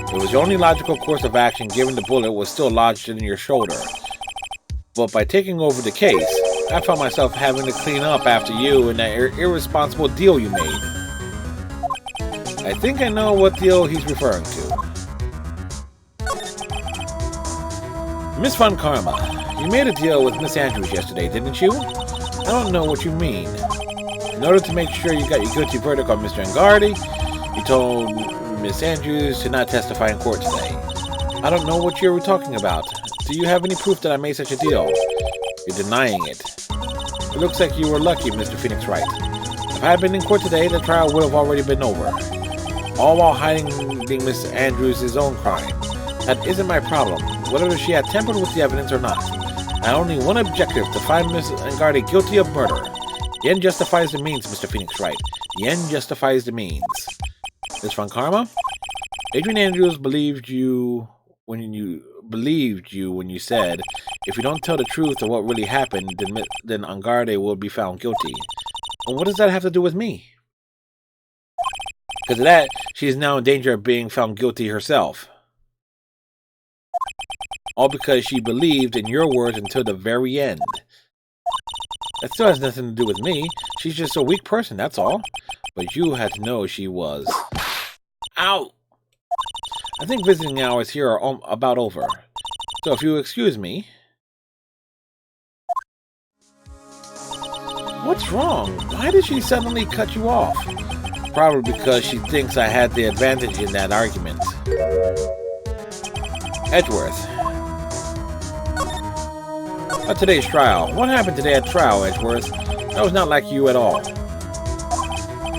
It was the only logical course of action given the bullet was still lodged in your shoulder. But by taking over the case, I found myself having to clean up after you and that irresponsible deal you made. I think I know what deal he's referring to. Miss Von Karma, you made a deal with Miss Andrews yesterday, didn't you? I don't know what you mean. In order to make sure you got your guilty verdict on Mr. Angardi, you told Miss Andrews to not testify in court today. I don't know what you're talking about. Do you have any proof that I made such a deal? You're denying it. It looks like you were lucky, Mr. Phoenix Wright. If I had been in court today, the trial would have already been over. All while hiding Miss Andrews' own crime. That isn't my problem, whether she had tampered with the evidence or not. I only one objective, to find Miss Angardi guilty of murder. The end justifies the means, Mr. Phoenix Wright. The end justifies the means. Miss Von Karma? Adrian Andrews believed you when you said, if you don't tell the truth of what really happened, then Angardi will be found guilty. And what does that have to do with me? Because of that, she is now in danger of being found guilty herself. All because she believed in your words until the very end. That still has nothing to do with me. She's just a weak person, that's all. But you had to know she was. Ow! I think visiting hours here are about over. So if you excuse me... What's wrong? Why did she suddenly cut you off? Probably because she thinks I had the advantage in that argument. Edgeworth. At today's trial. What happened today at trial, Edgeworth? That was not like you at all.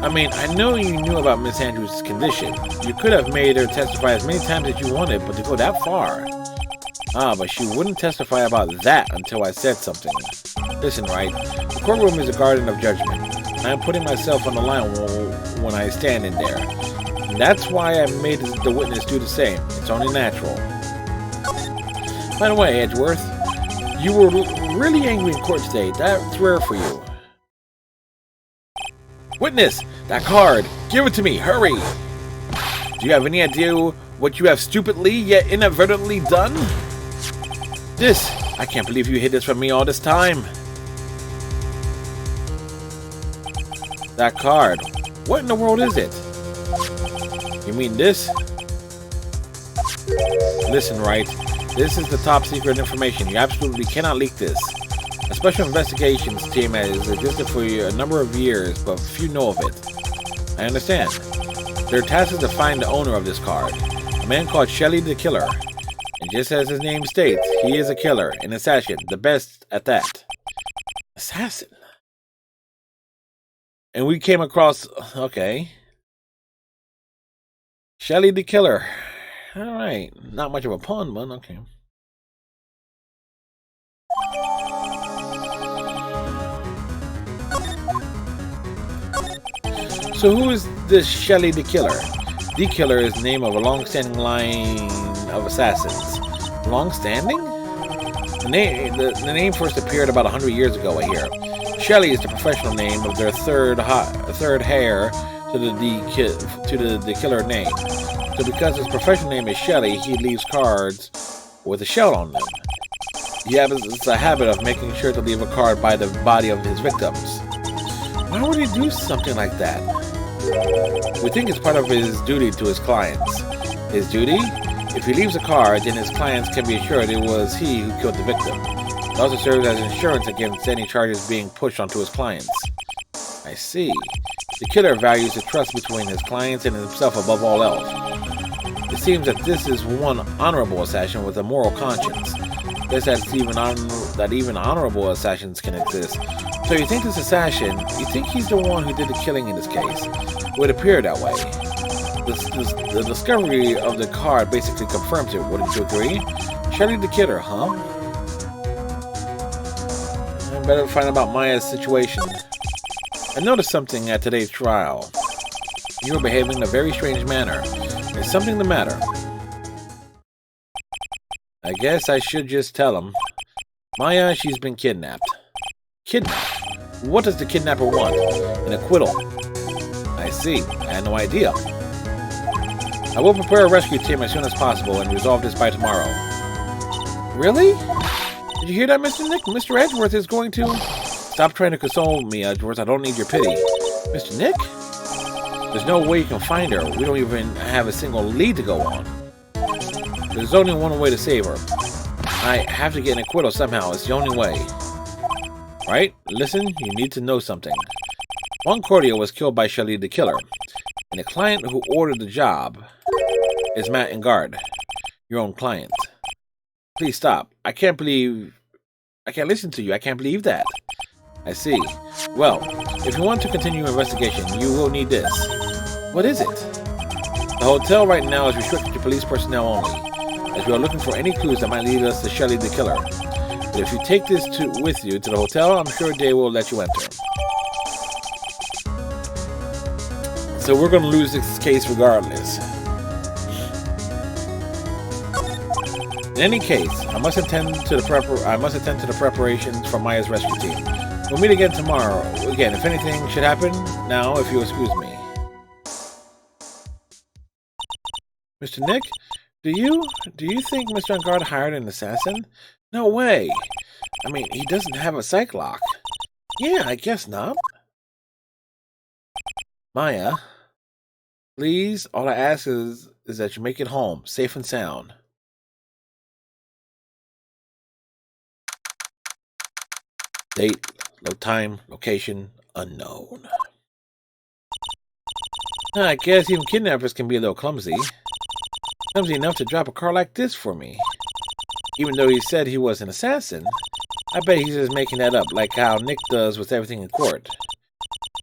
I mean, I know you knew about Miss Andrews' condition. You could have made her testify as many times as you wanted, but to go that far... but she wouldn't testify about that until I said something. Listen, Wright, the courtroom is a garden of judgment. I am putting myself on the line when I stand in there. And that's why I made the witness do the same. It's only natural. By the way, Edgeworth, you were really angry in court today. That's rare for you. Witness! That card! Give it to me! Hurry! Do you have any idea what you have stupidly yet inadvertently done? This! I can't believe you hid this from me all this time. That card. What in the world is it? You mean this? Listen, Wright. This is the top secret information. You absolutely cannot leak this. A special investigations team has existed for a number of years, but few know of it. I understand. Their task is to find the owner of this card. A man called Shelly the Killer. And just as his name states, he is a killer, an assassin, the best at that. Assassin? And we came across... Okay. Shelly the Killer. Alright. Not much of a pun, but okay. So who is this Shelly the Killer? The Killer is the name of a long-standing line of assassins. Long-standing? The name first appeared about 100 years ago, I hear. Shelly is the professional name of their third heir to the killer name. So because his professional name is Shelly, he leaves cards with a shell on them. It's a habit of making sure to leave a card by the body of his victims. Why would he do something like that? We think it's part of his duty to his clients. His duty? If he leaves a card, then his clients can be assured it was he who killed the victim. It also serves as insurance against any charges being pushed onto his clients. I see. The killer values the trust between his clients and himself above all else. It seems that this is one honorable assassin with a moral conscience. Guess that's even honorable assassins can exist. So you think this assassin, you think he's the one who did the killing in this case? It would appear that way. The discovery of the card basically confirms it, wouldn't you agree? Shelly the Killer, huh? I better find out about Maya's situation. I noticed something at today's trial. You were behaving in a very strange manner. Is something the matter? I guess I should just tell him. Maya, she's been kidnapped. Kidnapped? What does the kidnapper want? An acquittal. I see. I had no idea. I will prepare a rescue team as soon as possible and resolve this by tomorrow. Really? Did you hear that, Mr. Nick? Mr. Edgeworth is going to... Stop trying to console me, Edgeworth. I don't need your pity. Mr. Nick? There's no way you can find her. We don't even have a single lead to go on. There's only one way to save her. I have to get an acquittal somehow. It's the only way. Right? Listen, you need to know something. Juan Cordia was killed by Shelly the Killer, and the client who ordered the job is Matt Engard, your own client. Please stop. I can't listen to you. I can't believe that. I see. Well, if you want to continue your investigation, you will need this. What is it? The hotel right now is restricted to police personnel only, as we are looking for any clues that might lead us to Shelly the Killer. But if you take this with you to the hotel, I'm sure they will let you enter. So we're going to lose this case regardless. In any case, I must attend to the preparations for Maya's rescue team. We'll meet again tomorrow. Again, if anything should happen, now, if you'll excuse me. Mr. Nick, do you think Mr. Engard hired an assassin? No way. I mean, he doesn't have a psych lock. Yeah, I guess not. Maya, please, all I ask is that you make it home, safe and sound. Date, time, location, unknown. I guess even kidnappers can be a little clumsy. Clumsy enough to drop a car like this for me. Even though he said he was an assassin, I bet he's just making that up, like how Nick does with everything in court.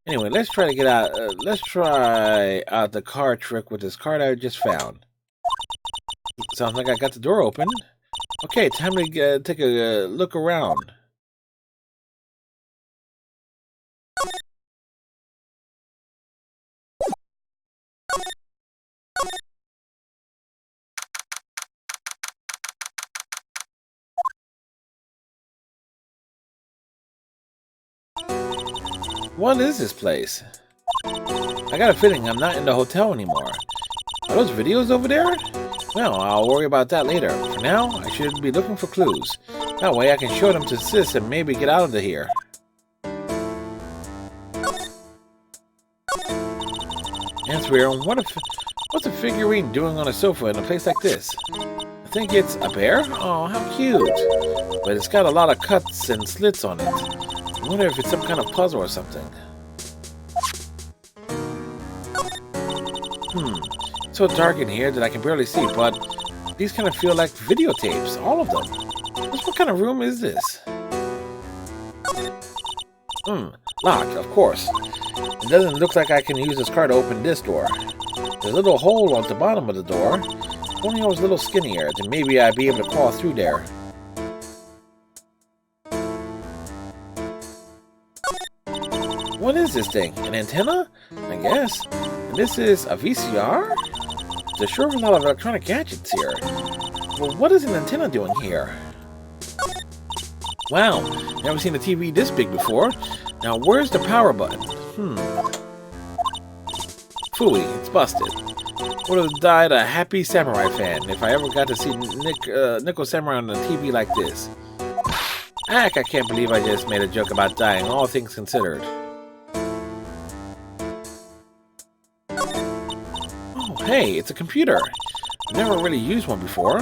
Anyway, let's try out the car trick with this card I just found. Sounds like I got the door open. Okay, time to take a look around. What is this place? I got a feeling I'm not in the hotel anymore. Are those videos over there? Well, I'll worry about that later. For now, I should be looking for clues. That way I can show them to Sis and maybe get out of here. That's weird. What's a figurine doing on a sofa in a place like this? I think it's a bear? Oh, how cute. But it's got a lot of cuts and slits on it. I wonder if it's some kind of puzzle or something. It's so dark in here that I can barely see, but these kind of feel like videotapes, all of them. What kind of room is this? Locked, of course. It doesn't look like I can use this card to open this door. There's a little hole at the bottom of the door. If only I was a little skinnier, then maybe I'd be able to crawl through there. What is this thing? An antenna? I guess. And this is a VCR? There's sure a lot of electronic gadgets here. Well, what is an antenna doing here? Wow, never seen a TV this big before. Now, where's the power button? Phooey, it's busted. Would have died a happy samurai fan if I ever got to see Nickel Samurai on a TV like this. Heck, I can't believe I just made a joke about dying, all things considered. Hey, it's a computer. I've never really used one before.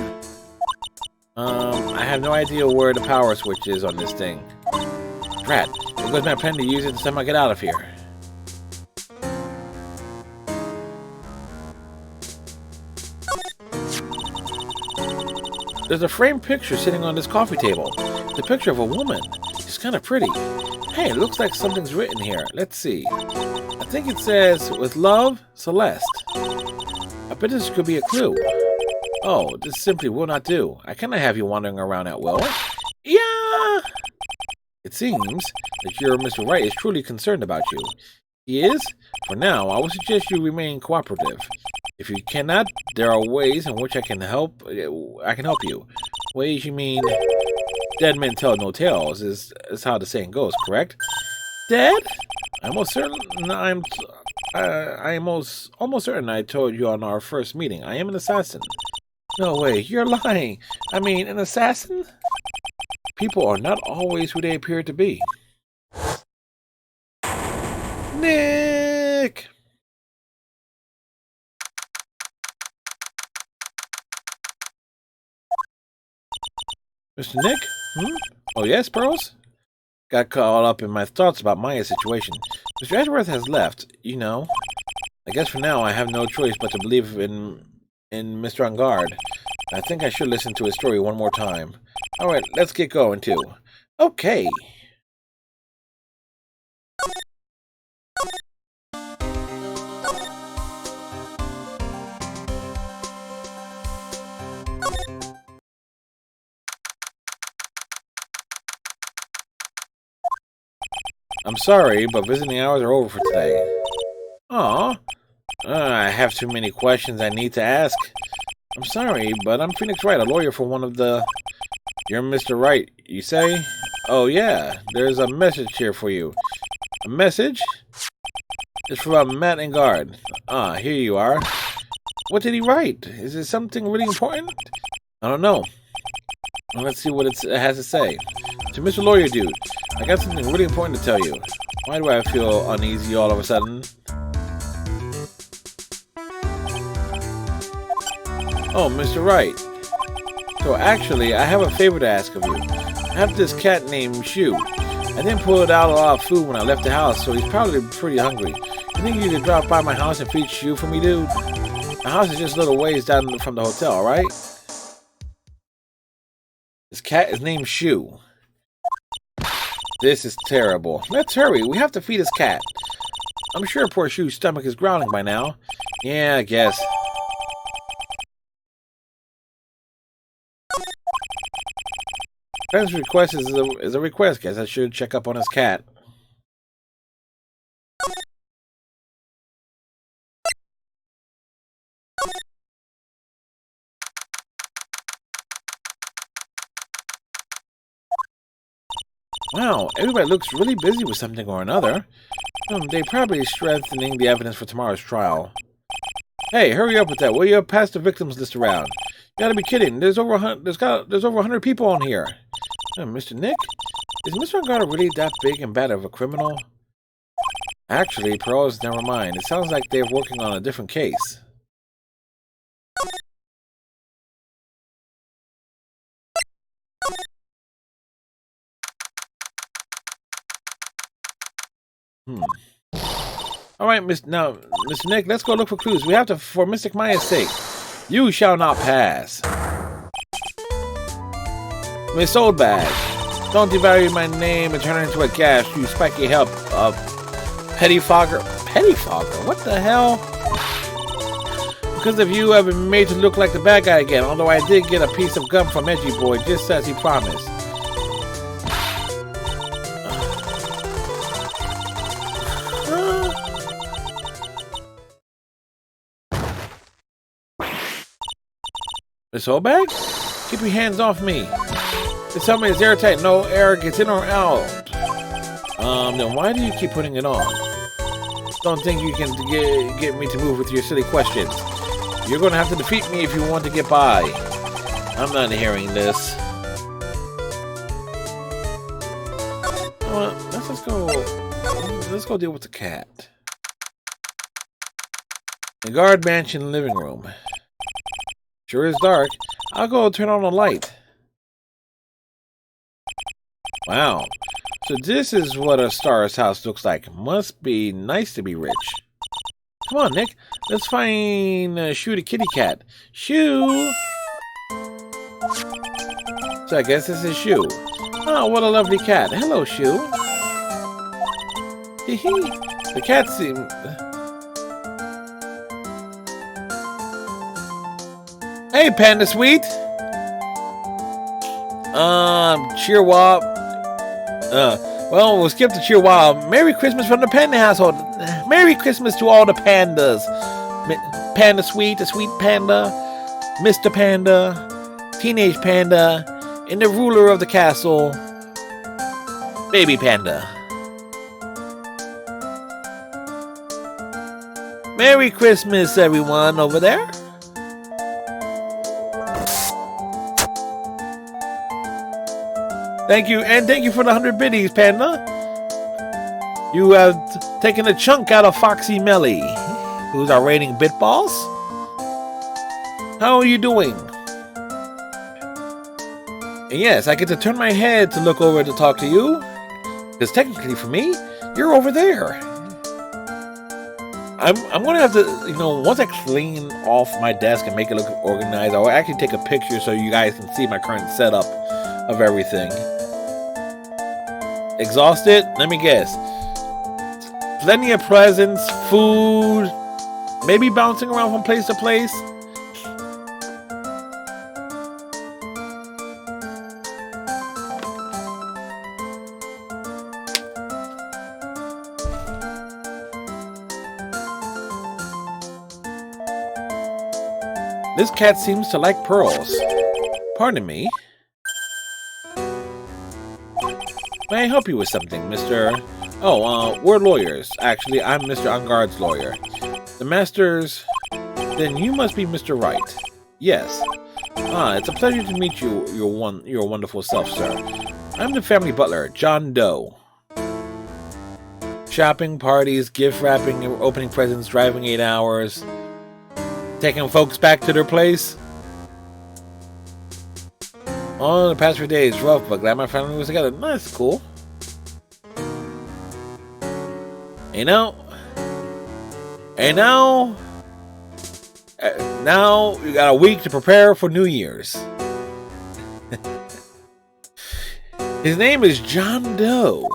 I have no idea where the power switch is on this thing. Drat, it goes my plan to use it the time I get out of here. There's a framed picture sitting on this coffee table. It's a picture of a woman. She's kind of pretty. Hey, it looks like something's written here. Let's see. I think it says, "With love, Celeste." I bet this could be a clue. Oh, this simply will not do. I cannot have you wandering around at will. Yeah! It seems that your Mr. Wright is truly concerned about you. He is? For now, I would suggest you remain cooperative. If you cannot, there are ways in which I can help you. Ways you mean dead men tell no tales is how the saying goes, correct? Dead? I'm almost certain I told you on our first meeting. I am an assassin. No way, you're lying. I mean, an assassin? People are not always who they appear to be. Nick! Mr. Nick? Oh, yes, Pearls? Got caught up in my thoughts about Maya's situation. Mr. Edgeworth has left, you know. I guess for now I have no choice but to believe in Mr. On Guard. I think I should listen to his story one more time. Alright, let's get going, too. Okay. I'm sorry, but visiting hours are over for today. Aw. I have too many questions I need to ask. I'm sorry, but I'm Phoenix Wright, a lawyer for one of the... You're Mr. Wright, you say? Oh yeah, there's a message here for you. A message? It's from Matt and Guard. Ah, here you are. What did he write? Is it something really important? I don't know. Well, let's see what it has to say. To Mr. Lawyer Dude, I got something really important to tell you. Why do I feel uneasy all of a sudden? Oh, Mr. Wright. So actually, I have a favor to ask of you. I have this cat named Shu. I didn't pull out a lot of food when I left the house, so he's probably pretty hungry. You think you could drop by my house and feed Shu for me, dude? My house is just a little ways down from the hotel, alright? This cat is named Shu. This is terrible. Let's hurry. We have to feed this cat. I'm sure poor Shu's stomach is growling by now. Yeah, I guess. Friend's request is a request. Guess I should check up on his cat. Wow, everybody looks really busy with something or another. They're probably strengthening the evidence for tomorrow's trial. Hey, hurry up with that, will you? Pass the victims list around. You gotta be kidding. There's over 100 people on here. Mr. Nick? Is Mr. Ungara really that big and bad of a criminal? Actually, Pearls, never mind. It sounds like they're working on a different case. Alright, Mr. Nick, let's go look for clues. We have to, for Mystic Maya's sake. You shall not pass. Miss Oldbag, don't devalue my name and turn it into a gash, you spiky help of Pettifogger. Pettifogger? What the hell? Because of you, I've been made to look like the bad guy again, although I did get a piece of gum from Edgy Boy, just as he promised. Miss Oldbag? Keep your hands off me. This helmet is airtight, no air gets in or out. Then why do you keep putting it on? Don't think you can get me to move with your silly questions. You're going to have to defeat me if you want to get by. I'm not hearing this. Let's go deal with the cat. The guard mansion living room. Sure is dark. I'll go turn on a light. Wow. So this is what a star's house looks like. Must be nice to be rich. Come on, Nick. Let's find Shu the kitty cat. Shu! So I guess this is Shu. Oh, what a lovely cat. Hello, Shu. Hee. The cat seems... Hey, Panda Sweet! Cheerwop. Well, we'll skip the Cheerwop. Merry Christmas from the Panda household. Merry Christmas to all the pandas. Panda Sweet, the Sweet Panda, Mr. Panda, Teenage Panda, and the ruler of the castle, Baby Panda. Merry Christmas, everyone over there. Thank you, and thank you for the 100 biddies, Panda. You have taking a chunk out of Foxy Melly, who's our reigning bit boss. How are you doing? And yes, I get to turn my head to look over to talk to you, because technically for me, you're over there. I'm gonna have to, once I clean off my desk and make it look organized, I'll actually take a picture so you guys can see my current setup of everything. Exhausted? Let me guess. Plenty of presents, food, maybe bouncing around from place to place. This cat seems to like pearls. Pardon me. May I help you with something, Mr. Oh, we're lawyers. Actually, I'm Mr. Angard's lawyer. The Master's... Then you must be Mr. Wright. Yes. Ah, it's a pleasure to meet you, your wonderful self, sir. I'm the family butler, John Doe. Shopping, parties, gift wrapping, opening presents, driving 8 hours... Taking folks back to their place. Oh, the past few days rough, but glad my family was together. That's cool. Now you got a week to prepare for New Year's. His name is John Doe.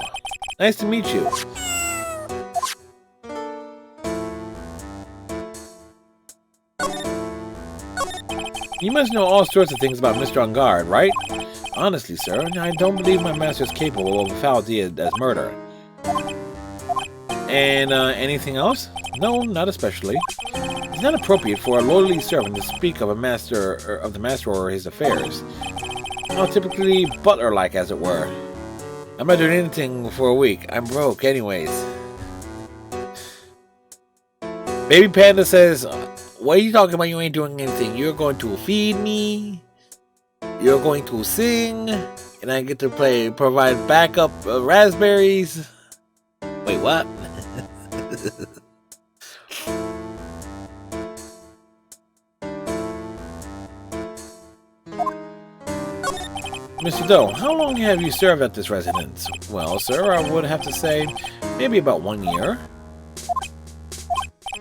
Nice to meet you. You must know all sorts of things about Mr. Angard, right? Honestly, sir, I don't believe my master is capable of a foul deed as murder. And, anything else? No, not especially. It's not appropriate for a lowly servant to speak of the master or his affairs. Well, typically butler-like, as it were. I'm not doing anything for a week. I'm broke, anyways. Baby Panda says... What are you talking about? You ain't doing anything. You're going to feed me. You're going to sing. And I get to provide backup raspberries. Wait, what? Mr. Doe, how long have you served at this residence? Well, sir, I would have to say maybe about 1 year.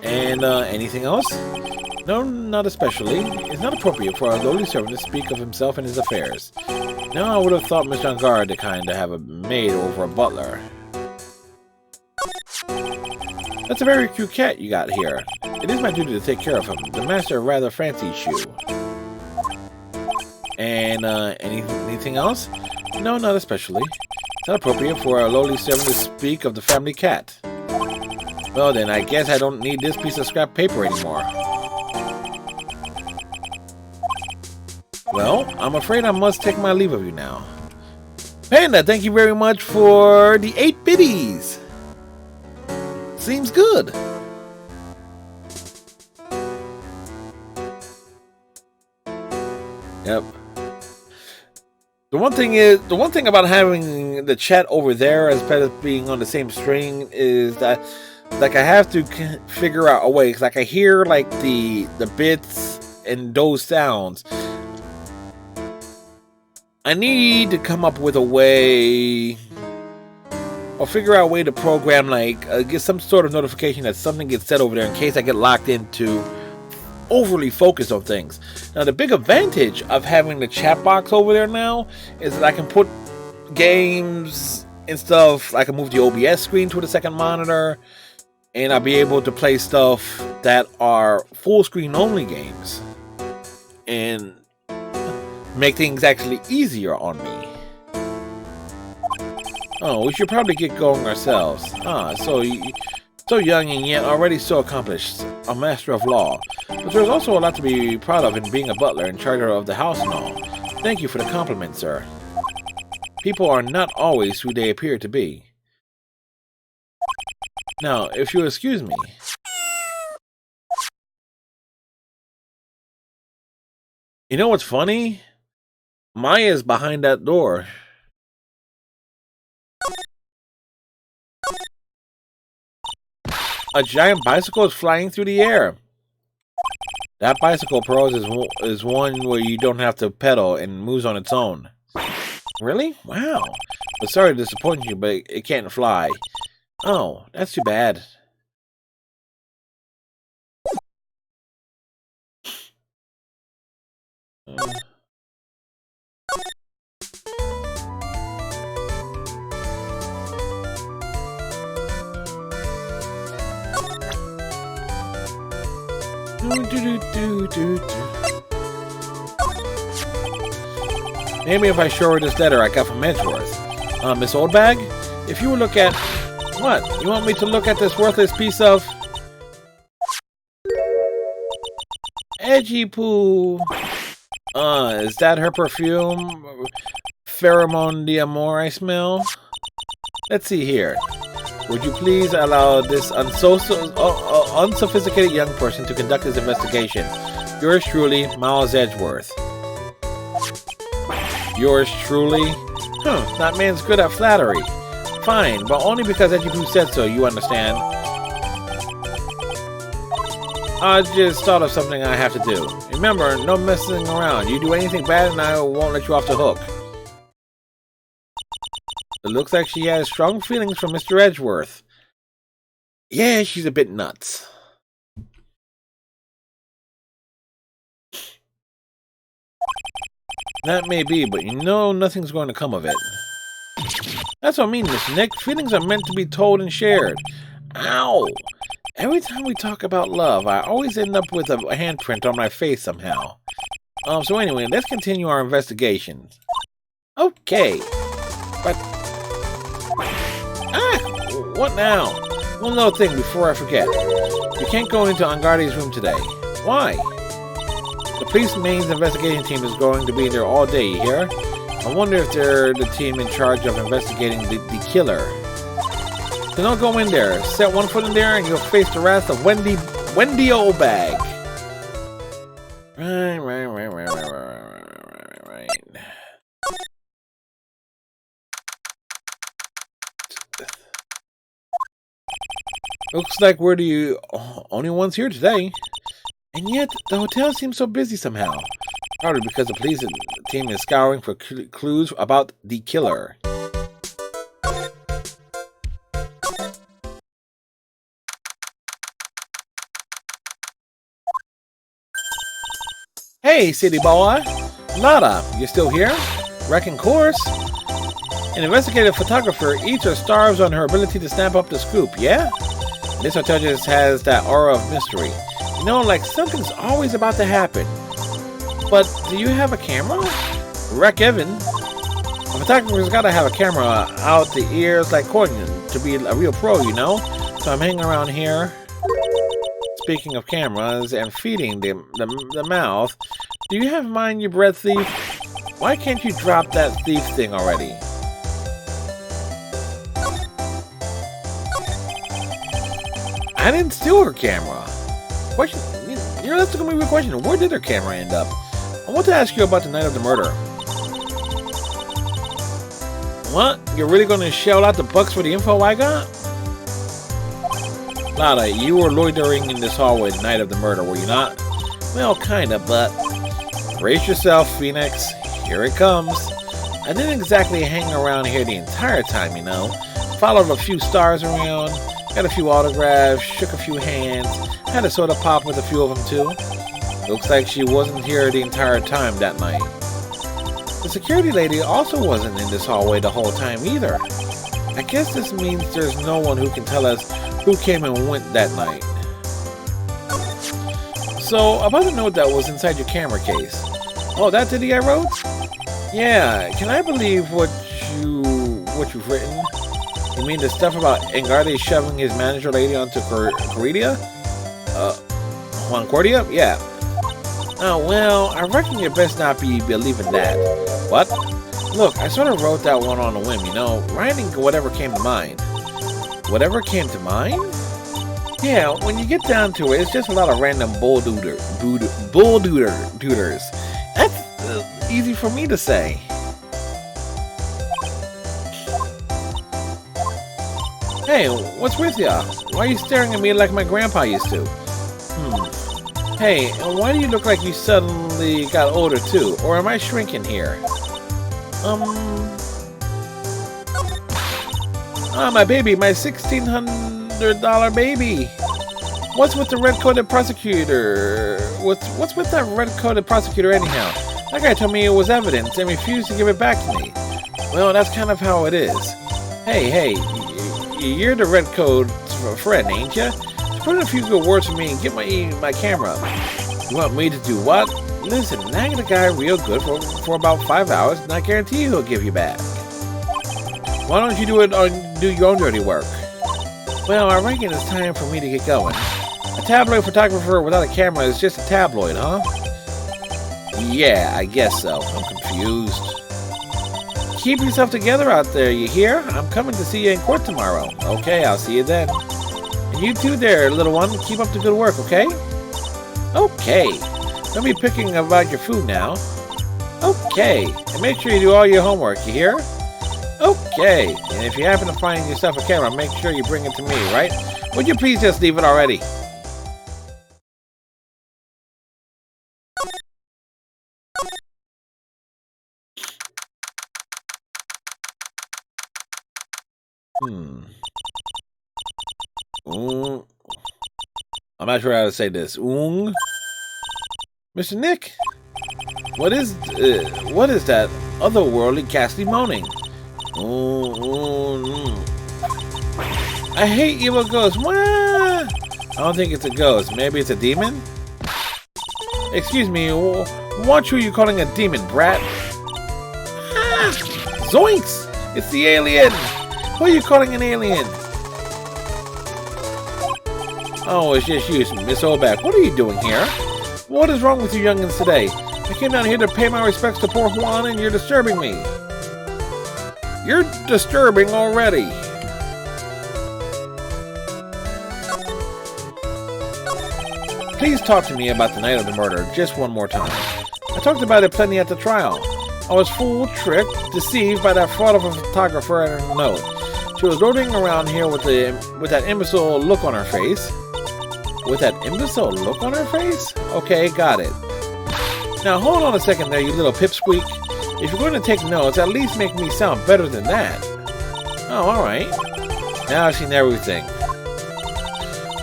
And, anything else? No, not especially. It's not appropriate for a lowly servant to speak of himself and his affairs. Now, I would have thought Mr. Angard the kind to have a maid over a butler. That's a very cute cat you got here. It is my duty to take care of him. The master rather fancies you. And, anything else? No, not especially. It's not appropriate for a lowly servant to speak of the family cat. Well then, I guess I don't need this piece of scrap paper anymore. Well, I'm afraid I must take my leave of you now. Panda, thank you very much for the 8 biddies. Seems good. Yep. The one thing about having the chat over there as opposed to being on the same string is that, like, I have to figure out a way. Cause like I hear like the bits and those sounds. I need to come up with a way, or figure out a way to program, like, get some sort of notification that something gets said over there in case I get locked into overly focused on things. Now, the big advantage of having the chat box over there now is that I can put games and stuff. I can move the OBS screen to the second monitor, and I'll be able to play stuff that are full screen only games and make things actually easier on me. Oh, we should probably get going ourselves. Ah, so young and yet already so accomplished, a master of law. But there's also a lot to be proud of in being a butler and charter of the house and all. Thank you for the compliment, sir. People are not always who they appear to be. Now, if you'll excuse me. You know what's funny? Maya's behind that door. A giant bicycle is flying through the air. That bicycle, Pearls, is one where you don't have to pedal and moves on its own. Really? Wow. But sorry to disappoint you, but it can't fly. Oh, that's too bad. Maybe if I show her this letter I got from Edgeworth. Miss Oldbag, if you would look at... What? You want me to look at this worthless piece of... Edgy poo. Is that her perfume? Pheromone d'amore I smell? Let's see here. Would you please allow this unsophisticated young person to conduct this investigation? Yours truly, Miles Edgeworth. Yours truly? That man's good at flattery. Fine, but only because Edgy said so, you understand. I just thought of something I have to do. Remember, no messing around. You do anything bad and I won't let you off the hook. It looks like she has strong feelings for Mr. Edgeworth. Yeah, she's a bit nuts. That may be, but you know nothing's going to come of it. That's what I mean, Mr. Nick. Feelings are meant to be told and shared. Ow! Every time we talk about love, I always end up with a handprint on my face somehow. So anyway, let's continue our investigation. Okay. But... what now? One little thing before I forget. You can't go into Angardi's room today. Why? The police main's investigation team is going to be there all day, you hear? I wonder if they're the team in charge of investigating the killer. So don't go in there. Set one foot in there and you'll face the wrath of Wendy Oldbag. Right. Looks like we're the only ones here today. And yet, the hotel seems so busy somehow. Probably because the police team is scouring for clues about the killer. Hey, city boy. Nada, you still here? Wrecking course? An investigative photographer eats or starves on her ability to snap up the scoop, yeah? This hotel just has that aura of mystery. You know, like something's always about to happen. But do you have a camera? Wreck Evan. A photographer's gotta have a camera out the ears like Courtney to be a real pro, you know? So I'm hanging around here. Speaking of cameras and feeding the mouth, do you have mind, you bread thief? Why can't you drop that thief thing already? I didn't steal her camera. Question, you know, that's gonna be a question. Where did her camera end up? I want to ask you about the night of the murder. What? You're really gonna shell out the bucks for the info I got? Lada, you were loitering in this hallway the night of the murder, were you not? Well, kinda, but... Brace yourself, Phoenix. Here it comes. I didn't exactly hang around here the entire time, you know. Followed a few stars around, got a few autographs, shook a few hands, had a soda pop with a few of them too. Looks like she wasn't here the entire time that night. The security lady also wasn't in this hallway the whole time either. I guess this means there's no one who can tell us who came and went that night. So, about the note that was inside your camera case. Oh, that's the I wrote? Yeah, can I believe what you've written? You mean the stuff about Angardi shoving his manager lady onto Cordia? Juancordia? Yeah. Oh, well, I reckon you best not be believing that. What? Look, I sort of wrote that one on a whim, you know, writing whatever came to mind. Whatever came to mind? Yeah, when you get down to it, it's just a lot of random bull dooders. That's easy for me to say. Hey, what's with ya? Why are you staring at me like my grandpa used to? Hey, and why do you look like you suddenly got older too? Or am I shrinking here? Ah, my baby, my $1,600 baby. What's with the red-coated prosecutor? What's with that red-coated prosecutor anyhow? That guy told me it was evidence and refused to give it back to me. Well, that's kind of how it is. Hey, you're the red coat friend, ain't ya? Put in a few good words for me and get my camera up. You want me to do what? Listen, nag the guy real good for about 5 hours, and I guarantee he'll give you back. Why don't you do your own dirty work? Well, I reckon it's time for me to get going. A tabloid photographer without a camera is just a tabloid, huh? Yeah, I guess so. I'm confused. Keep yourself together out there, you hear? I'm coming to see you in court tomorrow. Okay, I'll see you then. And you too there, little one. Keep up the good work, okay? Okay. Don't be picking about your food now. Okay. And make sure you do all your homework, you hear? Okay. And if you happen to find yourself a camera, make sure you bring it to me, right? Would you please just leave it already? I'm not sure how to say this. Mr. Nick? What is that otherworldly ghastly moaning? I hate evil ghosts. Wah! I don't think it's a ghost. Maybe it's a demon? Excuse me, what are you calling a demon, brat? Ah! Zoinks! It's the alien! Who are you calling an alien? Oh, it's just you, Miss Oback. What are you doing here? What is wrong with you youngins today? I came down here to pay my respects to poor Juan, and you're disturbing me. You're disturbing already. Please talk to me about the night of the murder just one more time. I talked about it plenty at the trial. I was fooled, tricked, deceived by that fraud of a photographer and a note. She was rolling around here with that imbecile look on her face. With that imbecile look on her face? Okay, got it. Now hold on a second there, you little pipsqueak. If you're going to take notes, at least make me sound better than that. Oh, alright. Now I've seen everything.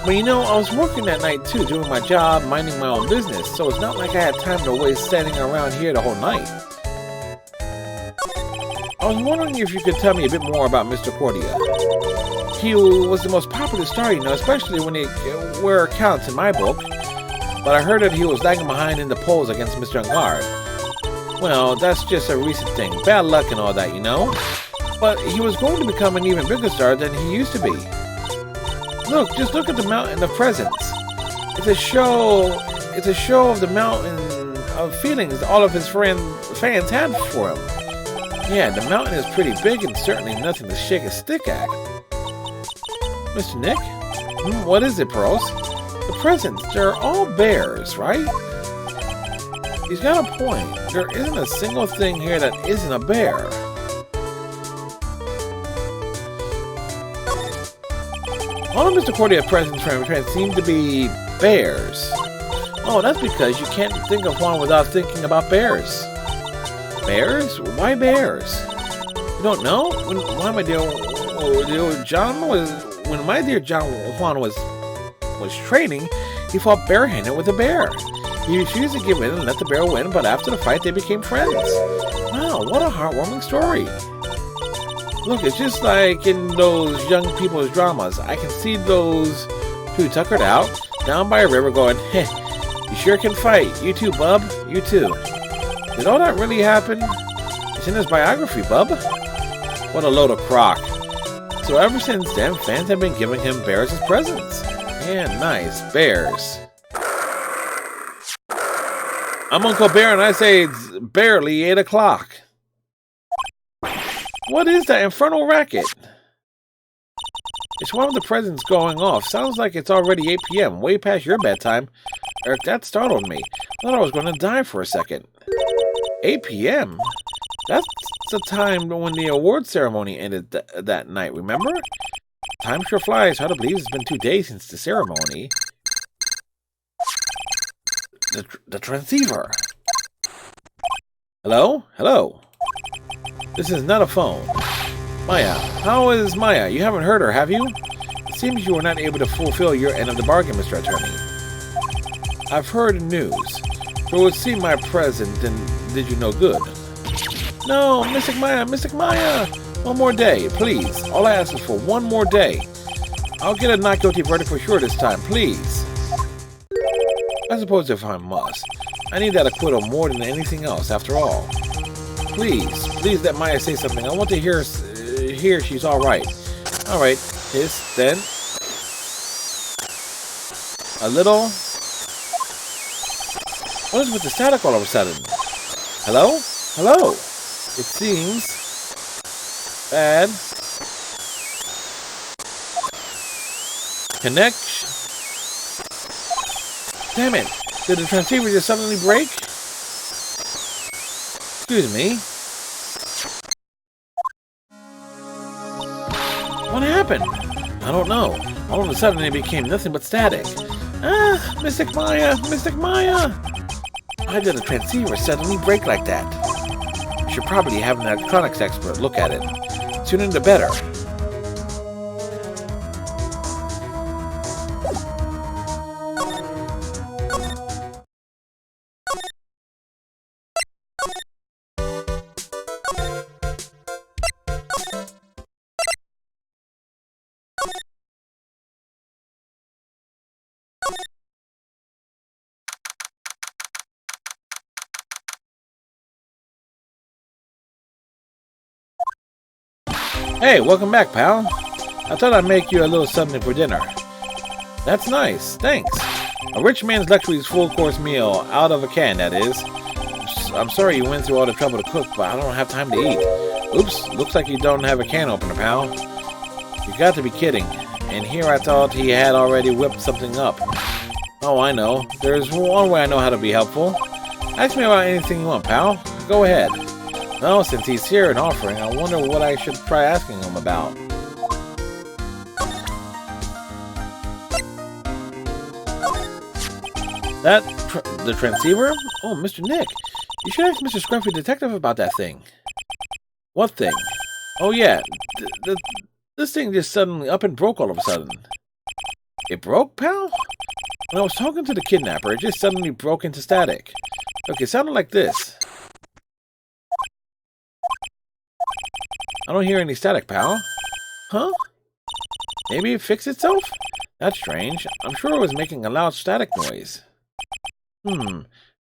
But you know, I was working that night too, doing my job, minding my own business, so it's not like I had time to waste standing around here the whole night. I was wondering if you could tell me a bit more about Mr. Cordia. He was the most popular star, you know, especially when they were accounts in my book. But I heard that he was lagging behind in the polls against Mr. Angard. Well, that's just a recent thing. Bad luck and all that, you know? But he was going to become an even bigger star than he used to be. Look, just look at the mountain of presents. It's a show of the mountain of feelings all of his fans had for him. Yeah, the mountain is pretty big and certainly nothing to shake a stick at. Mr. Nick? What is it, Pearls? The presents, they're all bears, right? He's got a point. There isn't a single thing here that isn't a bear. All of Mr. Cordia's presents from friends seem to be bears. Oh, that's because you can't think of one without thinking about bears. Bears? Why bears? You don't know? When my dear John Juan was training, he fought barehanded with a bear. He refused to give in and let the bear win, but after the fight, they became friends. Wow, what a heartwarming story. Look, it's just like in those young people's dramas. I can see those two tuckered out, down by a river going, heh, you sure can fight. You too, bub. You too. Did all that really happen? It's in his biography, bub. What a load of crock. So ever since then, fans have been giving him bears as presents. Yeah, nice. Bears. I'm Uncle Bear and I say it's barely 8 o'clock. What is that infernal racket? It's one of the presents going off. Sounds like it's already 8 p.m., way past your bedtime. Eric, that startled me. I thought I was going to die for a second. 8 p.m.? That's the time when the award ceremony ended that night, remember? Time sure flies. Hard to believe it's been 2 days since the ceremony. The transceiver. Hello? Hello? This is not a phone. Maya. How is Maya? You haven't heard her, have you? It seems you were not able to fulfill your end of the bargain, Mr. Attorney. I've heard news. It would seem my present did you no good. No, Mystic Maya, Mystic Maya! One more day, please. All I ask is for one more day. I'll get a not guilty verdict for sure this time, please. I suppose if I must. I need that acquittal more than anything else, after all. Please let Maya say something. I want to hear she's alright. Alright, hiss, then. A little. What is with the static all of a sudden? Hello? Hello? It seems bad. Connection. Damn it. Did the transceiver just suddenly break? Excuse me. What happened? I don't know. All of a sudden it became nothing but static. Ah, Mystic Maya! Mystic Maya! Why did a transceiver suddenly break like that? I should probably have an electronics expert look at it. Sooner the better. Hey, welcome back, pal. I thought I'd make you a little something for dinner. That's nice, thanks. A rich man's luxury's full-course meal, out of a can, that is. I'm sorry you went through all the trouble to cook, but I don't have time to eat. Oops, looks like you don't have a can opener, pal. You got to be kidding. And here I thought he had already whipped something up. Oh, I know. There's one way I know how to be helpful. Ask me about anything you want, pal. Go ahead. No, since he's here and offering, I wonder what I should try asking him about. The transceiver? Oh, Mr. Nick. You should ask Mr. Scruffy Detective about that thing. What thing? Oh, yeah. This thing just suddenly up and broke all of a sudden. It broke, pal? When I was talking to the kidnapper, it just suddenly broke into static. Look, it sounded like this. I don't hear any static, pal. Huh? Maybe it fixed itself? That's strange. I'm sure it was making a loud static noise.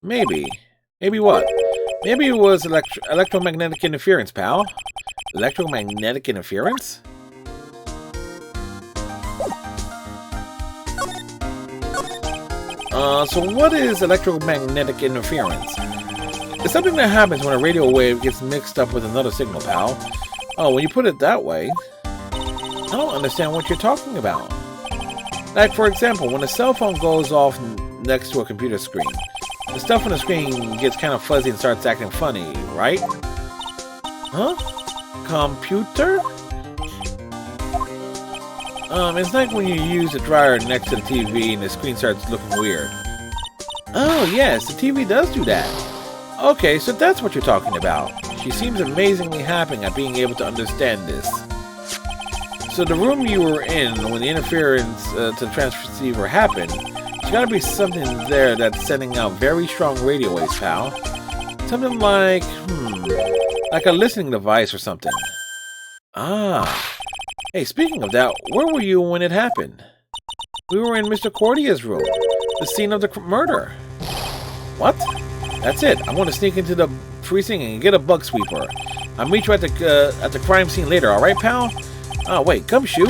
Maybe. Maybe what? Maybe it was electromagnetic interference, pal. Electromagnetic interference? So what is electromagnetic interference? It's something that happens when a radio wave gets mixed up with another signal, pal. Oh, when you put it that way, I don't understand what you're talking about. Like, for example, when a cell phone goes off next to a computer screen, the stuff on the screen gets kind of fuzzy and starts acting funny, right? Huh? Computer? It's like when you use a dryer next to the TV and the screen starts looking weird. Oh, yes, the TV does do that. Okay, so that's what you're talking about. She seems amazingly happy at being able to understand this. So the room you were in when the interference to the transceiver happened, there's gotta be something there that's sending out very strong radio waves, pal. Something like a listening device or something. Ah. Hey, speaking of that, where were you when it happened? We were in Mr. Cordia's room, the scene of the murder. What? That's it. I'm going to sneak into the precinct and get a bug sweeper. I'll meet you at the crime scene later, alright, pal? Oh, wait, gumshoe?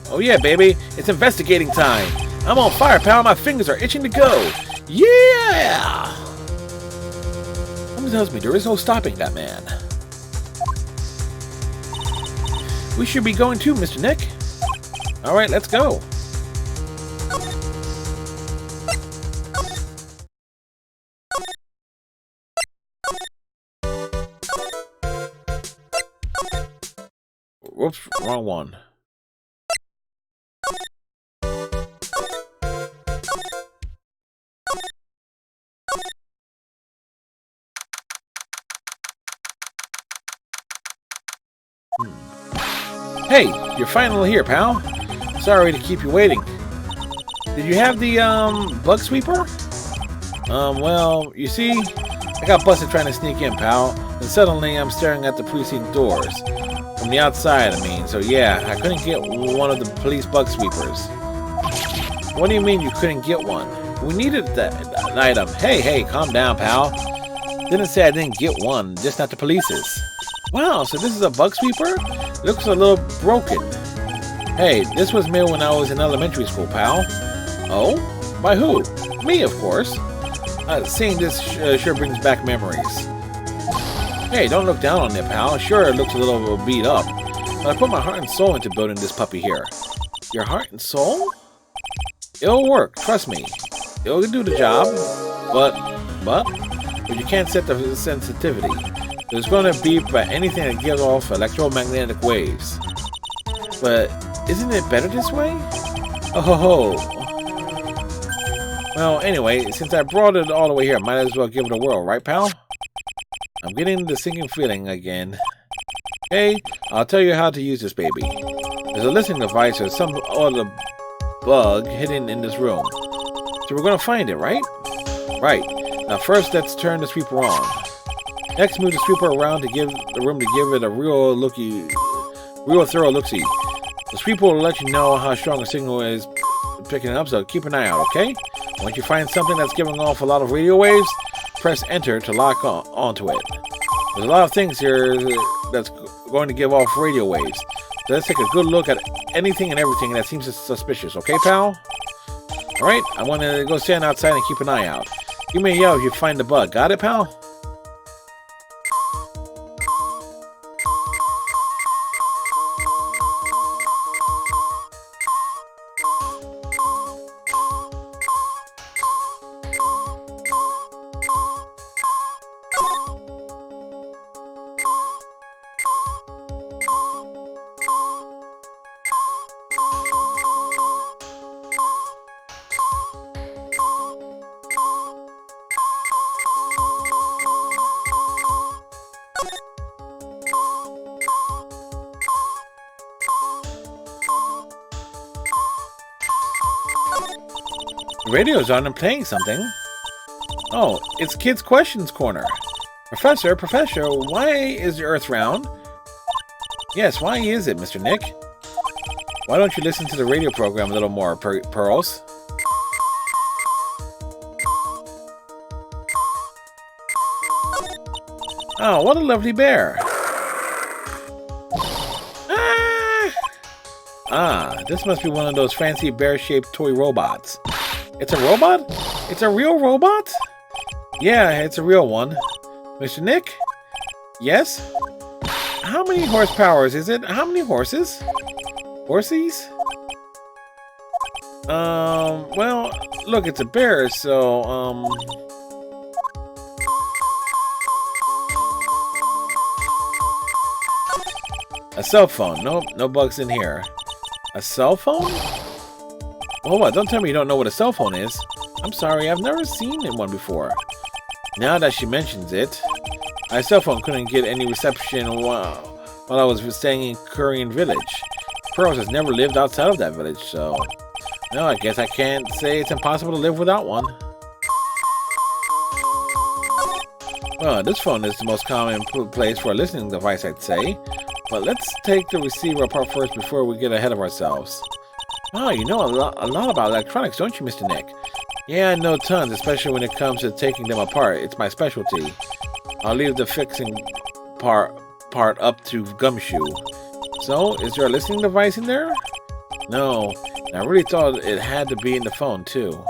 Oh, yeah, baby. It's investigating time. I'm on fire, pal. My fingers are itching to go. Yeah! Something tells me there is no stopping that man. We should be going too, Mr. Nick. Alright, let's go. Whoops, wrong one. Hey, you're finally here, pal. Sorry to keep you waiting. Did you have the, bug sweeper? Well, you see, I got busted trying to sneak in, pal. And suddenly I'm staring at the precinct doors. From the outside, I mean. So yeah, I couldn't get one of the police bug sweepers. What do you mean you couldn't get one? We needed that item. Hey, calm down, pal. Didn't say I didn't get one, just not the police's. Wow, so this is a bug sweeper? It looks a little broken. Hey, this was made when I was in elementary school, pal. Oh? By who? Me, of course. Seeing this sure brings back memories. Hey, don't look down on it, pal. Sure, it looks a little beat up. But I put my heart and soul into building this puppy here. Your heart and soul? It'll work, trust me. It'll do the job. But you can't set the sensitivity. It's going to beep by anything that gives off electromagnetic waves. But isn't it better this way? Oh ho ho. Well, anyway, since I brought it all the way here, might as well give it a whirl, right, pal? I'm getting the sinking feeling again. Hey, I'll tell you how to use this baby. There's a listening device or some other bug hidden in this room. So we're going to find it, right? Right. Now first, let's turn the sweeper on. Next, move the sweeper around to give the room to give it a real thorough look-see. The sweeper will let you know how strong a signal is picking it up, so keep an eye out, okay? Once you find something that's giving off a lot of radio waves, press enter to lock onto it. There's a lot of things here that's going to give off radio waves. So let's take a good look at anything and everything that seems suspicious, okay, pal? Alright, I want to go stand outside and keep an eye out. Give me a yell if you find the bug. Got it, pal? The radio's on and playing something. Oh, it's Kids Questions Corner. Professor, why is the Earth round? Yes, why is it, Mr. Nick? Why don't you listen to the radio program a little more, Pearls? Oh, what a lovely bear. Ah, this must be one of those fancy bear-shaped toy robots. It's a robot? It's a real robot? Yeah, it's a real one. Mr. Nick? Yes? How many horsepowers is it? How many horses? Horsies? Well, look, it's a bear, so, a cell phone. Nope, no bugs in here. A cell phone? Oh, what? Don't tell me you don't know what a cell phone is. I'm sorry, I've never seen one before. Now that she mentions it, my cell phone couldn't get any reception while I was staying in Korean Village. Pearls has never lived outside of that village, so... No, I guess I can't say it's impossible to live without one. Well, this phone is the most common place for a listening device, I'd say. But let's take the receiver apart first before we get ahead of ourselves. Oh, you know a lot about electronics, don't you, Mr. Nick? Yeah, I know tons, especially when it comes to taking them apart. It's my specialty. I'll leave the fixing part up to Gumshoe. So, is there a listening device in there? No, and I really thought it had to be in the phone, too.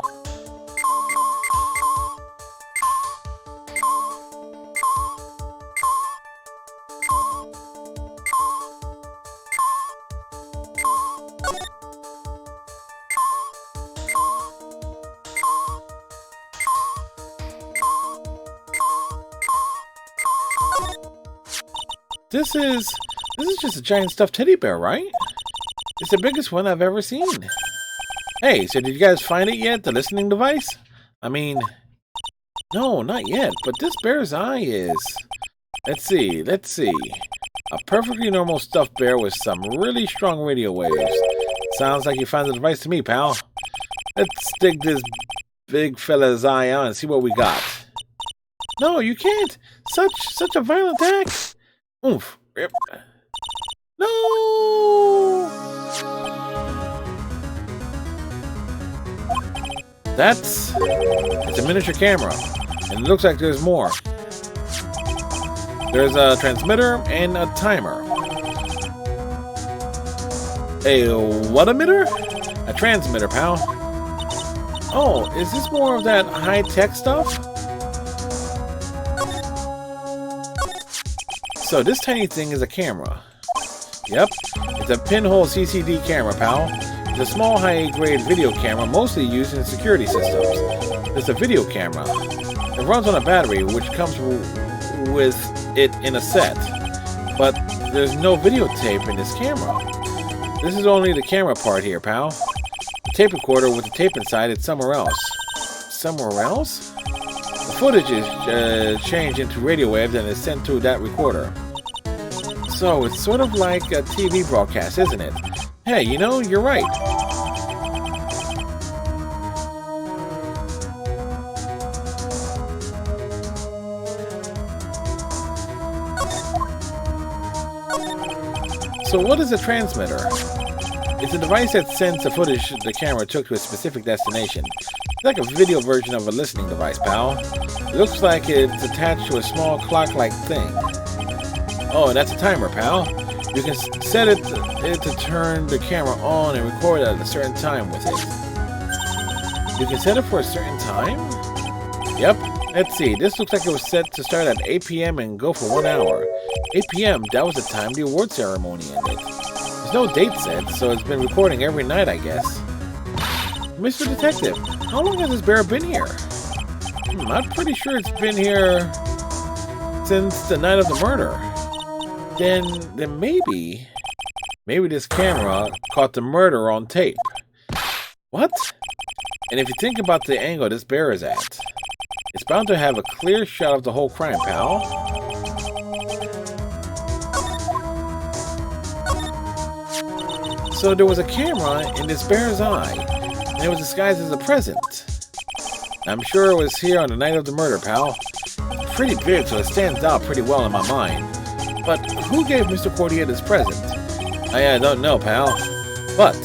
This is just a giant stuffed teddy bear, right? It's the biggest one I've ever seen. Hey, so did you guys find it yet, the listening device? I mean, no, not yet, but this bear's eye is... Let's see. A perfectly normal stuffed bear with some really strong radio waves. Sounds like you found the device to me, pal. Let's dig this big fella's eye out and see what we got. No, you can't. Such a violent act. Oof. Rip. No. It's a miniature camera, and it looks like there's more. There's a transmitter and a timer. A what emitter? A transmitter, pal. Oh, is this more of that high-tech stuff? So this tiny thing is a camera. Yep, it's a pinhole CCD camera, pal. It's a small high-grade video camera mostly used in security systems. It's a video camera. It runs on a battery which comes with it in a set. But there's no videotape in this camera. This is only the camera part here, pal. The tape recorder with the tape inside is somewhere else. Somewhere else? The footage is changed into radio waves and is sent to that recorder. So it's sort of like a TV broadcast, isn't it? Hey, you know, you're right. So what is a transmitter? It's a device that sends the footage the camera took to a specific destination. It's like a video version of a listening device, pal. It looks like it's attached to a small clock-like thing. Oh, that's a timer, pal. You can set it to turn the camera on and record at a certain time with it. You can set it for a certain time? Yep. Let's see. This looks like it was set to start at 8 p.m. and go for 1 hour. 8 p.m., that was the time the award ceremony ended. There's no date set, so it's been recording every night, I guess. Mr. Detective, how long has this bear been here? I'm pretty sure it's been here since the night of the murder. Then maybe this camera caught the murder on tape. What? And if you think about the angle this bear is at, it's bound to have a clear shot of the whole crime, pal. So there was a camera in this bear's eye, and it was disguised as a present. I'm sure it was here on the night of the murder, pal. Pretty big, so it stands out pretty well in my mind. But who gave Mr. Cordier this present? I don't know, pal. But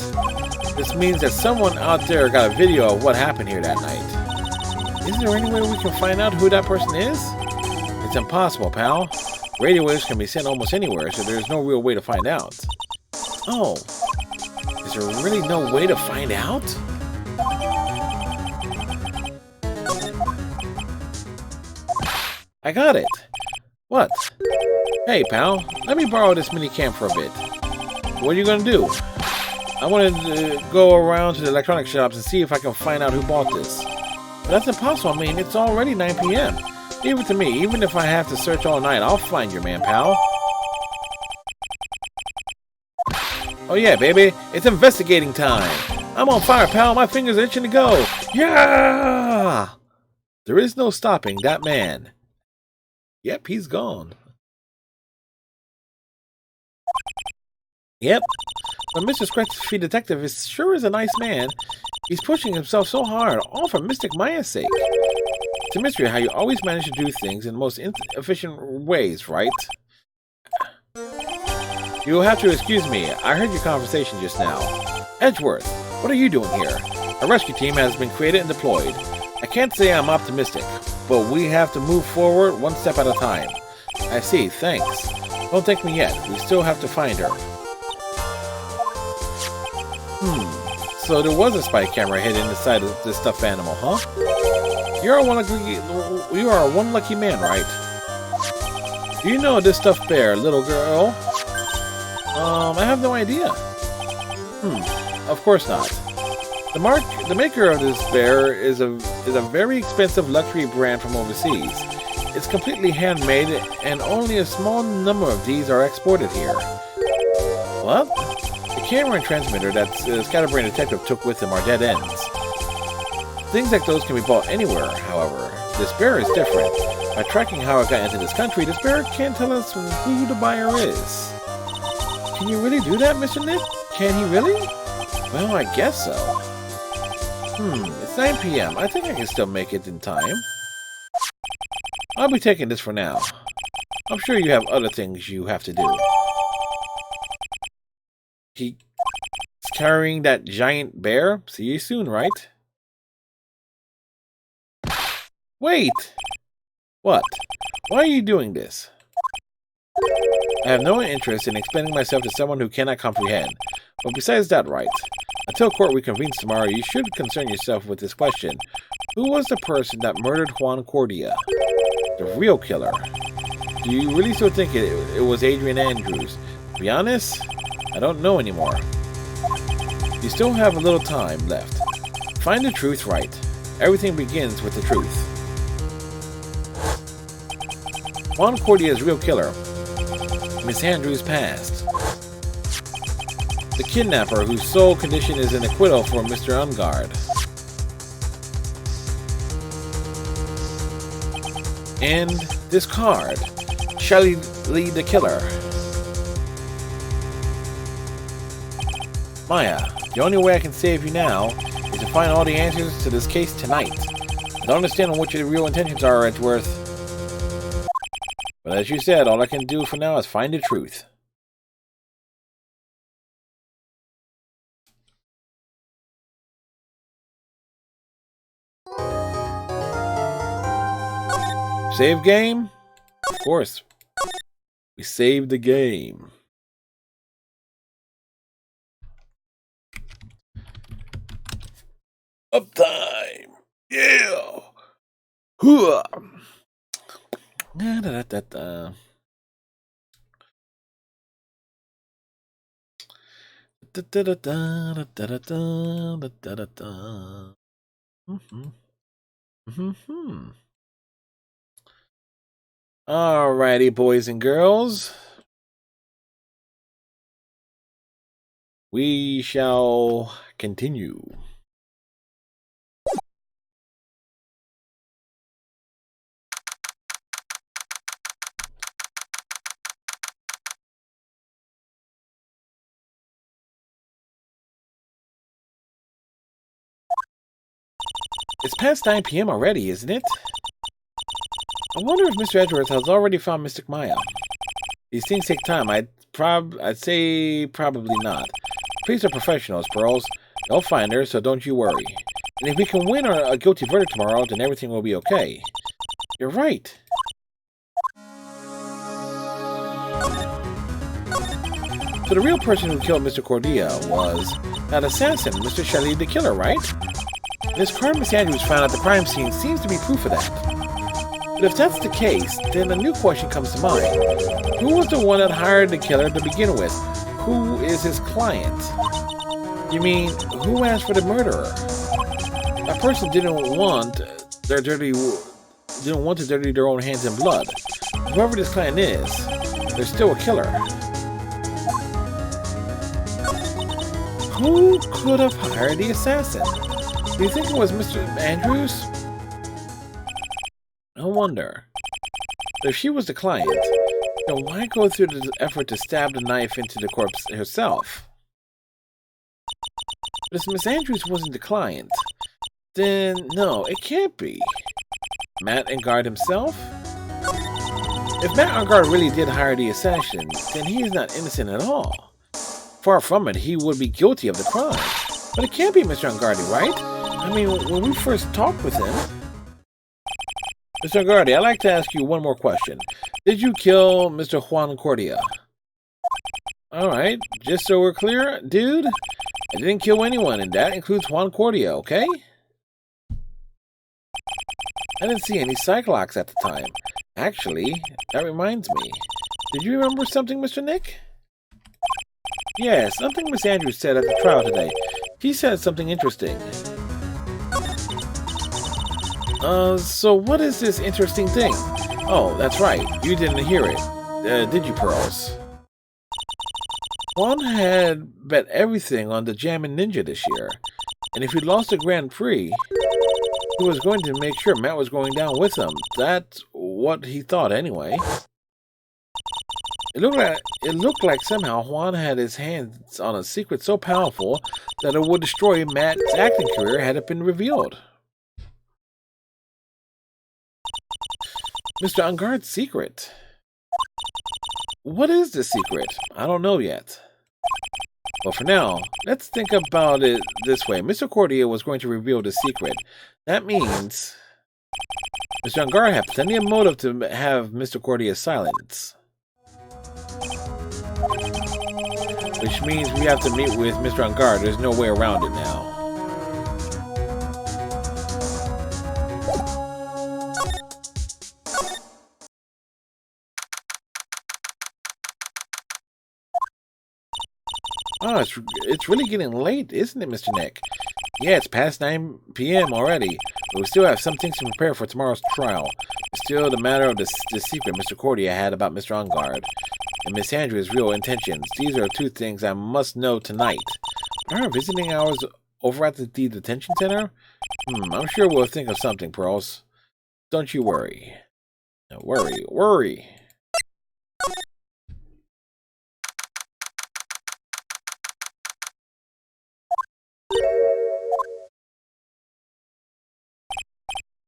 this means that someone out there got a video of what happened here that night. Is there any way we can find out who that person is? It's impossible, pal. Radio waves can be sent almost anywhere, so there's no real way to find out. Oh, is there really no way to find out? I got it. What? Hey, pal, let me borrow this minicam for a bit. What are you gonna do? I wanted to go around to the electronic shops and see if I can find out who bought this. But that's impossible. I mean, it's already 9 p.m. Leave it to me. Even if I have to search all night, I'll find your man, pal. Oh yeah, baby. It's investigating time. I'm on fire, pal. My fingers are itching to go. Yeah! There is no stopping that man. Yep, he's gone. Yep. But Mr. Scratchy Detective sure is a nice man. He's pushing himself so hard, all for Mystic Maya's sake. It's a mystery how you always manage to do things in the most efficient ways, right? You'll have to excuse me. I heard your conversation just now. Edgeworth, what are you doing here? A rescue team has been created and deployed. I can't say I'm optimistic, but we have to move forward one step at a time. I see, thanks. Don't thank me yet. We still have to find her. So there was a spy camera hidden inside of this stuffed animal, huh? You are one lucky man, right? Do you know this stuffed bear, little girl? I have no idea. Of course not. The maker of this bear is a very expensive luxury brand from overseas. It's completely handmade, and only a small number of these are exported here. What? The camera and transmitter that Scatterbrain Detective took with him are dead ends. Things like those can be bought anywhere, however. This bear is different. By tracking how it got into this country, this bear can't tell us who the buyer is. Can you really do that, Mr. Nick? Can he really? Well, I guess so. It's 9 p.m. I think I can still make it in time. I'll be taking this for now. I'm sure you have other things you have to do. He's carrying that giant bear? See you soon, right? Wait! What? Why are you doing this? I have no interest in explaining myself to someone who cannot comprehend. But besides that, Wright, until court reconvenes tomorrow, you should concern yourself with this question. Who was the person that murdered Juan Cordia? The real killer. Do you really still think it was Adrian Andrews? To be honest, I don't know anymore. You still have a little time left. Find the truth, Wright. Everything begins with the truth. Juan Cordia's real killer, Miss Andrews, passed. The kidnapper whose sole condition is an acquittal for Mr. Ungard. And this card, Shelley Lee the killer. Maya, the only way I can save you now is to find all the answers to this case tonight. I don't understand what your real intentions are, Edgeworth. But as you said, all I can do for now is find the truth. Save game? Of course. We saved the game. Uptime! Yeah! Hooah! Da, da, da, da. Da, da, da, da, da, da, da, da, da, da. Alrighty, boys and girls. We shall continue. It's past 9 p.m. already, isn't it? I wonder if Mr. Edgeworth has already found Mystic Maya. These things take time. I'd say probably not. Priests are professionals, Pearls. They'll find her, so don't you worry. And if we can win a guilty verdict tomorrow, then everything will be okay. You're right. So the real person who killed Mr. Cordia was that assassin, Mr. Shelley the killer, right? This card Miss Andrews found at the crime scene seems to be proof of that. But if that's the case, then a new question comes to mind. Who was the one that hired the killer to begin with? Who is his client? You mean, who asked for the murderer? That person didn't want to dirty their own hands in blood. Whoever this client is, they're still a killer. Who could have hired the assassin? Do you think it was Mr. Andrews? I wonder. If she was the client, then why go through the effort to stab the knife into the corpse herself? But if Miss Andrews wasn't the client, then no, it can't be. Matt Ungard himself? If Matt Ungard really did hire the assassin, then he is not innocent at all. Far from it, he would be guilty of the crime. But it can't be Mr. Ungardi, right? I mean, when we first talked with him... Mr. Ungardi, I'd like to ask you one more question. Did you kill Mr. Juan Cordia? Alright, just so we're clear, dude, I didn't kill anyone, and that includes Juan Cordia, okay? I didn't see any Cyclops at the time. Actually, that reminds me. Did you remember something, Mr. Nick? Yes, something Miss Andrews said at the trial today. She said something interesting. So what is this interesting thing? Oh, that's right. You didn't hear it. Did you, Pearls? Juan had bet everything on the Jammin' Ninja this year. And if he lost the Grand Prix, he was going to make sure Matt was going down with him. That's what he thought anyway. It looked like somehow Juan had his hands on a secret so powerful that it would destroy Matt's acting career had it been revealed. Mr. Ungard's secret. What is the secret? I don't know yet. But for now, let's think about it this way. Mr. Cordia was going to reveal the secret. That means Mr. Ungard had plenty of motive to have Mr. Cordia silence. Which means we have to meet with Mr. Ungard. There's no way around it now. Oh, it's really getting late, isn't it, Mr. Nick? Yeah, it's past 9 p.m. already, but we still have some things to prepare for tomorrow's trial. It's still the matter of the secret Mr. Cordia had about Mr. Ungard and Miss Andrew's real intentions. These are two things I must know tonight. Are our visiting hours over at the detention center? I'm sure we'll think of something, Pearls. Don't you worry. No, worry.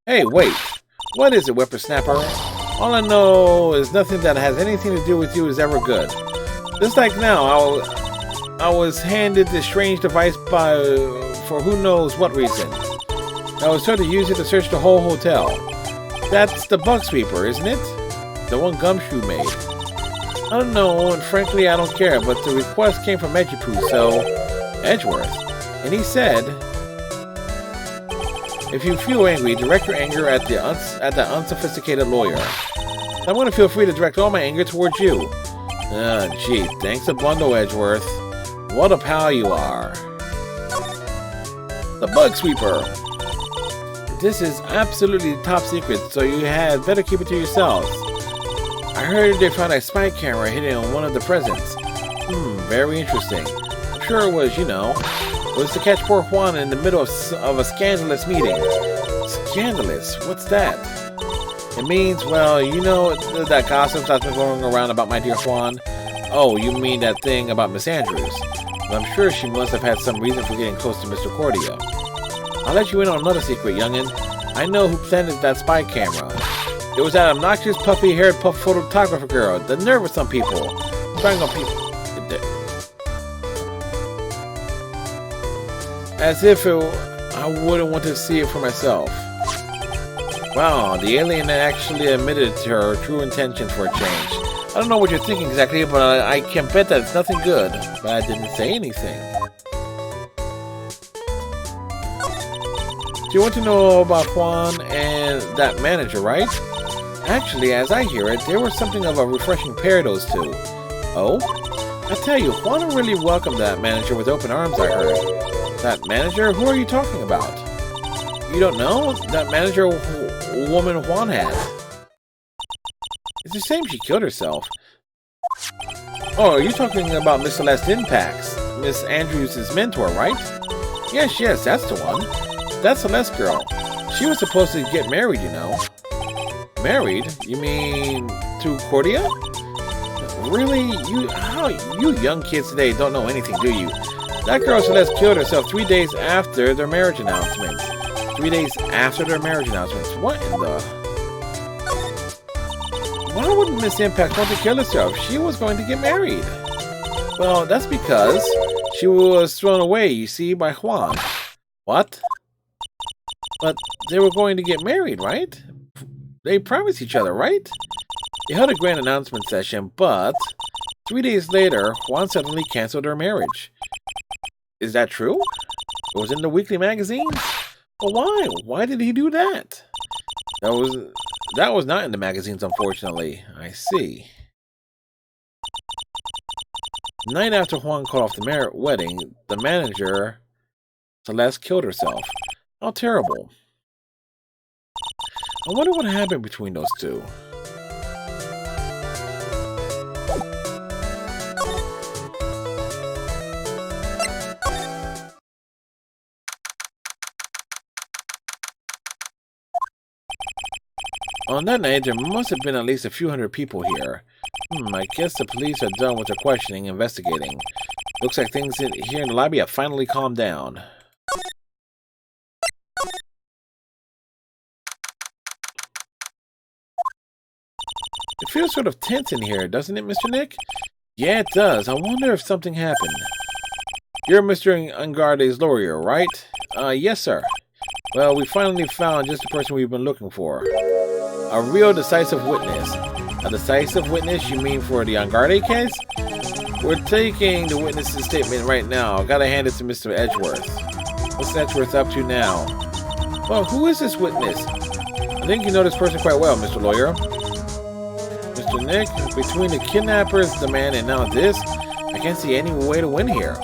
Hey, wait. What is it, whippersnapper? All I know is nothing that has anything to do with you is ever good. Just like now, I was handed this strange device for who knows what reason. I was told to use it to search the whole hotel. That's the bug sweeper, isn't it? The one Gumshoe made. I don't know, and frankly I don't care, but the request came from Edgepoo, so... Edgeworth. And he said... If you feel angry, direct your anger at the unsophisticated lawyer. I'm going to feel free to direct all my anger towards you. Gee, thanks a bundle, Edgeworth. What a pal you are. The bug sweeper. This is absolutely top secret, so you had better keep it to yourselves. I heard they found a spy camera hidden on one of the presents. Very interesting. I'm sure it was, it was to catch poor Juan in the middle of a scandalous meeting. Scandalous? What's that? It means, well, that gossip that's been going around about my dear Juan? Oh, you mean that thing about Miss Andrews? Well, I'm sure she must have had some reason for getting close to Mr. Cordia. I'll let you in on another secret, youngin'. I know who planted that spy camera. It was that obnoxious, puffy-haired photographer girl. The nerve of some people. Spying on people. As if I wouldn't want to see it for myself. Wow, the alien actually admitted to her true intentions for a change. I don't know what you're thinking exactly, but I can bet that it's nothing good. But I didn't say anything. Do you want to know about Juan and that manager, right? Actually, as I hear it, they were something of a refreshing pair, those two. Oh? I tell you, Juan really welcomed that manager with open arms, I heard. That manager? Who are you talking about? You don't know? That manager woman Juan had. It's a shame she killed herself. Oh, are you talking about Miss Celeste Impax? Miss Andrews' mentor, right? Yes, that's the one. That Celeste girl. She was supposed to get married, Married? You mean to Cordia? Really? You young kids today don't know anything, do you? That girl Celeste killed herself 3 days after their marriage announcement. 3 days after their marriage announcements. What in the... Why wouldn't Miss Impact want to kill herself? She was going to get married. Well, that's because she was thrown away, you see, by Juan. What? But they were going to get married, right? They promised each other, right? They held a grand announcement session, but 3 days later, Juan suddenly canceled their marriage. Is that true? It was in the weekly magazines? But why? Why did he do that? That was not in the magazines, unfortunately. I see. The night after Juan called off the wedding, the manager, Celeste, killed herself. How terrible. I wonder what happened between those two. On that night, there must have been at least a few hundred people here. I guess the police are done with their questioning and investigating. Looks like things here in the lobby have finally calmed down. It feels sort of tense in here, doesn't it, Mr. Nick? Yeah, it does. I wonder if something happened. You're Mr. Ungarde's lawyer, right? Yes, sir. Well, we finally found just the person we've been looking for. A real decisive witness. A decisive witness, you mean for the Ungarde case? We're taking the witness's statement right now. Gotta hand it to Mr. Edgeworth. What's Edgeworth up to now? Well, who is this witness? I think you know this person quite well, Mr. Lawyer. Mr. Nick, between the kidnappers, the man, and now this, I can't see any way to win here.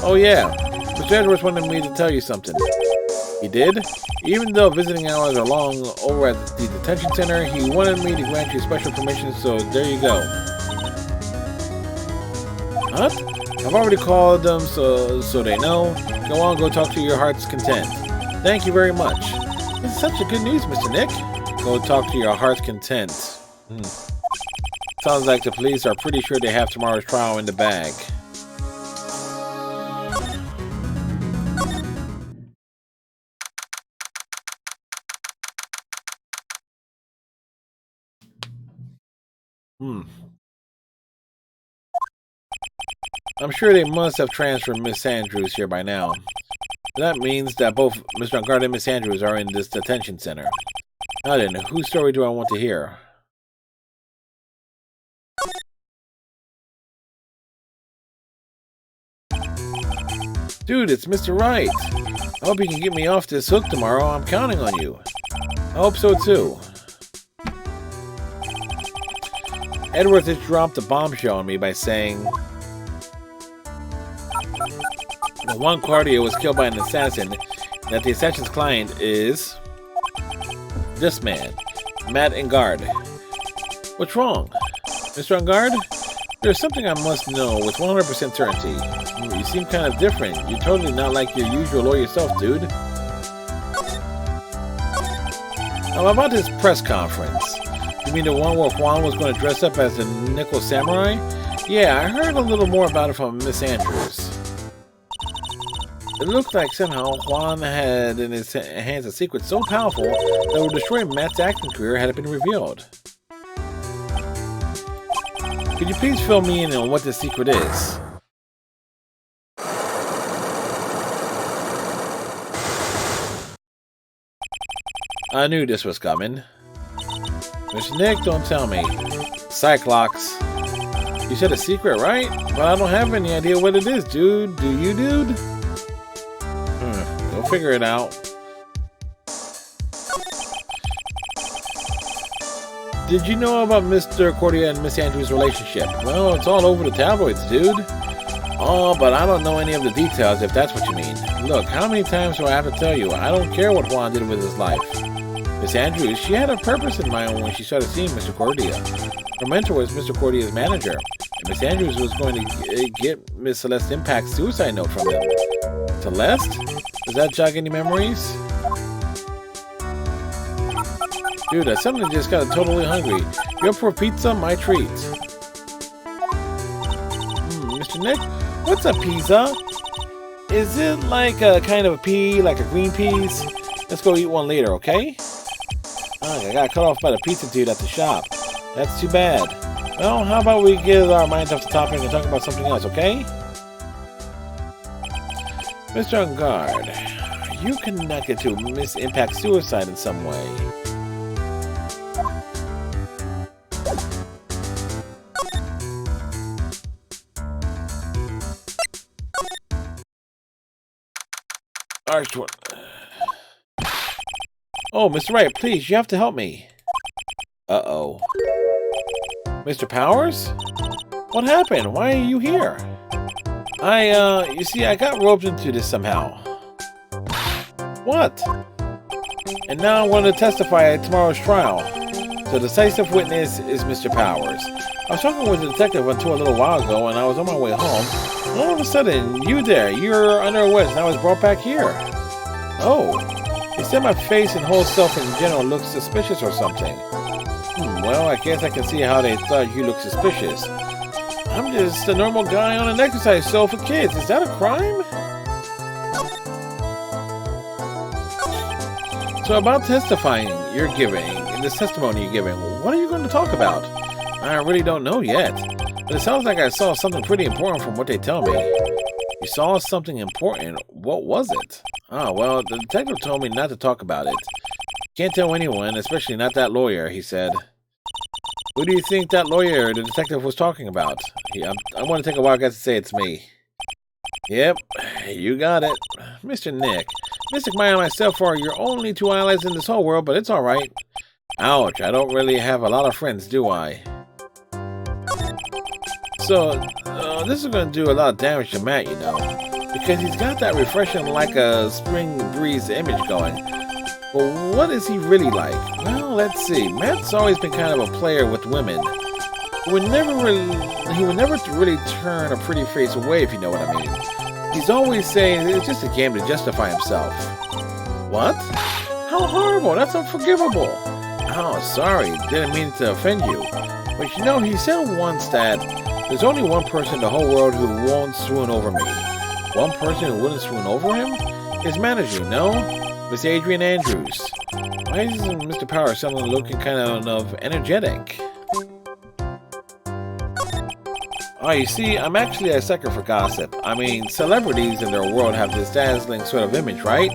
Oh yeah, Mr. Edgeworth wanted me to tell you something. He did? Even though visiting hours are long over at the detention center, he wanted me to grant you special permission, so there you go. Huh? I've already called them, so they know. Go on, go talk to your heart's content. Thank you very much. This is such a good news, Mr. Nick. Go talk to your heart's content. Sounds like the police are pretty sure they have tomorrow's trial in the bag. I'm sure they must have transferred Miss Andrews here by now. That means that both Mr. Ungarde and Miss Andrews are in this detention center. Now then, whose story do I want to hear? Dude, it's Mr. Wright. I hope you can get me off this hook tomorrow. I'm counting on you. I hope so too. Edward has dropped a bombshell on me by saying that Juan Guardia was killed by an assassin, and that the assassin's client is this man, Matt Engard. What's wrong? Mr. Engard? There's something I must know with 100% certainty. You seem kind of different. You're totally not like your usual lawyer self, dude. Now, about this press conference. You mean the one where Juan was going to dress up as the Nickel Samurai? Yeah, I heard a little more about it from Miss Andrews. It looked like somehow Juan had in his hands a secret so powerful that would destroy Matt's acting career had it been revealed. Could you please fill me in on what this secret is? I knew this was coming. Mr. Nick, don't tell me. Cyclops. You said a secret, right? But I don't have any idea what it is, dude. Do you, dude? We'll figure it out. Did you know about Mr. Cordia and Miss Andrews' relationship? Well, it's all over the tabloids, dude. Oh, but I don't know any of the details, if that's what you mean. Look, how many times do I have to tell you? I don't care what Juan did with his life. Miss Andrews, she had a purpose in mind when she started seeing Mr. Cordia. Her mentor was Mr. Cordia's manager, and Miss Andrews was going to get Miss Celeste Impact's suicide note from him. Celeste? Does that jog any memories? Dude, I suddenly just got totally hungry. You up for pizza? My treat. Mr. Nick, what's a pizza? Is it like a kind of a pea, like a green peas? Let's go eat one later, okay? I got cut off by the pizza dude at the shop. That's too bad. Well, how about we get our minds off the topic and talk about something else, okay? Mr. Engard, are you connected to Miss Impact's suicide in some way? Oh, Mr. Wright, please, you have to help me. Uh-oh. Mr. Powers? What happened? Why are you here? You see, I got roped into this somehow. What? And now I'm going to testify at tomorrow's trial. The decisive witness is Mr. Powers. I was talking with the detective until a little while ago, and I was on my way home. And all of a sudden, you're under arrest, and I was brought back here. Oh. They said my face and whole self in general looks suspicious or something. Well, I guess I can see how they thought you looked suspicious. I'm just a normal guy on an exercise show for kids. Is that a crime? So about testifying you're giving, in this testimony you're giving, what are you going to talk about? I really don't know yet, but it sounds like I saw something pretty important from what they tell me. You saw something important? What was it? Well, the detective told me not to talk about it. Can't tell anyone, especially not that lawyer, he said. Who do you think that lawyer, the detective, was talking about? I want to take a wild guess to say it's me. Yep, you got it. Mr. Nick. Mystic Maya and myself are your only two allies in this whole world, but it's alright. Ouch, I don't really have a lot of friends, do I? So, this is going to do a lot of damage to Matt, you know. Because he's got that refreshing like a spring breeze image going. But what is he really like? Well, let's see. Matt's always been kind of a player with women. He would never really turn a pretty face away, if you know what I mean. He's always saying it's just a game to justify himself. What? How horrible! That's unforgivable! Oh, sorry. Didn't mean to offend you. But you know, he said once that there's only one person in the whole world who won't swoon over me. One person who wouldn't swoon over him? His manager, no? Miss Adrian Andrews. Why isn't Mr. Power suddenly looking kind of energetic? Oh, you see, I'm actually a sucker for gossip. I mean, celebrities in their world have this dazzling sort of image, right?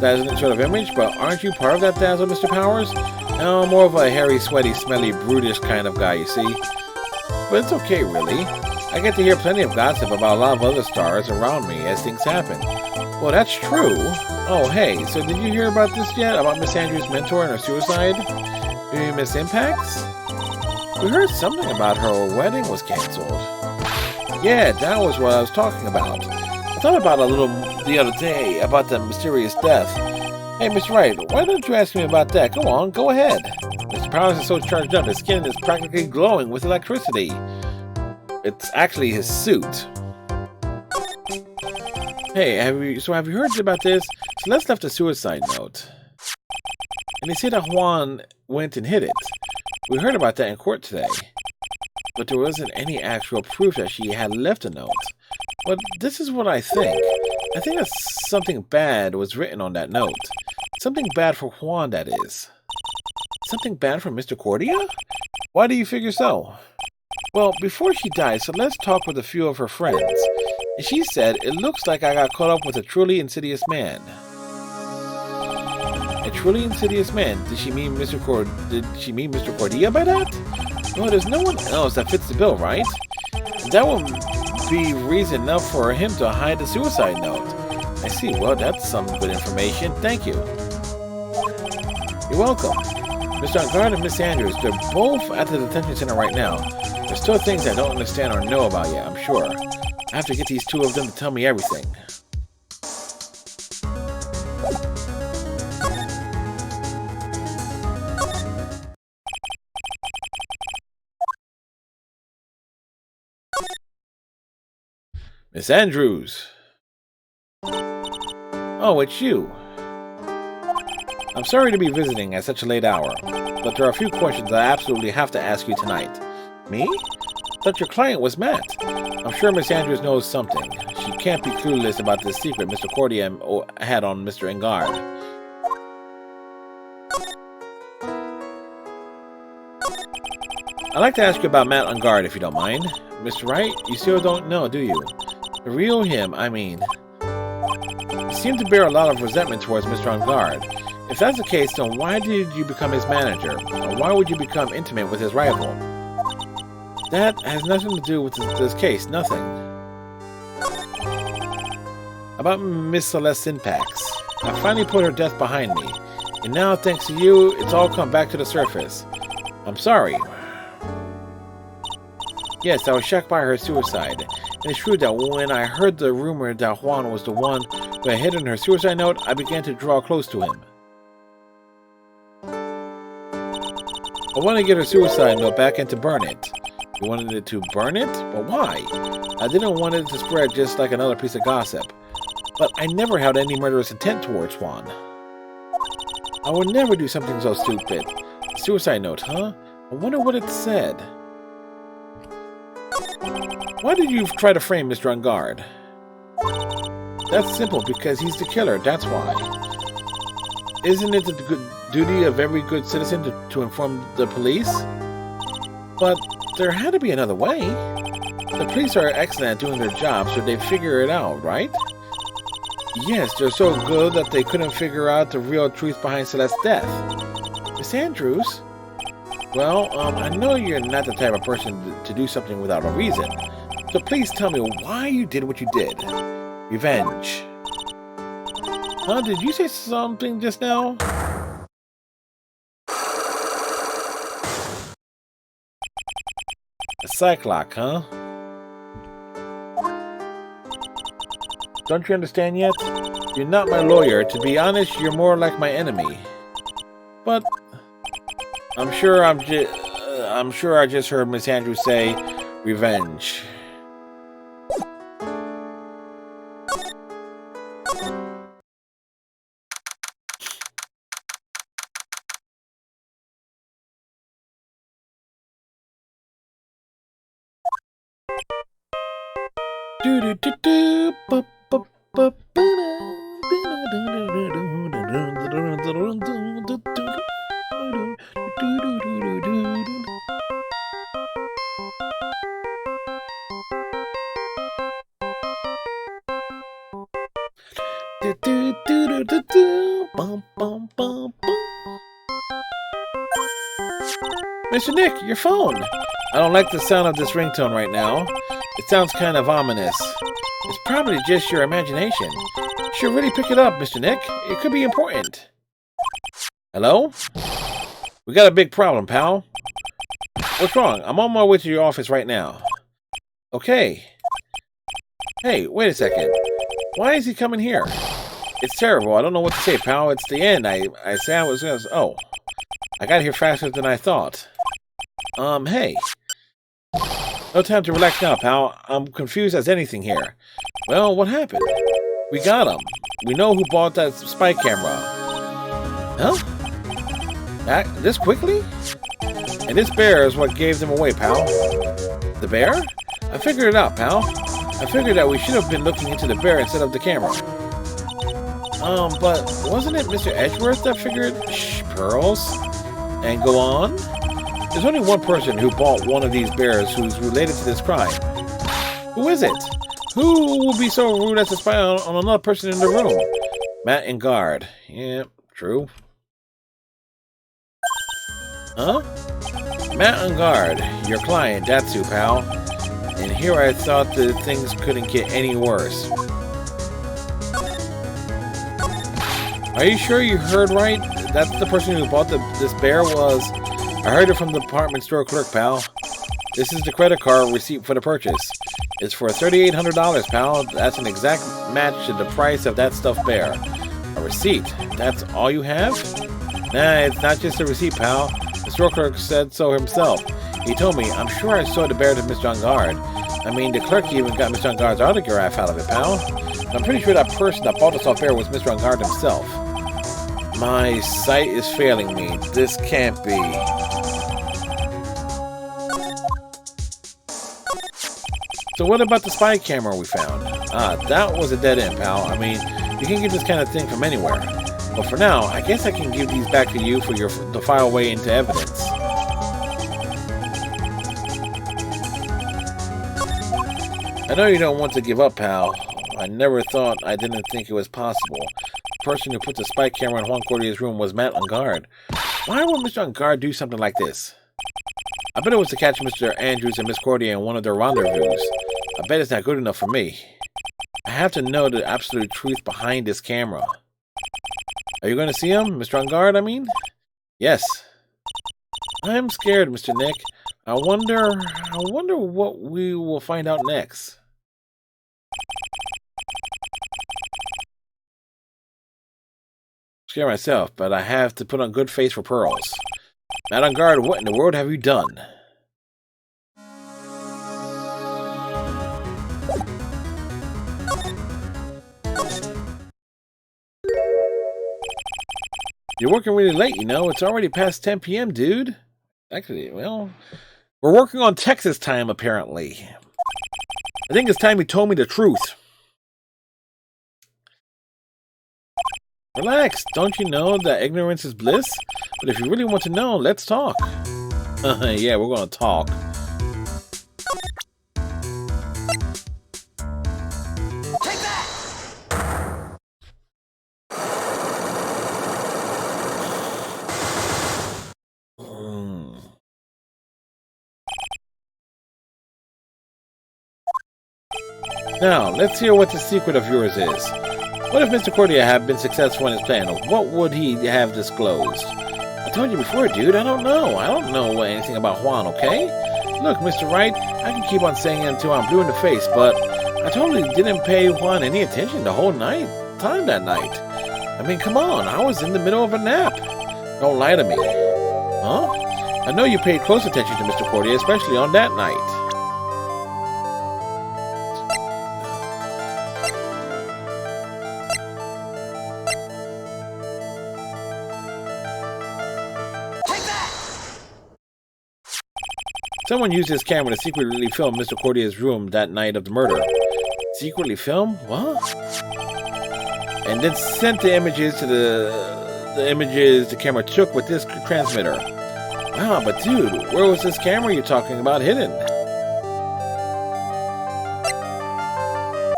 Dazzling sort of image, but aren't you part of that dazzle, Mr. Powers? No, more of a hairy, sweaty, smelly, brutish kind of guy, you see? But it's okay, really. I get to hear plenty of gossip about a lot of other stars around me as things happen. Well, that's true. Oh, hey, so did you hear about this yet? About Miss Andrews' mentor and her suicide? Miss Impacts? We heard something about her wedding was cancelled. Yeah, that was what I was talking about. I thought about it a little the other day, about the mysterious death. Hey, Mr. Wright, why don't you ask me about that? Come on, go ahead. Mr. Powers is so charged up, his skin is practically glowing with electricity. It's actually his suit. Hey, have you heard about this? Celeste left a suicide note. And they say that Juan went and hid it. We heard about that in court today. But there wasn't any actual proof that she had left a note. But this is what I think. I think that something bad was written on that note. Something bad for Juan, that is. Something bad for Mr. Cordia? Why do you figure so? Well, before she died, Celeste talked with a few of her friends. And she said, it looks like I got caught up with a truly insidious man. A truly insidious man? Did she mean Mr. Cordia by that? Well, there's no one else that fits the bill, right? That would be reason enough for him to hide the suicide note. I see. Well, that's some good information. Thank you. You're welcome. Mr. Angard and Miss Andrews, they're both at the detention center right now. There's still things I don't understand or know about yet, I'm sure. I have to get these two of them to tell me everything. Miss Andrews! Oh, it's you. I'm sorry to be visiting at such a late hour, but there are a few questions I absolutely have to ask you tonight. Me? Thought your client was Matt. I'm sure Miss Andrews knows something. She can't be clueless about this secret Mr. Cordia had on Mr. Engard. I'd like to ask you about Matt Engard, if you don't mind. Mr. Wright, you still don't know, do you? The real him, I mean. You seem to bear a lot of resentment towards Mr. Engard. If that's the case, then why did you become his manager? Or why would you become intimate with his rival? That has nothing to do with this case, nothing. About Miss Celeste Synpax. I finally put her death behind me. And now, thanks to you, it's all come back to the surface. I'm sorry. Yes, I was shocked by her suicide. And it's true that when I heard the rumor that Juan was the one who had hidden her suicide note, I began to draw close to him. I wanted to get her suicide note back and to burn it. You wanted it to burn it? But why? I didn't want it to spread just like another piece of gossip. But I never had any murderous intent towards Juan. I would never do something so stupid. Suicide note, huh? I wonder what it said. Why did you try to frame Mr. On Guard? That's simple, because he's the killer, that's why. Isn't it the good duty of every good citizen to inform the police? But there had to be another way. The police are excellent at doing their job, so they figure it out, right? Yes, they're so good that they couldn't figure out the real truth behind Celeste's death. Miss Andrews? Well, I know you're not the type of person to do something without a reason. So please tell me why you did what you did. Revenge. Huh? Did you say something just now? A Cyclock, huh? Don't you understand yet? You're not my lawyer. To be honest, you're more like my enemy. But I'm sure I just heard Miss Andrews say revenge. Mr. Nick, your phone! I don't like the sound of this ringtone right now. It sounds kind of ominous. It's probably just your imagination. You should really pick it up, Mr. Nick. It could be important. Hello? We got a big problem, pal. What's wrong? I'm on my way to your office right now. Okay. Hey, wait a second. Why is he coming here? It's terrible. I don't know what to say, pal. It's the end. I said I was gonna... Oh. I got here faster than I thought. Hey. No time to relax now, pal. I'm confused as anything here. Well, what happened? We got him. We know who bought that spy camera. Huh? This quickly? And this bear is what gave them away, pal. The bear? I figured it out, pal. I figured that we should have been looking into the bear instead of the camera. But wasn't it Mr. Edgeworth that figured pearls? And go on? There's only one person who bought one of these bears who's related to this crime. Who is it? Who would be so rude as to spy on another person in the room? Matt and Guard. Yeah, true. Huh? Matt and Guard, your client, that's who, pal. And here I thought that things couldn't get any worse. Are you sure you heard right? That's the person who bought this bear was... I heard it from the department store clerk, pal. This is the credit card receipt for the purchase. It's for $3,800, pal. That's an exact match to the price of that stuffed bear. A receipt? That's all you have? Nah, it's not just a receipt, pal. The store clerk said so himself. He told me, I'm sure I sold the bear to Mr. On Guard. I mean, the clerk even got Mr. On Guard's autograph out of it, pal. I'm pretty sure that person that bought the stuffed bear was Mr. On Guard himself. My sight is failing me. This can't be. So what about the spy camera we found? That was a dead end, pal. I mean, you can get this kind of thing from anywhere. But for now, I guess I can give these back to you for to file away into evidence. I know you don't want to give up, pal. I didn't think it was possible. The person who put the spy camera in Juan Cordier's room was Matt On Guard. Why would Mr. On Guard do something like this? I bet it was to catch Mr. Andrews and Miss Cordier in one of their rendezvous. I bet it's not good enough for me. I have to know the absolute truth behind this camera. Are you going to see him? Mr. On Guard, I mean? Yes. I'm scared, Mr. Nick. I wonder what we will find out next. Scare myself, but I have to put on good face for pearls. Matt On Guard, what in the world have you done? You're working really late, you know. It's already past 10 p.m., dude. Actually, well, we're working on Texas time, apparently. I think it's time he told me the truth. Relax. Don't you know that ignorance is bliss? But if you really want to know, let's talk. Yeah, we're going to talk. Take that! Now, let's hear what the secret of yours is. What if Mr. Cordia had been successful in his plan? What would he have disclosed? I told you before, dude, I don't know. I don't know anything about Juan, okay? Look, Mr. Wright, I can keep on saying it until I'm blue in the face, but I totally didn't pay Juan any attention the whole time that night. I mean, come on, I was in the middle of a nap. Don't lie to me. Huh? I know you paid close attention to Mr. Cordia, especially on that night. Someone used his camera to secretly film Mr. Cordia's room that night of the murder. Secretly film? What? And then sent the images to the images the camera took with this transmitter. Wow, but dude, where was this camera you're talking about hidden?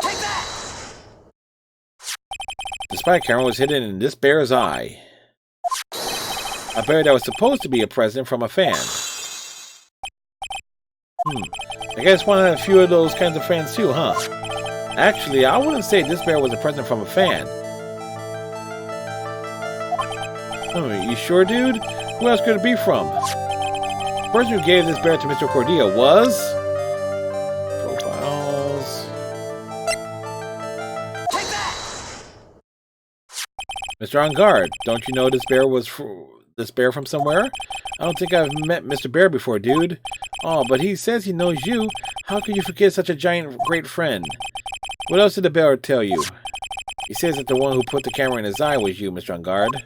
Take that! The spy camera was hidden in this bear's eye. A bear that was supposed to be a present from a fan. I guess one had a few of those kinds of fans too, huh? Actually, I wouldn't say this bear was a present from a fan. You sure, dude? Who else could it be from? The person who gave this bear to Mr. Cordia was... Profiles... Take that! Mr. On Guard, don't you know this bear was this bear from somewhere? I don't think I've met Mr. Bear before, dude. Oh, but he says he knows you. How could you forget such a giant, great friend? What else did the bear tell you? He says that the one who put the camera in his eye was you, Mr. On Guard.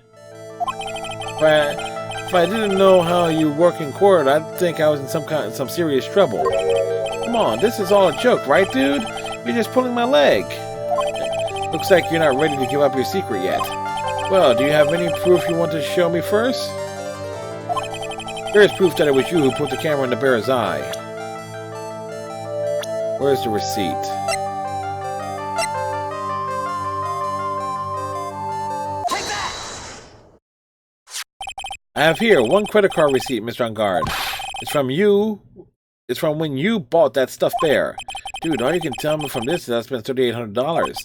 If I didn't know how you work in court, I'd think I was in some serious trouble. Come on, this is all a joke, right, dude? You're just pulling my leg. Looks like you're not ready to give up your secret yet. Well, do you have any proof you want to show me first? Here's proof that it was you who put the camera in the bear's eye. Where's the receipt? Take that! I have here one credit card receipt, Mr. On Guard. It's from you. It's from when you bought that stuffed bear. Dude, all you can tell me from this is I spent $3,800.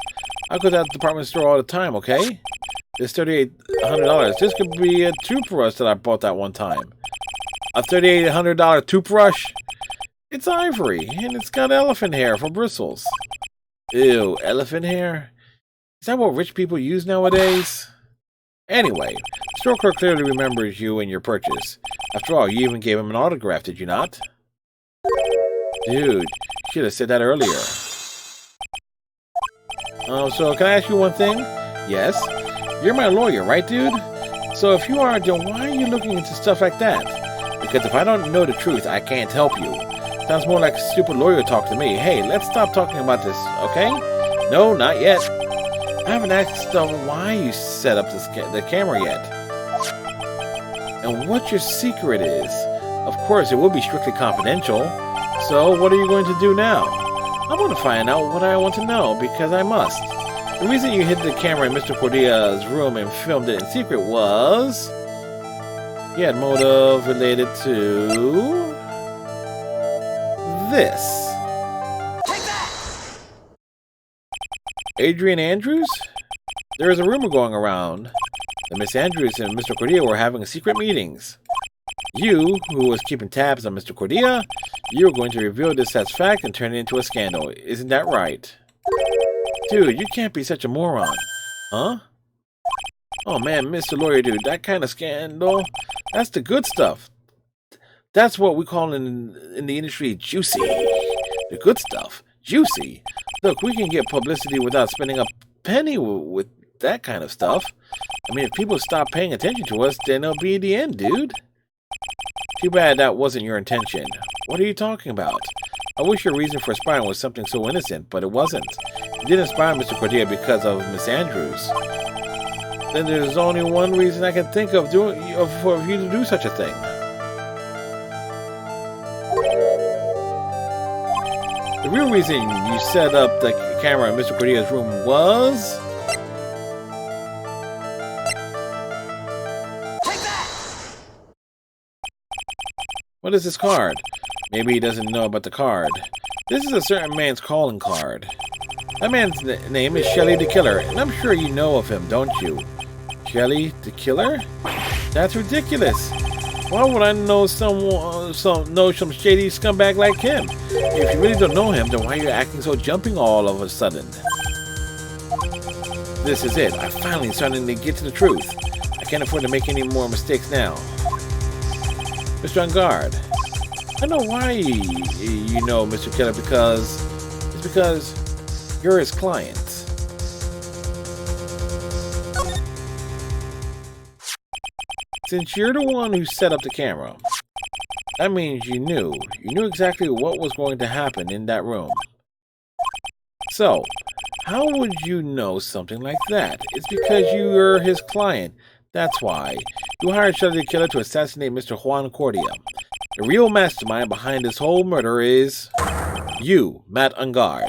I go to that department store all the time, okay? This $3,800. This could be a toothbrush that I bought that one time. A $3,800 toothbrush? It's ivory, and it's got elephant hair for bristles. Ew, elephant hair? Is that what rich people use nowadays? Anyway, the store clerk clearly remembers you and your purchase. After all, you even gave him an autograph, did you not? Dude, you should have said that earlier. So can I ask you one thing? Yes? You're my lawyer, right, dude? So if you are, then why are you looking into stuff like that? Because if I don't know the truth, I can't help you. Sounds more like stupid lawyer talk to me. Hey, let's stop talking about this, okay? No, not yet. I haven't asked why you set up the camera yet. And what your secret is. Of course, it will be strictly confidential. So, what are you going to do now? I want to find out what I want to know, because I must. The reason you hid the camera in Mr. Cordia's room and filmed it in secret was... he had motive related to... this. Take that! Adrian Andrews? There is a rumor going around that Miss Andrews and Mr. Cordia were having secret meetings. You, who was keeping tabs on Mr. Cordia, you are going to reveal this as fact and turn it into a scandal. Isn't that right? Dude, you can't be such a moron. Huh? Oh man, Mr. Lawyer dude, that kind of scandal, that's the good stuff. That's what we call in the industry juicy. The good stuff. Juicy. Look, we can get publicity without spending a penny with that kind of stuff. I mean, if people stop paying attention to us, then it'll be the end, dude. Too bad that wasn't your intention. What are you talking about? I wish your reason for aspiring was something so innocent, but it wasn't. You didn't inspire Mr. Cordia because of Miss Andrews. Then there's only one reason I can think of for you to do such a thing. The real reason you set up the camera in Mr. Cordia's room was... What is this card? Maybe he doesn't know about the card. This is a certain man's calling card. That man's name is Shelly the Killer, and I'm sure you know of him, don't you? Shelly the Killer? That's ridiculous. Why would I know some shady scumbag like him? If you really don't know him, then why are you acting so jumping all of a sudden? This is it. I'm finally starting to get to the truth. I can't afford to make any more mistakes now. Mr. On Guard. I know why you know Mr. Killer, because you're his client. Since you're the one who set up the camera, that means you knew exactly what was going to happen in that room. So, how would you know something like that? It's because you were his client. That's why. You hired Shelly the Killer to assassinate Mr. Juan Cordia. The real mastermind behind this whole murder is... you, Matt On Guard.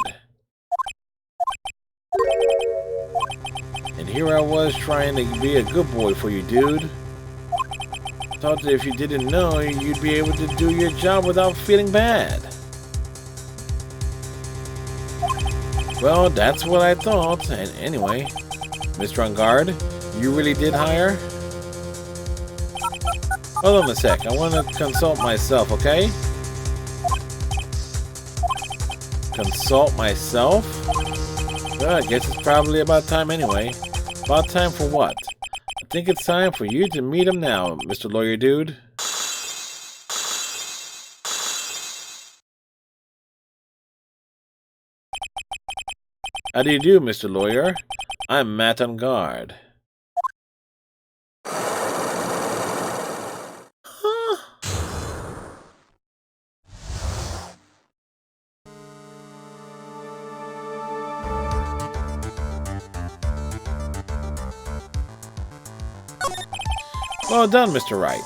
And here I was trying to be a good boy for you, dude. Thought that if you didn't know, you'd be able to do your job without feeling bad. Well, that's what I thought. And anyway, Mr. On Guard, you really did hire? Hold on a sec. I want to consult myself, okay? Consult myself? Well, I guess it's probably about time anyway. About time for what? I think it's time for you to meet him now, Mr. Lawyer Dude. How do you do, Mr. Lawyer? I'm Matt On Guard. Well done, Mr. Wright.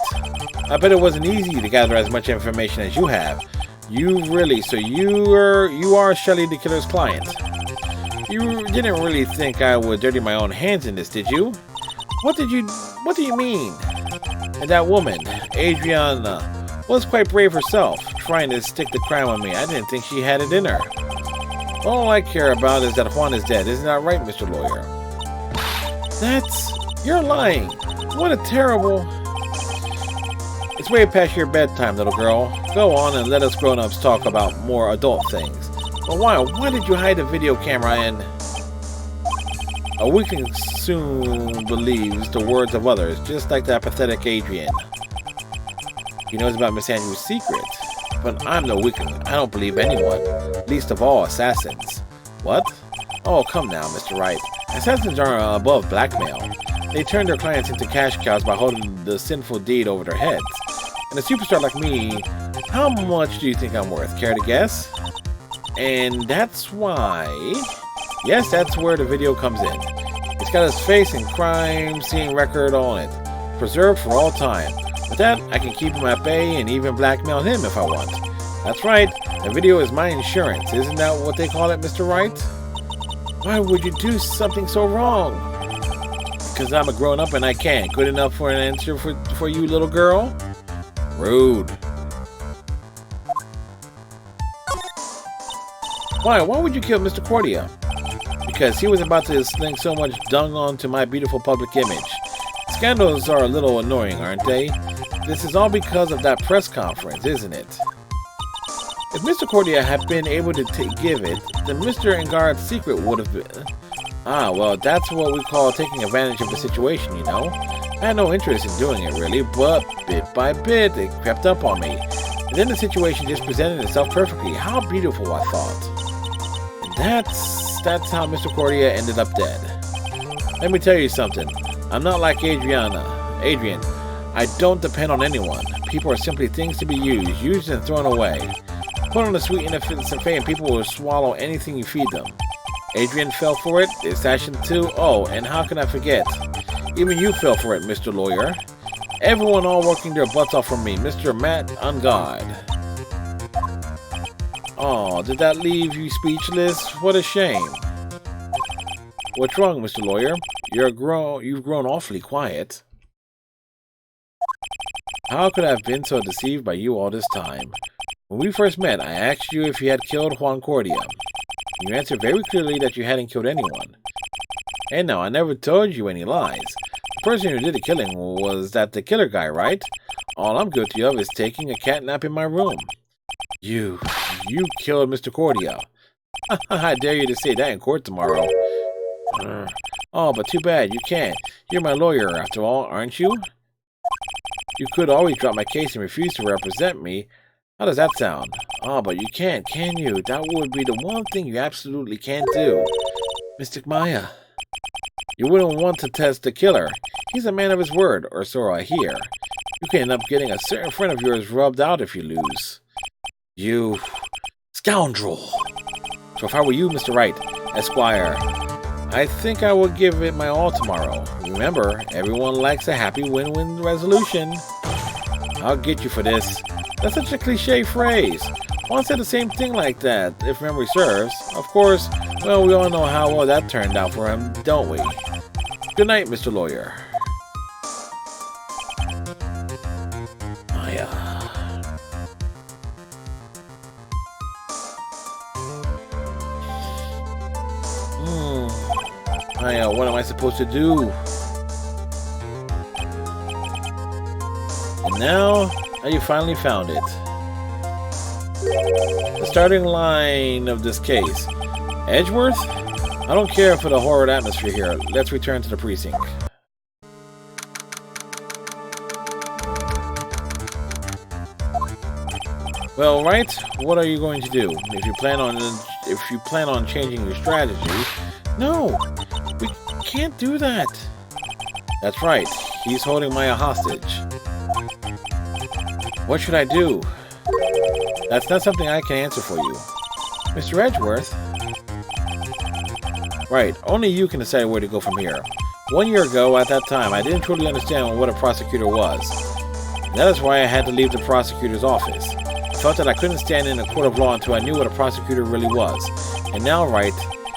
I bet it wasn't easy to gather as much information as you have. You are Shelly the Killer's client. You didn't really think I would dirty my own hands in this, did you? What do you mean? And that woman, Adriana, was quite brave herself, trying to stick the crime on me. I didn't think she had it in her. All I care about is that Juan is dead. Isn't that right, Mr. Lawyer? You're lying. What a terrible... It's way past your bedtime, little girl. Go on and let us grown-ups talk about more adult things. But why did you hide the video camera and... A weakling soon believes the words of others, just like that pathetic Adrian. He knows about Miss Andrews' secret. But I'm no weakling. I don't believe anyone. Least of all assassins. What? Oh, come now, Mr. Wright. Assassins are above blackmail. They turn their clients into cash cows by holding the sinful deed over their heads. And a superstar like me, how much do you think I'm worth? Care to guess? And that's why... Yes, that's where the video comes in. It's got his face and crime scene record on it. Preserved for all time. With that, I can keep him at bay and even blackmail him if I want. That's right, the video is my insurance. Isn't that what they call it, Mr. Wright? Why would you do something so wrong? Because I'm a grown-up and I can. Good enough for an answer for you, little girl? Rude. Why would you kill Mr. Cordia? Because he was about to sling so much dung onto my beautiful public image. Scandals are a little annoying, aren't they? This is all because of that press conference, isn't it? If Mr. Cordia had been able to give it, then Mr. Engarde's secret would have been... Ah, well, that's what we call taking advantage of the situation, you know? I had no interest in doing it, really, but bit by bit, it crept up on me. And then the situation just presented itself perfectly. How beautiful, I thought. And that's how Mr. Cordia ended up dead. Let me tell you something. I'm not like Adrian. I don't depend on anyone. People are simply things to be used and thrown away. Put on the sweet innocence and fame, people will swallow anything you feed them. Adrian fell for it, the assassin too. Oh, and how can I forget? Even you fell for it, Mr. Lawyer. Everyone all working their butts off for me, Mr. Matt on God. Oh, did that leave you speechless? What a shame. What's wrong, Mr. Lawyer? You've grown awfully quiet. How could I have been so deceived by you all this time? When we first met, I asked you if you had killed Juan Cordia. You answered very clearly that you hadn't killed anyone. And now, I never told you any lies. The person who did the killing was the killer guy, right? All I'm guilty of is taking a cat nap in my room. You killed Mr. Cordia. I dare you to say that in court tomorrow. Oh, but too bad, you can't. You're my lawyer, after all, aren't you? You could always drop my case and refuse to represent me. How does that sound? Oh, but you can't, can you? That would be the one thing you absolutely can't do. Mystic Maya. You wouldn't want to test the killer. He's a man of his word, or so I hear. You can end up getting a certain friend of yours rubbed out if you lose. You scoundrel. So if I were you, Mr. Wright, Esquire, I think I would give it my all tomorrow. Remember, everyone likes a happy win-win resolution. I'll get you for this. That's such a cliche phrase. Juan said the same thing like that, if memory serves. Of course, well, we all know how well that turned out for him, don't we? Good night, Mr. Lawyer. Maya. Maya, what am I supposed to do? And now you finally found it. The starting line of this case. Edgeworth? I don't care for the horrid atmosphere here. Let's return to the precinct. Well, Wright, what are you going to do? If you plan on changing your strategy, no, we can't do that. That's right. He's holding Maya hostage. What should I do? That's not something I can answer for you. Mr. Edgeworth? Right, only you can decide where to go from here. 1 year ago, at that time, I didn't truly understand what a prosecutor was. That is why I had to leave the prosecutor's office. I felt that I couldn't stand in a court of law until I knew what a prosecutor really was. And now, Wright,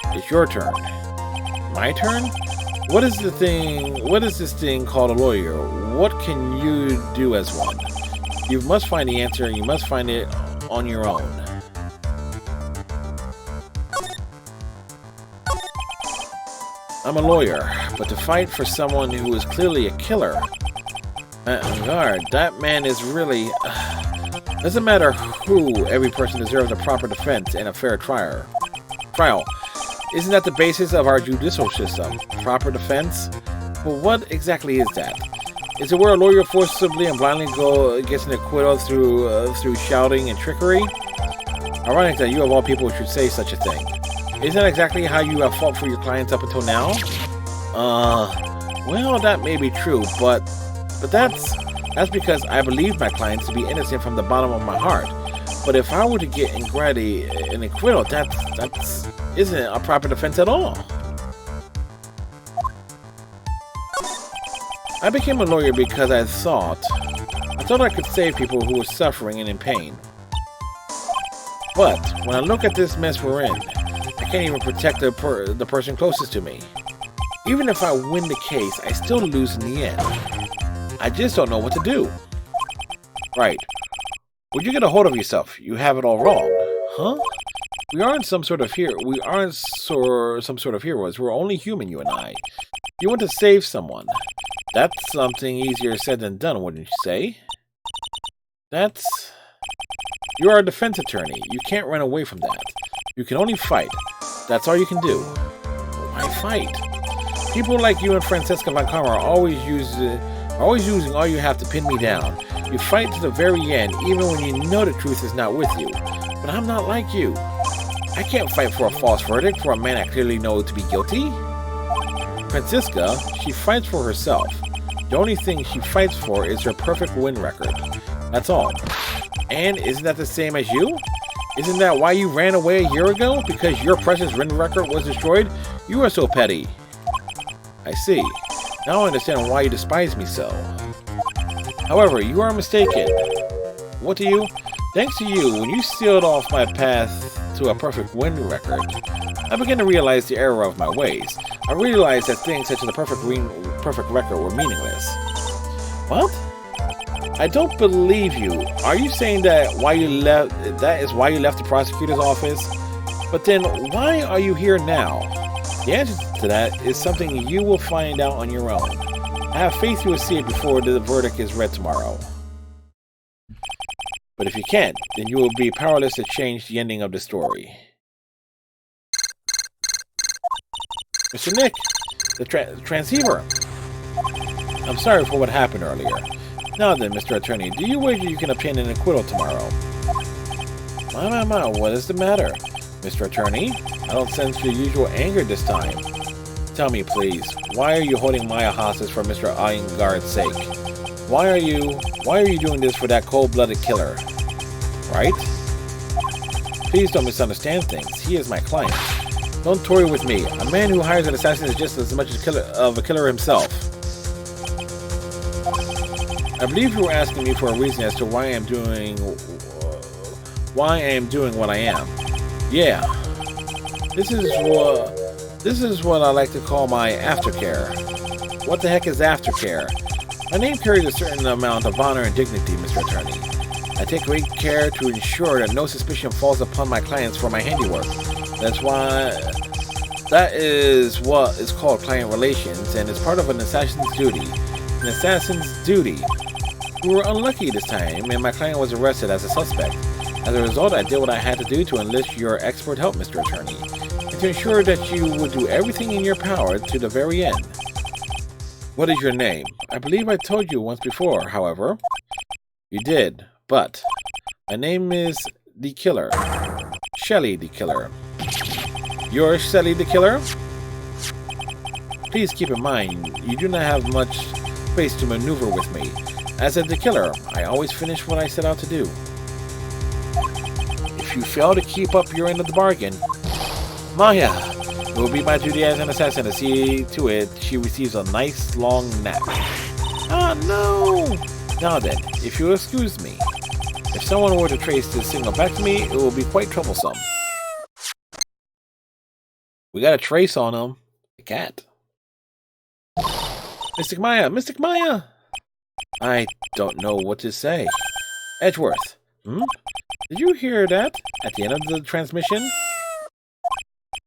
it's your turn. My turn? What is this thing called a lawyer? What can you do as one? You must find the answer, and you must find it on your own. I'm a lawyer, but to fight for someone who is clearly a killer... Guard, that man is really... doesn't matter who, every person deserves a proper defense and a fair trial. Isn't that the basis of our judicial system? Proper defense? Well, what exactly is that? Is it where a lawyer forcibly and blindly gets an acquittal through shouting and trickery? Ironic that you of all people should say such a thing. Isn't that exactly how you have fought for your clients up until now? Well, that may be true, but that's because I believe my clients to be innocent from the bottom of my heart. But if I were to get an acquittal, that isn't a proper defense at all. I became a lawyer because I thought I could save people who were suffering and in pain. But when I look at this mess we're in, I can't even protect the person closest to me. Even if I win the case, I still lose in the end. I just don't know what to do. Right. Would you get a hold of yourself? You have it all wrong. Huh? We aren't some sort of heroes. We're only human, you and I. You want to save someone. That's something easier said than done, wouldn't you say? You are a defense attorney. You can't run away from that. You can only fight. That's all you can do. Why fight? People like you and Francesca Vancama are always using all you have to pin me down. You fight to the very end, even when you know the truth is not with you. But I'm not like you. I can't fight for a false verdict for a man I clearly know to be guilty. Francisca, she fights for herself. The only thing she fights for is her perfect win record. That's all. And isn't that the same as you? Isn't that why you ran away a year ago? Because your precious win record was destroyed? You are so petty. I see. Now I understand why you despise me so. However, you are mistaken. What do you? Thanks to you, when you sealed off my path to a perfect win record, I began to realize the error of my ways. I realized that things such as a perfect record were meaningless. What? I don't believe you. Are you saying that is why you left the prosecutor's office? But then why are you here now? The answer to that is something you will find out on your own. I have faith you will see it before the verdict is read tomorrow. But if you can't, then you will be powerless to change the ending of the story. Mr. Nick, the transceiver. I'm sorry for what happened earlier. Now then, Mr. Attorney, do you wager you can obtain an acquittal tomorrow? My, what is the matter? Mr. Attorney, I don't sense your usual anger this time. Tell me, please, why are you holding Maya hostage for Mr. Iyengarde's sake? Why are you doing this for that cold-blooded killer? Right? Please don't misunderstand things. He is my client. Don't toy with me. A man who hires an assassin is just as much of a killer himself. I believe you were asking me for a reason as to why I am doing what I am. Yeah. This is what I like to call my aftercare. What the heck is aftercare? My name carries a certain amount of honor and dignity, Mr. Attorney. I take great care to ensure that no suspicion falls upon my clients for my handiwork. That is what is called client relations, and is part of an assassin's duty. An assassin's duty. We were unlucky this time, and my client was arrested as a suspect. As a result, I did what I had to do to enlist your expert help, Mr. Attorney, and to ensure that you would do everything in your power to the very end. What is your name? I believe I told you once before, however. You did, but my name is the Killer. Shelly the Killer. You're Shelly the Killer? Please keep in mind, you do not have much space to maneuver with me. As the Killer, I always finish what I set out to do. If you fail to keep up your end of the bargain, Maya, it will be my duty as an assassin to see to it she receives a nice long nap. Ah, no! Now then, if you'll excuse me, if someone were to trace this signal back to me, it will be quite troublesome. We got a trace on him. The cat. Mystic Maya! Mystic Maya! I don't know what to say. Edgeworth, did you hear that at the end of the transmission?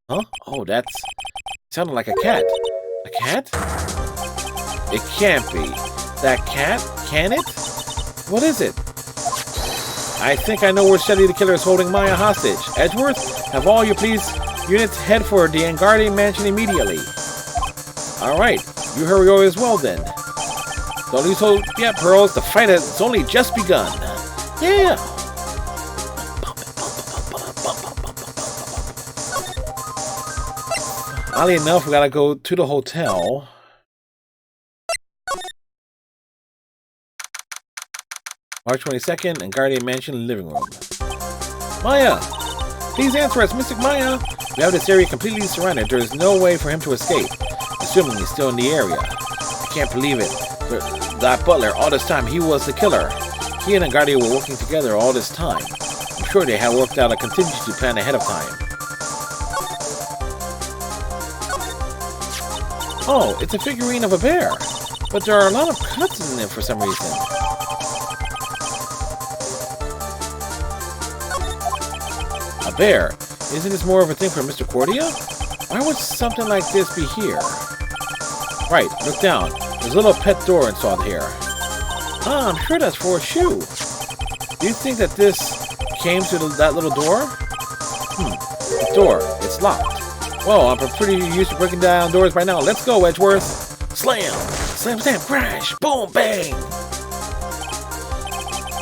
Huh? Oh, that's... sounded like a cat. A cat? It can't be. That cat? Can it? What is it? I think I know where Shelly the Killer is holding Maya hostage. Edgeworth, have all your police units head for the Iyengarde mansion immediately. Alright, you hurry over as well then. Don't lose hope yet, Pearls. The fight has only just begun. Yeah! Oddly enough, we gotta go to the hotel. March 22nd, Iyengarde Mansion living room. Maya! Please answer us, Mystic Maya! We have this area completely surrounded. There is no way for him to escape, assuming he's still in the area. I can't believe it. But that butler, all this time, he was the killer. He and Iyengarde were working together all this time. I'm sure they had worked out a contingency plan ahead of time. Oh, it's a figurine of a bear. But there are a lot of cuts in it for some reason. A bear? Isn't this more of a thing for Mr. Cordia? Why would something like this be here? Right, look down. There's a little pet door installed here. Ah, I'm sure that's for a shoe. Do you think that this came to that little door? The door. It's locked. Well, I'm pretty used to breaking down doors by now. Let's go, Edgeworth. Slam! Slam, slam, crash! Boom, bang!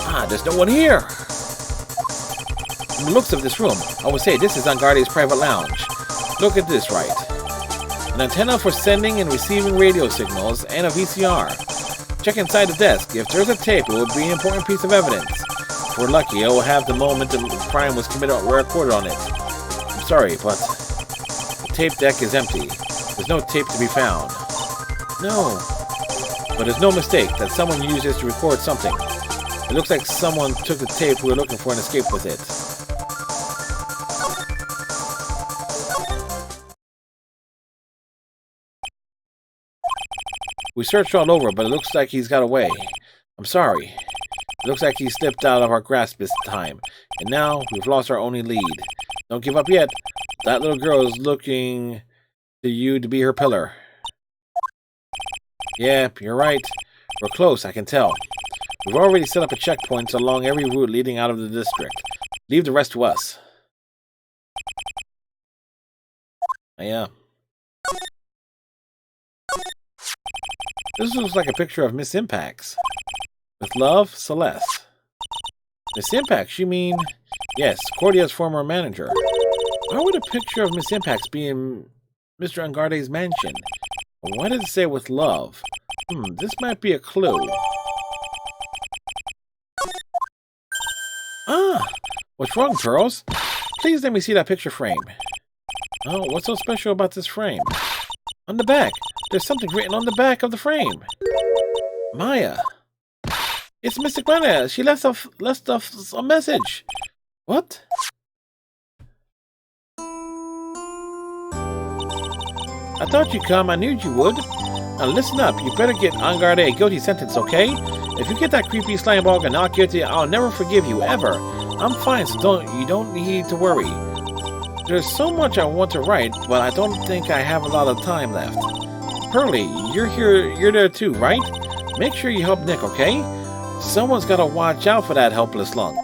Ah, there's no one here. From the looks of this room, I would say this is Iyengarde's private lounge. Look at this, Wright. an antenna for sending and receiving radio signals, and a VCR. Check inside the desk. If there's a tape, it will be an important piece of evidence. If we're lucky, it will have the moment the crime was committed or recorded on it. I'm sorry, but the tape deck is empty. There's no tape to be found. No. But there's no mistake that someone used this to record something. It looks like someone took the tape we were looking for and escaped with it. We searched all over, but it looks like he's got away. I'm sorry. It looks like he slipped out of our grasp this time. And now, we've lost our only lead. Don't give up yet. That little girl is looking to you to be her pillar. Yep, you're right. We're close, I can tell. We've already set up a checkpoint along every route leading out of the district. Leave the rest to us. Yeah. This looks like a picture of Miss Impax. With love, Celeste. Miss Impax, you mean? Yes, Cordia's former manager. Why would a picture of Miss Impax be in Mr. Angarde's mansion? Why did it say with love? This might be a clue. Ah! What's wrong, Pearls? Please let me see that picture frame. Oh, what's so special about this frame? On the back. There's something written on the back of the frame. Maya. It's Mystic Maya. She left us a message. What? I thought you'd come. I knew you would. Now listen up. You better get Angarde a guilty sentence, okay? If you get that creepy slime ball and not guilty, I'll never forgive you, ever. I'm fine, so you don't need to worry. There's so much I want to write, but I don't think I have a lot of time left. Pearly, you're there too, right? Make sure you help Nick, okay? Someone's gotta watch out for that helpless lunk.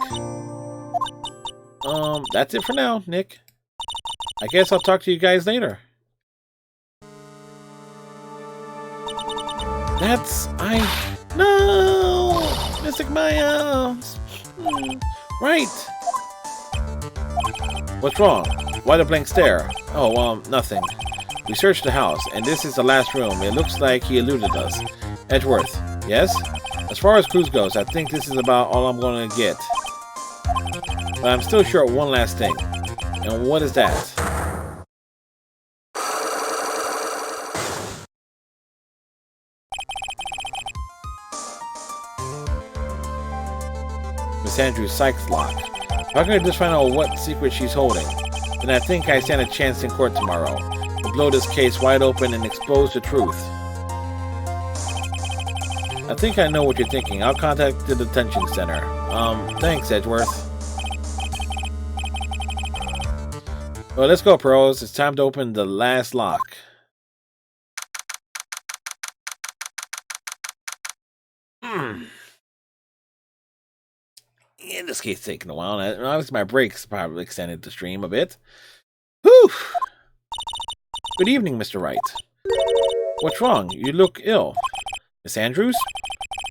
That's it for now, Nick. I guess I'll talk to you guys later. No! Mystic Maya! Right! What's wrong? Why the blank stare? Oh, nothing. We searched the house, and this is the last room. It looks like he eluded us. Edgeworth, yes? As far as clues goes, I think this is about all I'm going to get. But I'm still short one last thing. And what is that? Miss Andrews' psych lock. How can I just find out what secret she's holding? Then I think I stand a chance in court tomorrow. We'll blow this case wide open and expose the truth. I think I know what you're thinking. I'll contact the detention center. Thanks, Edgeworth. Well, let's go, pros. It's time to open the last lock. Yeah, this case taking a while. And obviously, my breaks probably extended the stream a bit. Whew! Good evening, Mr. Wright. What's wrong? You look ill. Miss Andrews?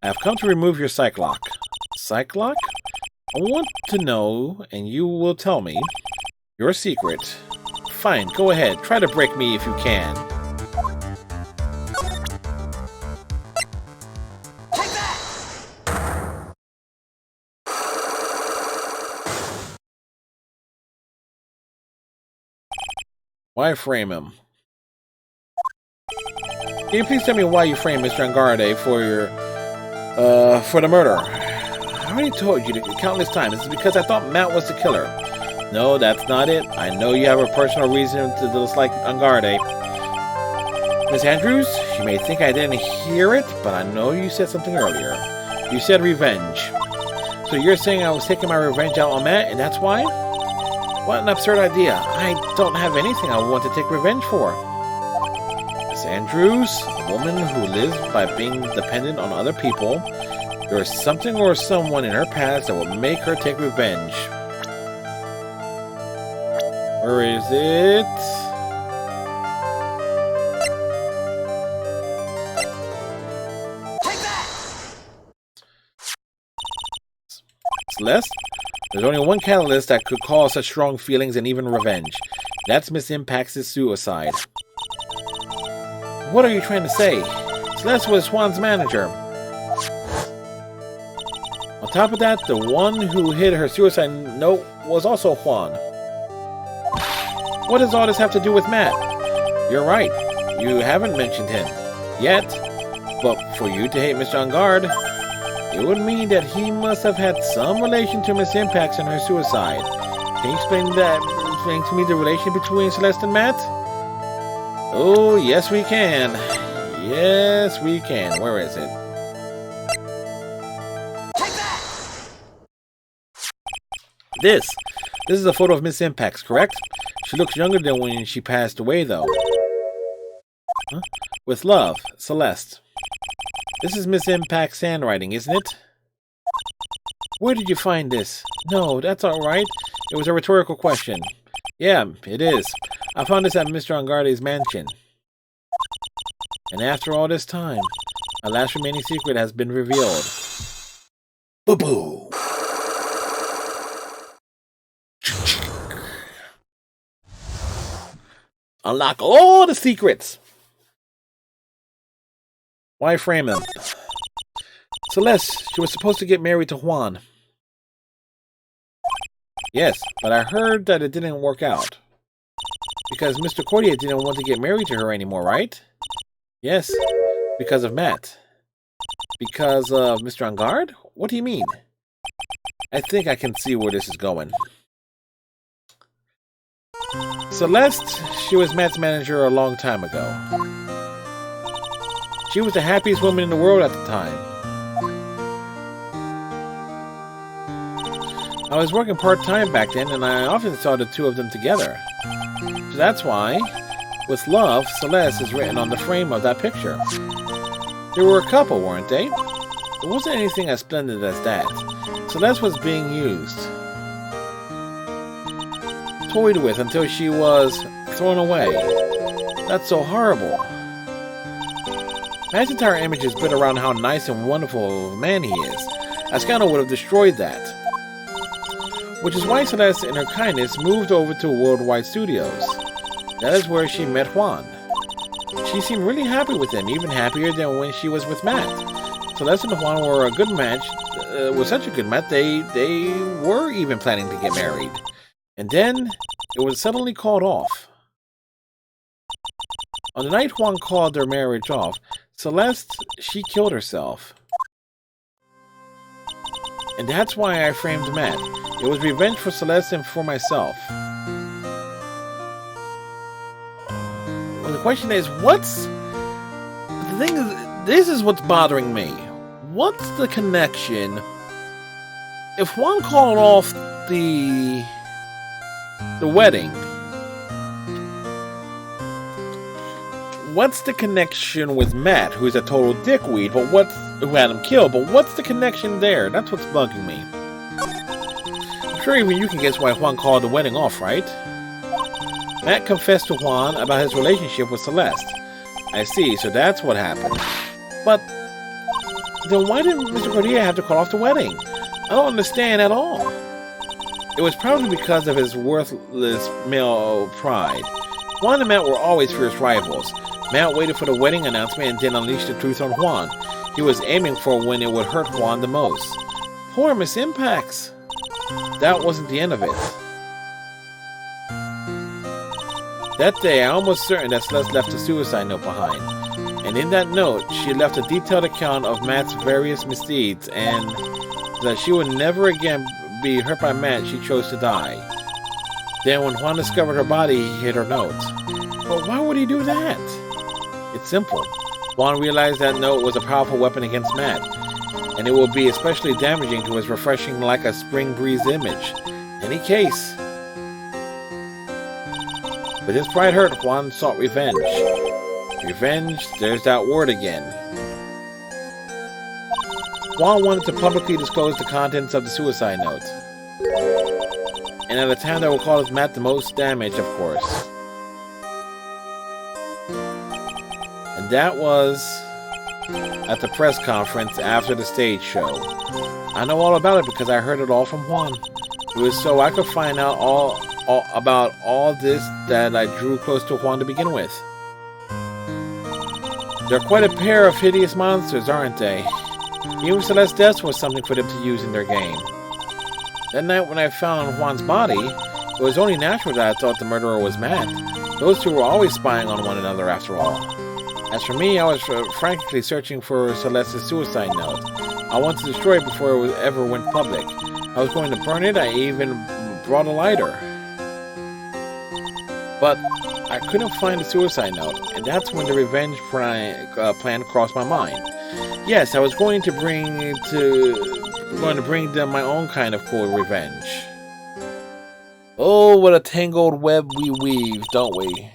I have come to remove your psych lock. Psych lock? I want to know, and you will tell me, your secret. Fine, go ahead. Try to break me if you can. Why frame him? Can you please tell me why you framed Mr. Angarde for the murder? I already told you countless times. This is because I thought Matt was the killer. No, that's not it. I know you have a personal reason to dislike Angarde. Miss Andrews, you may think I didn't hear it, but I know you said something earlier. You said revenge. So you're saying I was taking my revenge out on Matt, and that's why? What an absurd idea. I don't have anything I want to take revenge for. Miss Andrews, a woman who lives by being dependent on other people, there is something or someone in her past that will make her take revenge. Where is it? Celeste? There's only one catalyst that could cause such strong feelings and even revenge. That's Miss Impax's suicide. What are you trying to say? Celeste was Juan's manager. On top of that, the one who hid her suicide note was also Juan. What does all this have to do with Matt? You're right. You haven't mentioned him. Yet. But for you to hate Mr. Engard, it would mean that he must have had some relation to Miss Impax and her suicide. Can you explain to me the relation between Celeste and Matt? Oh, yes we can. Yes we can. Where is it? This is a photo of Miss Impax, correct? She looks younger than when she passed away, though. Huh? With love, Celeste. This is Miss Impax's handwriting, isn't it? Where did you find this? No, that's all right. It was a rhetorical question. Yeah, it is. I found this at Mr. Angarde's mansion. And after all this time, our last remaining secret has been revealed. Boo-boo! Unlock all the secrets! Why frame them? Celeste, she was supposed to get married to Juan. Yes, but I heard that it didn't work out. Because Mr. Cordier didn't want to get married to her anymore, right? Yes, because of Matt. Because of Mr. Engard? What do you mean? I think I can see where this is going. Celeste, she was Matt's manager a long time ago. She was the happiest woman in the world at the time. I was working part-time back then, and I often saw the two of them together. So that's why, with love, Celeste is written on the frame of that picture. They were a couple, weren't they? It wasn't anything as splendid as that. Celeste was being used. Toyed with until she was thrown away. That's so horrible. Matt's entire image is built around how nice and wonderful of a man he is. Ascano would have destroyed that. Which is why Celeste, in her kindness, moved over to Worldwide Studios. That is where she met Juan. She seemed really happy with him, even happier than when she was with Matt. Celeste and Juan were a good match. Was such a good match, they were even planning to get married. And then, it was suddenly called off. On the night Juan called their marriage off, Celeste, she killed herself. And that's why I framed Matt. It was revenge for Celeste and for myself. Well, the question is, the thing is, this is what's bothering me. What's the connection? If Juan called off the wedding, what's the connection with Matt, who's a total dickweed, who had him killed? But what's the connection there? That's what's bugging me. I'm sure even you can guess why Juan called the wedding off, right? Matt confessed to Juan about his relationship with Celeste. I see, so that's what happened. But then why didn't Mr. Cordier have to call off the wedding? I don't understand at all. It was probably because of his worthless male pride. Juan and Matt were always fierce rivals. Matt waited for the wedding announcement and then unleashed the truth on Juan. He was aiming for when it would hurt Juan the most. Poor Miss Impax. That wasn't the end of it. That day, I'm almost certain that Celeste left a suicide note behind. And in that note, she left a detailed account of Matt's various misdeeds and that she would never again be hurt by Matt. She chose to die. Then when Juan discovered her body, he hid her note. But why would he do that? It's simple. Juan realized that note was a powerful weapon against Matt, and it will be especially damaging to his refreshing like a spring breeze image. Any case. With his pride hurt, Juan sought revenge. Revenge, there's that word again. Juan wanted to publicly disclose the contents of the suicide note. And at a time that will cause Matt the most damage, of course. And that was at the press conference after the stage show. I know all about it because I heard it all from Juan. It was so I could find out all about all this that I drew close to Juan to begin with. They're quite a pair of hideous monsters, aren't they? Even Celeste's death was something for them to use in their game. That night when I found Juan's body, it was only natural that I thought the murderer was Matt. Those two were always spying on one another after all. As for me, I was frankly searching for Celeste's suicide note. I wanted to destroy it before it ever went public. I was going to burn it. I even brought a lighter. But I couldn't find the suicide note, and that's when the revenge plan crossed my mind. Yes, I was going to bring them my own kind of cool revenge. Oh, what a tangled web we weave, don't we?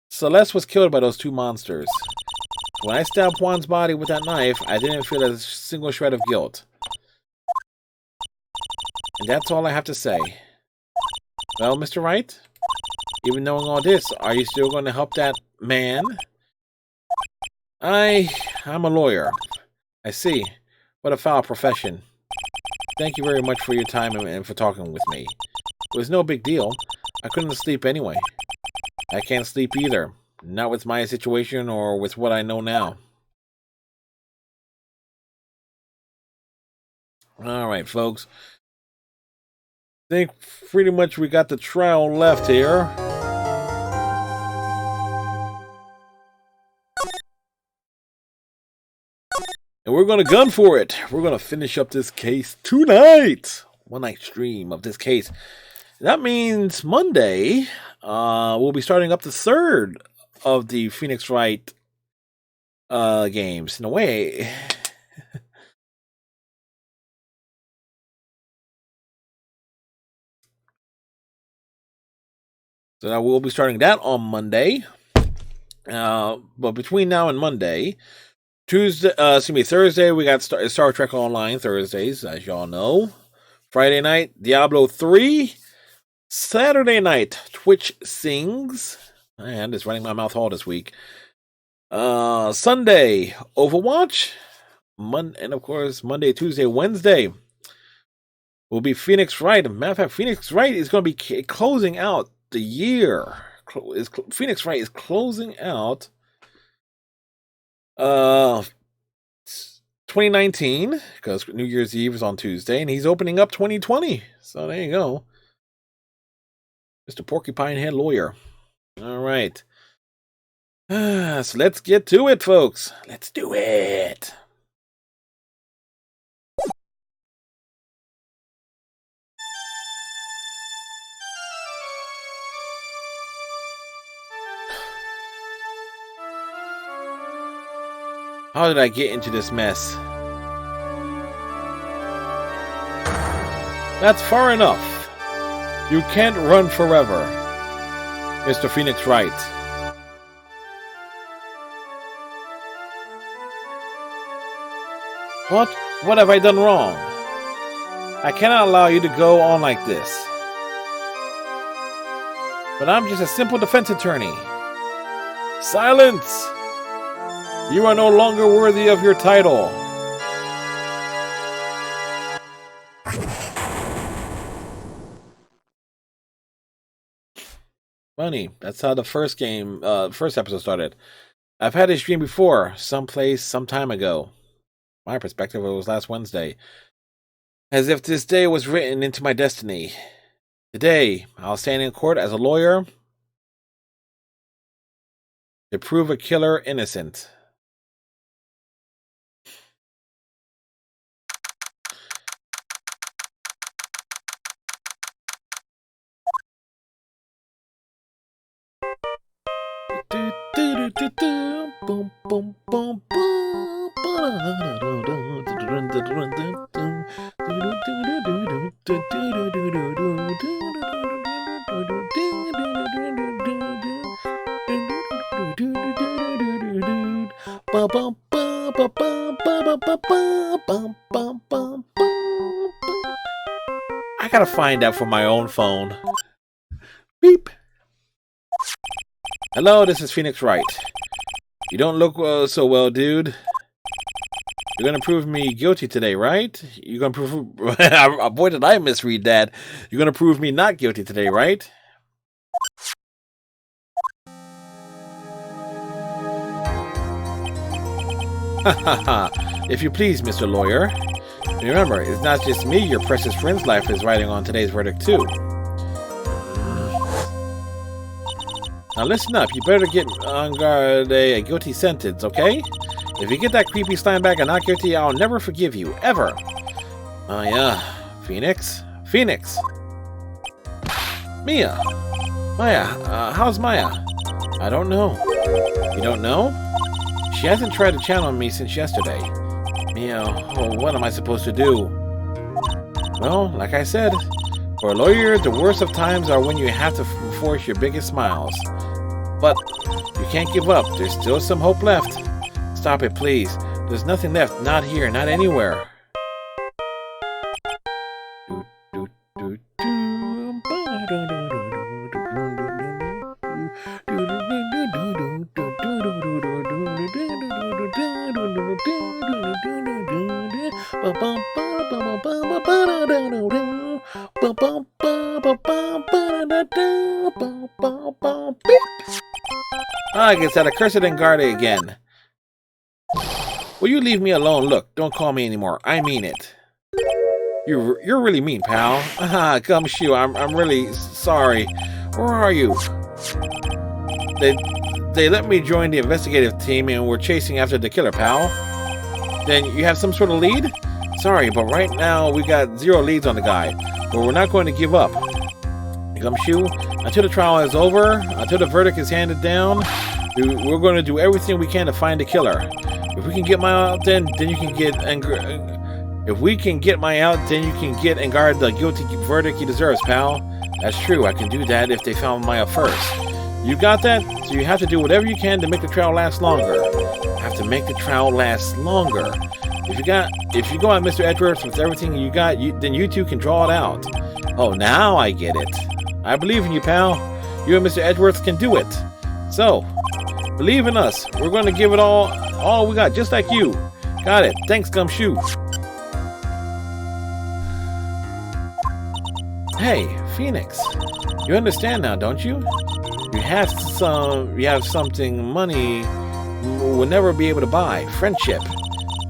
Celeste was killed by those two monsters. When I stabbed Juan's body with that knife, I didn't feel a single shred of guilt. And that's all I have to say. Well, Mr. Wright? Even knowing all this, are you still going to help that man? I'm a lawyer. I see. What a foul profession. Thank you very much for your time and for talking with me. It was no big deal. I couldn't sleep anyway. I can't sleep either. Not with my situation or with what I know now. Alright, folks. I think pretty much we got the trial left here. And we're going to gun for it. We're going to finish up this case tonight. One night stream of this case. That means Monday, we'll be starting up the third of the Phoenix Wright games. In a way. So we'll be starting that on Monday. But between now and Monday, Thursday, we got Star Trek Online Thursdays, as y'all know. Friday night, Diablo 3. Saturday night, Twitch Sings. And it's running my mouth all this week. Sunday, Overwatch. And of course, Monday, Tuesday, Wednesday will be Phoenix Wright. Matter of fact, Phoenix Wright is going to be closing out the year. Phoenix Wright is closing out 2019, because New Year's Eve is on Tuesday, and he's opening up 2020. So there you go. Mr. Porcupine Head Lawyer. All right. So let's get to it, folks. Let's do it. How did I get into this mess? That's far enough. You can't run forever, Mr. Phoenix Wright. What? What have I done wrong? I cannot allow you to go on like this. But I'm just a simple defense attorney. Silence! You are no longer worthy of your title. Funny, that's how the first episode started. I've had this dream before, someplace, some time ago. My perspective, it was last Wednesday. As if this day was written into my destiny. Today, I'll stand in court as a lawyer to prove a killer innocent. I gotta find that for my own phone. Beep. Hello, this is Phoenix Wright. You don't look so well, dude. You're gonna prove me guilty today, right? You're gonna prove... Boy, did I misread that. You're gonna prove me not guilty today, right? If you please, Mr. Lawyer. Remember, it's not just me your precious friend's life is riding on today's verdict, too. Now listen up, you better get on guard a guilty sentence, okay? If you get that creepy slime back and not guilty, I'll never forgive you, ever. Oh yeah, Phoenix? Phoenix! Mia! Maya, how's Maya? I don't know. You don't know? She hasn't tried to channel me since yesterday. Mia, oh, what am I supposed to do? Well, like I said, for a lawyer, the worst of times are when you have to force your biggest smiles. But you can't give up. There's still some hope left. Stop it, please. There's nothing left. Not here. Not anywhere. I guess that accursed Engarde again. Will you leave me alone? Look, don't call me anymore. I mean it. You're really mean, pal. Gumshoe, I'm really sorry. Where are you? They let me join the investigative team and we're chasing after the killer, pal. Then you have some sort of lead? Sorry, but right now we got 0 leads on the guy. But we're not going to give up. Gumshoe, until the trial is over, until the verdict is handed down, we're going to do everything we can to find the killer. If we can get Maya out, then you can get if we can get Maya out, then you can get Engarde the guilty verdict he deserves, pal. That's true. I can do that if they found Maya first. You got that? So you have to do whatever you can to make the trial last longer. Have to make the trial last longer. If you go on Mr. Edgeworth with everything you got, then you two can draw it out. Oh, now I get it. I believe in you, pal. You and Mr. Edgeworth can do it. So, believe in us. We're going to give it all we got, just like you. Got it. Thanks, Gumshoe. Hey, Phoenix. You understand now, don't you? You have something money will never be able to buy. Friendship.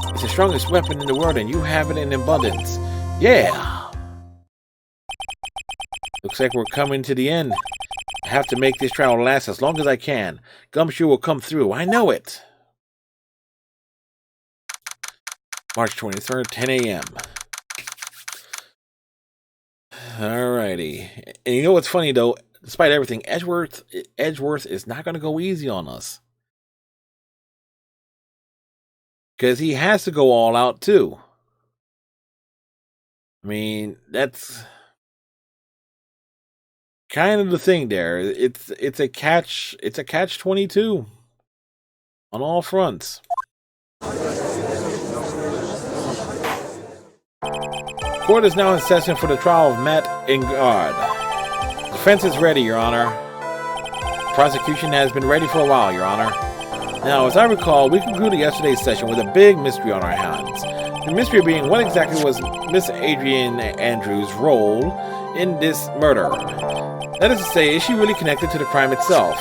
It's the strongest weapon in the world, and you have it in abundance. Yeah! Looks like we're coming to the end. I have to make this trial last as long as I can. Gumshoe will come through. I know it. March 23rd, 10 a.m. Alrighty. And you know what's funny, though? Despite everything, Edgeworth is not going to go easy on us. Because he has to go all out, too. I mean, that's kind of the thing there. It's a catch-22 on all fronts. Court is now in session for the trial of Matt Engarde. Defense is ready, Your Honor. Prosecution has been ready for a while, Your Honor. Now, as I recall, we concluded yesterday's session with a big mystery on our hands. The mystery being what exactly was Miss Adrienne Andrews' role in this murder. That is to say, is she really connected to the crime itself?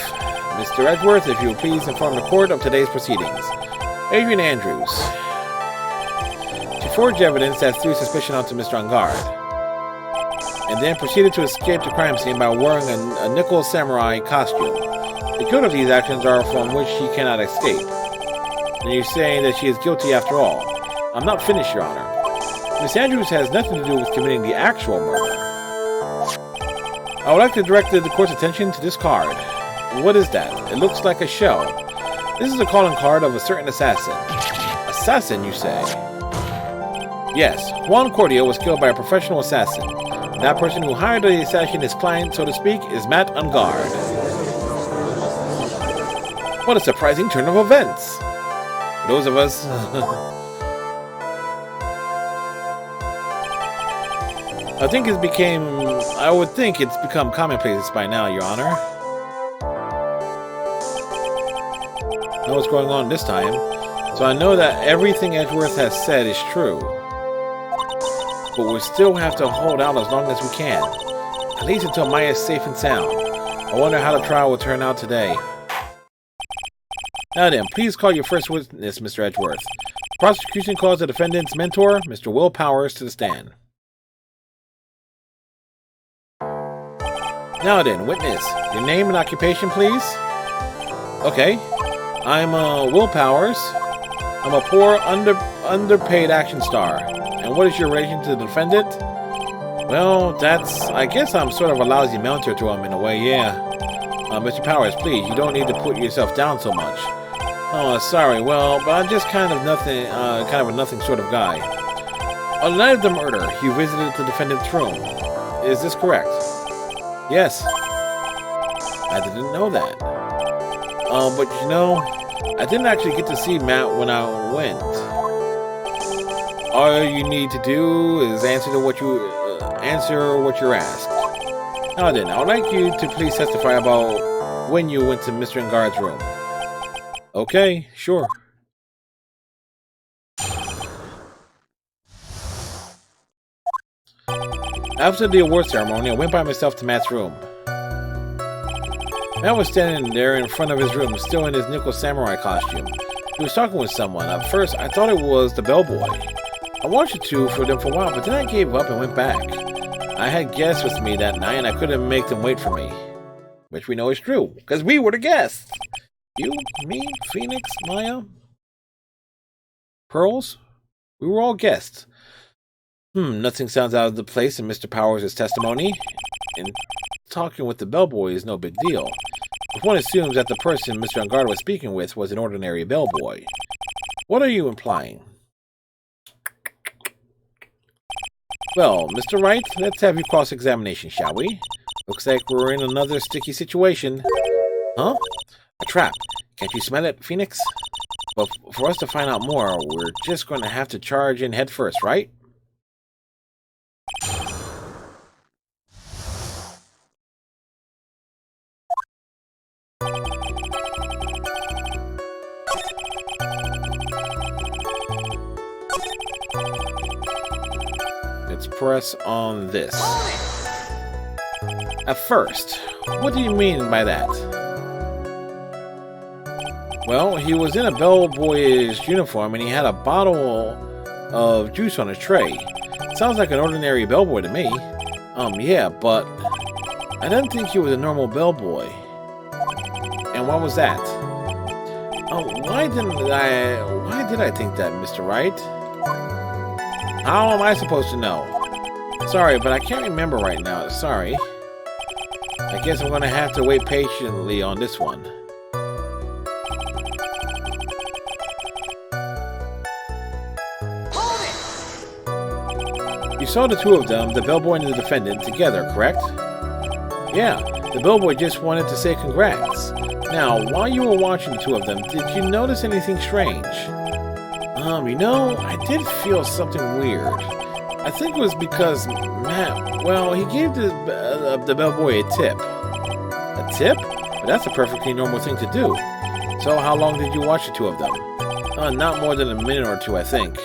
Mr. Edgeworth, if you will please inform the court of today's proceedings. Adrienne Andrews. She forged evidence that threw suspicion onto Mr. Engarde, and then proceeded to escape the crime scene by wearing a nickel samurai costume. The guilt of these actions are from which she cannot escape. And you're saying that she is guilty after all. I'm not finished, Your Honor. Miss Andrews has nothing to do with committing the actual murder. I would like to direct the court's attention to this card. What is that? It looks like a shell. This is a calling card of a certain assassin. Assassin, you say? Yes, Juan Cordio was killed by a professional assassin. That person who hired the assassin, his client, so to speak, is Matt Engarde. What a surprising turn of events! Those of us... I would think it's become commonplace by now, Your Honor. Know what's going on this time, so I know that everything Edgeworth has said is true. But we still have to hold out as long as we can. At least until Maya is safe and sound. I wonder how the trial will turn out today. Now then, please call your first witness, Mr. Edgeworth. Prosecution calls the defendant's mentor, Mr. Will Powers, to the stand. Now then, witness, your name and occupation, please? Okay. I'm Will Powers. I'm a poor, underpaid action star. And what is your relation to the defendant? Well, I guess I'm sort of a lousy mentor to him in a way, yeah. Mr. Powers, please, you don't need to put yourself down so much. Oh, sorry, well, but I'm just kind of a nothing sort of guy. On the night of the murder, you visited the defendant's room. Is this correct? Yes. I didn't know that. But you know, I didn't actually get to see Matt when I went. All you need to do is answer what you're asked. Now then, I would like you to please testify about when you went to Mr. Engard's room. Okay, sure. After the award ceremony, I went by myself to Matt's room. Matt was standing there in front of his room, still in his nickel samurai costume. He was talking with someone. At first, I thought it was the bellboy. I watched for them for a while, but then I gave up and went back. I had guests with me that night, and I couldn't make them wait for me. Which we know is true, because we were the guests. You, me, Phoenix, Maya, Pearls? We were all guests. Nothing sounds out of the place in Mr. Powers' testimony. And talking with the bellboy is no big deal. If one assumes that the person Mr. Engard was speaking with was an ordinary bellboy. What are you implying? Well, Mr. Wright, let's have your cross-examination, shall we? Looks like we're in another sticky situation. Huh? A trap. Can't you smell it, Phoenix? But for us to find out more, we're just going to have to charge in head first, right? Let's press on this. At first, what do you mean by that? Well, he was in a bellboyish uniform and he had a bottle of juice on a tray. Sounds like an ordinary bellboy to me. Yeah, but I didn't think he was a normal bellboy. And what was that? Why did I think that, Mr. Wright? How am I supposed to know? Sorry, but I can't remember right now. Sorry. I guess I'm gonna have to wait patiently on this one. You saw the two of them, the bellboy and the defendant, together, correct? Yeah, the bellboy just wanted to say congrats. Now, while you were watching the two of them, did you notice anything strange? You know, I did feel something weird. I think it was because Matt, well, he gave the bellboy a tip. A tip? But that's a perfectly normal thing to do. So how long did you watch the two of them? Not more than a minute or two, I think.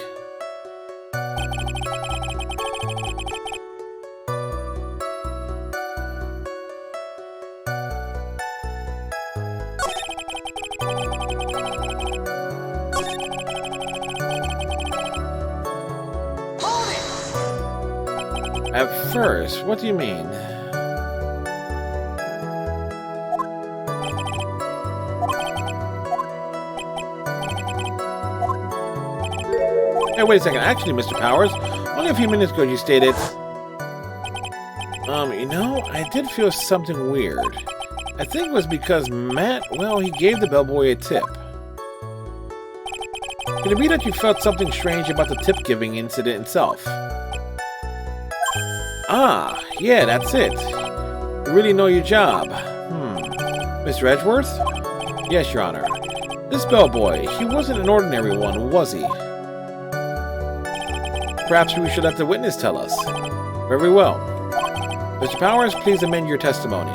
At first, what do you mean? Hey, wait a second. Actually, Mr. Powers, only a few minutes ago you stated... you know, I did feel something weird. I think it was because Matt, well, he gave the bellboy a tip. Could it be that you felt something strange about the tip-giving incident itself? Ah, yeah, that's it. You really know your job. Mr. Edgeworth? Yes, Your Honor. This bellboy, he wasn't an ordinary one, was he? Perhaps we should let the witness tell us. Very well. Mr. Powers, please amend your testimony.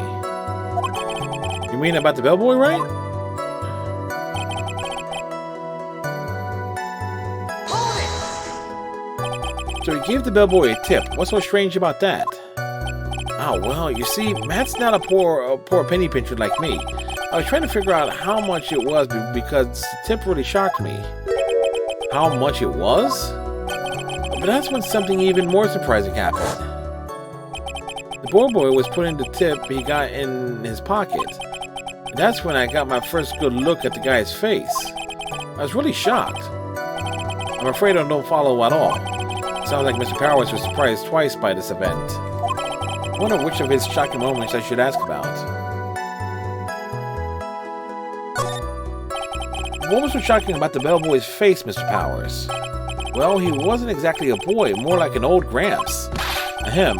You mean about the bellboy, right? So he gave the bellboy a tip. What's so strange about that? Oh, well, you see, Matt's not a poor penny pincher like me. I was trying to figure out how much it was because the tip really shocked me. How much it was? But that's when something even more surprising happened. The boy was putting the tip he got in his pocket. And that's when I got my first good look at the guy's face. I was really shocked. I'm afraid I don't follow at all. It sounds like Mr. Powers was surprised twice by this event. I wonder which of his shocking moments I should ask about. What was so shocking about the bellboy's face, Mr. Powers? Well, he wasn't exactly a boy, more like an old gramps. Ahem.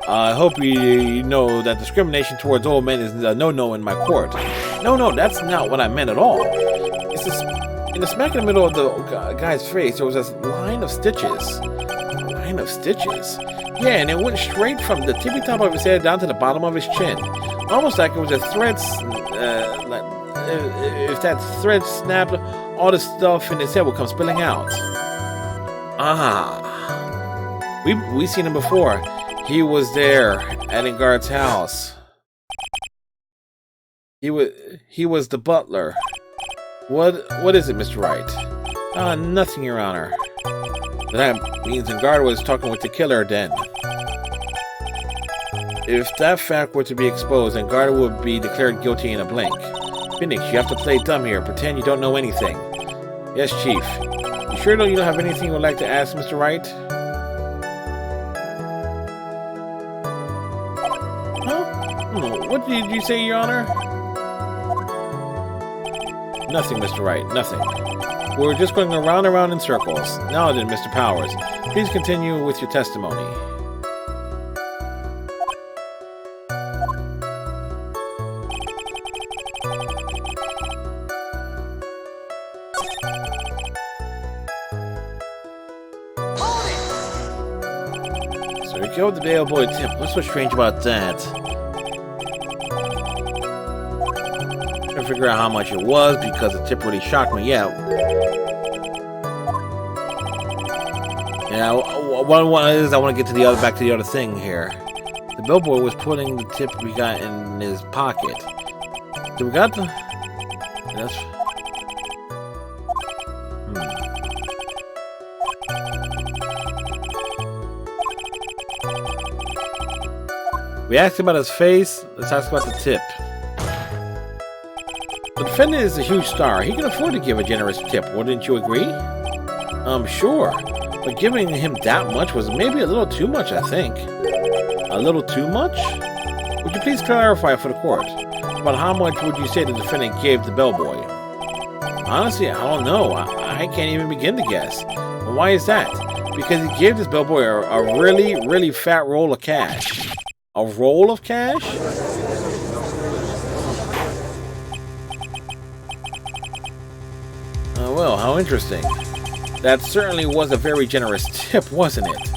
I hope you know that discrimination towards old men is a no-no in my court. No, that's not what I meant at all. It's just, in the smack in the middle of the guy's face, there was this line of stitches. Line of stitches? Yeah, and it went straight from the tippy top of his head down to the bottom of his chin. Almost like it was a thread, if that thread snapped, all the stuff in his head would come spilling out. Ah. We've seen him before. He was there at Ingard's house. He was the butler. What is it, Mr. Wright? Nothing, Your Honor. That means Ingard was talking with the killer then. If that fact were to be exposed, Ingard would be declared guilty in a blink. Phoenix, you have to play dumb here. Pretend you don't know anything. Yes, Chief. You sure you don't have anything you would like to ask, Mr. Wright? What did you say, Your Honor? Nothing, Mr. Wright, nothing. We're just going around and around in circles. Now then, Mr. Powers, please continue with your testimony. So he killed the bellboy Tip. What's so strange about that? Figure out how much it was because the tip really shocked me. Yeah, what is I want to get to back to the other thing here. The bellboy was putting the tip we got in his pocket. Did we got the? Yes. We asked about his face. Let's ask about the tip. The defendant is a huge star. He can afford to give a generous tip, wouldn't you agree? Sure. But giving him that much was maybe a little too much, I think. A little too much? Would you please clarify for the court? About how much would you say the defendant gave the bellboy? Honestly, I don't know. I can't even begin to guess. And why is that? Because he gave this bellboy a really, really fat roll of cash. A roll of cash? Well, how interesting. That certainly was a very generous tip, wasn't it?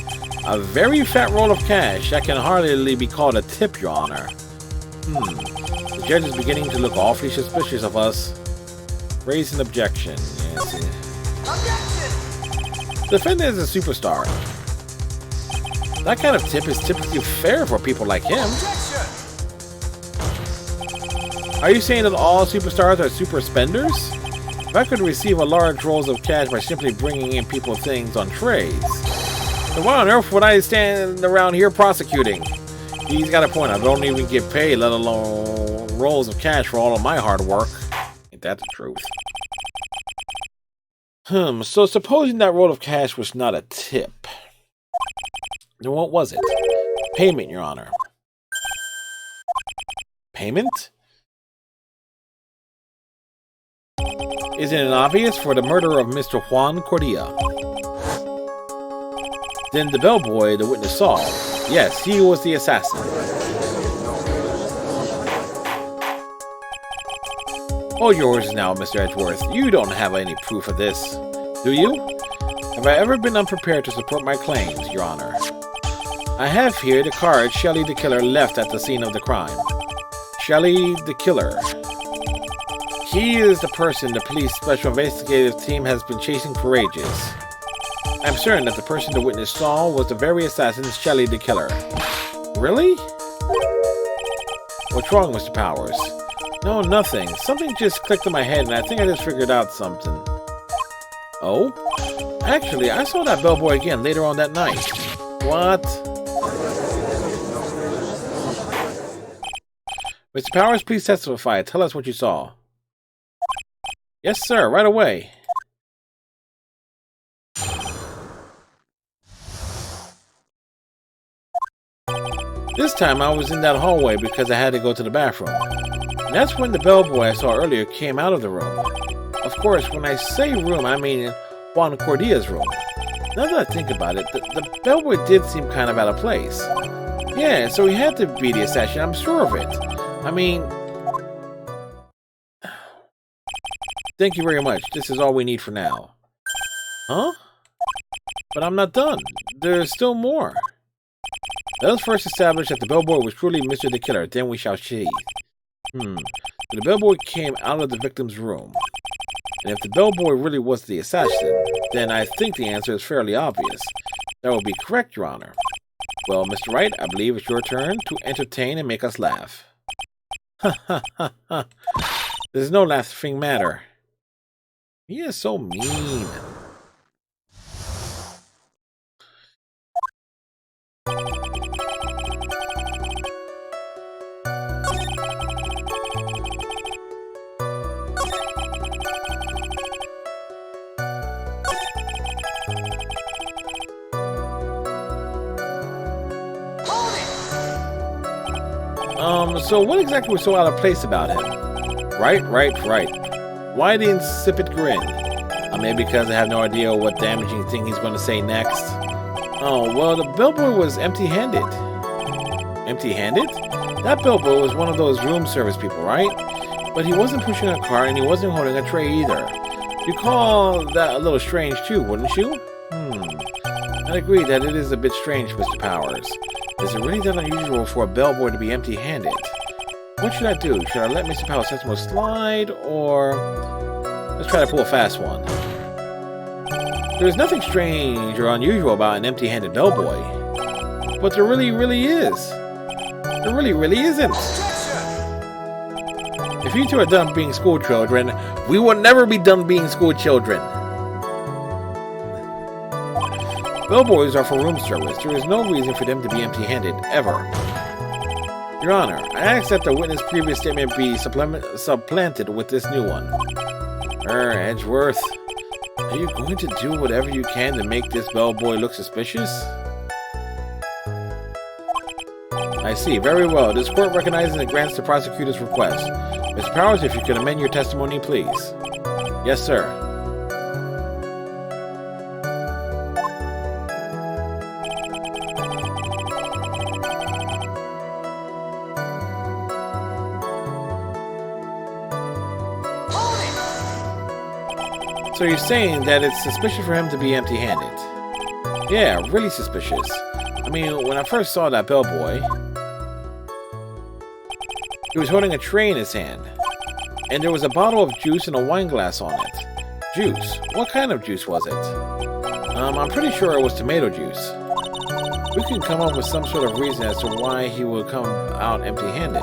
A very fat roll of cash that can hardly be called a tip, Your Honor. The judge is beginning to look awfully suspicious of us. Raise an objection. Yes. The defendant is a superstar. That kind of tip is typically fair for people like him. Are you saying that all superstars are super spenders? If I could receive a large rolls of cash by simply bringing in people things on trays, then why on earth would I stand around here prosecuting? He's got a point. I don't even get paid, let alone rolls of cash for all of my hard work. Ain't that the truth? So supposing that roll of cash was not a tip, then what was it? Payment, Your Honor. Payment? Isn't it obvious? For the murder of Mr. Juan Cordia. Then the bellboy the witness saw. Yes, he was the assassin. All yours now, Mr. Edgeworth. You don't have any proof of this, do you? Have I ever been unprepared to support my claims, Your Honor? I have here the card Shelley the Killer left at the scene of the crime. Shelley the Killer. He is the person the police special investigative team has been chasing for ages. I'm certain that the person the witness saw was the very assassin Shelley the Killer. Really? What's wrong, Mr. Powers? No, nothing. Something just clicked in my head, and I think I just figured out something. Oh? Actually, I saw that bellboy again later on that night. What? Mr. Powers, please testify. Tell us what you saw. Yes, sir. Right away. This time I was in that hallway because I had to go to the bathroom. And that's when the bellboy I saw earlier came out of the room. Of course, when I say room, I mean Juan Cordia's room. Now that I think about it, the bellboy did seem kind of out of place. Yeah, so he had to be the assassin, I'm sure of it. I mean... Thank you very much. This is all we need for now. Huh? But I'm not done. There's still more. Let us first establish that the bellboy was truly Mr. the Killer, then we shall see. The bellboy came out of the victim's room. And if the bellboy really was the assassin, then I think the answer is fairly obvious. That would be correct, Your Honor. Well, Mr. Wright, I believe it's your turn to entertain and make us laugh. Ha ha ha ha. There's no laughing matter. He is so mean. So what exactly was so out of place about him? Right. Why the insipid grin? Maybe because I have no idea what damaging thing he's going to say next. Oh, well, the bellboy was empty-handed. Empty-handed? That bellboy was one of those room service people, right? But he wasn't pushing a cart and he wasn't holding a tray either. You'd call that a little strange too, wouldn't you? I'd agree that it is a bit strange, Mr. Powers. Is it really that unusual for a bellboy to be empty-handed? What should I do? Should I let Mr. Powers' testimony slide, or... Let's try to pull a fast one. There's nothing strange or unusual about an empty-handed bellboy. But there really is. There really isn't. If you two are done being school children, we will never be done being school children. Bellboys are for room service. There is no reason for them to be empty-handed, ever. Your Honor, I ask that the witness' previous statement be supplanted with this new one. Edgeworth, are you going to do whatever you can to make this bellboy look suspicious? I see. Very well. This court recognizes and grants the prosecutor's request. Mr. Powers, if you could amend your testimony, please. Yes, sir. So you're saying that it's suspicious for him to be empty-handed? Yeah, really suspicious. I mean, when I first saw that bellboy, he was holding a tray in his hand, and there was a bottle of juice and a wine glass on it. Juice? What kind of juice was it? I'm pretty sure it was tomato juice. We can come up with some sort of reason as to why he would come out empty-handed.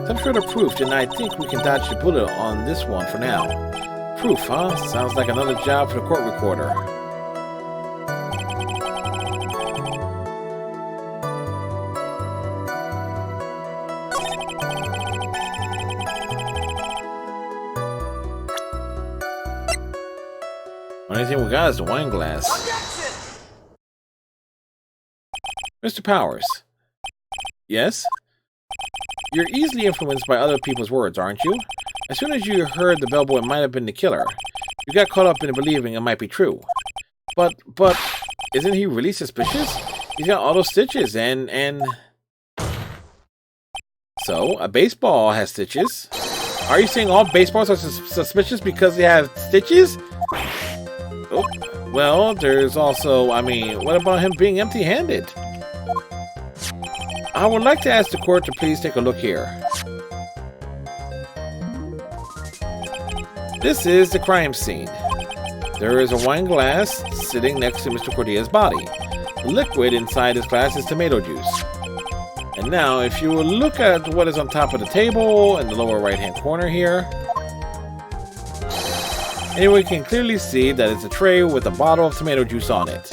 Some sort of proof, and I think we can dodge the bullet on this one for now. Proof, huh? Sounds like another job for the court recorder. Only thing we got is the wine glass. Mr. Powers. Yes? You're easily influenced by other people's words, aren't you? As soon as you heard the bellboy might have been the killer, you got caught up in believing it might be true. But, isn't he really suspicious? He's got all those stitches and... So, a baseball has stitches. Are you saying all baseballs are suspicious because they have stitches? Oh, well, there's also, I mean, what about him being empty-handed? I would like to ask the court to please take a look here. This is the crime scene. There is a wine glass sitting next to Mr. Cordia's body. The liquid inside this glass is tomato juice. And And now, if you will look at what is on top of the table in the lower right-hand corner here, anyone can clearly see that it's a tray with a bottle of tomato juice on it.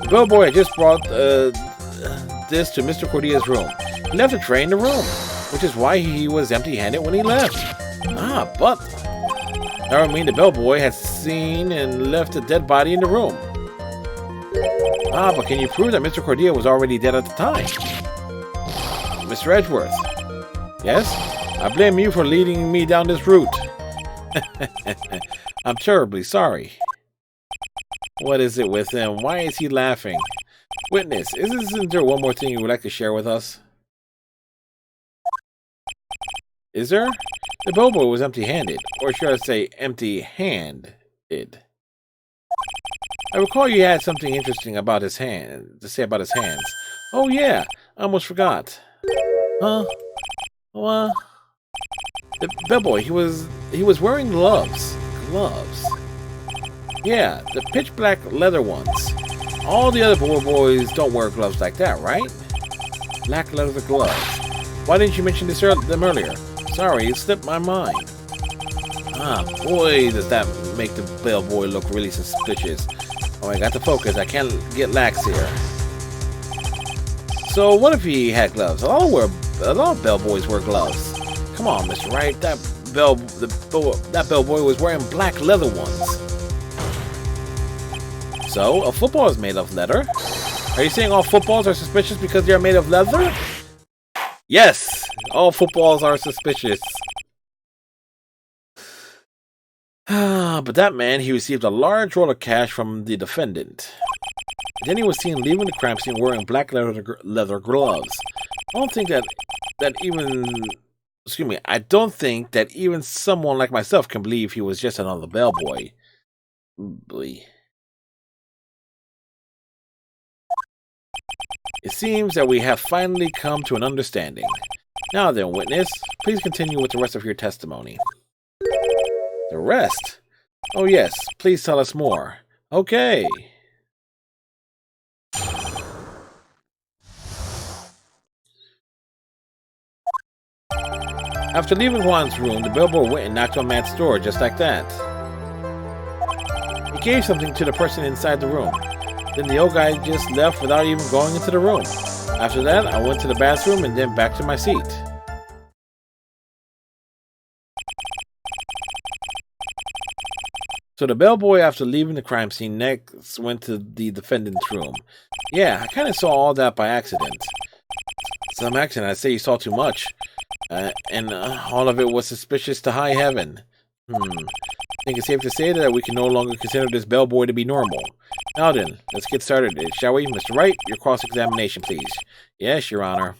The bellboy had just brought this to Mr. Cordia's room. He left the tray in the room, which is why he was empty-handed when he left. Ah, but that would mean the bellboy had seen and left a dead body in the room. Ah, but can you prove that Mr. Cordia was already dead at the time? Mr. Edgeworth. Yes? I blame you for leading me down this route. I'm terribly sorry. What is it with him? Why is he laughing? Witness, isn't there one more thing you would like to share with us? Is there? The bellboy was empty-handed, or should I say empty-handed. I recall you had something interesting about his hand to say about his hands. Oh yeah, I almost forgot. Huh? What? The bellboy, he was wearing gloves. Gloves. Yeah, the pitch black leather ones. All the other boys don't wear gloves like that, right? Black leather gloves. Why didn't you mention them earlier? Sorry, it slipped my mind. Ah, boy, does that make the bellboy look really suspicious. Oh, I got to focus. I can't get lax here. So, what if he had gloves? A lot of bellboys wear gloves. Come on, Mr. Wright. That bellboy was wearing black leather ones. So, a football is made of leather. Are you saying all footballs are suspicious because they are made of leather? Yes! All footballs are suspicious. But that man, he received a large roll of cash from the defendant. Then he was seen leaving the crime scene wearing black leather gloves. I don't think that even someone like myself can believe he was just another bellboy. It seems that we have finally come to an understanding. Now then, witness, please continue with the rest of your testimony. The rest? Oh yes, please tell us more. Okay. After leaving Juan's room, the bellboy went and knocked on Matt's door just like that. He gave something to the person inside the room. Then the old guy just left without even going into the room. After that, I went to the bathroom and then back to my seat. So the bellboy, after leaving the crime scene, next went to the defendant's room. Yeah, I kind of saw all that by accident. Some accident, I'd say you saw too much. And all of it was suspicious to high heaven. I think it's safe to say that we can no longer consider this bellboy to be normal. Now then, let's get started, shall we? Mr. Wright, your cross-examination, please. Yes, Your Honor.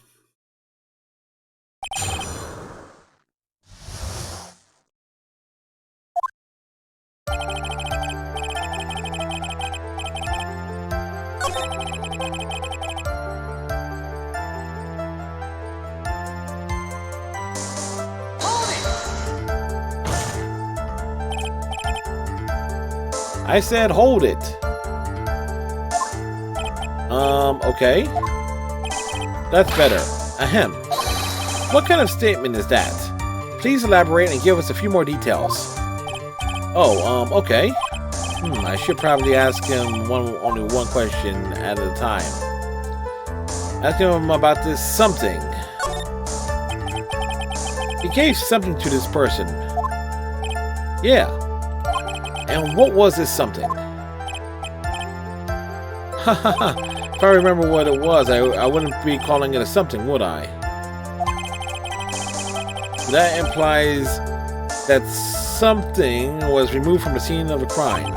I said hold it. Okay. That's better. Ahem. What kind of statement is that? Please elaborate and give us a few more details. Oh, okay. I should probably ask him only one question at a time. Ask him about this something. He gave something to this person. Yeah. And what was this something? Hahaha. If I remember what it was, I wouldn't be calling it a something, would I? That implies that something was removed from the scene of the crime.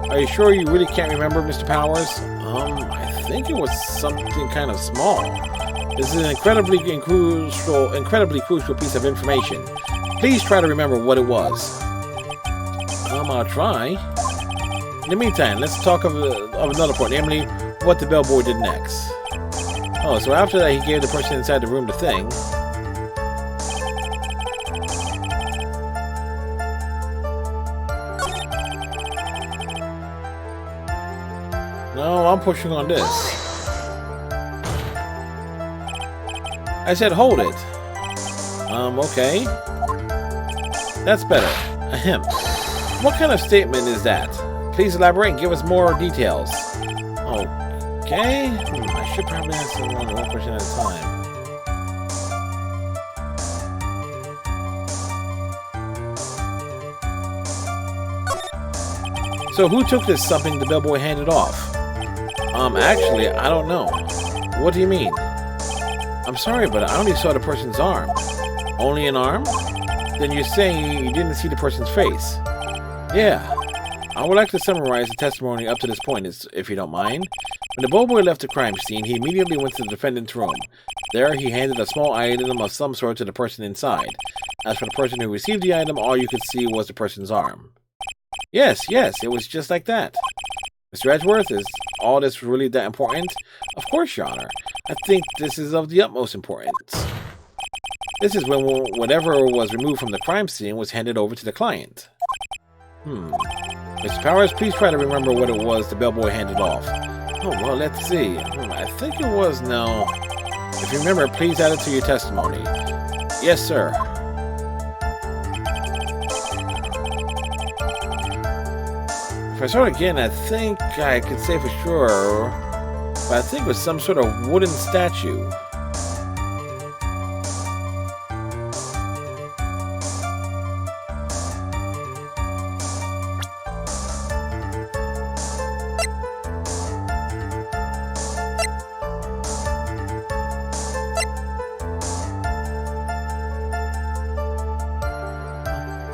Are you sure you really can't remember, Mr. Powers? I think it was something kind of small. This is an incredibly crucial piece of information. Please try to remember what it was. I'll try. In the meantime, let's talk of another point, namely, what the bellboy did next. Oh, so after that, he gave the person inside the room the thing. No, I'm pushing on this. I said hold it. Okay. That's better. Ahem. What kind of statement is that? Please elaborate and give us more details. Okay. I should probably answer one question at a time. So who took this something the bellboy handed off? Actually, I don't know. What do you mean? I'm sorry, but I only saw the person's arm. Only an arm? Then you're saying you didn't see the person's face? Yeah. I would like to summarize the testimony up to this point, if you don't mind. When the bellboy left the crime scene, he immediately went to the defendant's room. There, he handed a small item of some sort to the person inside. As for the person who received the item, all you could see was the person's arm. Yes, it was just like that. Mr. Edgeworth, is all this really that important? Of course, Your Honor. I think this is of the utmost importance. This is when whatever was removed from the crime scene was handed over to the client. Mr. Powers, please try to remember what it was the bellboy handed off. Oh, well, let's see. I think it was no. If you remember, please add it to your testimony. Yes, sir. If I saw it again, I think I could say for sure, but I think it was some sort of wooden statue.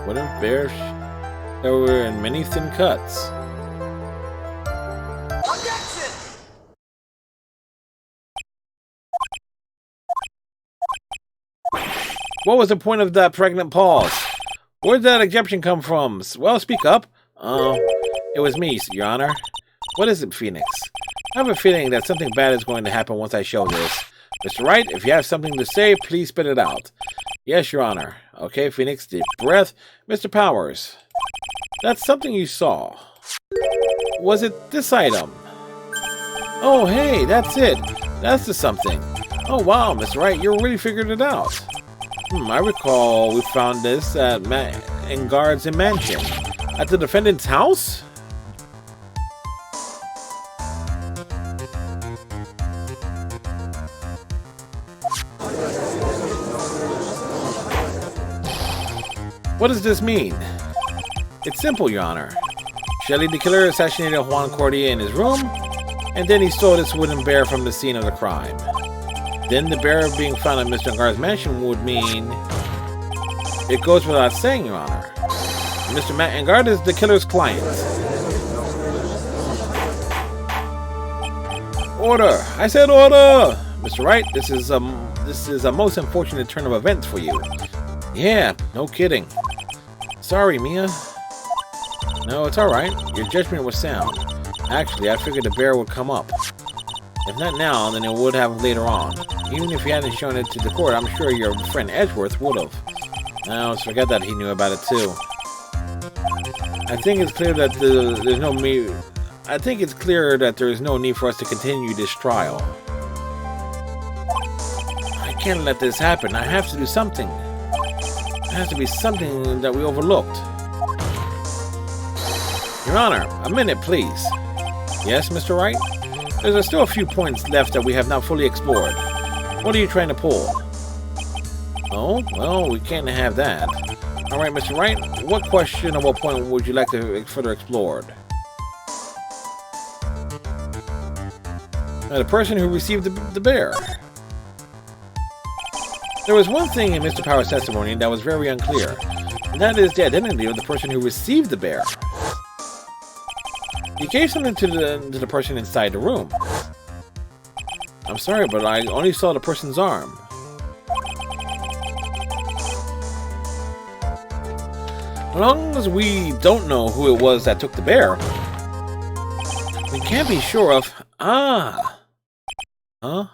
Wooden bears that were in many thin cuts. What was the point of that pregnant pause? Where did that objection come from? Well, speak up. It was me, Your Honor. What is it, Phoenix? I have a feeling that something bad is going to happen once I show this. Mr. Wright, if you have something to say, please spit it out. Yes, Your Honor. Okay, Phoenix, deep breath. Mr. Powers, that's something you saw. Was it this item? Oh, hey, that's it. That's the something. Oh, wow, Mr. Wright, you really figured it out. I recall we found this at Matt and Guard's mansion. At the defendant's house? What does this mean? It's simple, Your Honor. Shelley the killer assassinated Juan Cordier in his room, and then he stole this wooden bear from the scene of the crime. Then the bear being found at Mr. Guard's mansion would mean... It goes without saying, Your Honor. Mr. Matt Engard is the killer's client. Order! I said order! Mr. Wright, this is a most unfortunate turn of events for you. Yeah, no kidding. Sorry, Mia. No, it's alright. Your judgment was sound. Actually, I figured the bear would come up. If not now, then it would have later on. Even if you hadn't shown it to the court, I'm sure your friend Edgeworth would have. Now, let's forget that he knew about it too. I think it's clear that there's no need for us to continue this trial. I can't let this happen. I have to do something. It has to be something that we overlooked. Your Honor, a minute, please. Yes, Mr. Wright? There's still a few points left that we have not fully explored. What are you trying to pull? Oh, well, we can't have that. Alright, Mr. Wright, what question or what point would you like to further explored? The person who received the bear. There was one thing in Mr. Powers' testimony that was very unclear, and that is the identity of the person who received the bear. He gave something to the person inside the room. I'm sorry, but I only saw the person's arm. As long as we don't know who it was that took the bear, we can't be sure of... Ah! Huh?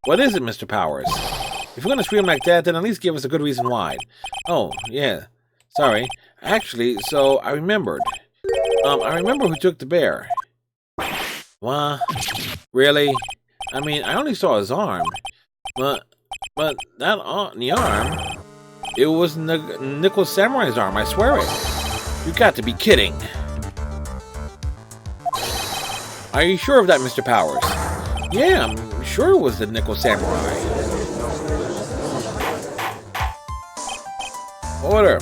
What is it, Mr. Powers? If you're gonna scream like that, then at least give us a good reason why. Oh, yeah. Sorry. Actually, so I remembered. I remember who took the bear. What? Really? I mean, I only saw his arm. But that on the arm, it was Nickel Samurai's arm, I swear it. You got to be kidding. Are you sure of that, Mr. Powers? Yeah, I'm sure it was the Nickel Samurai. Order!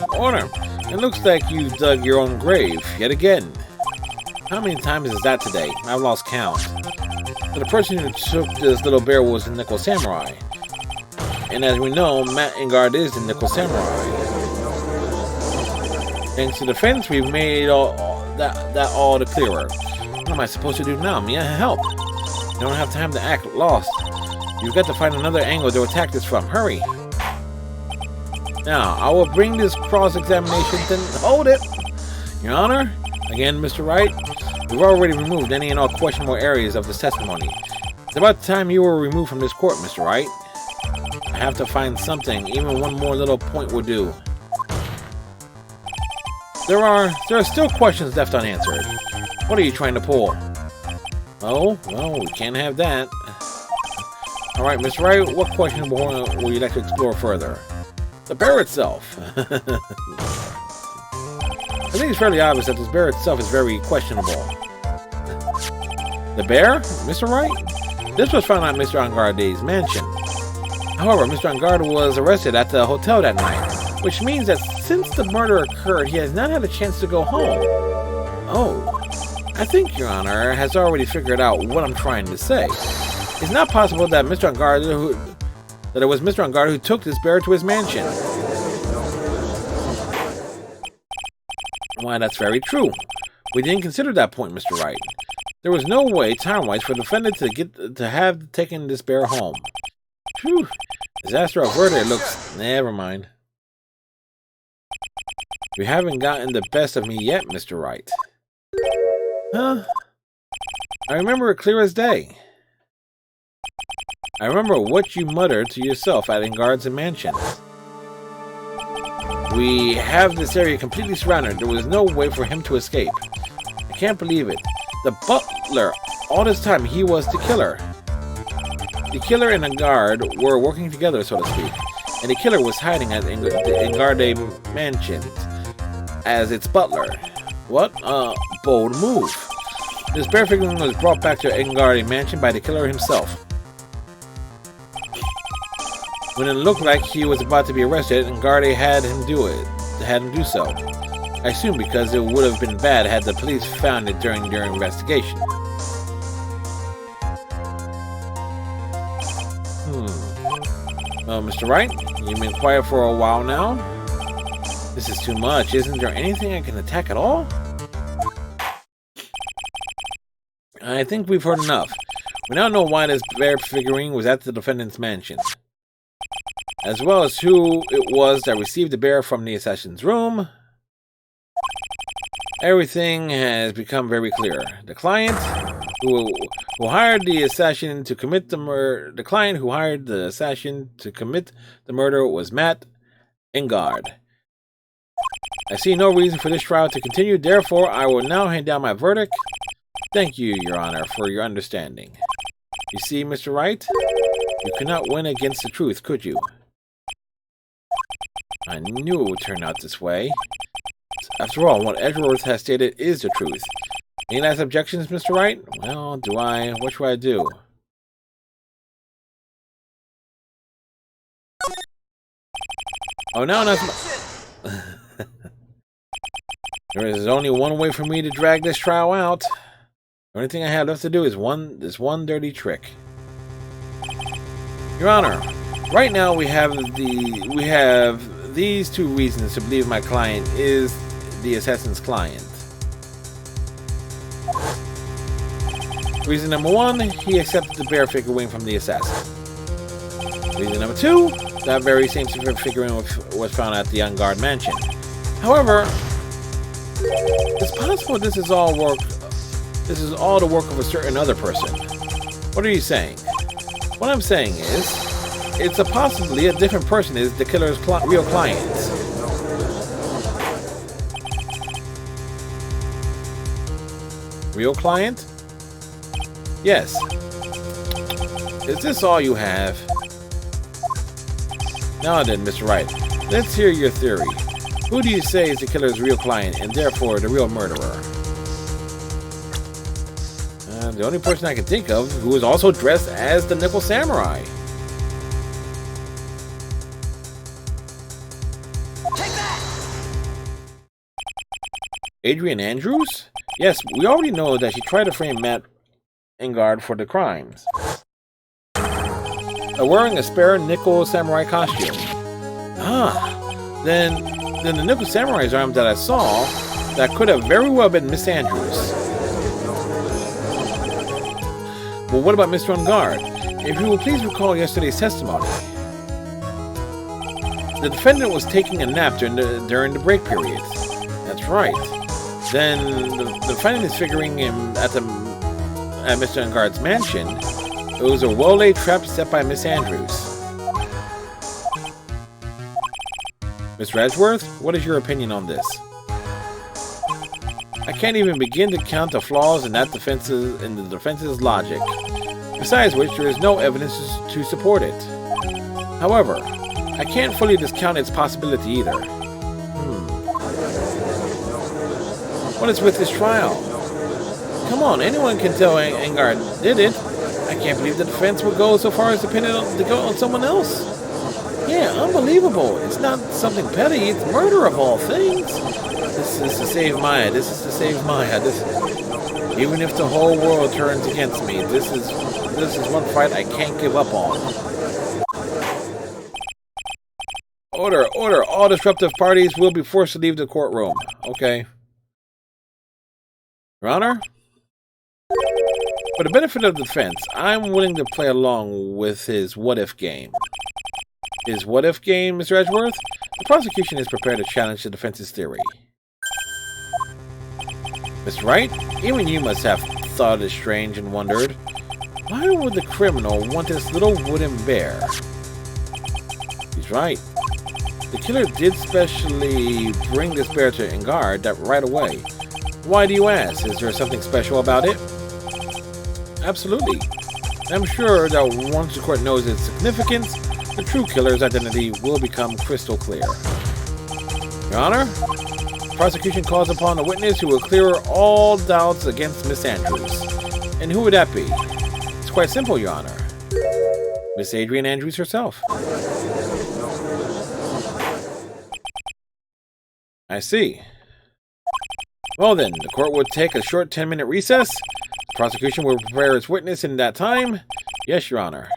It looks like you've dug your own grave, yet again. How many times is that today? I've lost count. So the person who took this little bear was the Nickel Samurai. And as we know, Matt Engard is the Nickel Samurai. Thanks to the fence, we've made that all the clearer. What am I supposed to do now? Mia, help! You don't have time to act lost. You've got to find another angle to attack this from. Hurry! Now, I will bring this cross-examination to... Hold it! Your Honor, again, Mr. Wright, we've already removed any and all questionable areas of this testimony. It's about time you were removed from this court, Mr. Wright. I have to find something. Even one more little point would do. There are still questions left unanswered. What are you trying to pull? Oh, well, we can't have that. Alright, Mr. Wright, what question will you like to explore further? The bear itself. I think it's fairly obvious that this bear itself is very questionable. The bear? Mr. Wright? This was found at Mr. Engarde's mansion. However, Mr. Engard was arrested at the hotel that night, which means that since the murder occurred, he has not had a chance to go home. Oh, I think Your Honor has already figured out what I'm trying to say. It's not possible that it was Mr. Engard who took this bear to his mansion. Why, that's very true. We didn't consider that point, Mr. Wright. There was no way, time-wise, for the defendant to have taken this bear home. Phew. Disaster averted, it looks... Never mind. You haven't gotten the best of me yet, Mr. Wright. Huh? I remember it clear as day. I remember what you muttered to yourself at Engard's mansion. We have this area completely surrounded. There was no way for him to escape. I can't believe it. The butler, all this time, he was the killer. The killer and Engard were working together, so to speak. And the killer was hiding at the Engarde mansion as its butler. What a bold move. This bear figurine was brought back to Engarde mansion by the killer himself. When it looked like he was about to be arrested, Engarde had him do so. I assume because it would have been bad had the police found it during their investigation. Mr. Wright, you've been quiet for a while now. This is too much. Isn't there anything I can attack at all? I think we've heard enough. We now know why this bear figurine was at the defendant's mansion, as well as who it was that received the bear from the assassin's room. Everything has become very clear. The client who hired the assassin to commit the murder. The client who hired the assassin to commit the murder was Matt Engard. I see no reason for this trial to continue. Therefore, I will now hand down my verdict. Thank you, Your Honor, for your understanding. You see, Mr. Wright, you could not win against the truth, could you? I knew it would turn out this way. After all, what Edgeworth has stated is the truth. Any last objections, Mr. Wright? Well, what should I do? Oh, no, that's There is only one way for me to drag this trial out. The only thing I have left to do is this one dirty trick. Your Honor, right now we have these two reasons to believe my client is the assassin's client. Reason number one, he accepted the bear figurine from the assassin. Reason number two, that very same figurine was found at the Engard mansion. However, it's possible this is all the work of a certain other person. What are you saying? What I'm saying is, it's possibly a different person is the killer's real client. Real client? Yes. Is this all you have? Now then, Mr. Wright, let's hear your theory. Who do you say is the killer's real client, and therefore the real murderer? The only person I can think of who is also dressed as the Nickel Samurai. Adrian Andrews? Yes, we already know that she tried to frame Matt Engard for the crimes. Wearing a spare Nickel Samurai costume. Then the Nickel Samurai's arm that I saw, that could have very well been Miss Andrews. Well, what about Mr. Engard? If you will please recall yesterday's testimony. The defendant was taking a nap during the break periods. That's right. Then the defendant is figuring him at Mr. Engard's mansion. It was a well-laid trap set by Miss Andrews. Mr. Edgeworth, what is your opinion on this? I can't even begin to count the flaws in the defense's logic. Besides which, there is no evidence to support it. However, I can't fully discount its possibility either. What is with this trial? Come on, anyone can tell Engard did it. I can't believe the defense would go so far as to pin it on someone else. Yeah, unbelievable. It's not something petty, it's murder of all things. This is to save Maya. This is to save Maya. Even if the whole world turns against me, this is one fight I can't give up on. Order, order. All disruptive parties will be forced to leave the courtroom. Okay. Your Honor? For the benefit of the defense, I'm willing to play along with his what-if game. His what-if game, Mr. Edgeworth? The prosecution is prepared to challenge the defense's theory. Mr. Wright, even you must have thought it strange and wondered, why would the criminal want this little wooden bear? He's right. The killer did specially bring this bear to Engard right away. Why do you ask? Is there something special about it? Absolutely. I'm sure that once the court knows its significance, the true killer's identity will become crystal clear. Your Honor, the prosecution calls upon a witness who will clear all doubts against Miss Andrews. And who would that be? It's quite simple, Your Honor. Miss Adrian Andrews herself. I see. Well then, the court will take a short 10-minute recess. The prosecution will prepare its witness in that time. Yes, Your Honor.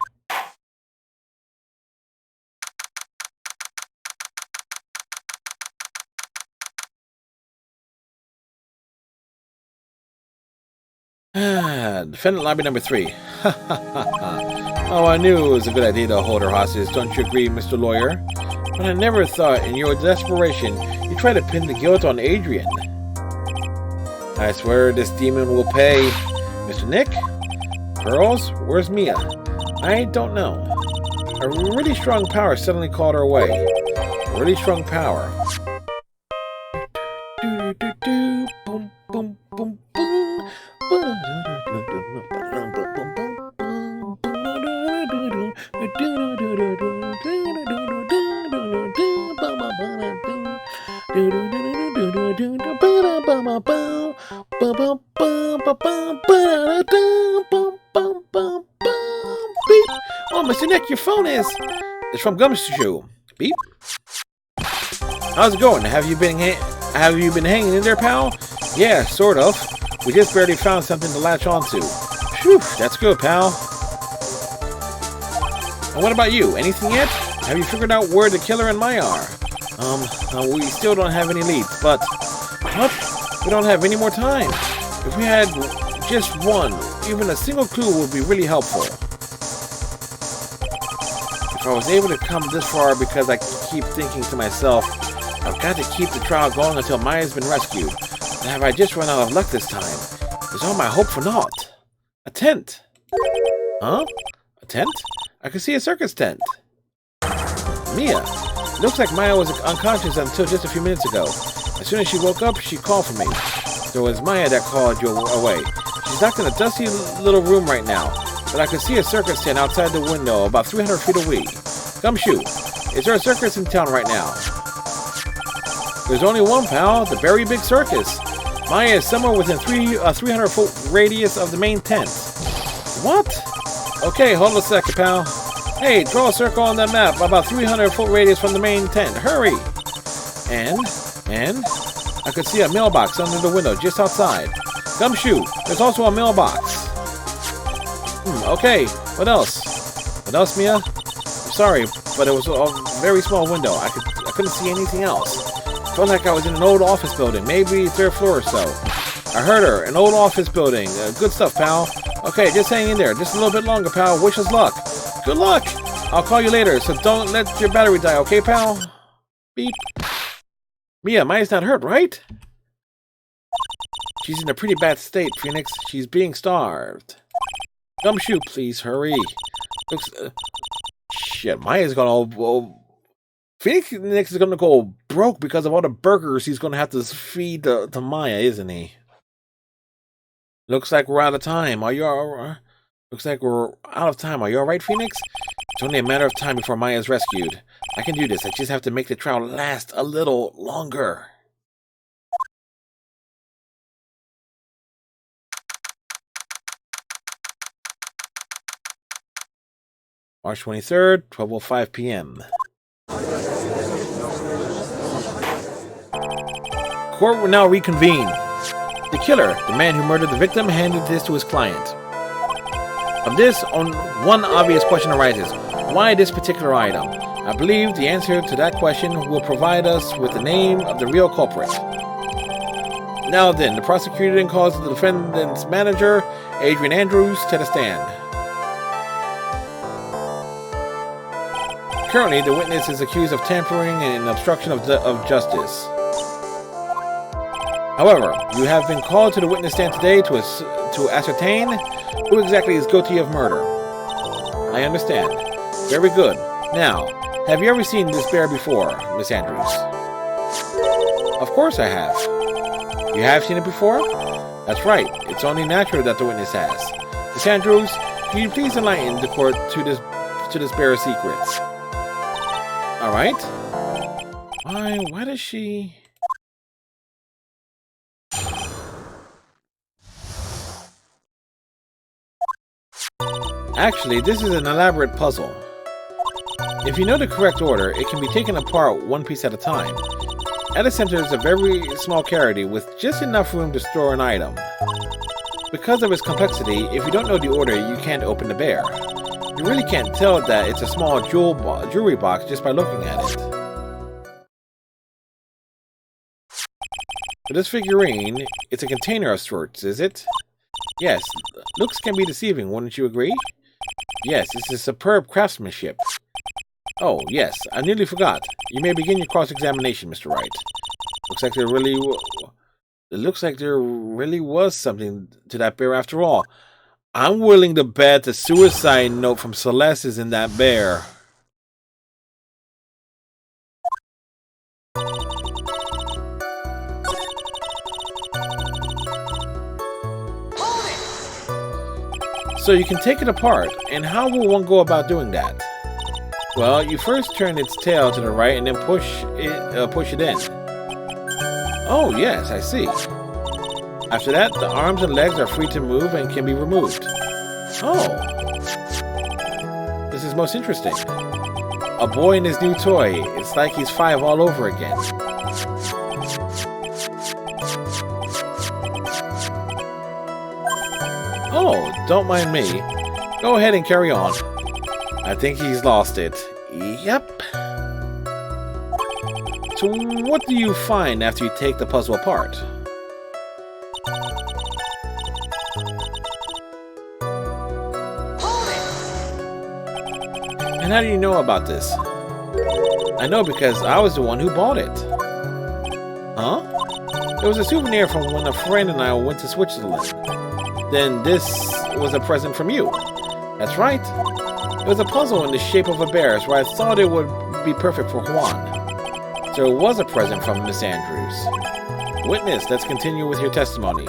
Defendant lobby number 3. Oh, I knew it was a good idea to hold her hostage, don't you agree, Mr. Lawyer? But I never thought, in your desperation, you tried to pin the guilt on Adrian. I swear this demon will pay. Mr. Nick? Pearls? Where's Mia? I don't know. A really strong power suddenly called her away. A really strong power. Boom, boom, boom, boom. Oh, Mr. Nick, your phone is... It's from Gumshoe. Beep. How's it going? Have you been hanging in there, pal? Yeah, sort of. We just barely found something to latch onto. Phew, that's good, pal. And what about you? Anything yet? Have you figured out where the killer and Maya are? We still don't have any leads, but... What? We don't have any more time. If we had just one, even a single clue would be really helpful. If I was able to come this far because I keep thinking to myself, I've got to keep the trial going until Maya's been rescued. And have I just run out of luck this time? Is all my hope for naught? A tent. Huh? A tent? I can see a circus tent. Mia. It looks like Maya was unconscious until just a few minutes ago. As soon as she woke up, she called for me. So it was Maya that called you away. She's locked in a dusty little room right now, but I can see a circus tent outside the window about 300 feet away. Gumshoe, is there a circus in town right now? There's only one, pal, the very big circus. Maya is somewhere within 300-foot radius of the main tent. What? Okay, hold a second, pal. Hey, draw a circle on that map about 300-foot radius from the main tent. Hurry! And I could see a mailbox under the window just outside. Gumshoe, there's also a mailbox. Okay, what else? What else, Mia? I'm sorry, but it was a very small window. I couldn't see anything else. Felt like I was in an old office building, maybe 3rd floor or so. I heard her, an old office building. Good stuff, pal. Okay, just hang in there. Just a little bit longer, pal. Wish us luck. Good luck! I'll call you later, so don't let your battery die, okay, pal? Beep. Mia, Maya's not hurt, right? She's in a pretty bad state, Phoenix. She's being starved. Gumshoe, please, hurry. Looks... shit, Maya's gonna... Phoenix is gonna go broke because of all the burgers he's gonna have to feed to Maya, isn't he? Looks like we're out of time. Are you alright? Looks like we're out of time. Are you alright, Phoenix? It's only a matter of time before Maya's rescued. I can do this. I just have to make the trial last a little longer. March 23rd, 12:05 p.m. Court will now reconvene. The killer, the man who murdered the victim, handed this to his client. From this, one obvious question arises. Why this particular item? I believe the answer to that question will provide us with the name of the real culprit. Now then, the prosecutor then calls the defendant's manager, Adrian Andrews, to the stand. Currently, the witness is accused of tampering and obstruction of justice. However, you have been called to the witness stand today to ascertain who exactly is guilty of murder. I understand. Very good. Now, have you ever seen this bear before, Miss Andrews? Of course I have. You have seen it before? That's right. It's only natural that the witness has. Miss Andrews, can you please enlighten the court to this bear's secrets? All right. Why does she... Actually, this is an elaborate puzzle. If you know the correct order, it can be taken apart one piece at a time. At the center is a very small cavity with just enough room to store an item. Because of its complexity, if you don't know the order, you can't open the bear. You really can't tell that it's a small jewelry box just by looking at it. For this figurine, it's a container of sorts, is it? Yes, looks can be deceiving, wouldn't you agree? Yes, it's a superb craftsmanship. Oh, yes, I nearly forgot. You may begin your cross-examination, Mr. Wright. Looks like there really was something to that bear after all. I'm willing to bet the suicide note from Celeste is in that bear. So you can take it apart, and how will one go about doing that? Well, you first turn its tail to the right and then push it in. Oh, yes, I see. After that, the arms and legs are free to move and can be removed. Oh. This is most interesting. A boy and his new toy. It's like he's 5 all over again. Oh, don't mind me. Go ahead and carry on. I think he's lost it. Yep. So what do you find after you take the puzzle apart? And how do you know about this? I know because I was the one who bought it. Huh? It was a souvenir from when a friend and I went to Switzerland. Then this was a present from you. That's right. It was a puzzle in the shape of a bear, so I thought it would be perfect for Juan. So it was a present from Miss Andrews. Witness, let's continue with your testimony.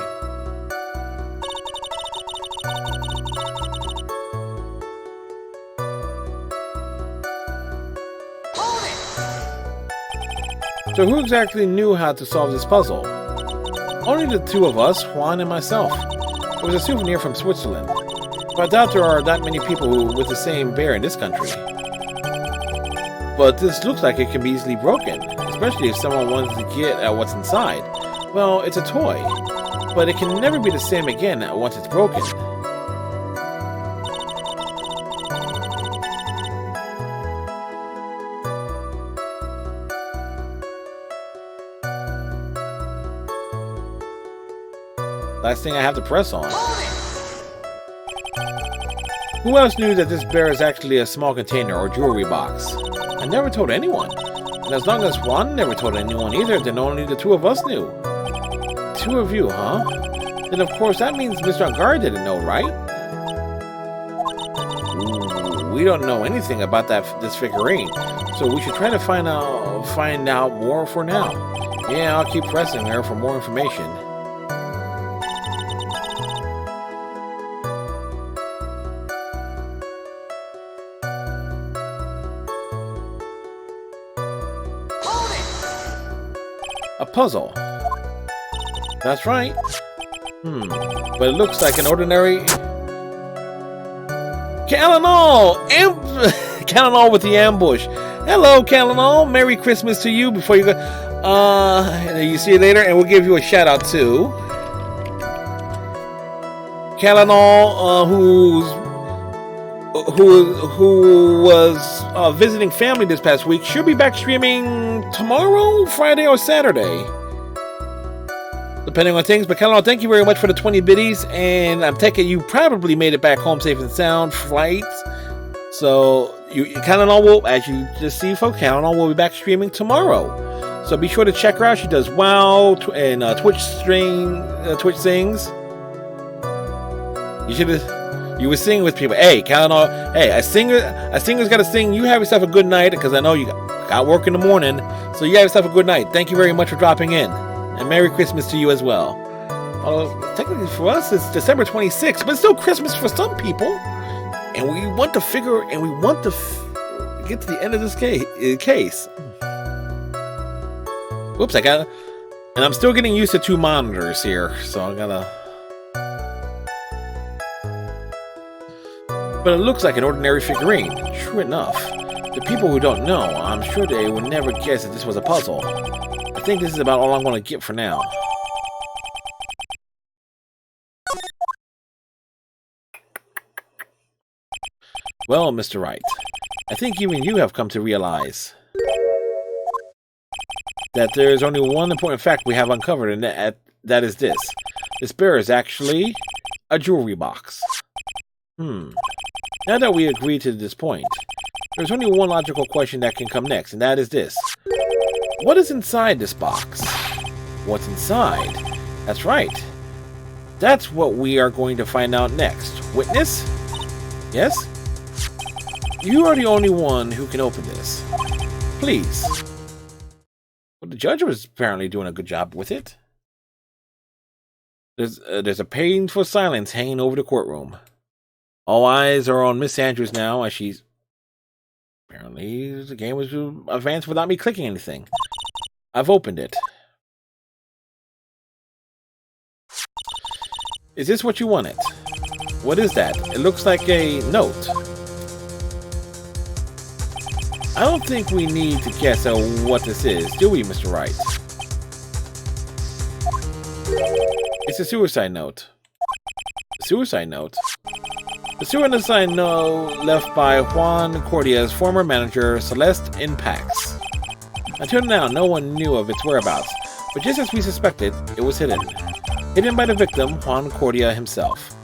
So who exactly knew how to solve this puzzle? Only the two of us, Juan and myself. It was a souvenir from Switzerland. But I doubt there are that many people with the same bear in this country. But this looks like it can be easily broken, especially if someone wants to get at what's inside. Well, it's a toy, but it can never be the same again once it's broken. Last thing I have to press on. Who else knew that this bear is actually a small container or jewelry box? I never told anyone. And as long as Juan never told anyone either, then only the two of us knew. Two of you, huh? Then of course that means Mr. Angar didn't know, right? Ooh, we don't know anything about this figurine, so we should try to find out more for now. Yeah, I'll keep pressing her for more information. A puzzle. That's right. But it looks like an ordinary... Kalanol! Kalanol with the ambush. Hello, Kalanol. Merry Christmas to you before you go... you see you later, and we'll give you a shout out too. Kalanol, who was visiting family this past week, should be back streaming tomorrow, Friday, or Saturday, depending on things. But Kalanol, thank you very much for the 20 biddies, and I'm taking you probably made it back home safe and sound flights. So Kalanol will, as you just see, folks, Kalanol will be back streaming tomorrow. So be sure to check her out. She does WoW and Twitch sings. You were singing with people. Hey, Kalanol. Hey, a singer's got to sing. You have yourself a good night, because I know you got work in the morning. So you have yourself a good night. Thank you very much for dropping in, and Merry Christmas to you as well. Technically for us, it's December 26th, but it's still Christmas for some people. And we want to figure, and we want to get to the end of this case. Whoops, and I'm still getting used to 2 monitors here, so I gotta. But it looks like an ordinary figurine. True enough. The people who don't know, I'm sure they would never guess that this was a puzzle. I think this is about all I'm going to get for now. Well, Mr. Wright, I think even you have come to realize that there is only one important fact we have uncovered, and that is this. This bear is actually a jewelry box. Now that we agree to this point, there's only one logical question that can come next, and that is this. What is inside this box? What's inside? That's right. That's what we are going to find out next. Witness? Yes? You are the only one who can open this. Please. Well, the judge was apparently doing a good job with it. There's a painful silence hanging over the courtroom. All eyes are on Miss Andrews now, as she's... Apparently, the game was advanced without me clicking anything. I've opened it. Is this what you wanted? What is that? It looks like a note. I don't think we need to guess at what this is, do we, Mr. Wright? It's a suicide note. A suicide note? The suicide note left by Juan Cordia's former manager, Celeste in Pax. Until now, no one knew of its whereabouts, but just as we suspected, it was hidden. Hidden by the victim, Juan Cordia himself.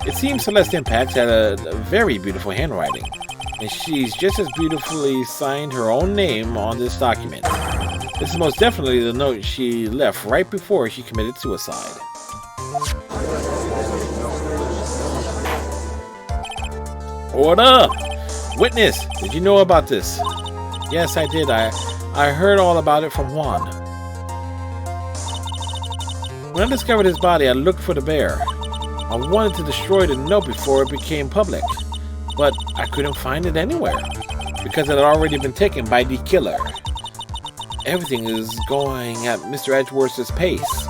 It seems Celeste in Pax had a very beautiful handwriting, and she's just as beautifully signed her own name on this document. This is most definitely the note she left right before she committed suicide. Order! Witness, did you know about this? Yes, I did. I heard all about it from Juan. When I discovered his body, I looked for the bear. I wanted to destroy the note before it became public, but I couldn't find it anywhere. because it had already been taken by the killer. Everything is going at Mr. Edgeworth's pace.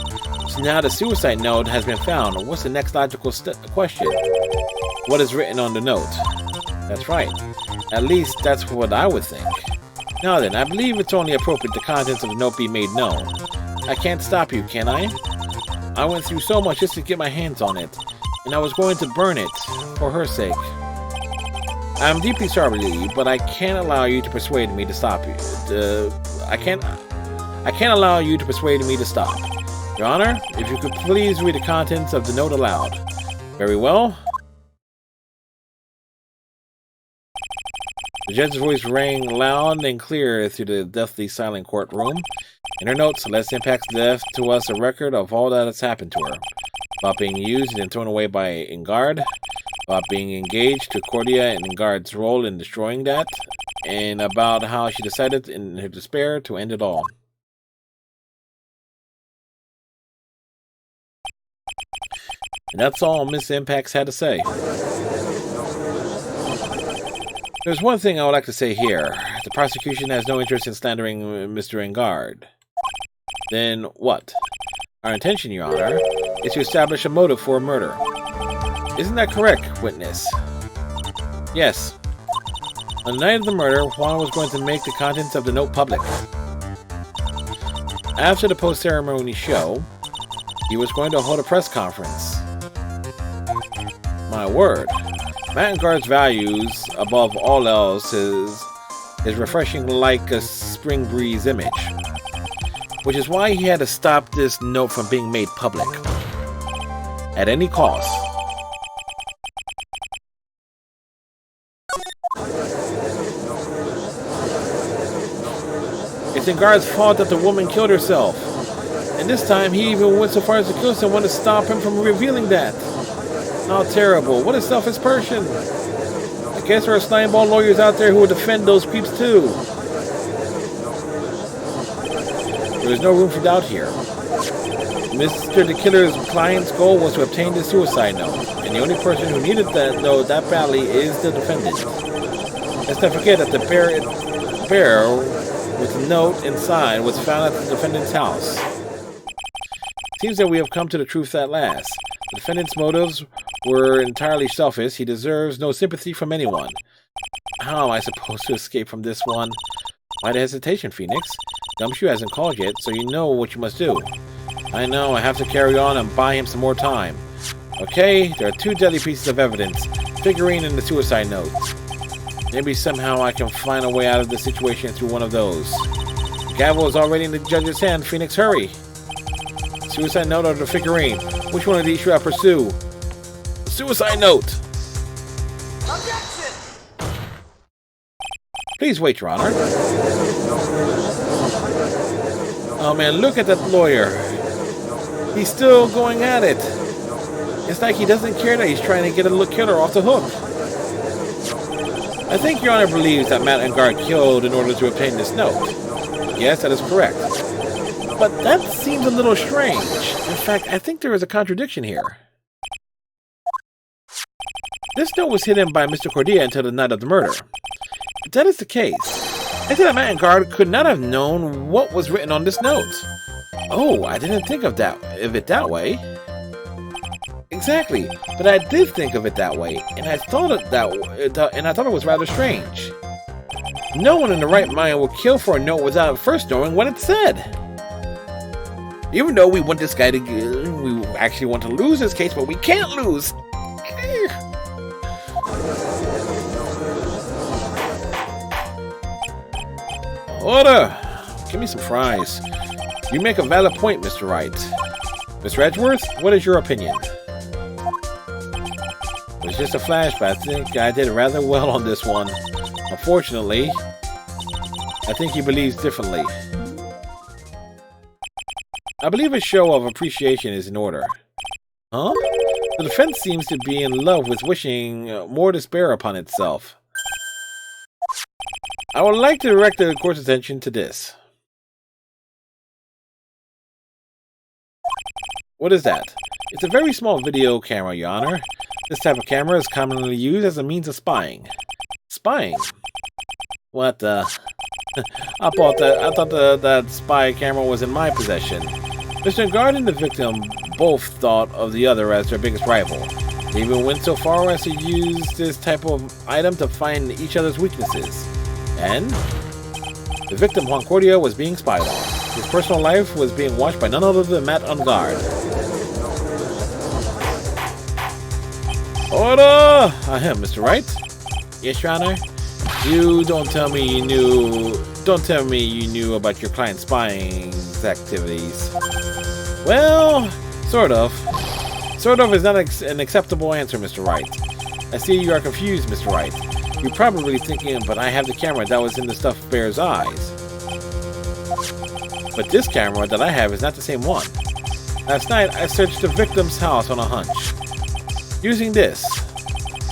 So now the suicide note has been found. What's the next logical question? What is written on the note? That's right. At least that's what I would think. Now then, I believe it's only appropriate the contents of the note be made known. I can't stop you, can I? I went through so much just to get my hands on it, and I was going to burn it for her sake. I'm deeply sorry, but I can't allow you to persuade me to stop you. I can't allow you to persuade me to stop. Your Honor, if you could please read the contents of the note aloud. Very well. The judge's voice rang loud and clear through the deathly silent courtroom. In her notes, Celeste Impact's death to us a record of all that has happened to her. About being used and thrown away by Ingard, about being engaged to Cordia and Ingard's role in destroying that, and about how she decided in her despair to end it all. And that's all Miss Impacts had to say. There's one thing I would like to say here. The prosecution has no interest in slandering Mr. Ingard. Then what? Our intention, Your Honor, is to establish a motive for a murder. Isn't that correct, witness? Yes. On the night of the murder, Juan was going to make the contents of the note public. After the post-ceremony show, he was going to hold a press conference. My word. Matt Ingard's values, above all else, is refreshing like a spring breeze image. Which is why he had to stop this note from being made public. At any cost. It's Ingard's fault that the woman killed herself. And this time he even went so far as to kill someone to stop him from revealing that. How terrible. What a selfish person. I guess there are slimeball lawyers out there who will defend those creeps too. There is no room for doubt here. Mr. the Killer's client's goal was to obtain the suicide note, and the only person who needed that note that badly is the defendant. Let's not forget that the bear with the note inside was found at the defendant's house. Seems that we have come to the truth at last. The defendant's motives were entirely selfish. He deserves no sympathy from anyone. How am I supposed to escape from this one? Why the hesitation, Phoenix? Gumshoe hasn't called yet, so you know what you must do. I know, I have to carry on and buy him some more time. Okay, there are two deadly pieces of evidence. Figurine and the suicide note. Maybe somehow I can find a way out of this situation through one of those. The gavel is already in the judge's hand. Phoenix, hurry! Suicide note or the figurine? Which one of these should I pursue? The suicide note! Objection! Please wait, Your Honor. Oh man, look at that lawyer. He's still going at it. It's like he doesn't care that he's trying to get a killer off the hook. I think Your Honor believes that Matt Ingard killed in order to obtain this note. Yes, that is correct. But that seems a little strange. In fact, I think there is a contradiction here. This note was hidden by Mr. Cordia until the night of the murder. If that is the case, I think that Matt Ingard could not have known what was written on this note. Oh, I didn't think of it that way. Exactly, but I did think of it that way, and I thought it was rather strange. No one in the right mind will kill for a note without first knowing what it said. Even though we want this guy to, we actually want to lose this case, but we can't lose. Order! Give me some fries. You make a valid point, Mr. Wright. Mr. Edgeworth, what is your opinion? It was just a flash, but I think I did rather well on this one. Unfortunately, I think he believes differently. I believe a show of appreciation is in order. Huh? The defense seems to be in love with wishing more despair upon itself. I would like to direct the court's attention to this. What is that? It's a very small video camera, Your Honor. This type of camera is commonly used as a means of spying. Spying? What the? I thought that spy camera was in my possession. Mr. Guard and the victim both thought of the other as their biggest rival. They even went so far as to use this type of item to find each other's weaknesses. And the victim, Concordia, was being spied on. His personal life was being watched by none other than Matt on guard. Order! Mr. Wright? Yes, Your Honor? You don't tell me you knew about your client's spying activities. Well, sort of. Sort of is not an acceptable answer, Mr. Wright. I see you are confused, Mr. Wright. You're probably thinking, but I have the camera that was in the stuffed bear's eyes. But this camera that I have is not the same one. Last night, I searched the victim's house on a hunch. Using this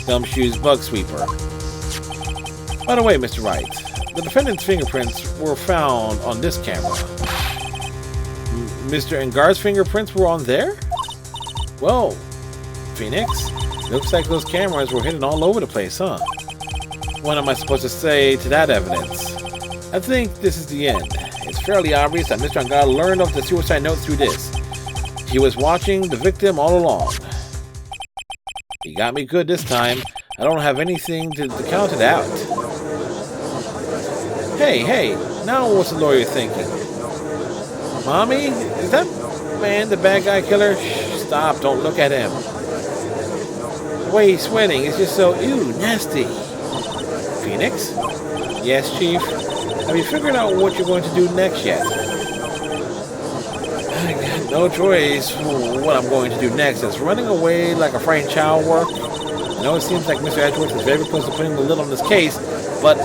Gumshoe's bug sweeper. By the way, Mr. Wright, the defendant's fingerprints were found on this camera. Mr. Engar's fingerprints were on there? Well, Phoenix, looks like those cameras were hidden all over the place, huh? What am I supposed to say to that evidence? I think this is the end. It's fairly obvious that Mr. Engar learned of the suicide note through this. He was watching the victim all along. He got me good this time. I don't have anything to count it out. Hey, now what's the lawyer thinking? Mommy, is that man the bad guy killer? Shh, stop, don't look at him. The way he's sweating is just so, ew, nasty. Phoenix? Yes, Chief? Have you figured out what you're going to do next yet? I got no choice for what I'm going to do next. Is running away like a frightened child work? I know it seems like Mr. Edgeworth is very close to putting the lid on this case, but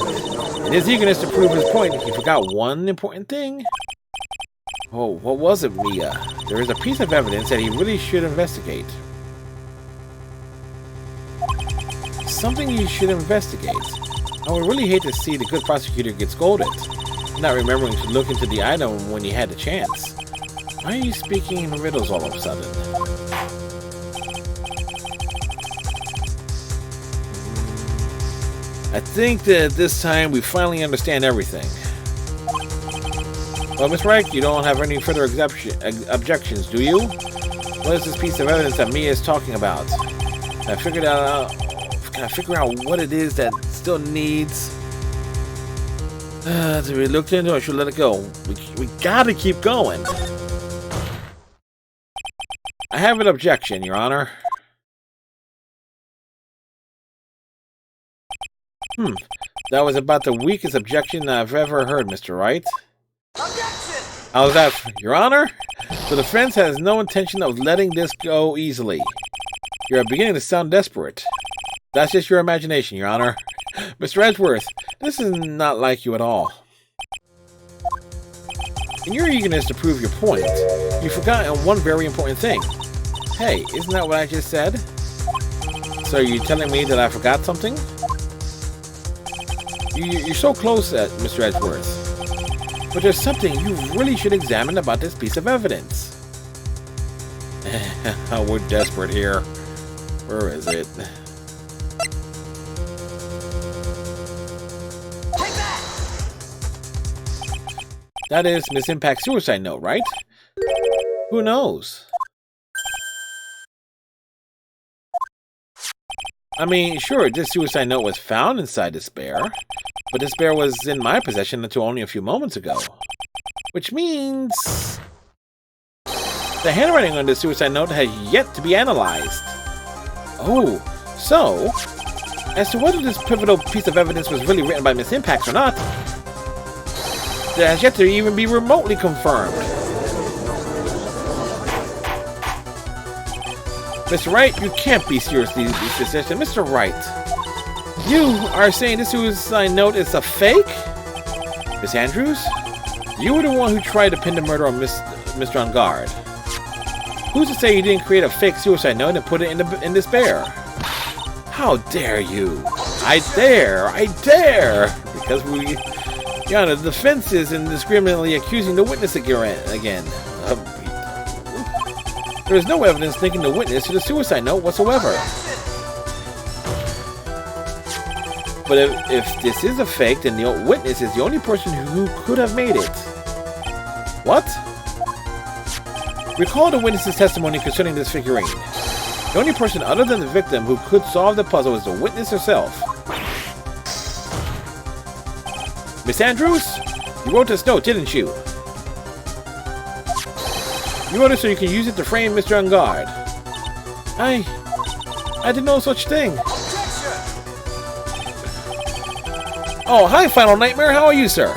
in his eagerness to prove his point, he forgot one important thing. Oh, what was it, Mia? There is a piece of evidence that he really should investigate. Something you should investigate. I would really hate to see the good prosecutor get scolded, not remembering to look into the item when he had the chance. Why are you speaking in riddles all of a sudden? I think that this time we finally understand everything. Well, Miss Wright, you don't have any further objections, do you? What is this piece of evidence that Mia is talking about? Can I figure out what it is that still needs to be looked into, or should let it go? We gotta keep going. I have an objection, Your Honor. That was about the weakest objection I've ever heard, Mr. Wright. Objection! How's that, Your Honor? The defense has no intention of letting this go easily. You're beginning to sound desperate. That's just your imagination, Your Honor. Mr. Edgeworth, this is not like you at all. In your eagerness to prove your point, you've forgotten one very important thing. Hey, isn't that what I just said? So are you telling me that I forgot something? You're so close, Mr. Edgeworth. But there's something you really should examine about this piece of evidence. We're desperate here. Where is it? Take that! That is Miss Impact's suicide note, right? Who knows? I mean, sure, this suicide note was found inside this bear, but this bear was in my possession until only a few moments ago. Which means the handwriting on the suicide note has yet to be analyzed. Oh, so, as to whether this pivotal piece of evidence was really written by Miss Impact or not, that has yet to even be remotely confirmed. Mr. Wright, you can't be seriously discussing. Mr. Wright, you are saying this suicide note is a fake? Miss Andrews, you were the one who tried to pin the murder on Mr. On Guard. Who's to say you didn't create a fake suicide note and put it in this bear? How dare you? I dare! Because the defense is indiscriminately accusing the witness again. There is no evidence linking the witness to the suicide note whatsoever. But if this is a fake, then the witness is the only person who could have made it. What? Recall the witness's testimony concerning this figurine. The only person other than the victim who could solve the puzzle is the witness herself. Miss Andrews? You wrote this note, didn't you? You wrote it so you can use it to frame Mr. Ungard. I did no such thing. Oh, hi, Final Nightmare. How are you, sir?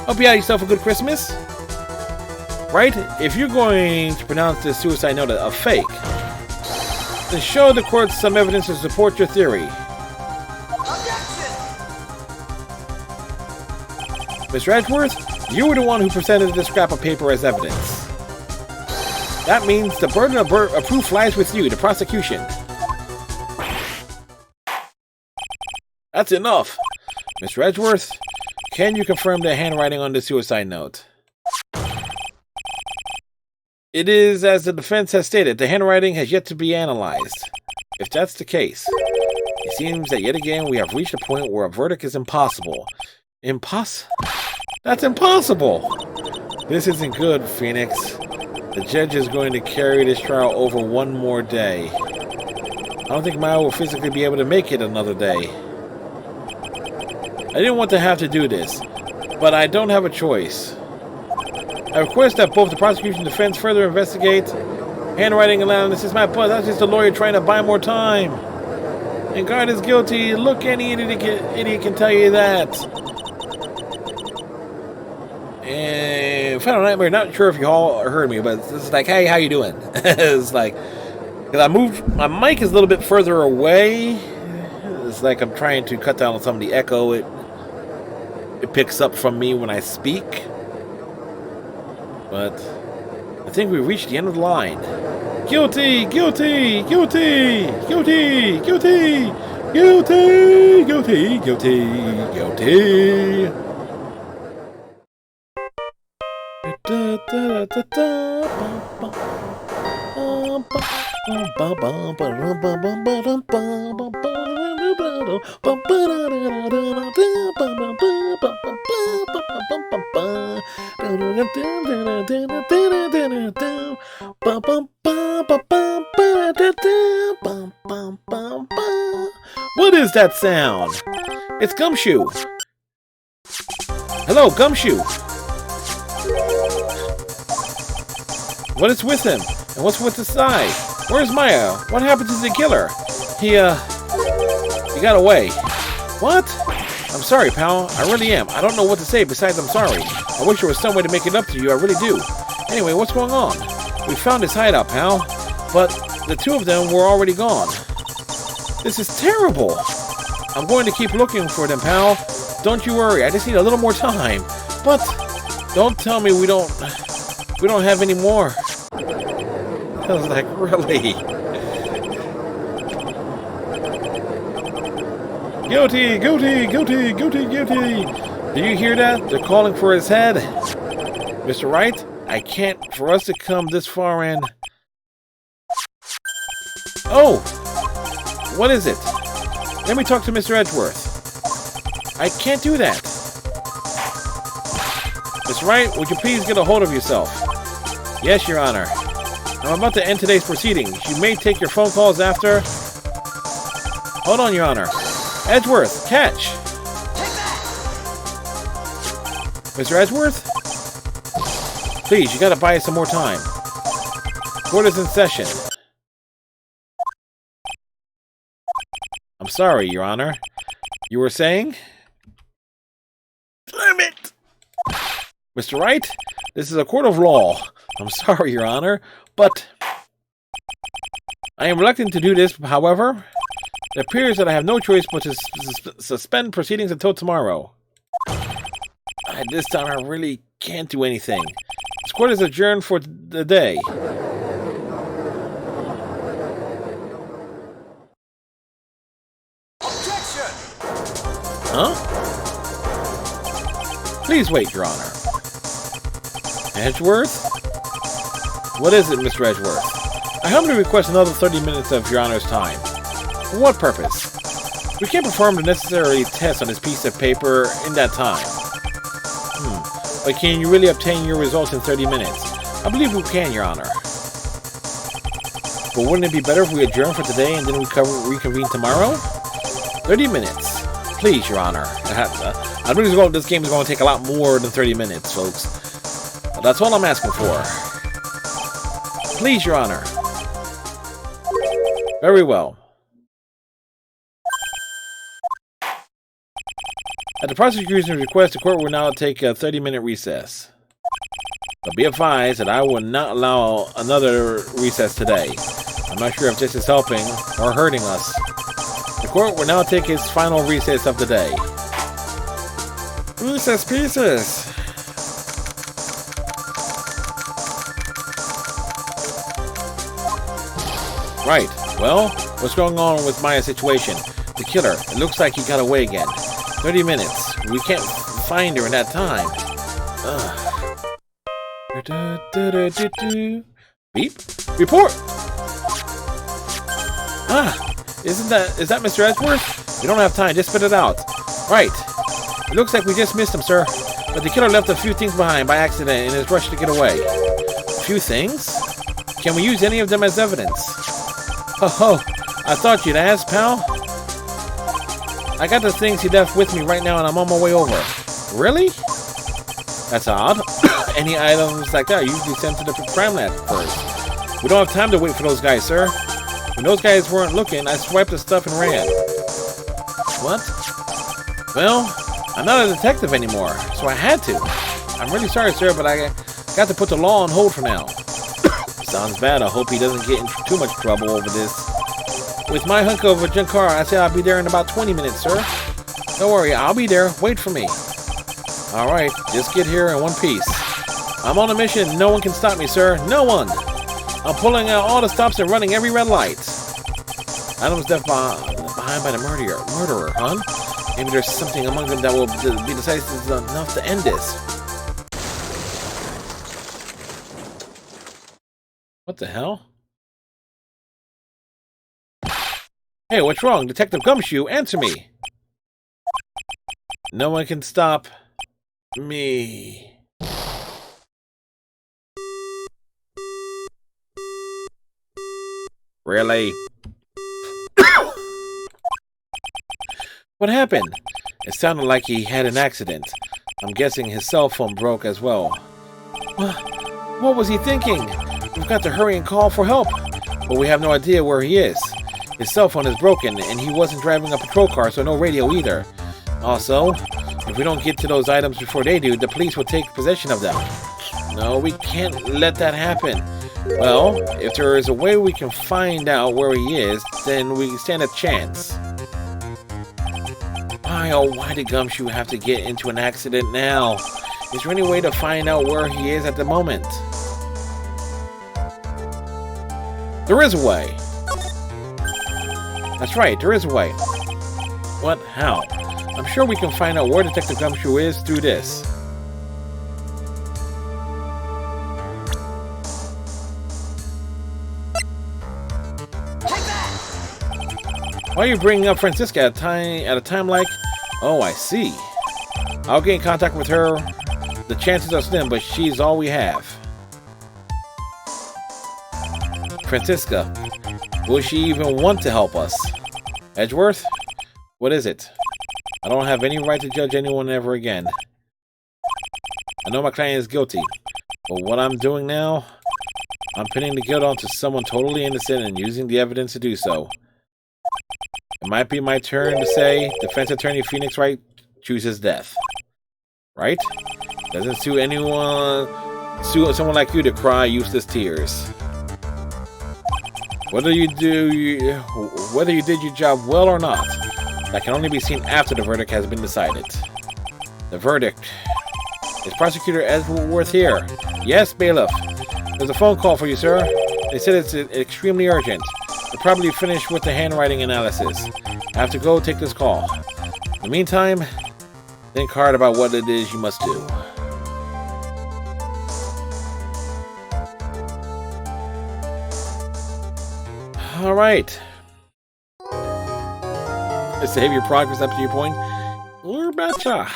Hope you had yourself a good Christmas. Right? If you're going to pronounce this suicide note a fake, then show the court some evidence to support your theory. Mr. Edgeworth, you were the one who presented this scrap of paper as evidence. That means the burden of proof lies with you, the prosecution. That's enough. Mr. Edgeworth, can you confirm the handwriting on the suicide note? It is as the defense has stated, the handwriting has yet to be analyzed. If that's the case, it seems that yet again we have reached a point where a verdict is impossible. That's impossible! This isn't good, Phoenix. The judge is going to carry this trial over one more day. I don't think Maya will physically be able to make it another day. I didn't want to have to do this, but I don't have a choice. I request that both the prosecution and defense further investigate. Handwriting analysis, my point. That's just a lawyer trying to buy more time. And God is guilty. Look, any idiot can tell you that. And Final Nightmare, not sure if you all heard me, but it's like, hey, how you doing? It's like, because I moved, my mic is a little bit further away. It's like I'm trying to cut down on some of the echo it picks up from me when I speak. But I think we reached the end of the line. Guilty, guilty, guilty, guilty, guilty, guilty, guilty, guilty, guilty. What is that sound? It's Gumshoe. Hello, Gumshoe. What is with him? And what's with the side? Where's Maya? What happened to the killer? He got away. What? I'm sorry, pal. I really am. I don't know what to say besides I'm sorry. I wish there was some way to make it up to you. I really do. Anyway, what's going on? We found his hideout, pal. But the two of them were already gone. This is terrible. I'm going to keep looking for them, pal. Don't you worry. I just need a little more time. But don't tell me we don't have any more. I was like, really? Guilty, guilty, guilty, guilty, guilty. Do you hear that? They're calling for his head. Mr. Wright, I can't, for us to come this far and... Oh! What is it? Let me talk to Mr. Edgeworth. I can't do that. Mr. Wright, would you please get a hold of yourself? Yes, Your Honor. I'm about to end today's proceedings. You may take your phone calls after... Hold on, Your Honor. Edgeworth, catch! Mr. Edgeworth? Please, you gotta buy us some more time. Court is in session. I'm sorry, Your Honor. You were saying? Damn it! Mr. Wright, this is a court of law. I'm sorry, Your Honor, but I am reluctant to do this, however. It appears that I have no choice but to suspend proceedings until tomorrow. At this time, I really can't do anything. This court is adjourned for the day. Objection! Huh? Please wait, Your Honor. Edgeworth? What is it, Mr. Edgeworth? I humbly request another 30 minutes of Your Honor's time. For what purpose? We can't perform the necessary tests on this piece of paper in that time. But can you really obtain your results in 30 minutes? I believe we can, Your Honor. But wouldn't it be better if we adjourn for today and then we reconvene tomorrow? 30 minutes. Please, Your Honor. I believe this game is going to take a lot more than 30 minutes, folks. But that's all I'm asking for. Please, Your Honor. Very well. At the prosecution's request, the court will now take a 30-minute recess. But be advised that I will not allow another recess today. I'm not sure if this is helping or hurting us. The court will now take its final recess of the day. Recess pieces! Right. Well, what's going on with Maya's situation? The killer. It looks like he got away again. 30 minutes. We can't find her in that time. Beep. Report! Is that Mr. Edgeworth? We don't have time. Just spit it out. Right. It looks like we just missed him, sir. But the killer left a few things behind by accident in his rush to get away. A few things? Can we use any of them as evidence? Oh, I thought you'd ask, pal. I got the things he left with me right now and I'm on my way over. Really? That's odd. Any items like that are usually sent to the crime lab first. We don't have time to wait for those guys, sir. When those guys weren't looking, I swiped the stuff and ran. What? Well, I'm not a detective anymore, so I had to. I'm really sorry, sir, but I got to put the law on hold for now. Sounds bad. I hope he doesn't get in too much trouble over this. With my hunk of a junk car, I said I'll be there in about 20 minutes, sir. Don't worry, I'll be there. Wait for me. Alright, just get here in one piece. I'm on a mission. No one can stop me, sir. No one! I'm pulling out all the stops and running every red light. Adam's left behind by the murderer, huh? Maybe there's something among them that will be decisive enough to end this. What the hell? Hey, what's wrong? Detective Gumshoe, answer me! No one can stop me. Really? What happened? It sounded like he had an accident. I'm guessing his cell phone broke as well. What was he thinking? We've got to hurry and call for help. But we have no idea where he is. His cell phone is broken, and he wasn't driving a patrol car, so no radio either. Also, if we don't get to those items before they do, the police will take possession of them. No, we can't let that happen. Well, if there is a way we can find out where he is, then we stand a chance. Why did Gumshoe have to get into an accident now? Is there any way to find out where he is at the moment? There is a way. That's right, there is a way. What? How? I'm sure we can find out where Detective Gumshoe is through this. Why are you bringing up Francisca at a time like... Oh, I see. I'll get in contact with her. The chances are slim, but she's all we have. Francisca. Will she even want to help us? Edgeworth? What is it? I don't have any right to judge anyone ever again. I know my client is guilty, but what I'm doing now, I'm pinning the guilt onto someone totally innocent and using the evidence to do so. It might be my turn to say, defense attorney Phoenix Wright chooses death. Right? Doesn't suit someone like you to cry useless tears. Whether you did your job well or not, that can only be seen after the verdict has been decided. The verdict. Is Prosecutor Edgeworth here? Yes, bailiff. There's a phone call for you, sir. They said it's extremely urgent. They're probably finished with the handwriting analysis. I have to go take this call. In the meantime, think hard about what it is you must do. All right. Save your progress up to your point. Or betcha.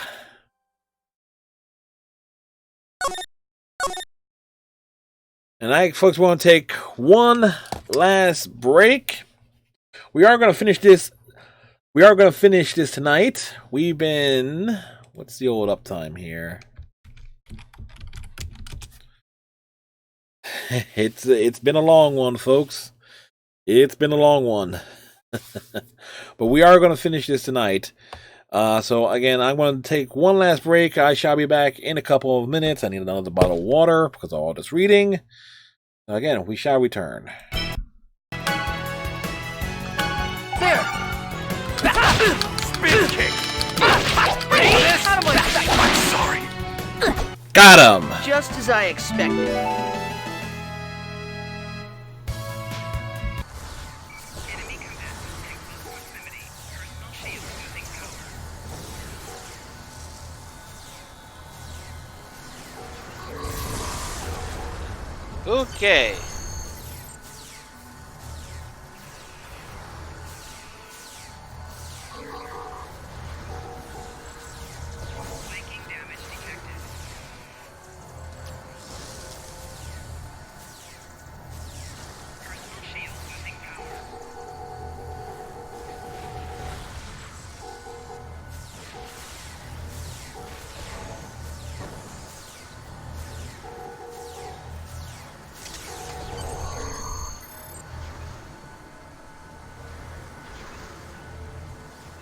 And I, folks, want to take one last break. We are going to finish this. We are going to finish this tonight. We've been... What's the old uptime here? It's been a long one, folks. It's been a long one. But we are going to finish this tonight. So again, I'm going to take one last break. I shall be back in a couple of minutes. I need another bottle of water because of all this reading. Again, we shall return. There! Spin kick! Out of my sight! I'm sorry! Got him! Just as I expected. Okay.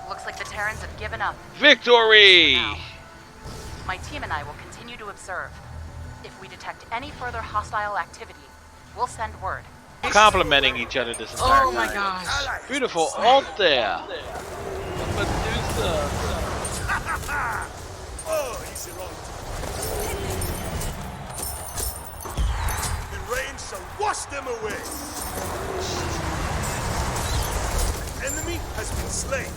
Looks like the Terrans have given up. Victory! Now, my team and I will continue to observe. If we detect any further hostile activity, we'll send word. Complimenting each other this entire Oh my time. gosh. Beautiful alt there. Medusa. Oh, he's wrong. The rain shall wash them away. The enemy has been slain.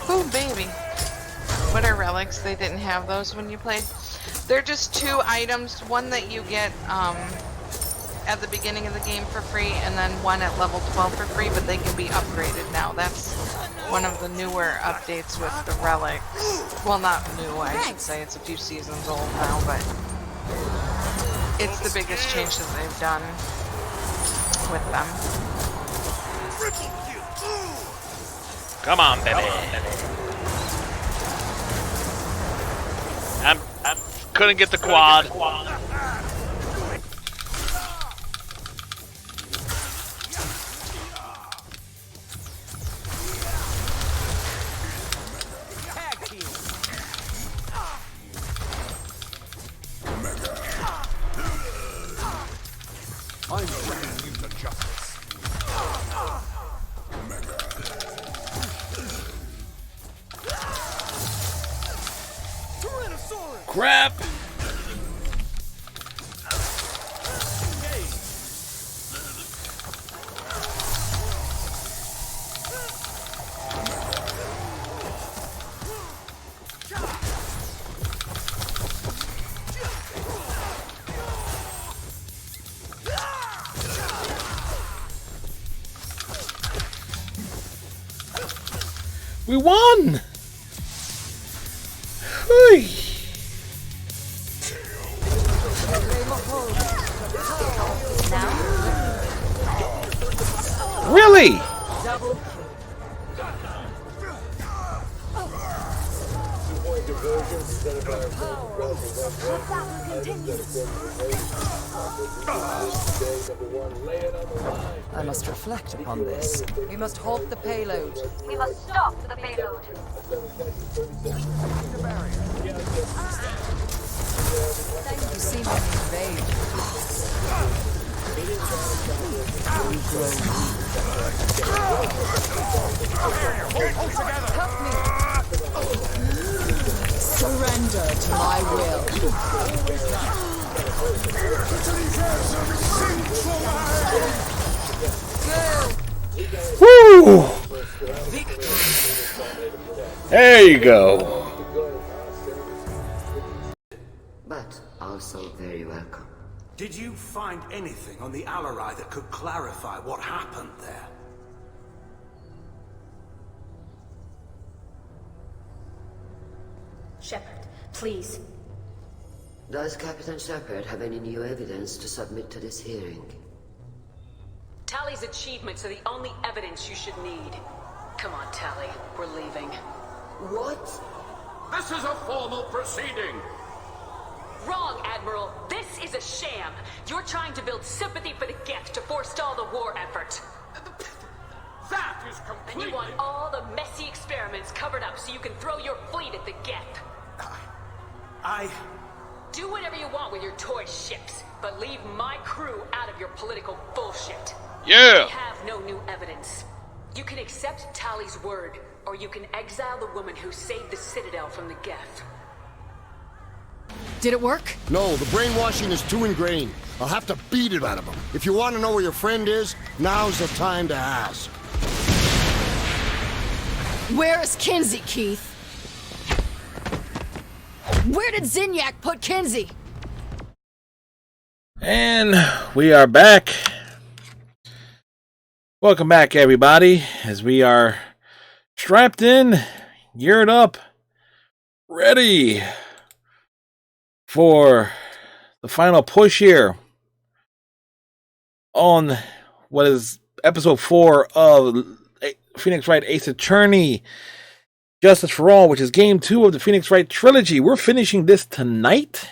Oh, baby. What are relics? They didn't have those when you played. They're just 2 items. One that you get at the beginning of the game for free, and then one at level 12 for free, but they can be upgraded now. That's one of the newer updates with the relics. Well, not new, I should say. It's a few seasons old now, but it's the biggest change that they've done with them. Come on, baby. I couldn't get the quad. I'm bringing you to justice. Crap! We won! Hui. Really? I must reflect upon this. We must halt the payload. We must stop the payload. You seem to invade. Help me! Surrender to my will. Woo! There you go. But also very welcome. Did you find anything on the Alarai that could clarify what happened there? Shepard, please. Does Captain Shepard have any new evidence to submit to this hearing? Tally's achievements are the only evidence you should need. Come on, Tally. We're leaving. What? This is a formal proceeding. Wrong, Admiral. This is a sham. You're trying to build sympathy for the Geth to forestall the war effort. That is completely... And you want all the messy experiments covered up so you can throw your fleet at the Geth. Do whatever you want with your toy ships, but leave my crew out of your political bullshit. Yeah! We have no new evidence. You can accept Tally's word, or you can exile the woman who saved the Citadel from the Geth. Did it work? No, the brainwashing is too ingrained. I'll have to beat it out of them. If you want to know where your friend is, now's the time to ask. Where is Kinsey, Keith? Where did Zinyak put Kinsey? And we are back. Welcome back, everybody, as we are strapped in, geared up, ready for the final push here on what is episode 4 of Phoenix Wright Ace Attorney Justice for All, which is game 2 of the Phoenix Wright Trilogy. We're finishing this tonight.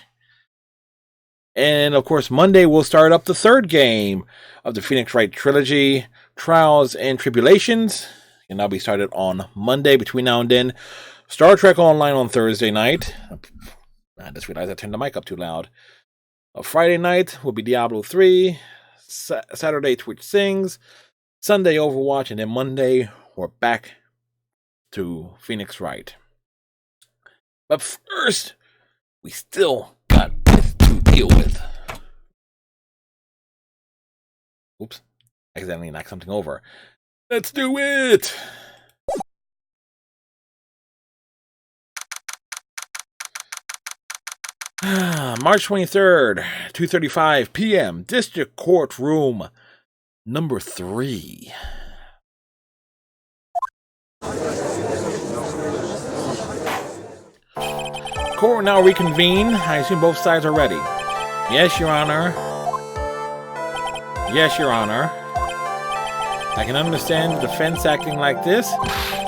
And, of course, Monday we'll start up the third game of the Phoenix Wright Trilogy, Trials and Tribulations. And that'll be started on Monday between now and then. Star Trek Online on Thursday night. I just realized I turned the mic up too loud. Friday night will be Diablo 3. Saturday, Twitch Sings. Sunday, Overwatch. And then Monday, we're back to Phoenix Wright. But first, we still got this to deal with. Oops. Accidentally knocked something over. Let's do it! March 23rd, 2:35 p.m. District Court Room number 3. Court will now reconvene. I assume both sides are ready. Yes, Your Honor. Yes, Your Honor. I can understand the defense acting like this.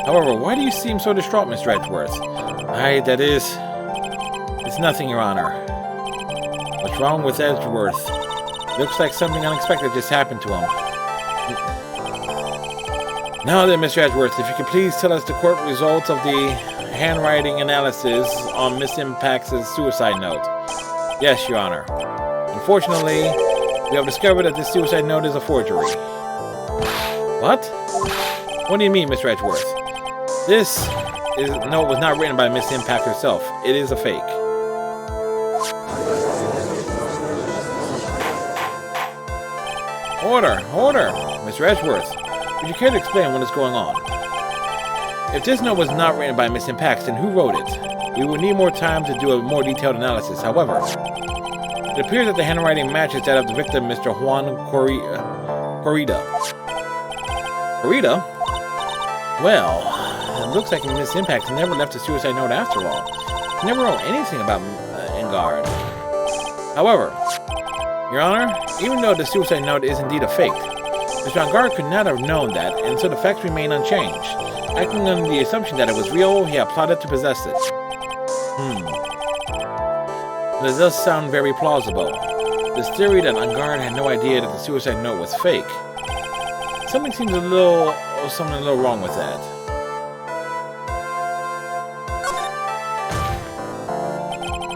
However, why do you seem so distraught, Mr. Edgeworth? It's nothing, Your Honor. What's wrong with Edgeworth? Looks like something unexpected just happened to him. Now then, Mr. Edgeworth, if you could please tell us the court results of the handwriting analysis on Miss Impact's suicide note. Yes, Your Honor. Unfortunately, we have discovered that this suicide note is a forgery. What? What do you mean, Mr. Edgeworth? This note was not written by Miss Impact herself. It is a fake. Order! Order! Mr. Edgeworth, would you care to explain what is going on? If this note was not written by Miss Impact, then who wrote it? We will need more time to do a more detailed analysis. However, it appears that the handwriting matches that of the victim, Mr. Juan Corrida. Corrida? Well, it looks like Miss Impact never left a suicide note after all. She never wrote anything about Engard. However, Your Honor, even though the suicide note is indeed a fake, Mr. Engard could not have known that, and so the facts remain unchanged. Acting on the assumption that it was real, he had plotted to possess it. This does sound very plausible. This theory that Engard had no idea that the suicide note was fake. Something seems a little wrong with that.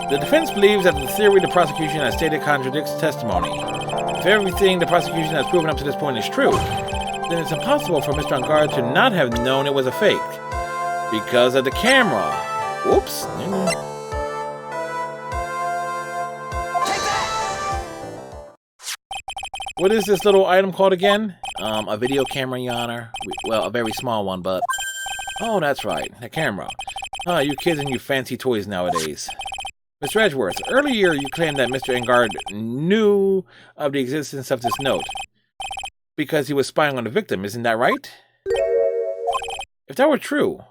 The defense believes that the theory the prosecution has stated contradicts testimony. If everything the prosecution has proven up to this point is true, then it's impossible for Mr. Engard to not have known it was a fake. Because of the camera. Oops. What is this little item called again? A video camera, Your Honor. Well, a very small one, but... Oh, that's right. A camera. Oh, you kids and your fancy toys nowadays. Mr. Edgeworth, earlier you claimed that Mr. Engard knew of the existence of this note because he was spying on the victim, isn't that right? If that were true,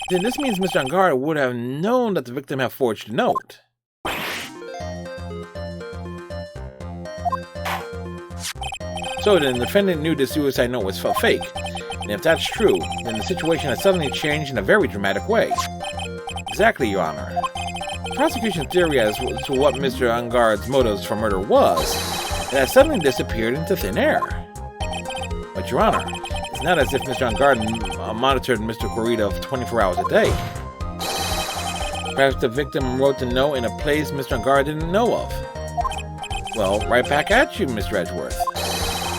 Then this means Mr. Angard would have known that the victim had forged the note. So then the defendant knew the suicide note was fake. And if that's true, then the situation has suddenly changed in a very dramatic way. Exactly, Your Honor. The prosecution's theory as to what Mr. Angard's motives for murder was, it has suddenly disappeared into thin air. But, Your Honor, it's not as if Mr. Angard monitored Mr. Corrida 24 hours a day. Perhaps the victim wrote the note in a place Mr. Angard didn't know of. Well, right back at you, Mr. Edgeworth.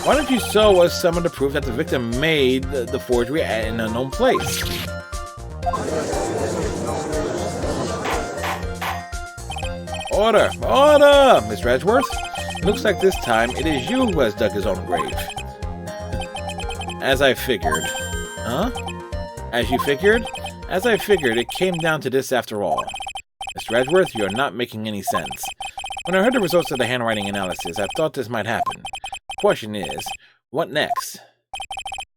Why don't you show us some of the proof that the victim made the forgery at an unknown place? Order! Order! Mr. Edgeworth. Looks like this time it is you who has dug his own grave. As I figured. Huh? As you figured? As I figured, it came down to this after all. Mr. Edgeworth, you are not making any sense. When I heard the results of the handwriting analysis, I thought this might happen. The question is, what next?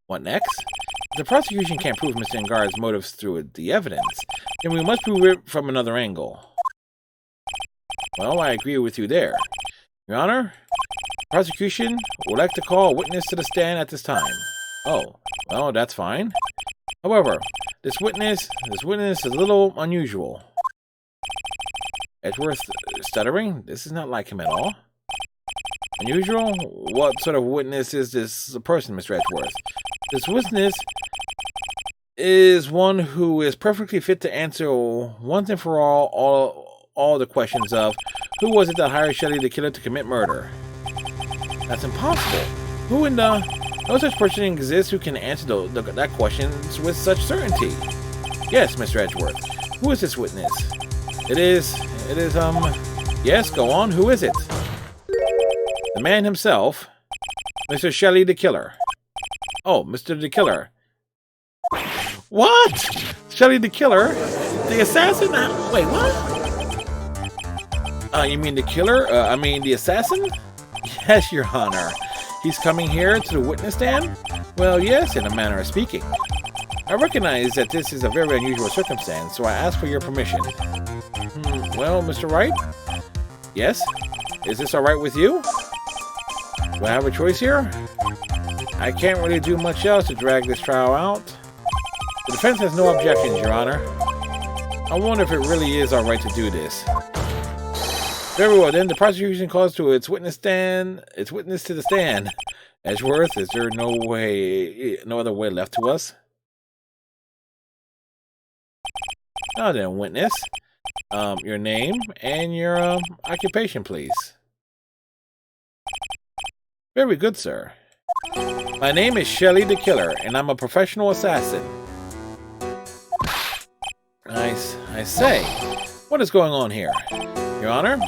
What next? If the prosecution can't prove Mr. Angard's motives through the evidence, then we must prove it from another angle. Well, I agree with you there. Your Honor, the prosecution would like to call a witness to the stand at this time. Oh, well, that's fine. However, this witness is a little unusual. Edgeworth stuttering? This is not like him at all. Unusual? What sort of witness is this person, Mr. Edgeworth? This witness is one who is perfectly fit to answer once and for all the questions of who was it that hired Shelley the killer to commit murder? That's impossible. Who in the... No such person exists who can answer that question with such certainty. Yes, Mr. Edgeworth. Who is this witness? It is, yes, go on, who is it? The man himself, Mr. Shelley the Killer. Oh, Mr. the Killer. What? Shelley the Killer? The assassin? Wait, what? You mean the killer? The assassin? Yes, Your Honor. He's coming here to the witness stand? Well, yes, in a manner of speaking. I recognize that this is a very unusual circumstance, so I ask for your permission. Well, Mr. Wright? Yes? Is this alright with you? Do I have a choice here? I can't really do much else to drag this trial out. The defense has no objections, Your Honor. I wonder if it really is alright to do this. Very well, then the prosecution calls to its witness to the stand. Edgeworth, is there no other way left to us? Now then, witness. Your name and your occupation, please. Very good, sir. My name is Shelley the Killer, and I'm a professional assassin. I say, what is going on here? Your Honor,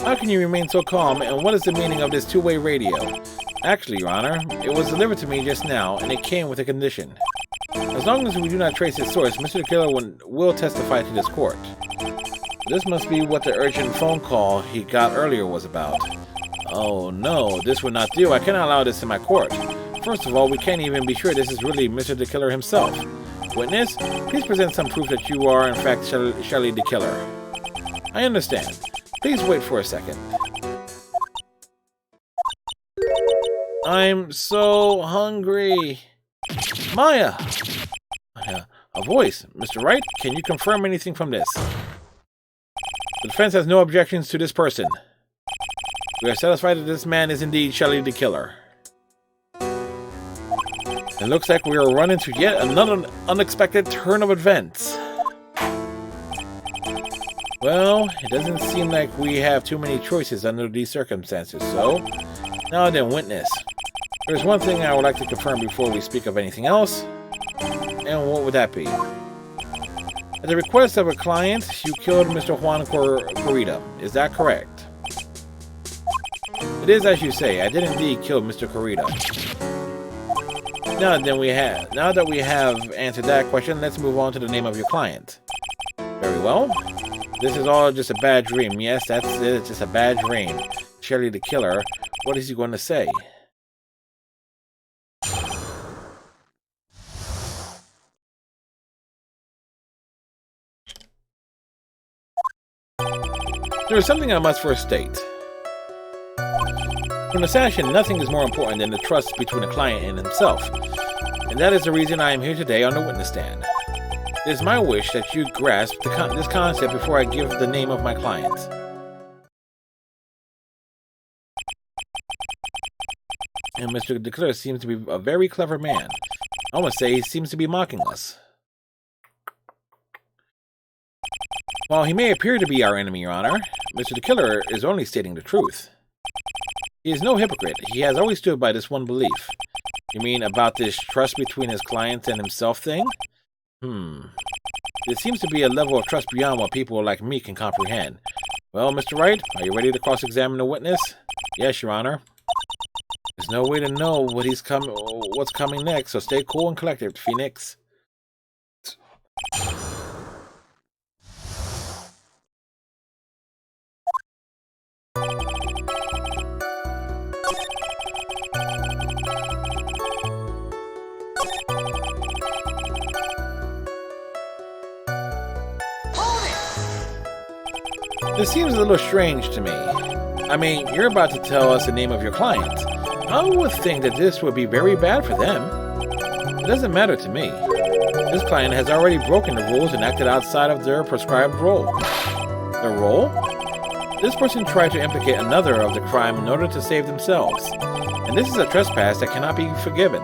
how can you remain so calm, and what is the meaning of this two-way radio? Actually, Your Honor, it was delivered to me just now, and it came with a condition. As long as we do not trace its source, Mr. the Killer will testify to this court. This must be what the urgent phone call he got earlier was about. Oh no, this would not do. I cannot allow this in my court. First of all, we can't even be sure this is really Mr. the Killer himself. Witness, please present some proof that you are in fact Shelley the Killer. I understand. Please wait for a second. I'm so hungry. Maya! A voice. Mr. Wright, can you confirm anything from this? The defense has no objections to this person. We are satisfied that this man is indeed Shelley the Killer. It looks like we are running into yet another unexpected turn of events. Well, it doesn't seem like we have too many choices under these circumstances, so... Now then, witness. There's one thing I would like to confirm before we speak of anything else. And what would that be? At the request of a client, you killed Mr. Juan Corrida. Is that correct? It is as you say. I did indeed kill Mr. Corrida. Now that we have answered that question, let's move on to the name of your client. Very well. This is all just a bad dream. Yes, that's it. It's just a bad dream. Shelley the Killer. What is he going to say? There is something I must first state. For an assassin, nothing is more important than the trust between a client and himself. And that is the reason I am here today on the witness stand. It is my wish that you grasp this concept before I give the name of my client. And Mr. DeClaire seems to be a very clever man. I want to say he seems to be mocking us. While he may appear to be our enemy, Your Honor, Mr. the Killer is only stating the truth. He is no hypocrite. He has always stood by this one belief. You mean about this trust between his clients and himself thing? It seems to be a level of trust beyond what people like me can comprehend. Well, Mr. Wright, are you ready to cross-examine the witness? Yes, Your Honor. There's no way to know what's coming next, so stay cool and collected, Phoenix. This seems a little strange to me. I mean, you're about to tell us the name of your client. I would think that this would be very bad for them. It doesn't matter to me. This client has already broken the rules and acted outside of their prescribed role. Their role? This person tried to implicate another of the crime in order to save themselves. And this is a trespass that cannot be forgiven.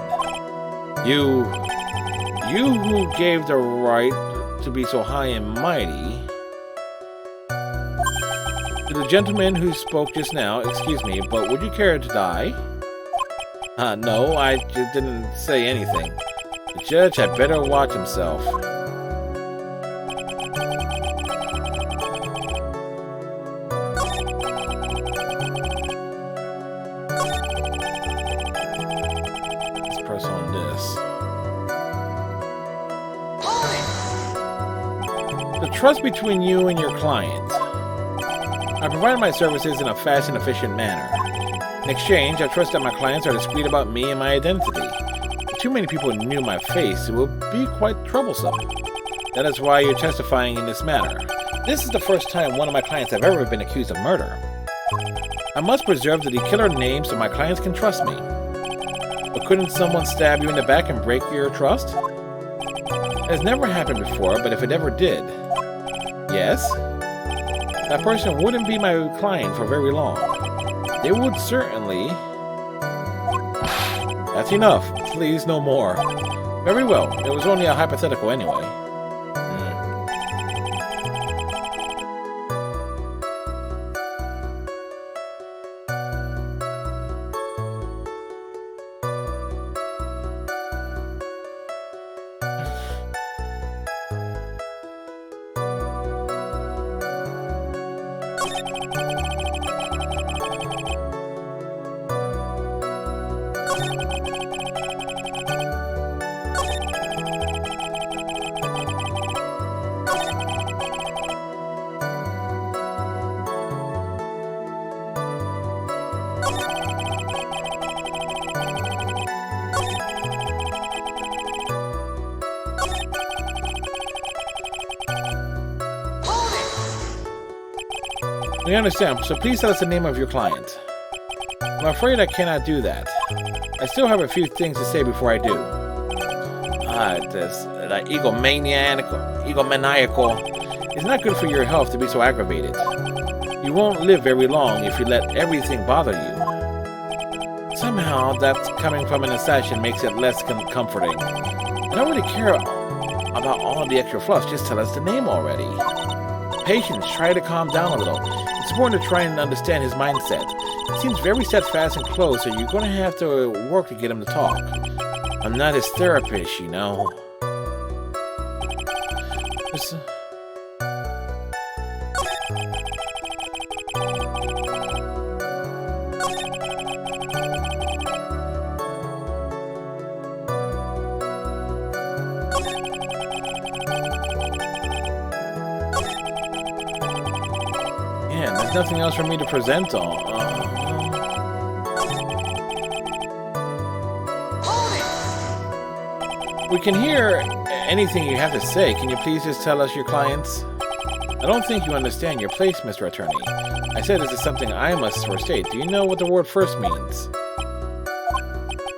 You who gave the right to be so high and mighty... To the gentleman who spoke just now, excuse me, but would you care to die? No, I just didn't say anything. The judge had better watch himself. Let's press on this. The trust between you and your client. I provide my services in a fast and efficient manner. In exchange, I trust that my clients are discreet about me and my identity. If too many people knew my face, it would be quite troublesome. That is why you're testifying in this manner. This is the first time one of my clients have ever been accused of murder. I must preserve the killer name so my clients can trust me. But couldn't someone stab you in the back and break your trust? It has never happened before, but if it ever did... Yes? That person wouldn't be my client for very long. They would certainly... That's enough. Please, no more. Very well. It was only a hypothetical anyway. We understand, so please tell us the name of your client. I'm afraid I cannot do that. I still have a few things to say before I do. This egomaniacal. It's not good for your health to be so aggravated. You won't live very long if you let everything bother you. Somehow, that coming from an assassin makes it less comforting. I don't really care about all the extra fluff, just tell us the name already. Patience, try to calm down a little. It's important to try and understand his mindset. He seems very steadfast and close, so you're going to have to work to get him to talk. I'm not his therapist, you know. Yeah, there's nothing else for me to present on. We can hear anything you have to say. Can you please just tell us your clients? I don't think you understand your place, Mr. Attorney. I said this is something I must first state. Do you know what the word first means?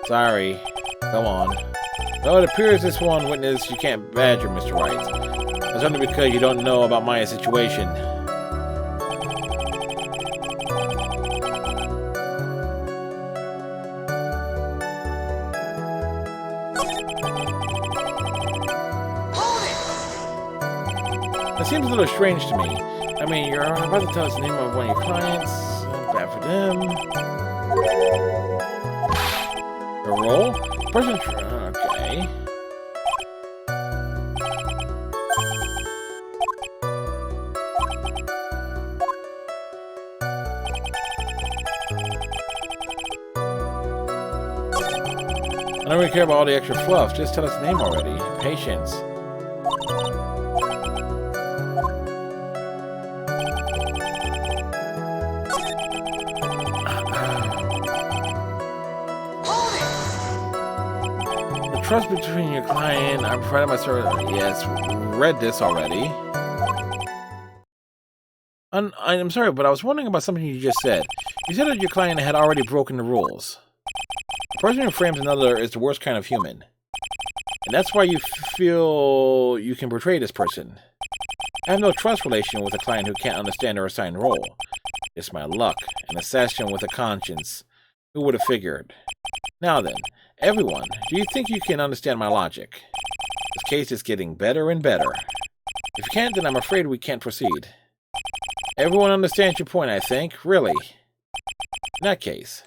Sorry. Go on. Though it appears this one witness you can't badger, Mr. Wright. That's only because you don't know about Maya's situation. That seems a little strange to me. I mean, you're about to tell us the name of one of your clients. Bad for them. A role? Person. Okay. I don't really care about all the extra fluff. Just tell us the name already. Patience. The trust between your client. I provided my service. Yes, read this already. I'm sorry, but I was wondering about something you just said. You said that your client had already broken the rules. The person who frames another is the worst kind of human. And that's why you feel you can portray this person. I have no trust relation with a client who can't understand their assigned role. It's my luck, an assassin with a conscience. Who would have figured? Now then, everyone, do you think you can understand my logic? This case is getting better and better. If you can't, then I'm afraid we can't proceed. Everyone understands your point, I think. Really. In that case,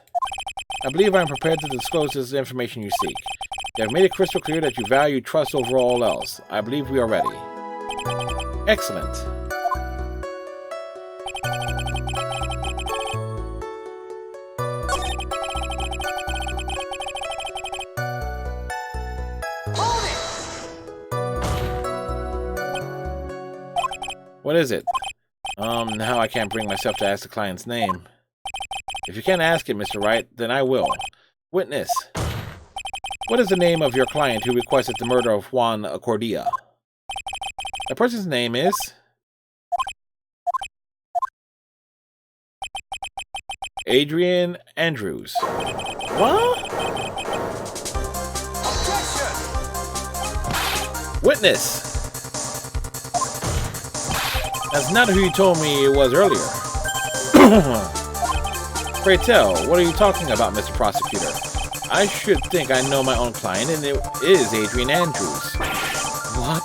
I believe I am prepared to disclose this information you seek. You have made it crystal clear that you value trust over all else. I believe we are ready. Excellent. What is it? Now I can't bring myself to ask the client's name. If you can't ask it, Mr. Wright, then I will. Witness. What is the name of your client who requested the murder of Juan Acordia? The person's name is... Adrian Andrews. What? Witness. That's not who you told me it was earlier. Pray tell, what are you talking about, Mr. Prosecutor? I should think I know my own client, and it is Adrian Andrews. What?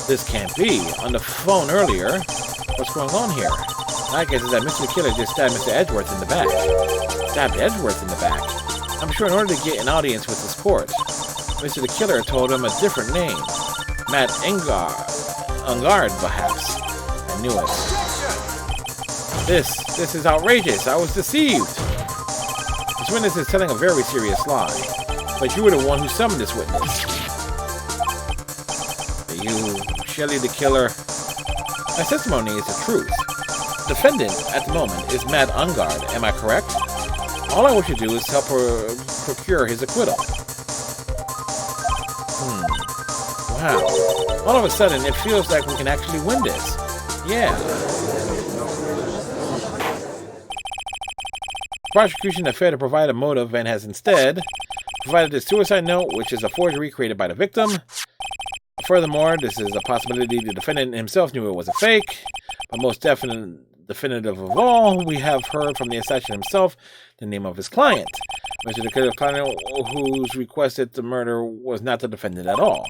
This can't be. On the phone earlier. What's going on here? My guess is that Mr. Killer just stabbed Mr. Edgeworth in the back. Stabbed Edgeworth in the back? I'm sure in order to get an audience with this court, Mr. the Killer told him a different name. Matt Ungard, perhaps. I knew it. This is outrageous. I was deceived. This witness is telling a very serious lie. But you were the one who summoned this witness. You, Shelley the Killer. My testimony is the truth. The defendant at the moment is Matt Ungard. Am I correct? All I want you to do is help her procure his acquittal. Wow. All of a sudden, it feels like we can actually win this. Yeah. Prosecution has failed to provide a motive and has instead provided a suicide note, which is a forgery created by the victim. Furthermore, this is a possibility the defendant himself knew it was a fake, but most definitive of all, we have heard from the assassin himself the name of his client. Mr. the Killer client who's requested the murder was not the defendant at all.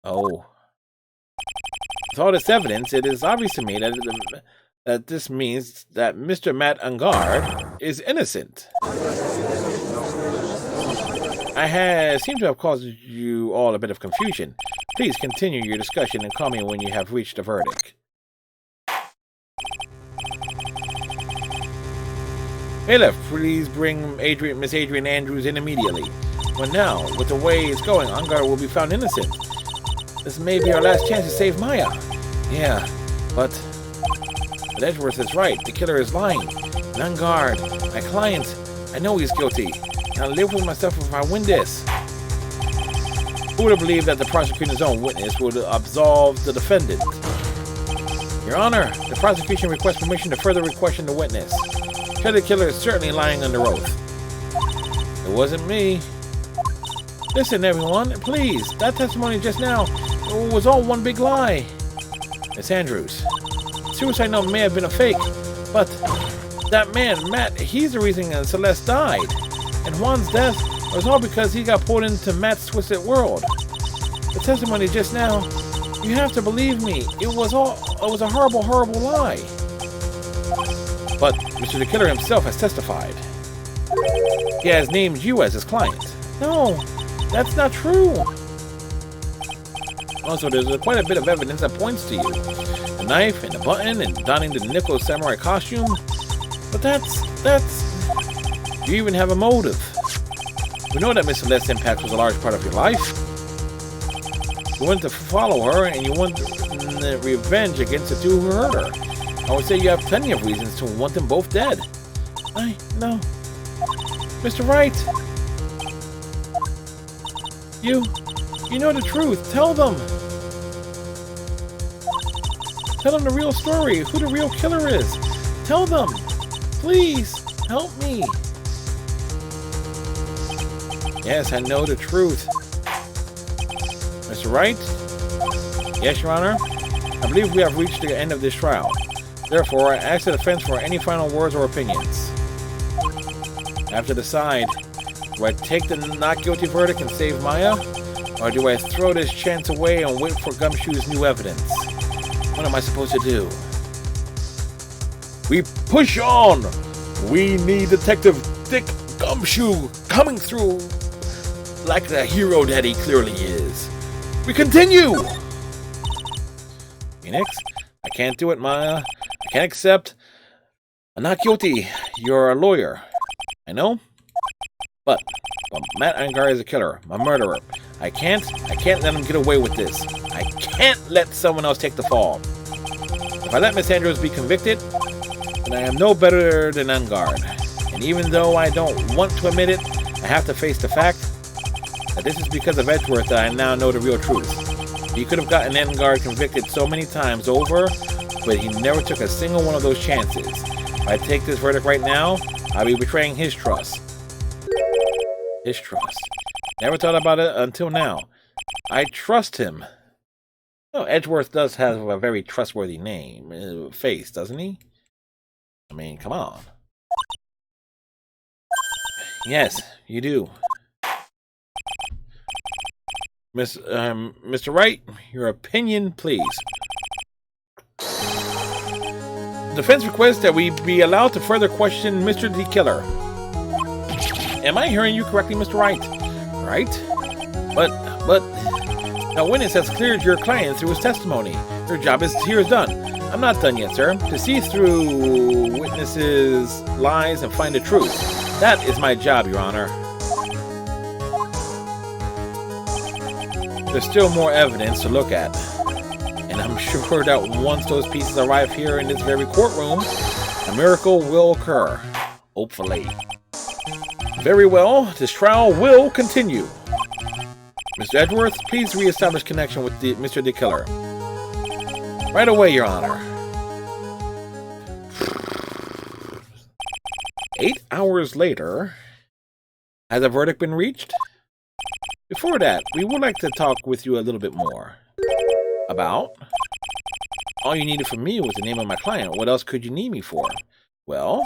Oh. With all this evidence, it is obvious to me that this means that Mr. Matt Ungard is innocent. I seem to have caused you all a bit of confusion. Please continue your discussion and call me when you have reached a verdict. Bailiff, please bring Miss Adrian Andrews in immediately. Well now, with the way it's going, Ungard will be found innocent. This may be our last chance to save Maya. Yeah, but Edgeworth is right. The killer is lying. Ungard, my client, I know he's guilty. I'll live with myself if I win this. Who would have believed that the prosecutor's own witness would absolve the defendant? Your Honor, the prosecution requests permission to further question the witness. The killer is certainly lying under oath. It wasn't me. Listen, everyone, please. That testimony just now was all one big lie. Miss Andrews, suicide note may have been a fake, but that man, Matt, he's the reason Celeste died. And Juan's death was all because he got pulled into Matt's twisted world. The testimony just now, you have to believe me. It was a horrible, horrible lie. But Mr. the Killer himself has testified. He has named you as his client. No, that's not true. Also, there's quite a bit of evidence that points to you. The knife and the button and donning the nickel samurai costume. But that's... You even have a motive. We know that Miss Celeste's impact was a large part of your life. You wanted to follow her and you want revenge against the two who hurt her. I would say you have plenty of reasons to want them both dead. No. Mr. Wright! You know the truth. Tell them! Tell them the real story, who the real killer is. Tell them! Please, help me! Yes, I know the truth. Mr. Wright? Yes, Your Honor? I believe we have reached the end of this trial. Therefore, I ask the defense for any final words or opinions. I have to decide. Do I take the not guilty verdict and save Maya? Or do I throw this chance away and wait for Gumshoe's new evidence? What am I supposed to do? We push on! We need Detective Dick Gumshoe coming through like the hero that he clearly is. We continue! Phoenix, I can't do it, Maya. I can't accept. I'm not guilty. You're a lawyer. I know. But Matt Angar is a killer, a murderer. I can't let him get away with this. I can't let someone else take the fall. If I let Miss Andrews be convicted, then I am no better than Angard. And even though I don't want to admit it, I have to face the fact that this is because of Edgeworth that I now know the real truth. He could have gotten Angard convicted so many times over, but he never took a single one of those chances. If I take this verdict right now, I'll be betraying his trust. His trust. Never thought about it until now. I trust him. Oh, Edgeworth does have a very trustworthy name, face, doesn't he? I mean, come on. Yes, you do. Mr. Wright, your opinion, please. Defense requests that we be allowed to further question Mr. the Killer. Am I hearing you correctly, Mr. Wright? Right? But the witness has cleared your client through his testimony. Your job here is done. I'm not done yet, sir. To see through witnesses' lies and find the truth. That is my job, Your Honor. There's still more evidence to look at. And I'm sure that once those pieces arrive here in this very courtroom, a miracle will occur. Hopefully. Very well, this trial will continue. Mr. Edgeworth, please reestablish connection with Mr. the Killer. Right away, Your Honor. 8 hours later, has a verdict been reached? Before that, we would like to talk with you a little bit more. About? All you needed from me was the name of my client. What else could you need me for? Well,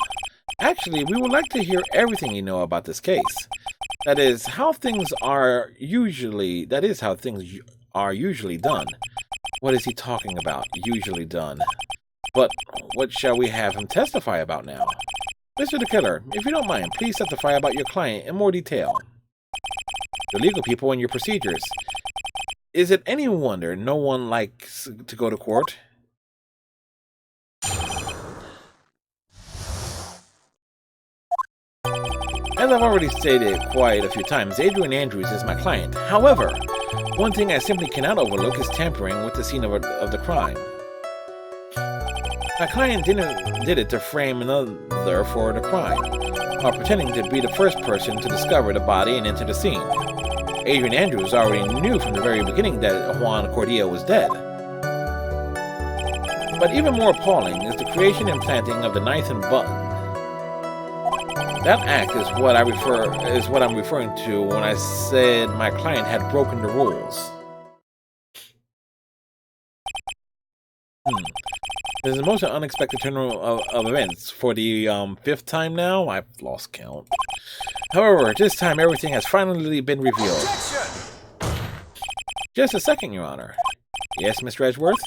actually, we would like to hear everything you know about this case. That is how things are usually done. What is he talking about? Usually done. But what shall we have him testify about now? Mr. the Killer, if you don't mind, please testify about your client in more detail. The legal people and your procedures. Is it any wonder no one likes to go to court? As I've already stated quite a few times, Adrian Andrews is my client. However, one thing I simply cannot overlook is tampering with the scene of the crime. My client did it to frame another for the crime, while pretending to be the first person to discover the body and enter the scene. Adrian Andrews already knew from the very beginning that Juan Cordillo was dead. But even more appalling is the creation and planting of the Nathan button. That act is what I'm referring to when I said my client had broken the rules. This is the most unexpected turn of events for the 5th time now. I've lost count. However, this time everything has finally been revealed. Just a second, Your Honor. Yes, Mr. Edgeworth?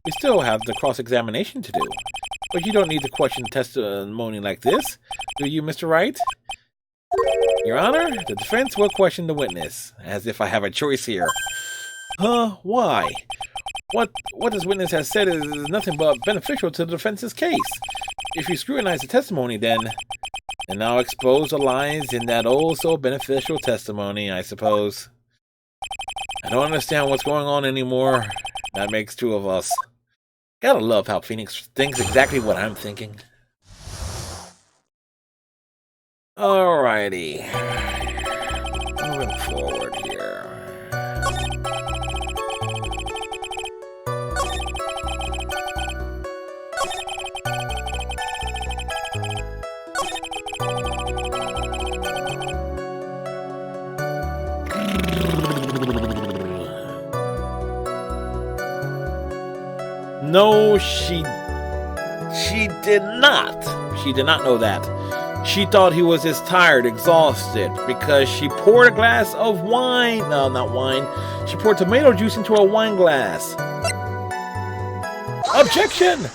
We still have the cross-examination to do. But you don't need to question testimony like this, do you, Mr. Wright? Your Honor, the defense will question the witness, as if I have a choice here. Huh? Why? What this witness has said is nothing but beneficial to the defense's case. If you scrutinize the testimony, then I'll expose the lies in that oh-so-beneficial testimony, I suppose. I don't understand what's going on anymore. That makes 2 of us. Gotta love how Phoenix thinks exactly what I'm thinking. Alrighty. Moving forward here. No, she did not. She did not know that. She thought he was just tired, exhausted, because she poured a glass of wine. No, not wine. She poured tomato juice into a wine glass. Objection!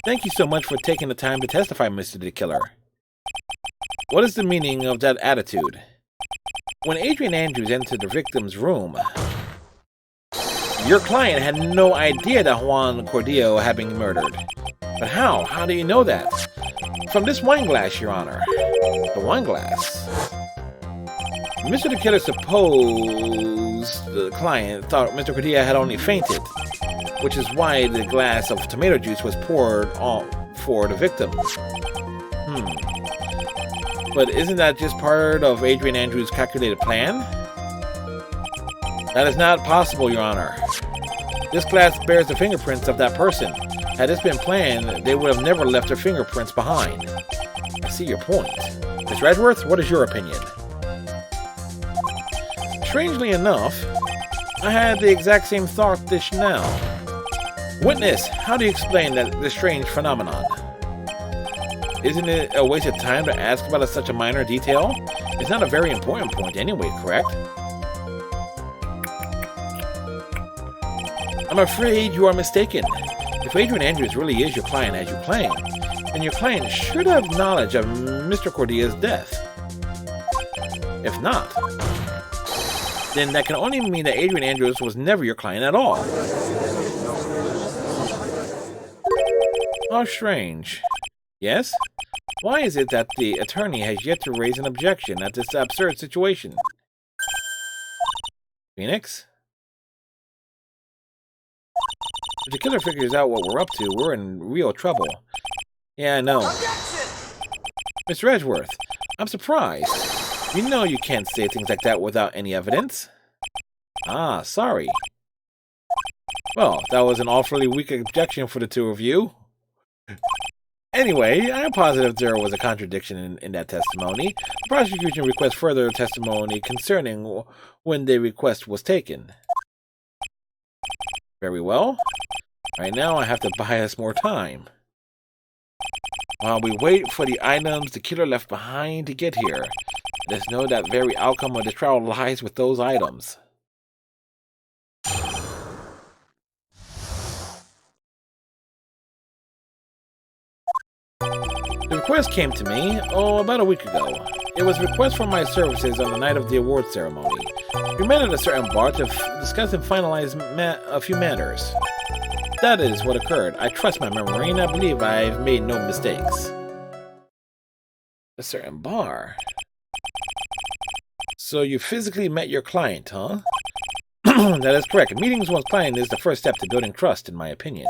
Thank you so much for taking the time to testify, Mr. the Killer. What is the meaning of that attitude? When Adrian Andrews entered the victim's room, your client had no idea that Juan Cordillo had been murdered. But how? How do you know that? From this wine glass, Your Honor. The wine glass. Mr. the Killer supposed the client thought Mr. Cordillo had only fainted, which is why the glass of tomato juice was poured on for the victim. But isn't that just part of Adrian Andrews' calculated plan? That is not possible, Your Honor. This glass bears the fingerprints of that person. Had this been planned, they would have never left their fingerprints behind. I see your point. Mr. Edgeworth, what is your opinion? Strangely enough, I had the exact same thought just now. Witness, how do you explain this strange phenomenon? Isn't it a waste of time to ask about such a minor detail? It's not a very important point anyway, correct? I'm afraid you are mistaken. If Adrian Andrews really is your client as you claim, then your client should have knowledge of Mr. Cordillo's death. If not, then that can only mean that Adrian Andrews was never your client at all. How strange. Yes? Why is it that the attorney has yet to raise an objection at this absurd situation? Phoenix? If the killer figures out what we're up to, we're in real trouble. Yeah, I know. Mr. Edgeworth, I'm surprised. You know you can't say things like that without any evidence. Ah, sorry. Well, that was an awfully weak objection for the 2 of you. Anyway, I am positive there was a contradiction in that testimony. The prosecution requests further testimony concerning when the request was taken. Very well. Right now, I have to buy us more time. While we wait for the items the killer left behind to get here, let's know that very outcome of the trial lies with those items. The request came to me, about a week ago. It was a request for my services on the night of the award ceremony. We met at a certain bar to discuss and finalize a few matters. That is what occurred. I trust my memory, and I believe I've made no mistakes. A certain bar? So you physically met your client, huh? That is correct. Meeting with one's client is the first step to building trust, in my opinion.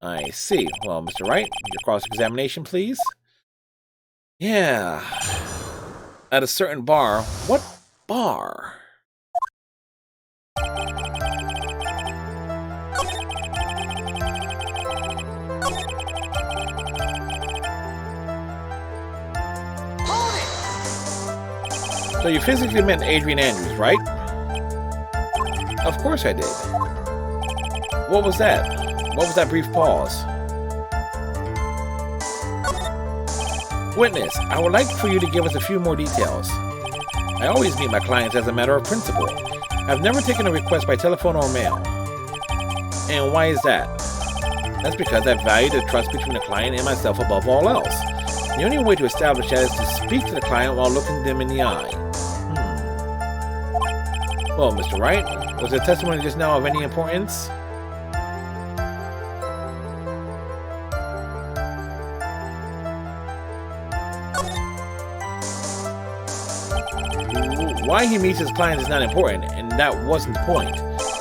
I see. Well, Mr. Wright, your cross-examination, please? Yeah. at a certain bar. What bar? So you physically met Adrian Andrews, right? Of course I did. What was that? What was that brief pause? Witness, I would like for you to give us a few more details. I always meet my clients as a matter of principle. I've never taken a request by telephone or mail. And why is that? That's because I value the trust between the client and myself above all else. The only way to establish that is to speak to the client while looking them in the eye. Well, Mr. Wright, was the testimony just now of any importance? Why he meets his clients is not important, and that wasn't the point.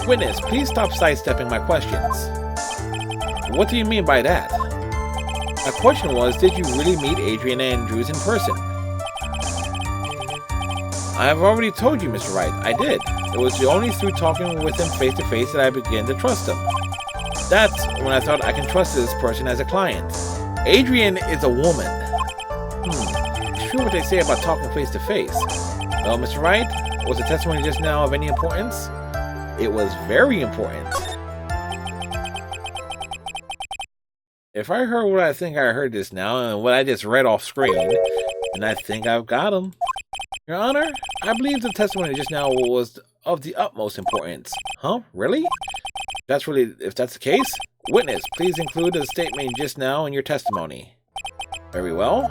Witness, please stop sidestepping my questions. What do you mean by that? My question was, did you really meet Adrian Andrews in person? I have already told you, Mr. Wright, I did. It was only through talking with him face to face that I began to trust him. That's when I thought I can trust this person as a client. Adrian is a woman. It's true what they say about talking face to face. Well, Mr. Wright, was the testimony just now of any importance? It was very important. If I heard what I think I heard just now, and what I just read off screen, then I think I've got him. Your Honor, I believe the testimony just now was of the utmost importance. Huh? Really? If that's the case, witness, please include the statement just now in your testimony. Very well.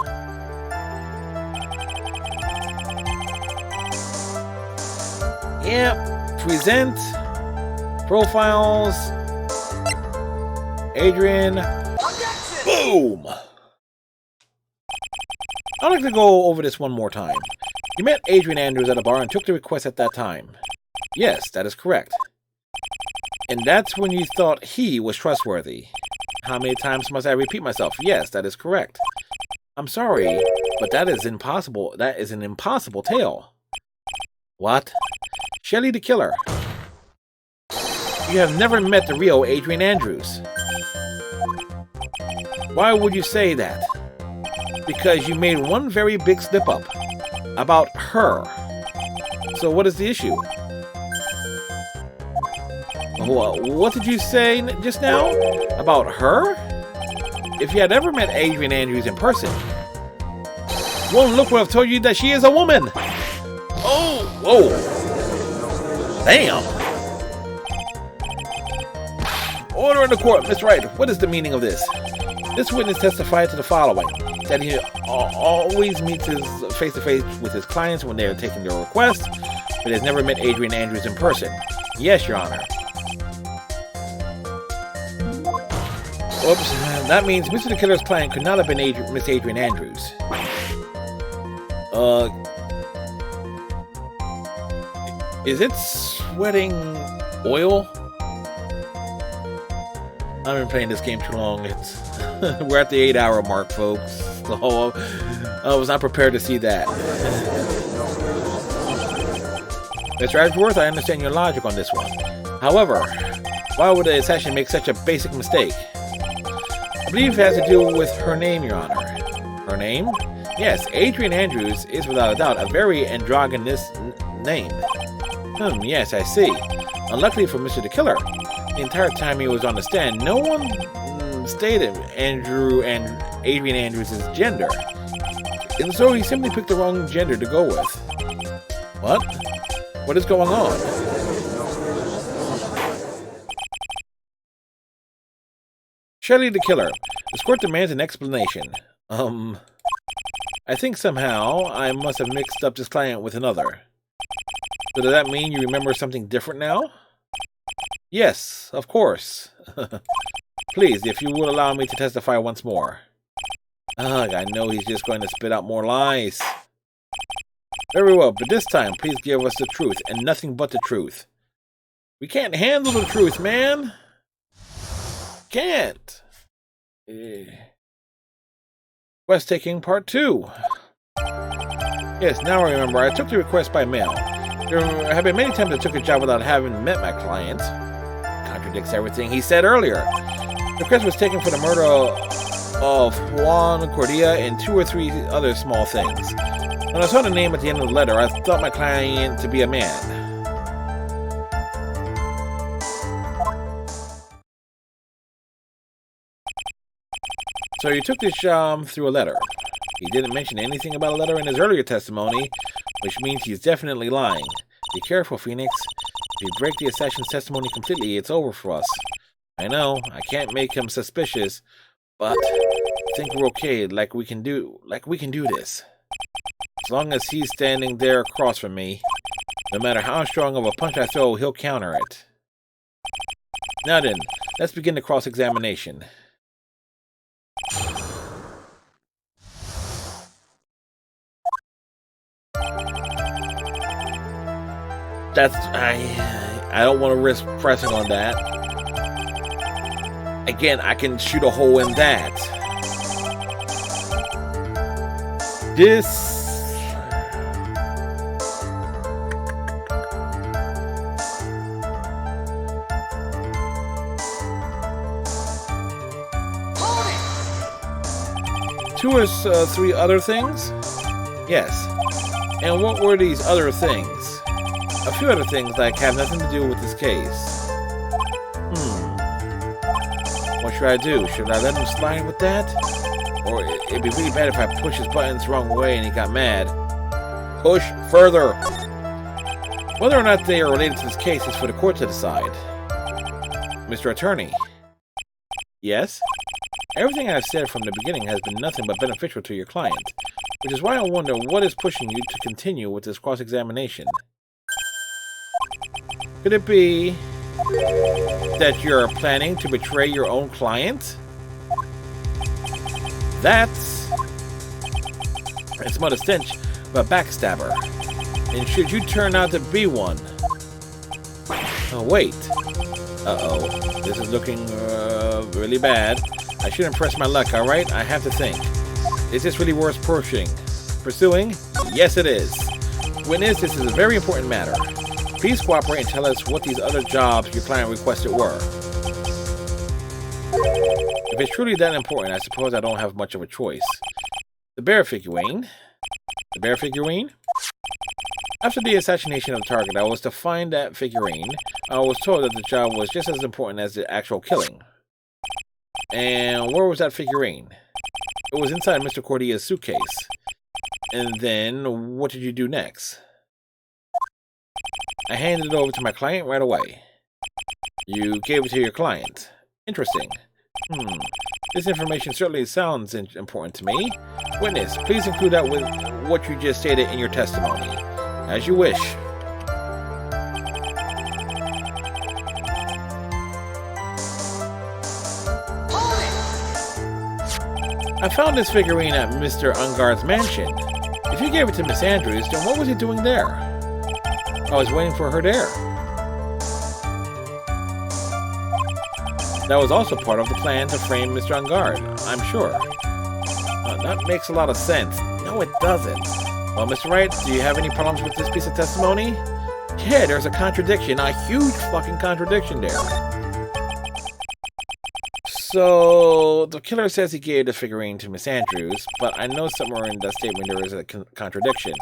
Yep. Present. Profiles. Adrian. Boom! I'd like to go over this one more time. You met Adrian Andrews at a bar and took the request at that time. Yes, that is correct. And that's when you thought he was trustworthy. How many times must I repeat myself? Yes, that is correct. I'm sorry, but that is impossible. That is an impossible tale. What? Shelley the Killer. You have never met the real Adrian Andrews. Why would you say that? Because you made one very big slip-up. About her. So what is the issue? What did you say just now? About her? If you had ever met Adrian Andrews in person, one look would have told you that she is a woman. Oh, whoa. Damn. Order in the court, Mr. Wright. What is the meaning of this? This witness testified to the following. That he always meets his face-to-face with his clients when they are taking their requests, but has never met Adrian Andrews in person. Yes, Your Honor. Oops, that means Mr. the Killer's client could not have been Miss Adrian Andrews. Is it sweating oil? I've been playing this game too long. We're at the 8-hour mark, folks. So I was not prepared to see that. Mr. Ashworth, I understand your logic on this one. However, why would the assassin make such a basic mistake? I believe it has to do with her name, Your Honor. Her name? Yes, Adrian Andrews is without a doubt a very androgynous name. Yes, I see. Unluckily for Mr. the Killer, the entire time he was on the stand, no one stated Adrian Andrews' gender. And so he simply picked the wrong gender to go with. What? What is going on? Shelley the Killer. This court demands an explanation. I think somehow I must have mixed up this client with another. So does that mean you remember something different now? Yes, of course. Please, if you would allow me to testify once more. Ugh, I know he's just going to spit out more lies. Very well, but this time, please give us the truth, and nothing but the truth. We can't handle the truth, man. Can't. Quest taking part 2. Yes, now I remember. I took the request by mail. There have been many times I took a job without having met my client. Contradicts everything he said earlier. The request was taken for the murder of Juan Cordia and 2 or 3 other small things. When I saw the name at the end of the letter, I thought my client to be a man. So you took this job through a letter. He didn't mention anything about a letter in his earlier testimony, which means he's definitely lying. Be careful, Phoenix. If you break the assassin's testimony completely, it's over for us. I know, I can't make him suspicious, but I think we're okay, like we can do this. As long as he's standing there across from me, no matter how strong of a punch I throw, he'll counter it. Now then, let's begin the cross-examination. I don't want to risk pressing on that. Again, I can shoot a hole in that. This... Two or 3 other things? Yes. And what were these other things? A few other things that have nothing to do with this case. What should I do? Should I let him slide with that? Or it'd be really bad if I push his buttons the wrong way and he got mad. Push further! Whether or not they are related to this case is for the court to decide. Mr. Attorney. Yes? Everything I've said from the beginning has been nothing but beneficial to your client, which is why I wonder what is pushing you to continue with this cross-examination. Could it be that you're planning to betray your own client? It's not a stench, but a backstabber. And should you turn out to be one... Oh, wait. Uh-oh. This is looking really bad. I shouldn't press my luck, alright? I have to think. Is this really worth pursuing? Yes, it is. Witness, this is a very important matter. Please cooperate and tell us what these other jobs your client requested were. If it's truly that important, I suppose I don't have much of a choice. The bear figurine? The bear figurine? After the assassination of the target, I was to find that figurine. I was told that the job was just as important as the actual killing. And where was that figurine? It was inside Mr. Cordia's suitcase. And then, what did you do next? I handed it over to my client right away. You gave it to your client. Interesting. This information certainly sounds important to me. Witness, please include that with what you just stated in your testimony. As you wish. I found this figurine at Mr. Ungard's mansion. If you gave it to Miss Andrews, then what was he doing there? I was waiting for her there. That was also part of the plan to frame Mr. Ungard, I'm sure. That makes a lot of sense. No, it doesn't. Well, Mr. Wright, do you have any problems with this piece of testimony? Yeah, there's a contradiction, a huge fucking contradiction there. So, the killer says he gave the figurine to Miss Andrews, but I know somewhere in that statement there is a contradiction.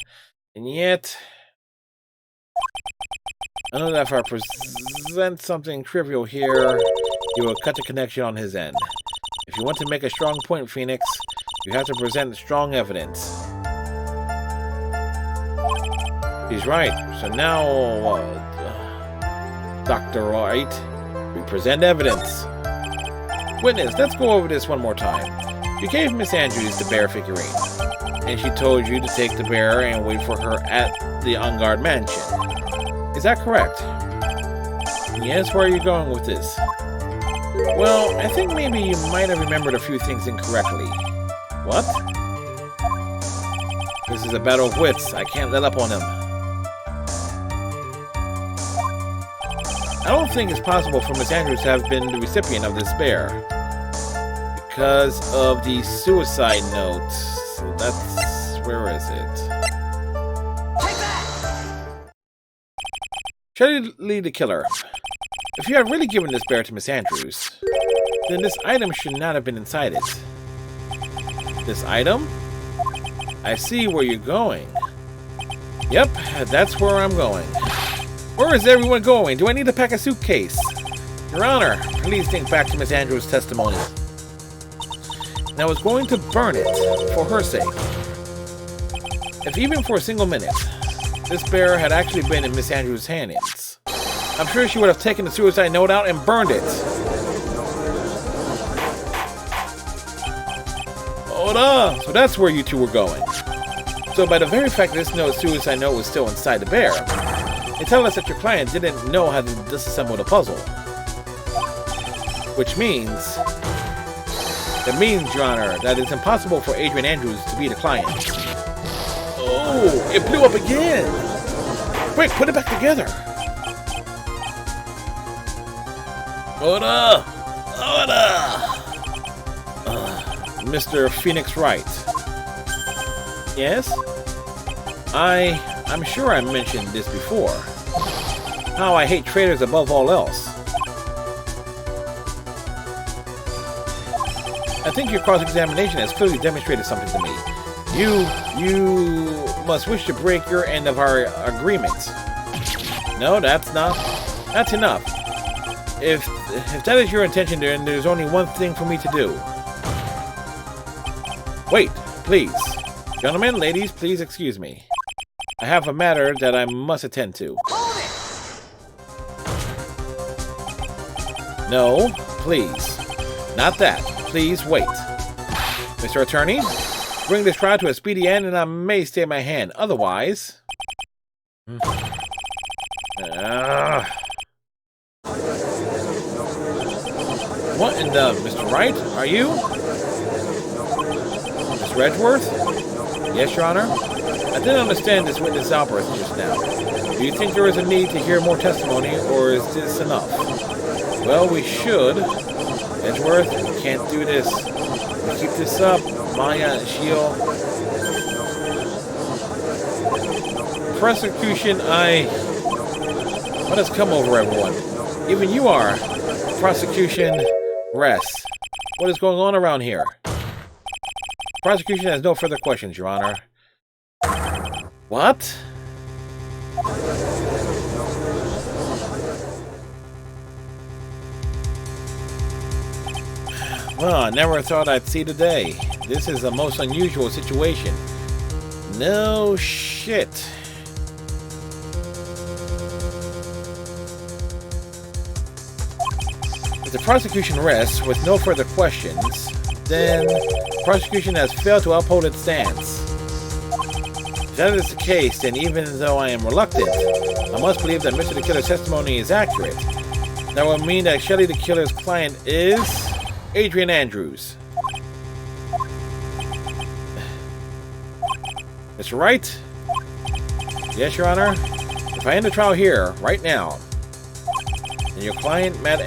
And yet... I know that if I present something trivial here, you will cut the connection on his end. If you want to make a strong point, Phoenix, you have to present strong evidence. He's right. So now, Dr. Wright, we present evidence. Witness, let's go over this one more time. You gave Miss Andrews the bear figurine, and she told you to take the bear and wait for her at the Ungard mansion. Is that correct? Yes, where are you going with this? Well, I think maybe you might have remembered a few things incorrectly. What? This is a battle of wits. I can't let up on him. I don't think it's possible for Miss Andrews to have been the recipient of this bear. Because of the suicide note. So that's... where is it? Shelley the Killer, if you had really given this bear to Miss Andrews, then this item should not have been inside it. This item? I see where you're going. Yep, that's where I'm going. Where is everyone going? Do I need to pack a suitcase? Your Honor, please think back to Miss Andrews' testimony. And I was going to burn it for her sake. If even for a single minute, this bear had actually been in Miss Andrews' hands, I'm sure she would have taken the suicide note out and burned it. Hold on! So that's where you two were going. So by the very fact that this suicide note was still inside the bear, it tells us that your client didn't know how to disassemble the puzzle. Which means... It means, Your Honor, that it's impossible for Adrian Andrews to be the client. Oh, it blew up again! Quick, put it back together! Order! Mr. Phoenix Wright. Yes? I'm sure I mentioned this before. How I hate traitors above all else. I think your cross-examination has clearly demonstrated something to me. You must wish to break your end of our agreement. No, that's enough. If that is your intention, then there's only one thing for me to do. Wait, please. Gentlemen, ladies, please excuse me. I have a matter that I must attend to. No, please. Not that. Please wait. Mr. Attorney, bring this trial to a speedy end and I may stay my hand. Otherwise... What in the... Mr. Wright, are you? Mr. Edgeworth? Yes, Your Honor? I didn't understand this witness outburst just now. Do you think there is a need to hear more testimony, or is this enough? Well, we should. Edgeworth, we can't do this. We keep this up. Maya and Shield. Prosecution, What has come over everyone? Even you are. Prosecution, rest. What is going on around here? Prosecution has no further questions, Your Honor. What? Well, I never thought I'd see the day. This is a most unusual situation. No shit. If the prosecution rests with no further questions, then prosecution has failed to uphold its stance. If that is the case, then even though I am reluctant, I must believe that Mr. the Killer's testimony is accurate. That would mean that Shelley the Killer's client is Adrian Andrews. Mr. Wright? Yes, Your Honor? If I end the trial here, right now, then your client, Matt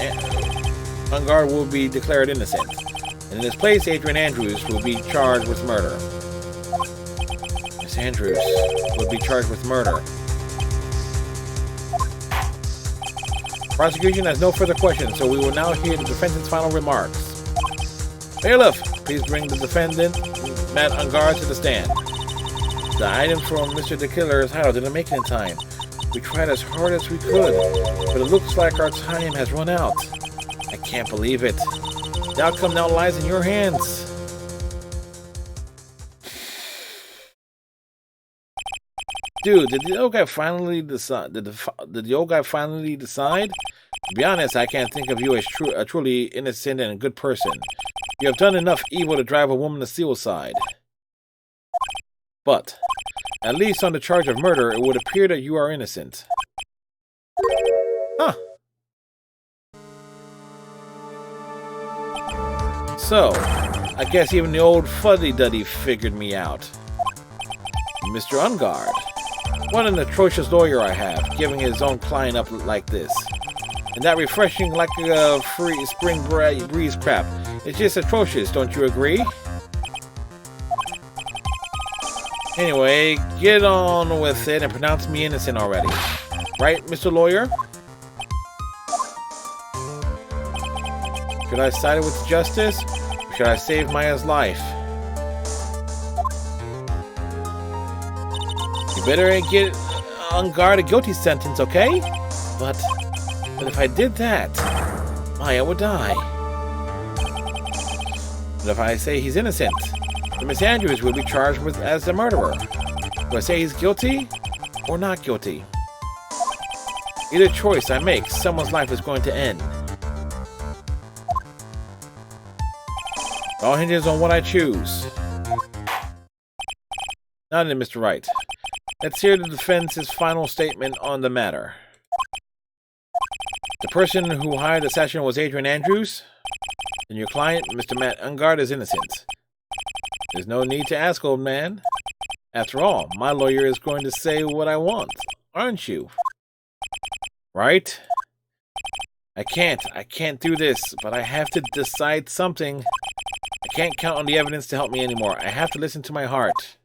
Ungard, will be declared innocent. And in his place, Adrian Andrews will be charged with murder. Miss Andrews will be charged with murder. Prosecution has no further questions, so we will now hear the defendant's final remarks. Bailiff, please bring the defendant, Matt Ungard, to the stand. The item from Mr. the Killer's house didn't make it in time. We tried as hard as we could, but it looks like our time has run out. I can't believe it. The outcome now lies in your hands. Dude, did the old guy finally decide? Did the old guy finally decide? To be honest, I can't think of you as a truly innocent and a good person. You have done enough evil to drive a woman to suicide. But, at least on the charge of murder, it would appear that you are innocent. Huh. So, I guess even the old fuddy-duddy figured me out. Mr. Ungard. What an atrocious lawyer I have, giving his own client up like this. And that refreshing like a free spring breeze crap. It's just atrocious, don't you agree? Anyway, get on with it and pronounce me innocent already. Right, Mr. Lawyer? Should I side with justice? Or should I save Maya's life? You better get on guard a guilty sentence, okay? But if I did that, Maya would die. But if I say he's innocent, then Miss Andrews will be charged as a murderer. Do I say he's guilty or not guilty? Either choice I make, someone's life is going to end. It all hinges on what I choose. Now then, Mr. Wright. Let's hear the defense's final statement on the matter. The person who hired the assassin was Adrian Andrews, and your client, Mr. Matt Ungard, is innocent. There's no need to ask, old man. After all, my lawyer is going to say what I want, aren't you? Right? I can't do this, but I have to decide something. I can't count on the evidence to help me anymore. I have to listen to my heart.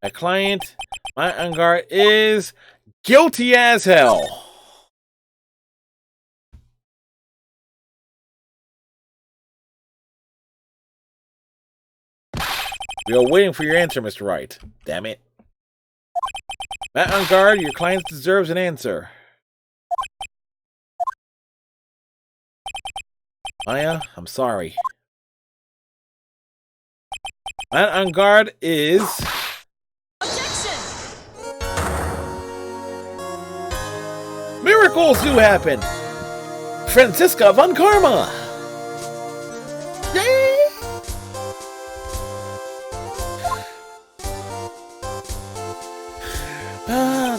My client, Matt Ungard, is guilty as hell. We are waiting for your answer, Mr. Wright. Damn it. Matt Ungard, your client deserves an answer. Maya, I'm sorry. Matt Ungard is... Miracles do happen! Franziska von Karma! Yay!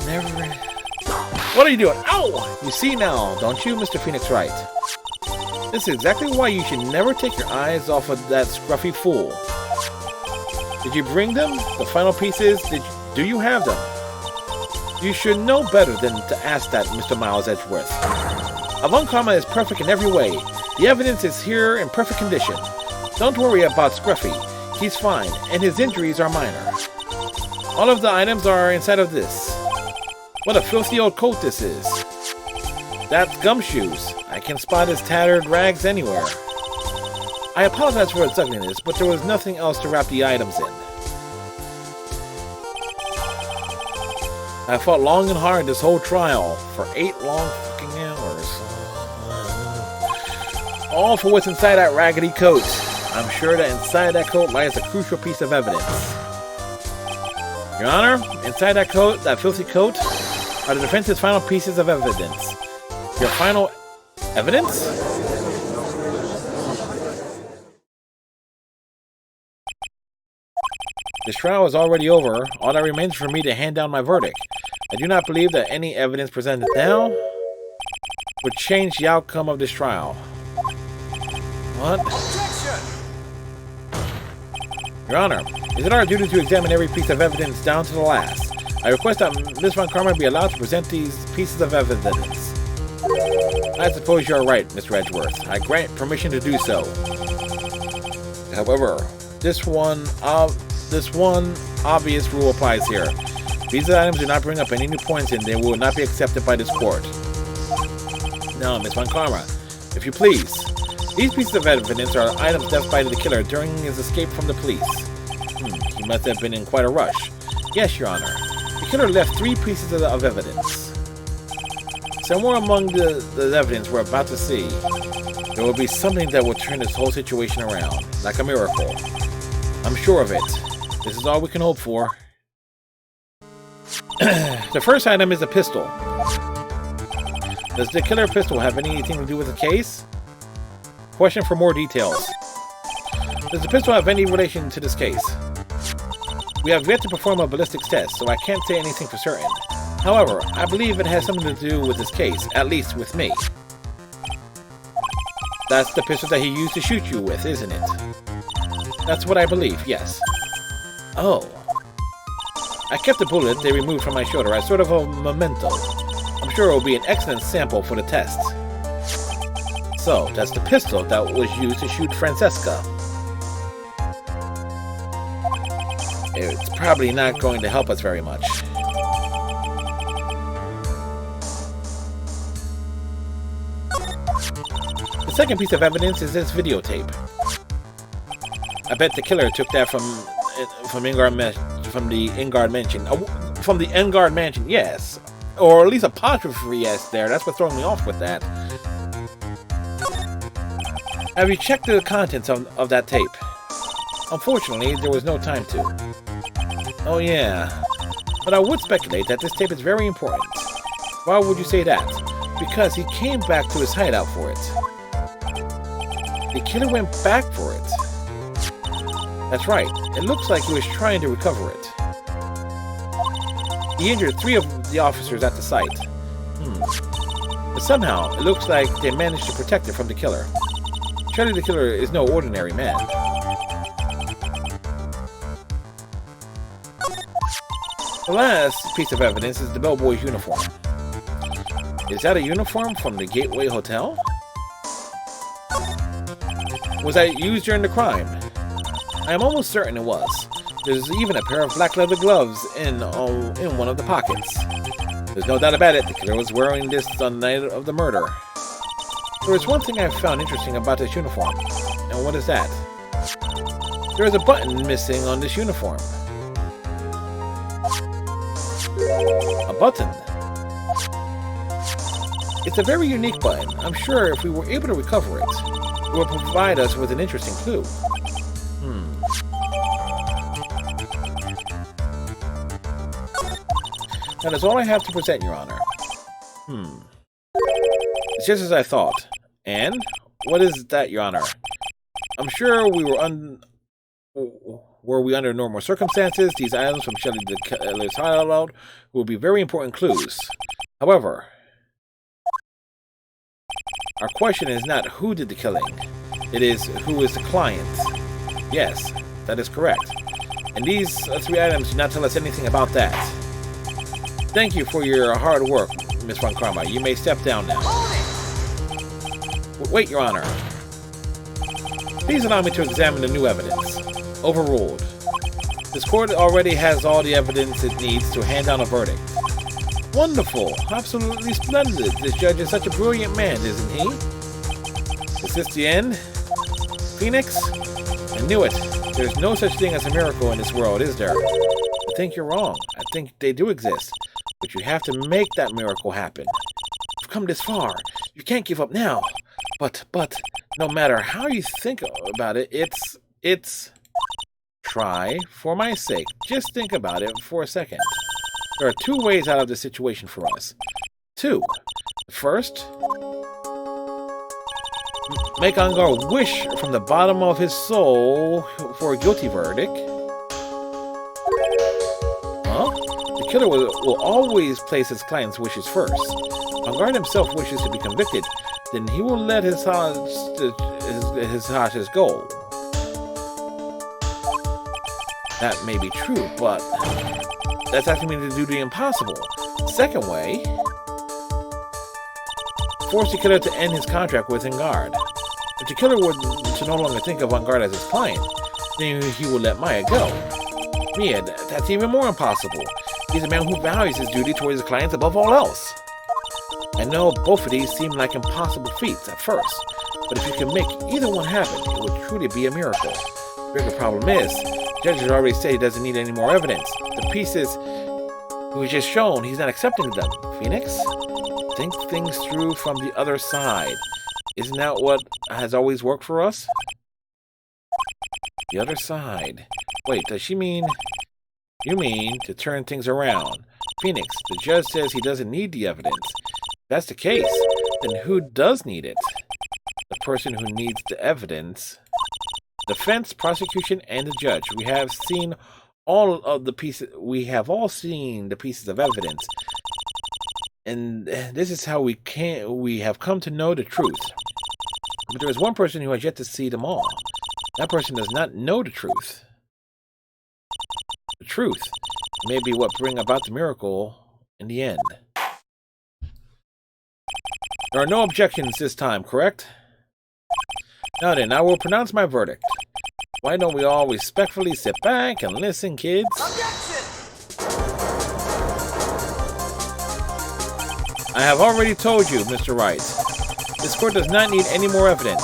Never... What are you doing? Ow! You see now, don't you, Mr. Phoenix Wright? This is exactly why you should never take your eyes off of that scruffy fool. Did you bring them? The final pieces? Do you have them? You should know better than to ask that, Mr. Miles Edgeworth. Von Karma is perfect in every way. The evidence is here in perfect condition. Don't worry about Scruffy. He's fine, and his injuries are minor. All of the items are inside of this. What a filthy old coat this is. That's gumshoes. I can spot his tattered rags anywhere. I apologize for its ugliness, but there was nothing else to wrap the items in. I fought long and hard this whole trial, for 8 long fucking hours. All for what's inside that raggedy coat. I'm sure that inside that coat lies a crucial piece of evidence. Your Honor, inside that coat, that filthy coat, are the defense's final pieces of evidence. Your final evidence? This trial is already over. All that remains for me to hand down my verdict. I do not believe that any evidence presented now would change the outcome of this trial. What? Your Honor, is it our duty to examine every piece of evidence down to the last? I request that Ms. Von Karma be allowed to present these pieces of evidence. I suppose you are right, Mr. Edgeworth. I grant permission to do so. However, this one obvious rule applies here. These items do not bring up any new points and they will not be accepted by this court. Now, Ms. Von Karma, if you please. These pieces of evidence are items left by the killer during his escape from the police. He must have been in quite a rush. Yes, Your Honor. The killer left 3 pieces of evidence. Somewhere among the evidence we're about to see, there will be something that will turn this whole situation around, like a miracle. I'm sure of it. This is all we can hope for. The first item is a pistol. Does the killer pistol have anything to do with the case? Question for more details. Does the pistol have any relation to this case? We have yet to perform a ballistics test, so I can't say anything for certain. However, I believe it has something to do with this case, at least with me. That's the pistol that he used to shoot you with, isn't it? That's what I believe, yes. Oh. I kept the bullet they removed from my shoulder as sort of a memento. I'm sure it will be an excellent sample for the test. So, that's the pistol that was used to shoot Francesca. it's probably not going to help us very much. The second piece of evidence is this videotape. I bet the killer took that from the Engard Mansion. From the Engard Mansion, yes. Or at least apostrophe yes there. That's what's throwing me off with that. Have you checked the contents of that tape? Unfortunately, there was no time to. Oh yeah. But I would speculate that this tape is very important. Why would you say that? Because he came back to his hideout for it. The killer went back for it. That's right. It looks like he was trying to recover it. He injured 3 of the officers at the site. But somehow, it looks like they managed to protect it from the killer. Surely the killer is no ordinary man. The last piece of evidence is the bellboy's uniform. Is that a uniform from the Gateway Hotel? Was that used during the crime? I am almost certain it was. There's even a pair of black leather gloves in one of the pockets. There's no doubt about it, the killer was wearing this on the night of the murder. There is one thing I've found interesting about this uniform. And what is that? There is a button missing on this uniform. A button. It's a very unique button. I'm sure if we were able to recover it, it would provide us with an interesting clue. That is all I have to present, Your Honor. It's just as I thought. And? What is that, Your Honor? I'm sure we were we under normal circumstances, these items from Shelley the Killer's hideout will be very important clues. However, our question is not who did the killing. It is who is the client. Yes, that is correct. And these 3 items do not tell us anything about that. Thank you for your hard work, Miss Von Karma. You may step down now. Wait, Your Honor. Please allow me to examine the new evidence. Overruled. This court already has all the evidence it needs to hand down a verdict. Wonderful. Absolutely splendid. This judge is such a brilliant man, isn't he? Is this the end? Phoenix? I knew it. There's no such thing as a miracle in this world, is there? I think you're wrong. I think they do exist. But you have to make that miracle happen. You've come this far. You can't give up now. But, no matter how you think about it, it's... Try, for my sake, just think about it for a second. There are 2 ways out of this situation for us. 2. First, make Angar wish from the bottom of his soul for a guilty verdict. The killer will always place his client's wishes first. Angar himself wishes to be convicted, then he will let his hostages go. That may be true, but that's asking me to do the impossible. Second way, force the killer to end his contract with Engard. If the killer were to no longer think of Engard as his client, then he would let Maya go. Mia, that's even more impossible. He's a man who values his duty towards his clients above all else. I know both of these seem like impossible feats at first, but if you can make either one happen, it would truly be a miracle. The bigger problem is, the judge has already said he doesn't need any more evidence. The pieces he was just shown, he's not accepting them. Phoenix? Think things through from the other side. Isn't that what has always worked for us? The other side. Wait, does she mean... You mean to turn things around. Phoenix, the judge says he doesn't need the evidence. If that's the case, then who does need it? The person who needs the evidence. Defense, prosecution, and the judge. We have all seen the pieces of evidence. And this is how we have come to know the truth. But there is one person who has yet to see them all. That person does not know the truth. The truth may be what bring about the miracle in the end. There are no objections this time, correct? Now then, I will pronounce my verdict. Why don't we all respectfully sit back and listen, kids? I have already told you, Mr. Wright. This court does not need any more evidence.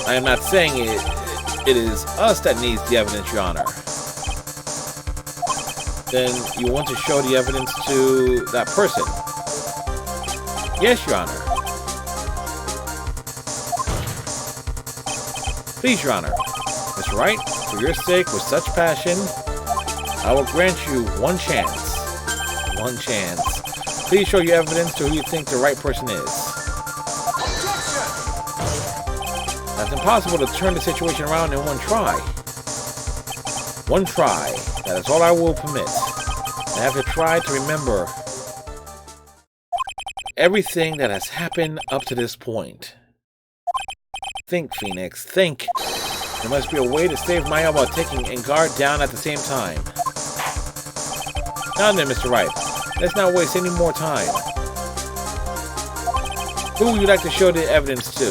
I am not saying it is us that needs the evidence, Your Honor. Then you want to show the evidence to that person? Yes, Your Honor. Please, Your Honor. Mr. Wright, for your sake, with such passion, I will grant you one chance. One chance. Please show your evidence to who you think the right person is. It's impossible to turn the situation around in one try. One try. That is all I will permit. I have to try to remember everything that has happened up to this point. Think, Phoenix. Think. There must be a way to save Maya while taking Engard down at the same time. Now then, Mr. Wright. Let's not waste any more time. Who would you like to show the evidence to?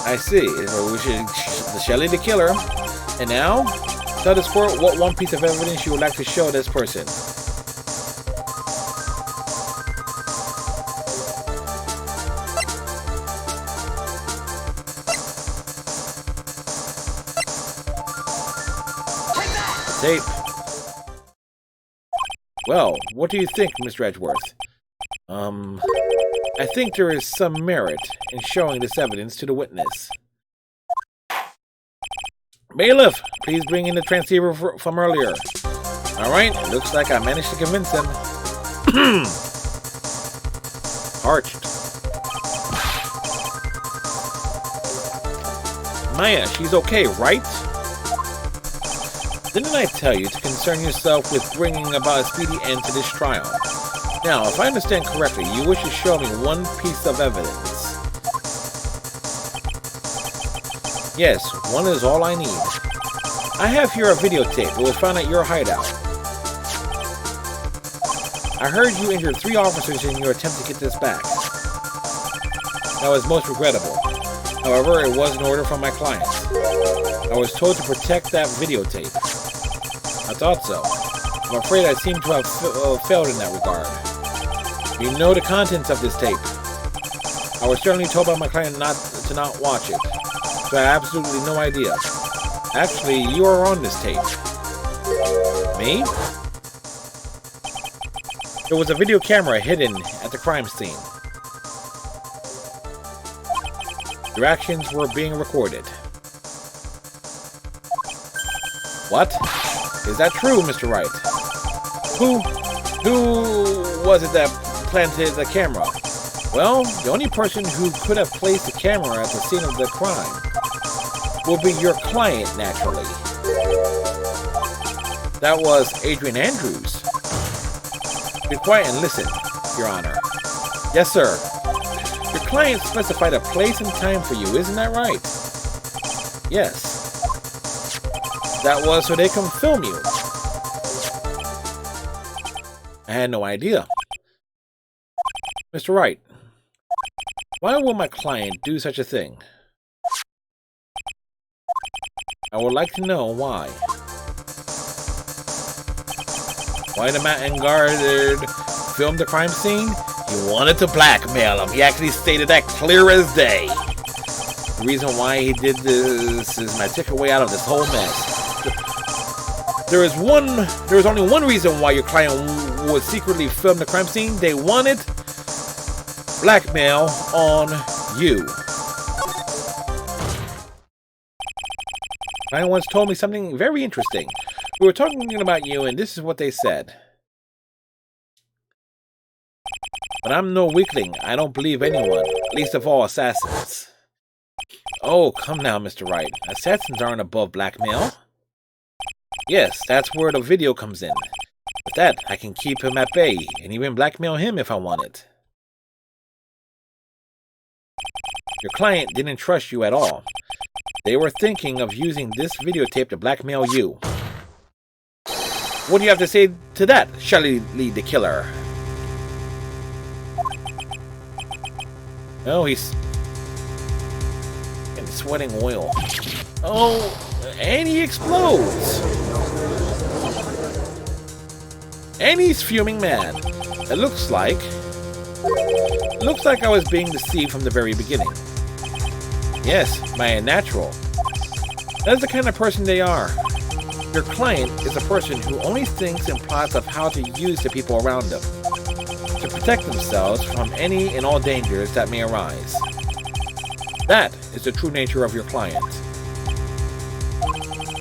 I see. We should Shelley the killer. And now, tell this court what one piece of evidence you would like to show this person. Tape. Well, what do you think, Mr. Edgeworth? I think there is some merit in showing this evidence to the witness. Bailiff, please bring in the transceiver from earlier. Alright, looks like I managed to convince him. Parched. Maya, she's okay, right? Didn't I tell you to concern yourself with bringing about a speedy end to this trial? Now, if I understand correctly, you wish to show me one piece of evidence. Yes, one is all I need. I have here a videotape. It was found at your hideout. I heard you injured 3 officers in your attempt to get this back. That was most regrettable. However, it was an order from my client. I was told to protect that videotape. I thought so. I'm afraid I seem to have failed in that regard. You know the contents of this tape. I was certainly told by my client to not watch it, so I have absolutely no idea. Actually, you are on this tape. Me? There was a video camera hidden at the crime scene. Your actions were being recorded. What? Is that true, Mr. Wright? Who was it that planted the camera? Well, the only person who could have placed the camera at the scene of the crime will be your client, naturally. That was Adrian Andrews. Be quiet and listen, Your Honor. Yes, sir. Your client specified a place and time for you, isn't that right? Yes. That was so they can film you. I had no idea. Mr. Wright, why will my client do such a thing? I would like to know why. Why did Matt Engard film the crime scene? He wanted to blackmail him. He actually stated that clear as day. The reason why he did this is my ticket way out of this whole mess. There is only one reason why your client would secretly film the crime scene. They wanted blackmail on you. Client once told me something very interesting. We were talking about you, and this is what they said. But I'm no weakling. I don't believe anyone, least of all assassins. Oh, come now, Mr. Wright. Assassins aren't above blackmail. Yes, that's where the video comes in. With that, I can keep him at bay, and even blackmail him if I want it. Your client didn't trust you at all. They were thinking of using this videotape to blackmail you. What do you have to say to that, Shelley Lee the Killer? Oh, he's sweating oil. Oh, and he explodes. And he's fuming mad. It looks like I was being deceived from the very beginning. Yes, by a natural. That's the kind of person they are. Your client is a person who only thinks and plots of how to use the people around them to protect themselves from any and all dangers that may arise. That is the true nature of your client.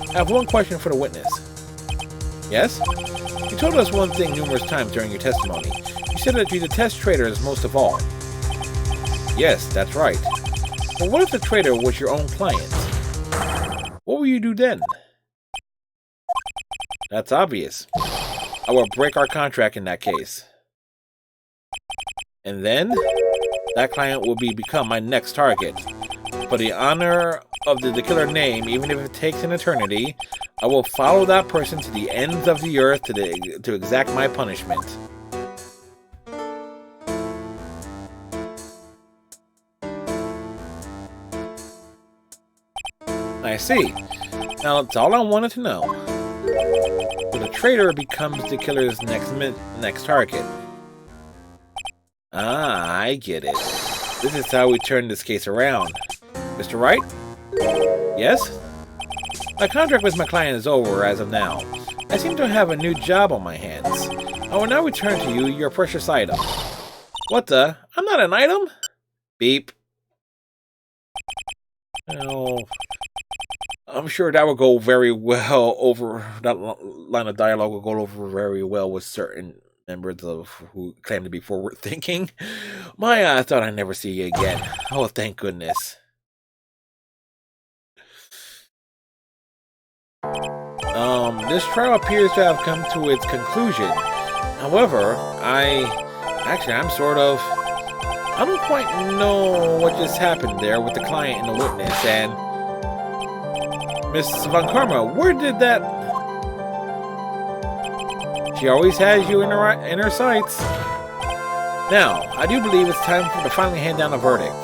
I have one question for the witness. Yes? You told us one thing numerous times during your testimony. You said that you detest traitors most of all. Yes, that's right. But what if the traitor was your own client? What will you do then? That's obvious. I will break our contract in that case. And then, that client will become my next target. For the honor of the killer name, even if it takes an eternity, I will follow that person to the ends of the earth to exact my punishment. I see. Now that's all I wanted to know. So the traitor becomes the killer's next target. Ah, I get it. This is how we turn this case around. Mr. Wright? Yes? My contract with my client is over as of now. I seem to have a new job on my hands. I will now return to you your precious item. What the? I'm not an item? Beep. Oh, I'm sure that will go very well over, that line of dialogue will go over very well with certain members of who claim to be forward thinking. I thought I'd never see you again. Oh, thank goodness. This trial appears to have come to its conclusion. However, I don't quite know what just happened there with the client and the witness, and Miss Von Karma, where did that... She always has you in her sights. Now, I do believe it's time to finally hand down a verdict.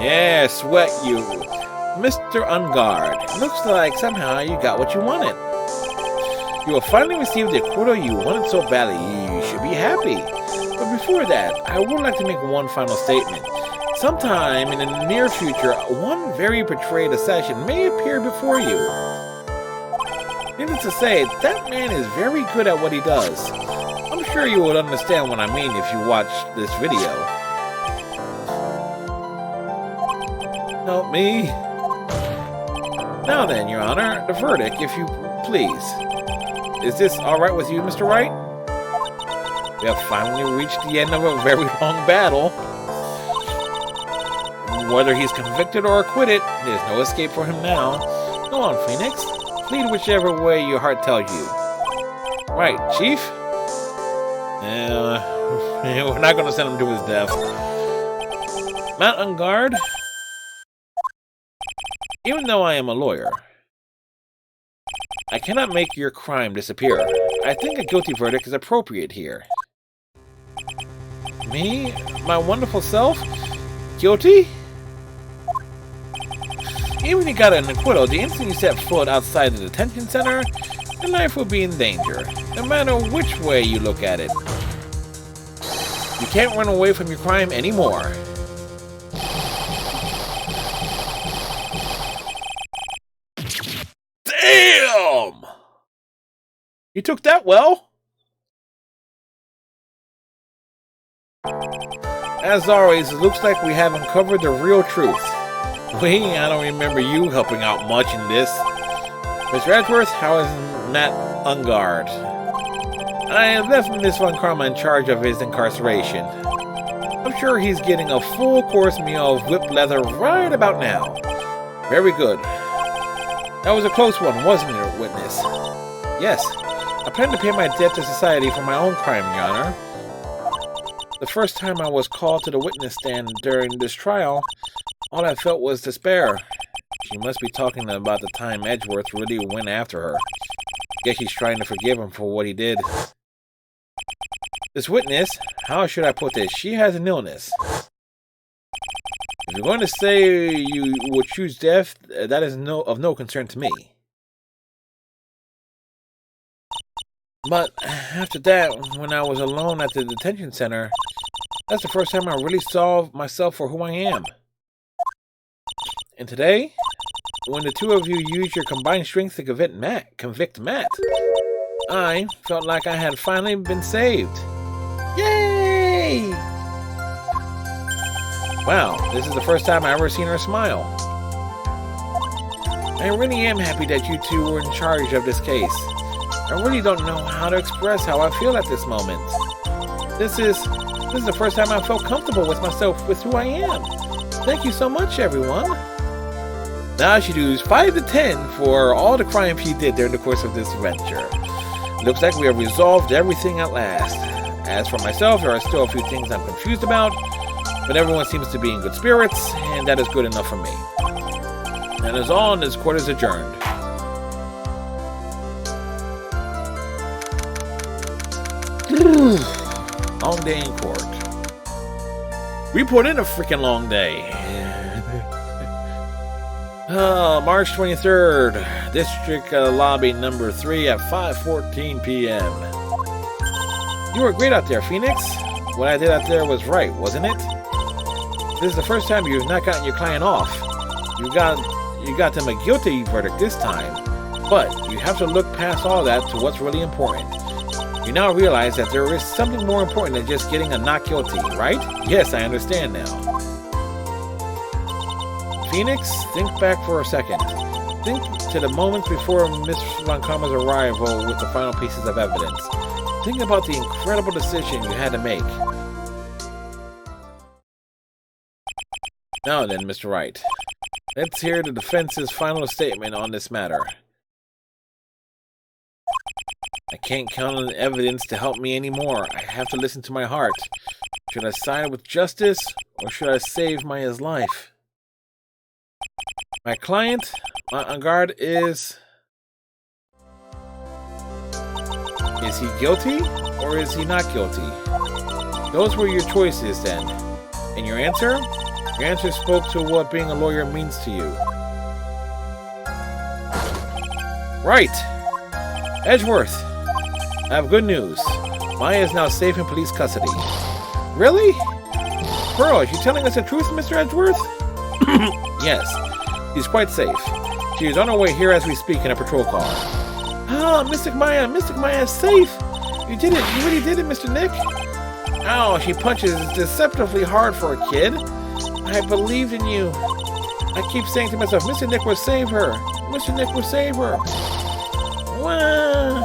Yeah, sweat you. Mr. Ungard, looks like somehow you got what you wanted. You will finally receive the quota you wanted so badly. You should be happy. But before that, I would like to make one final statement. Sometime in the near future, one very betrayed assassin may appear before you. Needless to say, that man is very good at what he does. I'm sure you would understand what I mean if you watch this video. Help me. Now then, Your Honor, the verdict, if you please. Is this alright with you, Mr. Wright? We have finally reached the end of a very long battle. Whether he's convicted or acquitted, there's no escape for him now. Go on, Phoenix. Plead whichever way your heart tells you. Right, Chief? We're not going to send him to his death. Mount on guard. Even though I am a lawyer, I cannot make your crime disappear. I think a guilty verdict is appropriate here. Me? My wonderful self? Guilty? Even if you got an acquittal, the instant you set foot outside the detention center, your life will be in danger, no matter which way you look at it. You can't run away from your crime anymore. Damn! You took that well? As always, it looks like we have uncovered the real truth. I don't remember you helping out much in this. Mr. Edgeworth, how is Matt Ungard? I have left Miss Von Karma in charge of his incarceration. I'm sure he's getting a full course meal of whipped leather right about now. Very good. That was a close one, wasn't it, witness? Yes. I plan to pay my debt to society for my own crime, Your Honor. The first time I was called to the witness stand during this trial, all I felt was despair. She must be talking about the time Edgeworth really went after her. Guess she's trying to forgive him for what he did. This witness, how should I put this? She has an illness. If you're going to say you would choose death, that is of no concern to me. But after that, when I was alone at the detention center, that's the first time I really saw myself for who I am. And today, when the two of you used your combined strength to convict Matt, I felt like I had finally been saved. Yay! Wow, this is the first time I've ever seen her smile. I really am happy that you two were in charge of this case. I really don't know how to express how I feel at this moment. This is the first time I felt comfortable with myself, with who I am. Thank you so much, everyone. Now she does 5 to 10 for all the crime she did during the course of this adventure. Looks like we have resolved everything at last. As for myself, there are still a few things I'm confused about, but everyone seems to be in good spirits, and that is good enough for me. And as all, this court is adjourned. Long day in court. We put in a freaking long day. March 23rd, District Lobby number 3 at 5:14 p.m. You were great out there, Phoenix. What I did out there was right, wasn't it? This is the first time you've not gotten your client off. You got them a guilty verdict this time. But you have to look past all that to what's really important. You now realize that there is something more important than just getting a not guilty, right? Yes, I understand now. Phoenix, think back for a second. Think to the moment before Miss Von Karma's arrival with the final pieces of evidence. Think about the incredible decision you had to make. Now then, Mr. Wright, let's hear the defense's final statement on this matter. I can't count on the evidence to help me anymore. I have to listen to my heart. Should I side with justice, or should I save Maya's life? My client, en garde, is he guilty, or is he not guilty? Those were your choices then. And your answer? Your answer spoke to what being a lawyer means to you. Right! Edgeworth! I have good news. Maya is now safe in police custody. Really? Pearl, is she telling us the truth, Mr. Edgeworth? Yes. She's quite safe. She is on her way here as we speak in a patrol car. Ah, Mystic Maya is safe! You did it! You really did it, Mr. Nick! Ow, she punches deceptively hard for a kid. I believed in you. I keep saying to myself, Mr. Nick will save her. Mr. Nick will save her. Wah.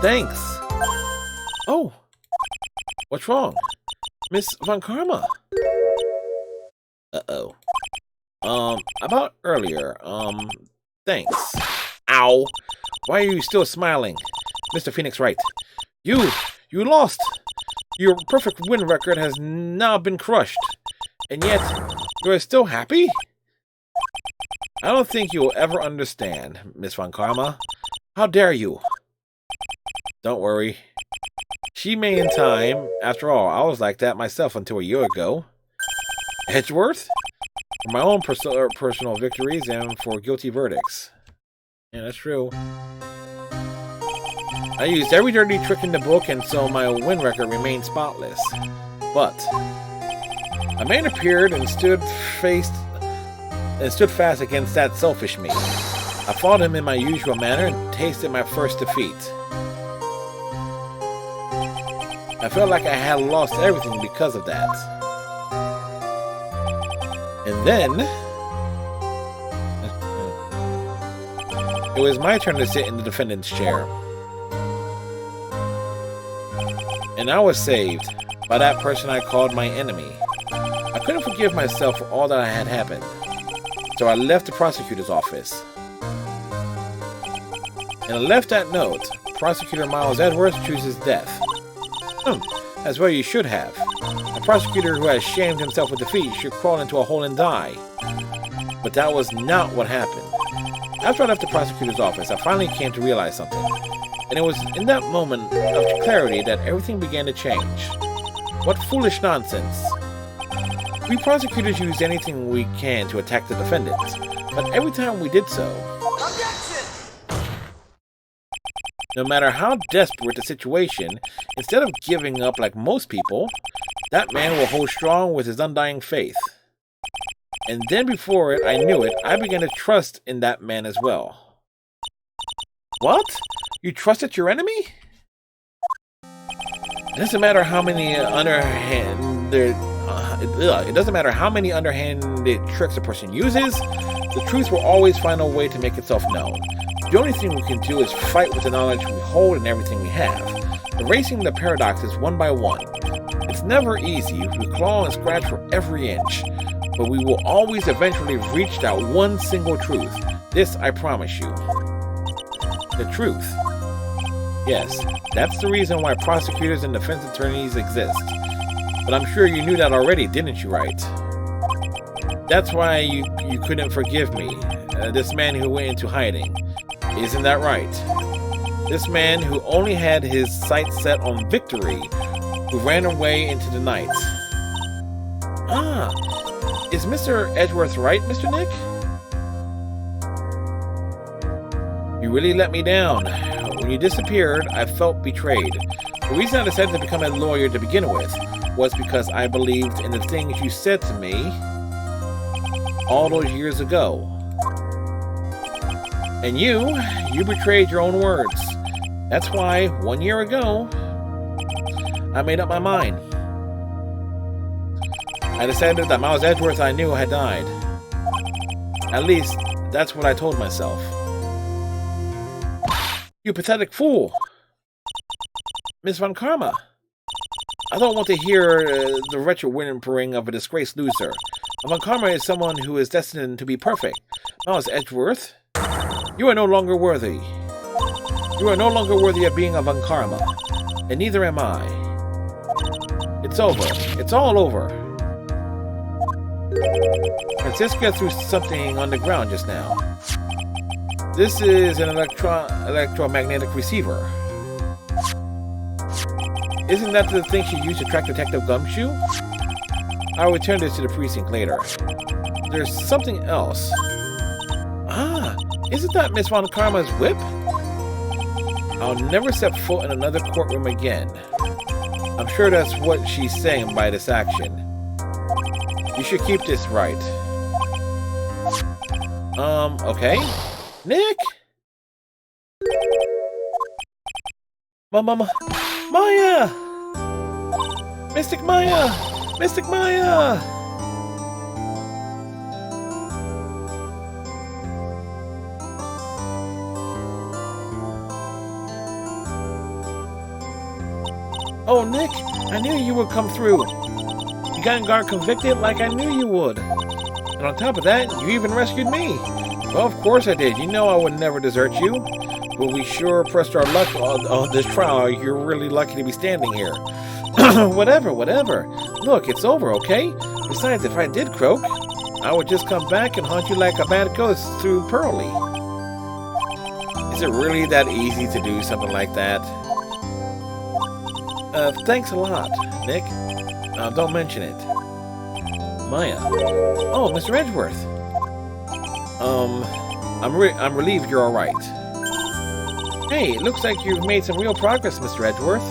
Thanks. Oh. What's wrong? Miss Von Karma. Uh-oh. About earlier, thanks. Ow! Why are you still smiling? Mr. Phoenix Wright. You lost! Your perfect win record has now been crushed. And yet, you are still happy? I don't think you will ever understand, Miss Von Karma. How dare you? Don't worry. She may in time. After all, I was like that myself until a year ago. Edgeworth? For my own personal victories and for guilty verdicts. Yeah, that's true. I used every dirty trick in the book, and so my win record remained spotless. But a man appeared and stood fast against that selfish me. I fought him in my usual manner and tasted my first defeat. I felt like I had lost everything because of that. And then it was my turn to sit in the defendant's chair. And I was saved by that person I called my enemy. I couldn't forgive myself for all that had happened. So I left the prosecutor's office. And I left that note. Prosecutor Miles Edgeworth chooses death. As well you should have. A prosecutor who has shamed himself with defeat should crawl into a hole and die. But that was not what happened. After I left the prosecutor's office, I finally came to realize something. And it was in that moment of clarity that everything began to change. What foolish nonsense. We prosecutors use anything we can to attack the defendants, but every time we did so, no matter how desperate the situation, instead of giving up like most people, that man will hold strong with his undying faith. And then before I knew it, I began to trust in that man as well. What? You trusted your enemy? It doesn't matter how many it doesn't matter how many underhanded tricks a person uses, the truth will always find a way to make itself known. The only thing we can do is fight with the knowledge we hold and everything we have, erasing the paradoxes one by one. It's never easy, we claw and scratch for every inch, but we will always eventually reach that one single truth. This I promise you. The truth. Yes, that's the reason why prosecutors and defense attorneys exist. But I'm sure you knew that already, didn't you, Wright? That's why you couldn't forgive me, this man who went into hiding. Isn't that right? This man who only had his sights set on victory, who ran away into the night. Ah, is Mr. Edgeworth right, Mr. Nick? You really let me down. When you disappeared, I felt betrayed. The reason I decided to become a lawyer to begin with was because I believed in the things you said to me all those years ago. And you betrayed your own words. That's why, 1 year ago, I made up my mind. I decided that Miles Edgeworth I knew had died. At least, that's what I told myself. You pathetic fool! Miss Von Karma! I don't want to hear the wretched whimpering of a disgraced loser. Von Karma is someone who is destined to be perfect. Miles Edgeworth, you are no longer worthy. You are no longer worthy of being a Von Karma, and neither am I. It's over. It's all over. Francisca threw something on the ground just now. This is an electromagnetic receiver. Isn't that the thing she used to track Detective Gumshoe? I'll return this to the precinct later. There's something else. Ah, isn't that Miss Von Karma's whip? I'll never step foot in another courtroom again. I'm sure that's what she's saying by this action. You should keep this right. Okay. Nick? Maya! Mystic Maya! Mystic Maya! Oh, Nick, I knew you would come through. You got Guard convicted like I knew you would. And on top of that, you even rescued me. Well, of course I did. You know I would never desert you. But we sure pressed our luck on this trial. You're really lucky to be standing here. Whatever. Look, it's over, okay? Besides, if I did croak, I would just come back and haunt you like a bad ghost through Pearly. Is it really that easy to do something like that? Thanks a lot, Nick. Don't mention it. Maya. Oh, Mr. Edgeworth. I'm relieved you're alright. Hey, it looks like you've made some real progress, Mr. Edgeworth.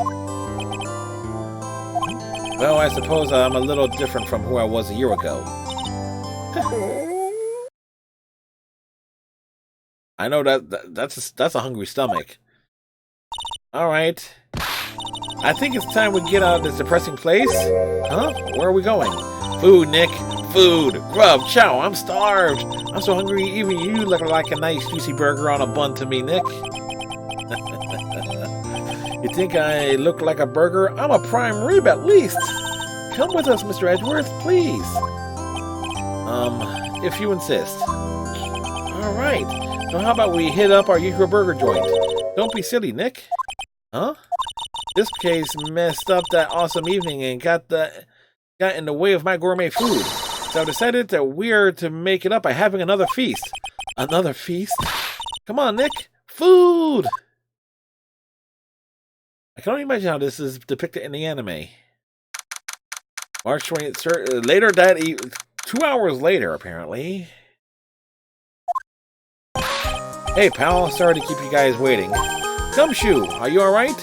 Well, I suppose I'm a little different from who I was a year ago. I know that's a hungry stomach. Alright. I think it's time we get out of this depressing place. Huh? Where are we going? Food, Nick. Food. Grub. Chow. I'm starved. I'm so hungry even you look like a nice juicy burger on a bun to me, Nick. You think I look like a burger? I'm a prime rib at least. Come with us, Mr. Edgeworth, please. If you insist. Alright. So how about we hit up our usual burger joint? Don't be silly, Nick. Huh? This case messed up that awesome evening and got in the way of my gourmet food. So I decided that we're to make it up by having another feast. Another feast? Come on, Nick. Food! I can only imagine how this is depicted in the anime. March 20th, later that 2 hours later, apparently. Hey, pal. Sorry to keep you guys waiting. Gumshoe, are you alright?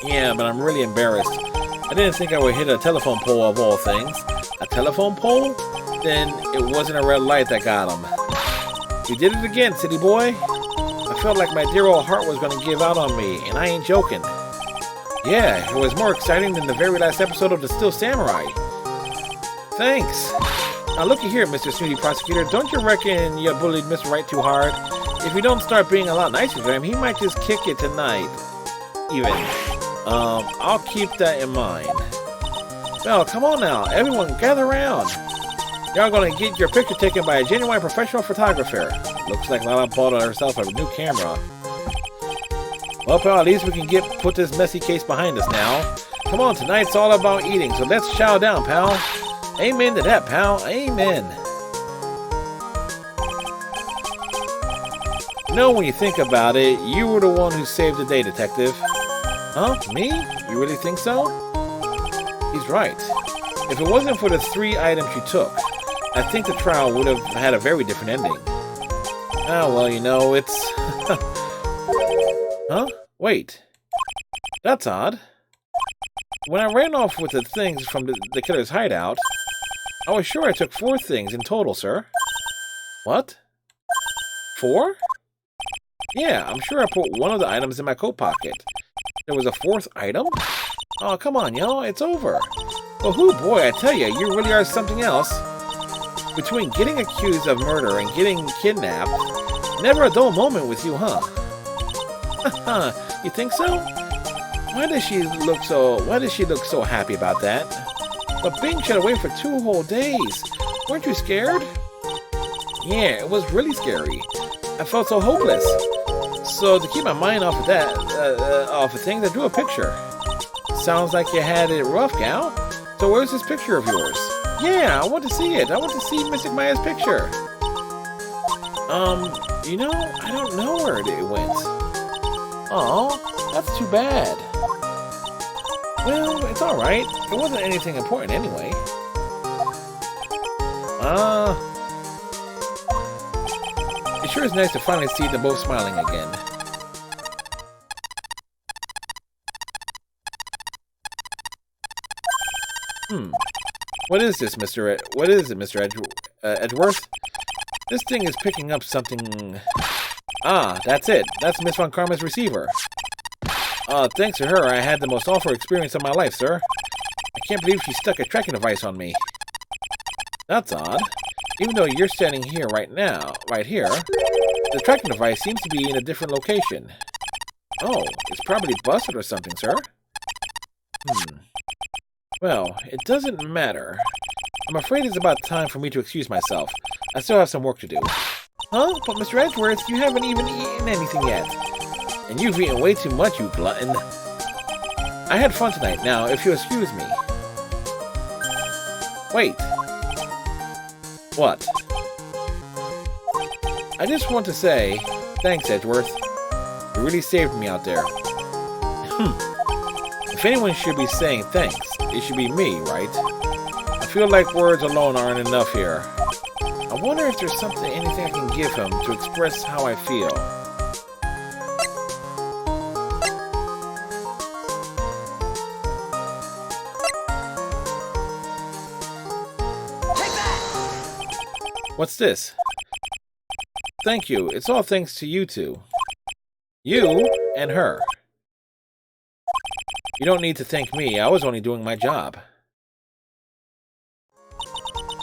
Yeah, but I'm really embarrassed. I didn't think I would hit a telephone pole of all things. A telephone pole? Then it wasn't a red light that got him. You did it again, city boy. I felt like my dear old heart was going to give out on me, and I ain't joking. Yeah, it was more exciting than the very last episode of The Still Samurai. Thanks. Now looky here, Mr. Snooty Prosecutor. Don't you reckon you bullied Mr. Wright too hard? If you don't start being a lot nicer to him, he might just kick you tonight. Even. I'll keep that in mind. Well, come on now. Everyone, gather around. Y'all gonna get your picture taken by a genuine professional photographer. Looks like Lala bought herself a new camera. Well, pal, at least we can put this messy case behind us now. Come on, tonight's all about eating, so let's chow down, pal. Amen to that, pal. Amen. You know, when you think about it, you were the one who saved the day, detective. Huh? Me? You really think so? He's right. If it wasn't for the 3 items you took, I think the trial would have had a very different ending. Ah, well, you know, it's... Huh? Wait. That's odd. When I ran off with the things from the killer's hideout, I was sure I took 4 things in total, sir. What? 4? Yeah, I'm sure I put one of the items in my coat pocket. There was a 4th item? Oh, come on, yo, it's over. Well, hoo boy, I tell you, you really are something else. Between getting accused of murder and getting kidnapped, never a dull moment with you, huh? Haha, you think so? Why does she look so happy about that? But being shut away for 2 whole days. Weren't you scared? Yeah, it was really scary. I felt so hopeless. So to keep my mind off of that, off of things, I drew a picture. Sounds like you had it rough, gal. So where's this picture of yours? Yeah, I want to see it. I want to see Mystic Maya's picture. You know, I don't know where it went. Aw, that's too bad. Well, it's alright. It wasn't anything important anyway. It sure is nice to finally see them both smiling again. What is this, Mr. Edgeworth? This thing is picking up something... Ah, that's it. That's Miss Von Karma's receiver. Thanks to her, I had the most awful experience of my life, sir. I can't believe she stuck a tracking device on me. That's odd. Even though you're standing here right here, the tracking device seems to be in a different location. Oh, it's probably busted or something, sir. Well, it doesn't matter. I'm afraid it's about time for me to excuse myself. I still have some work to do. Huh? But Mr. Edgeworth, you haven't even eaten anything yet. And you've eaten way too much, you glutton. I had fun tonight. Now, if you'll excuse me. Wait. What? I just want to say, thanks, Edgeworth. You really saved me out there. If anyone should be saying thanks, it should be me, right? I feel like words alone aren't enough here. I wonder if there's anything I can give him to express how I feel. What's this? Thank you. It's all thanks to you two. You and her. You don't need to thank me. I was only doing my job.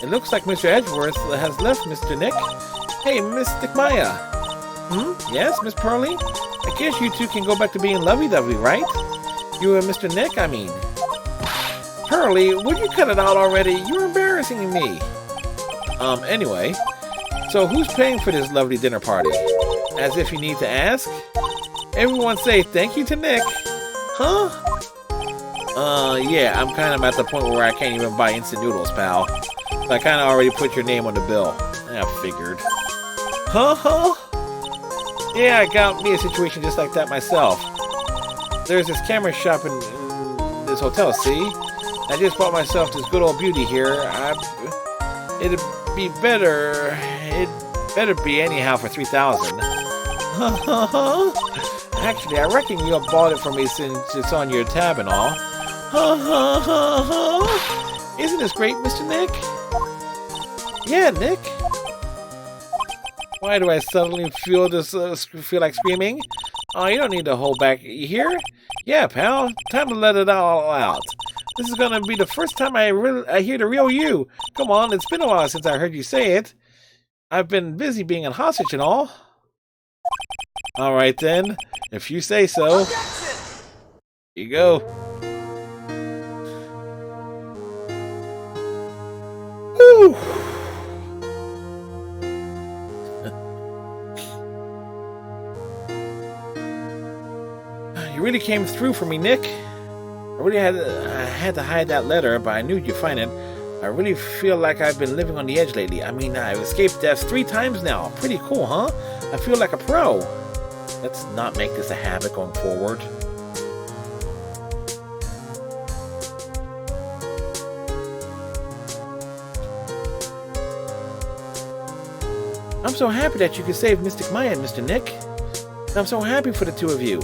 It looks like Mr. Edgeworth has left, Mr. Nick. Hey, Mystic Maya. Yes, Miss Pearly? I guess you two can go back to being lovey-dovey, right? You and Mr. Nick, I mean. Pearly, would you cut it out already? You're embarrassing me. Anyway. So who's paying for this lovely dinner party? As if you need to ask? Everyone say thank you to Nick. Huh? Yeah, I'm kind of at the point where I can't even buy instant noodles, pal. I kind of already put your name on the bill. I figured. Huh? Yeah, I got me a situation just like that myself. There's this camera shop in this hotel, see? I just bought myself this good old beauty here. It'd better be anyhow for 3,000. Actually, I reckon you have bought it for me since it's on your tab and all. Isn't this great, Mr. Nick? Yeah, Nick. Why do I suddenly feel like screaming? Oh, you don't need to hold back. You hear? Yeah, pal. Time to let it all out. This is gonna be the first time I hear the real you. Come on, it's been a while since I heard you say it. I've been busy being a hostage and all. All right then, if you say so. Here you go. Woo! You really came through for me, Nick. I had to hide that letter, but I knew you'd find it. I really feel like I've been living on the edge lately. I mean, I've escaped death 3 times now. Pretty cool, huh? I feel like a pro. Let's not make this a habit going forward. I'm so happy that you could save Mystic Maya and Mr. Nick. I'm so happy for the two of you.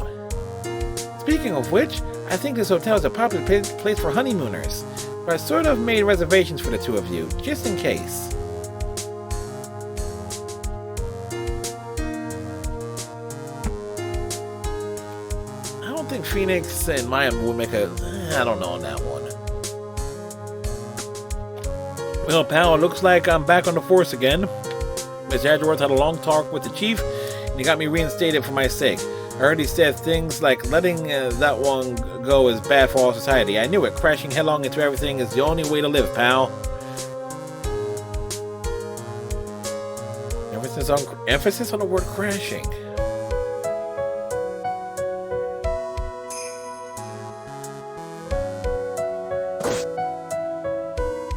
Speaking of which, I think this hotel is a popular place for honeymooners. But I sort of made reservations for the two of you, just in case. I don't think Phoenix and Maya would make a... I don't know on that one. Well, pal, it looks like I'm back on the force again. Miss Edgeworth had a long talk with the chief, and he got me reinstated for my sake. I heard he said things like letting that one go is bad for all society. I knew it. Crashing headlong into everything is the only way to live, pal. Emphasis on the word crashing.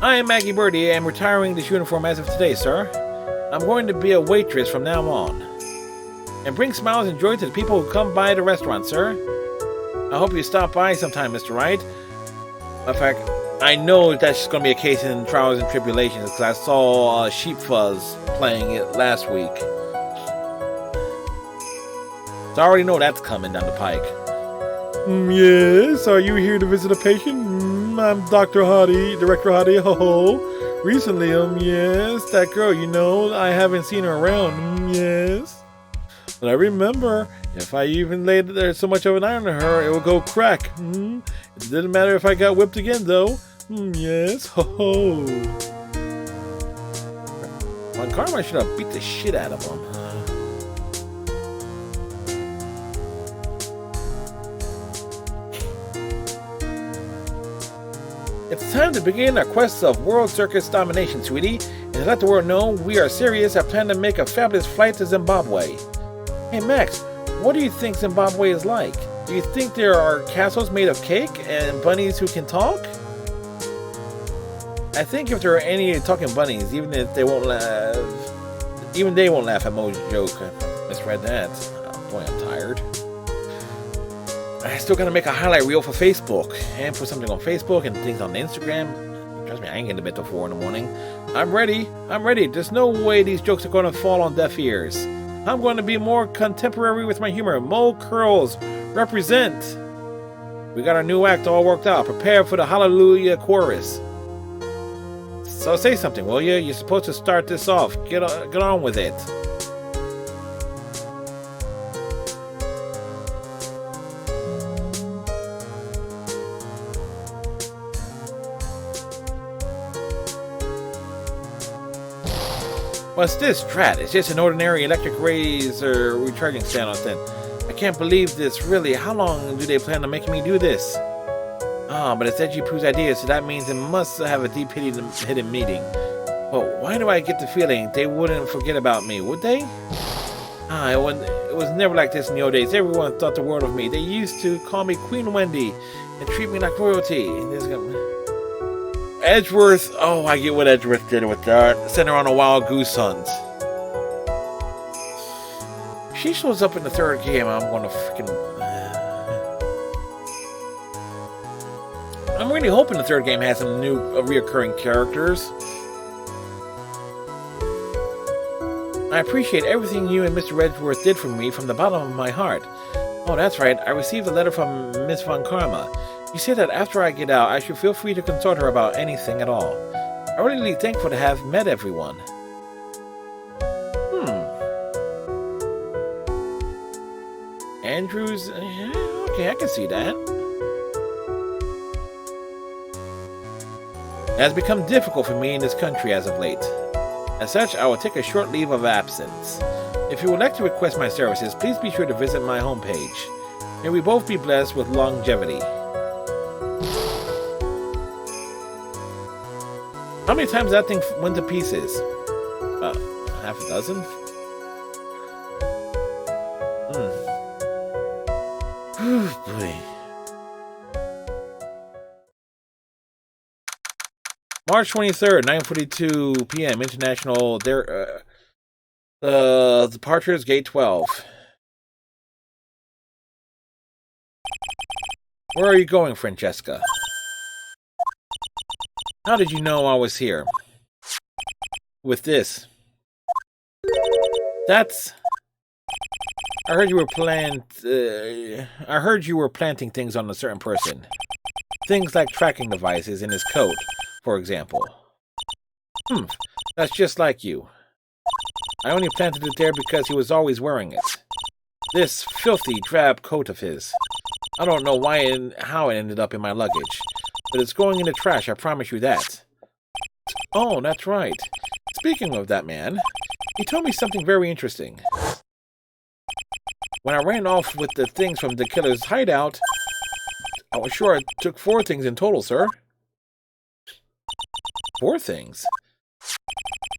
I am Maggie Birdie. I am retiring this uniform as of today, sir. I'm going to be a waitress from now on. And bring smiles and joy to the people who come by the restaurant, sir. I hope you stop by sometime, Mr. Wright. In fact, I know that's going to be a case in Trials and Tribulations because I saw Sheep Fuzz playing it last week. So I already know that's coming down the pike. Yes, are you here to visit a patient? I'm Dr. Hottie, Director Hottie, ho-ho. Recently, yes, that girl, you know, I haven't seen her around, yes. But I remember, if I even laid there so much of an eye on her, it would go crack. It didn't matter if I got whipped again, though. Yes, ho-ho. On Karma, I should have beat the shit out of him. It's time to begin our quest of World Circus domination, sweetie. And to let the world know we are serious, I plan to make a fabulous flight to Zimbabwe. Hey Max, what do you think Zimbabwe is like? Do you think there are castles made of cake and bunnies who can talk? I think if there are any talking bunnies, even if they won't laugh, even they won't laugh at Mo's joke. I misread that. Oh, boy, I'm tired. I still gotta make a highlight reel for Facebook and put something on Facebook and things on Instagram. Trust me, I ain't getting to bed till 4 in the morning. I'm ready. There's no way these jokes are gonna fall on deaf ears. I'm going to be more contemporary with my humor. Mo Curls, represent. We got our new act all worked out. Prepare for the Hallelujah chorus. So say something, will you? You're supposed to start this off. Get on with it. What's this drat? It's just an ordinary electric razor recharging stand on thing. I can't believe this, really. How long do they plan on making me do this? But it's Edgy Poo's idea, so that means it must have a deep hidden meaning. But why do I get the feeling they wouldn't forget about me, would they? It was never like this in the old days. Everyone thought the world of me. They used to call me Queen Wendy and treat me like royalty. Edgeworth. Oh, I get what Edgeworth did with that. Sent her on a wild goose hunt. She shows up in the third game. I'm gonna freaking. I'm really hoping the third game has some new reoccurring characters. I appreciate everything you and Mr. Edgeworth did for me from the bottom of my heart. Oh, that's right. I received a letter from Miss Von Karma. You said that after I get out, I should feel free to consult her about anything at all. I'm really thankful to have met everyone. Andrews... okay, I can see that. It has become difficult for me in this country as of late. As such, I will take a short leave of absence. If you would like to request my services, please be sure to visit my homepage. May we both be blessed with longevity. How many times that thing went to pieces? About half a dozen? Oh boy. March 23rd, 9:42 p.m. International departures, gate 12. Where are you going, Francesca? How did you know I was here? With this. That's... I heard you were planting things on a certain person. Things like tracking devices in his coat, for example. That's just like you. I only planted it there because he was always wearing it. This filthy, drab coat of his. I don't know why and how it ended up in my luggage, but it's going in the trash, I promise you that. Oh, that's right. Speaking of that man, he told me something very interesting. When I ran off with the things from the killer's hideout, I was sure I took 4 things in total, sir. 4 things?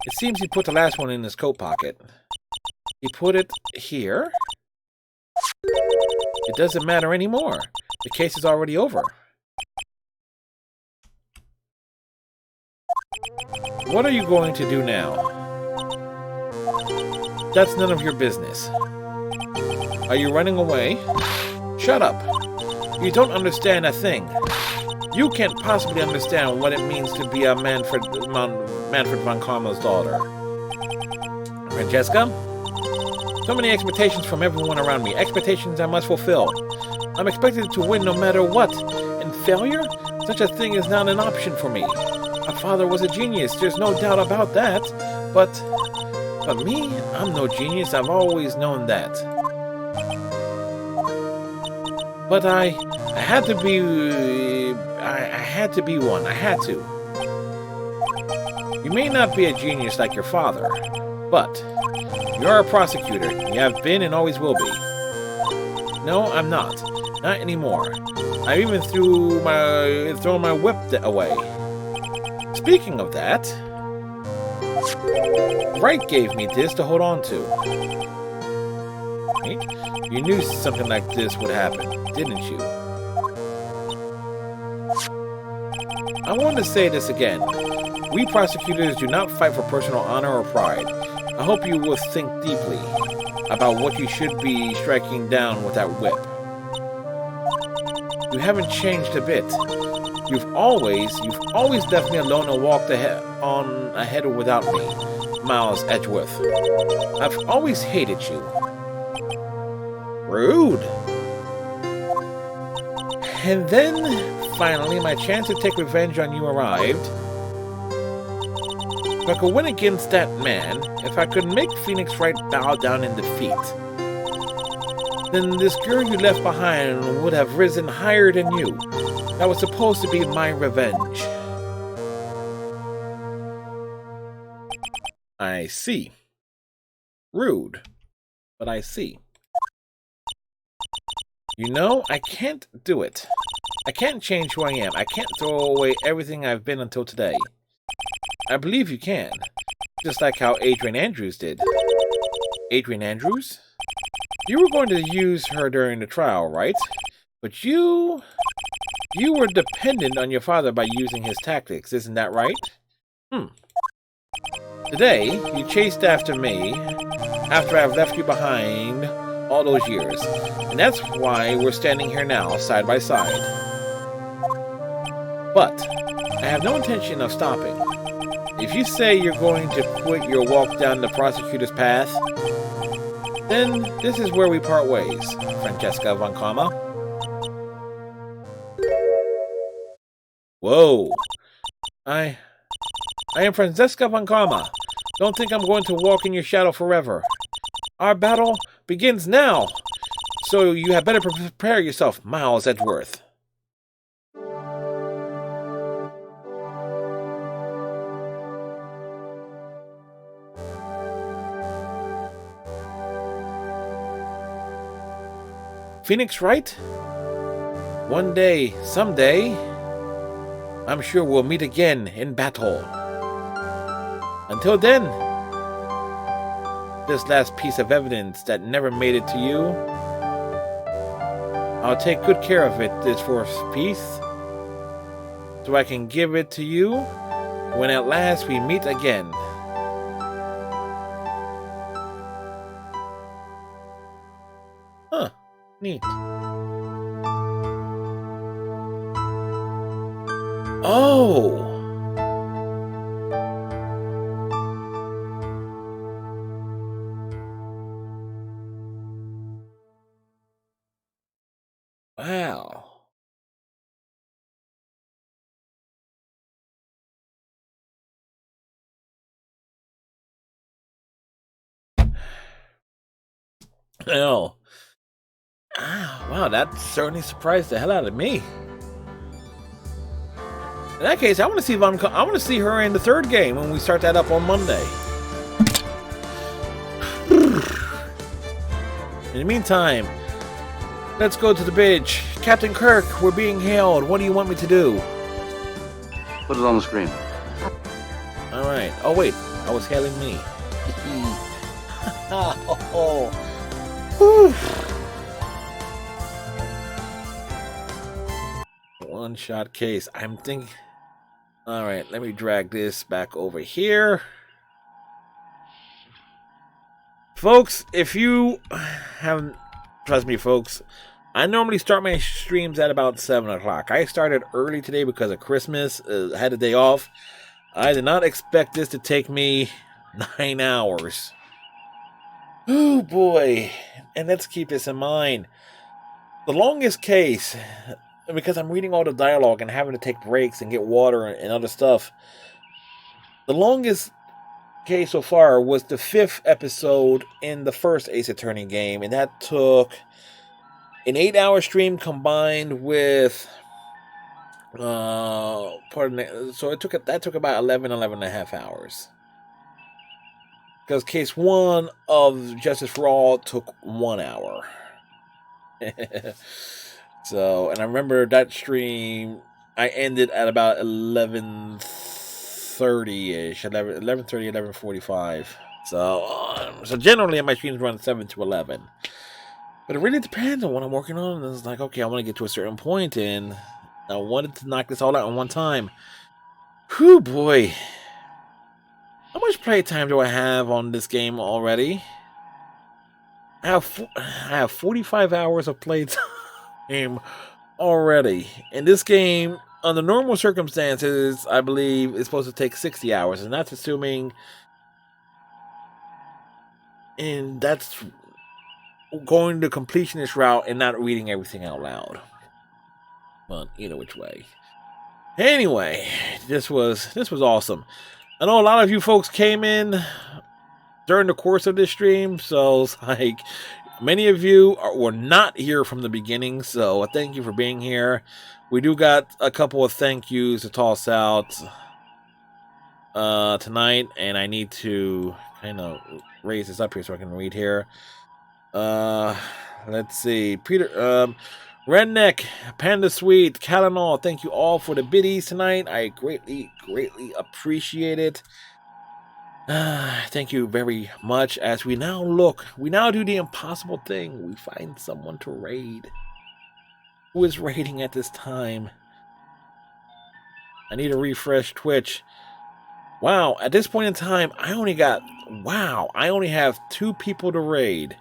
It seems he put the last one in his coat pocket. He put it here? It doesn't matter anymore. The case is already over. What are you going to do now? That's none of your business. Are you running away? Shut up. You don't understand a thing. You can't possibly understand what it means to be a Manfred von Karma's daughter. Francesca? So many expectations from everyone around me. Expectations I must fulfill. I'm expected to win no matter what. And failure? Such a thing is not an option for me. My father was a genius. There's no doubt about that. But me? I'm no genius. I've always known that. But I had to be... I had to be one. I had to. You may not be a genius like your father, but you're a prosecutor. You have been and always will be. No, I'm not. Not anymore. I've even thrown my whip away. Speaking of that, Wright gave me this to hold on to. Right? You knew something like this would happen, didn't you? I want to say this again. We prosecutors do not fight for personal honor or pride. I hope you will think deeply about what you should be striking down with that whip. You haven't changed a bit. You've always left me alone and walked ahead without me, Miles Edgeworth. I've always hated you. Rude. And then, finally, my chance to take revenge on you arrived. If I could win against that man, if I could make Phoenix Wright bow down in defeat, then this girl you left behind would have risen higher than you. That was supposed to be my revenge. I see. Rude, but I see. You know, I can't do it. I can't change who I am. I can't throw away everything I've been until today. I believe you can. Just like how Adrian Andrews did. Adrian Andrews? You were going to use her during the trial, right? But you You were dependent on your father by using his tactics, isn't that right? Today, you chased after me after I've left you behind all those years. And that's why we're standing here now, side by side. But I have no intention of stopping. If you say you're going to quit your walk down the prosecutor's path, then this is where we part ways, Francesca von Karma. Whoa. I am Francesca von Karma. Don't think I'm going to walk in your shadow forever. Our battle begins now, so you had better prepare yourself, Miles Edgeworth. Phoenix Wright? One day, someday, I'm sure we'll meet again in battle. Until then, this last piece of evidence that never made it to you, I'll take good care of it, this fourth piece, so I can give it to you when at last we meet again. Huh, neat. Oh! Wow. Oh. Wow, that certainly surprised the hell out of me. In that case, I want to see her in the third game when we start that up on Monday. In the meantime, let's go to the bridge. Captain Kirk, we're being hailed. What do you want me to do? Put it on the screen. Alright. Oh, wait. I was hailing me. Oh. One-shot case. I'm thinking... Alright, let me drag this back over here. Folks, if you haven't... Trust me, folks. I normally start my streams at about 7 o'clock. I started early today because of Christmas. I had a day off. I did not expect this to take me 9 hours. Oh, boy. And let's keep this in mind. The longest case... Because I'm reading all the dialogue and having to take breaks and get water and other stuff. The longest case so far was the 5th episode in the first Ace Attorney game. And that took an 8-hour stream combined with... so that took about 11 and a half hours. Because case 1 of Justice for All took 1 hour. So, and I remember that stream, I ended at about 11:30-ish, 11:45. So generally my streams run 7 to 11. But it really depends on what I'm working on. It's like, okay, I want to get to a certain point, and I wanted to knock this all out in one time. Whew, boy. How much playtime do I have on this game already? I have 45 hours of playtime. Game already. In this game, under normal circumstances, I believe it's supposed to take 60 hours, and that's assuming, and that's going the completionist route and not reading everything out loud. But either which way. Anyway, this was awesome. I know a lot of you folks came in during the course of this stream, so it's like many of you were not here from the beginning, so thank you for being here. We do got a couple of thank yous to toss out tonight, and I need to kind of raise this up here so I can read here. Let's see. Peter, Redneck, Panda Sweet, Calanol, thank you all for the biddies tonight. I greatly appreciate it. Thank you very much. As we now do the impossible thing. We find someone to raid. Who is raiding at this time? I need to refresh Twitch. Wow, at this point in time, I only have 2 people to raid.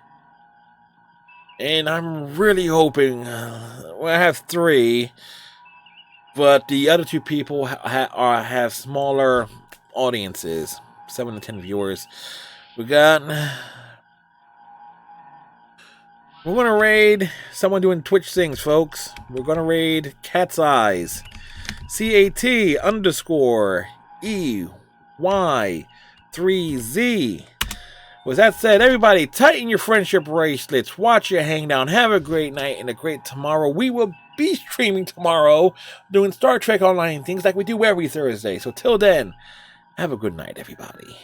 And I'm really hoping, well, I have 3, but the other 2 people have smaller audiences, 7 to 10 viewers. We're gonna raid someone doing Twitch things, folks. We're gonna raid Cat's Eyes, CAT_EY3Z. With that said, everybody, tighten your friendship bracelets, watch your hang down, have a great night and a great tomorrow. We will be streaming tomorrow, doing Star Trek Online things like we do every Thursday. So till then, have a good night, everybody.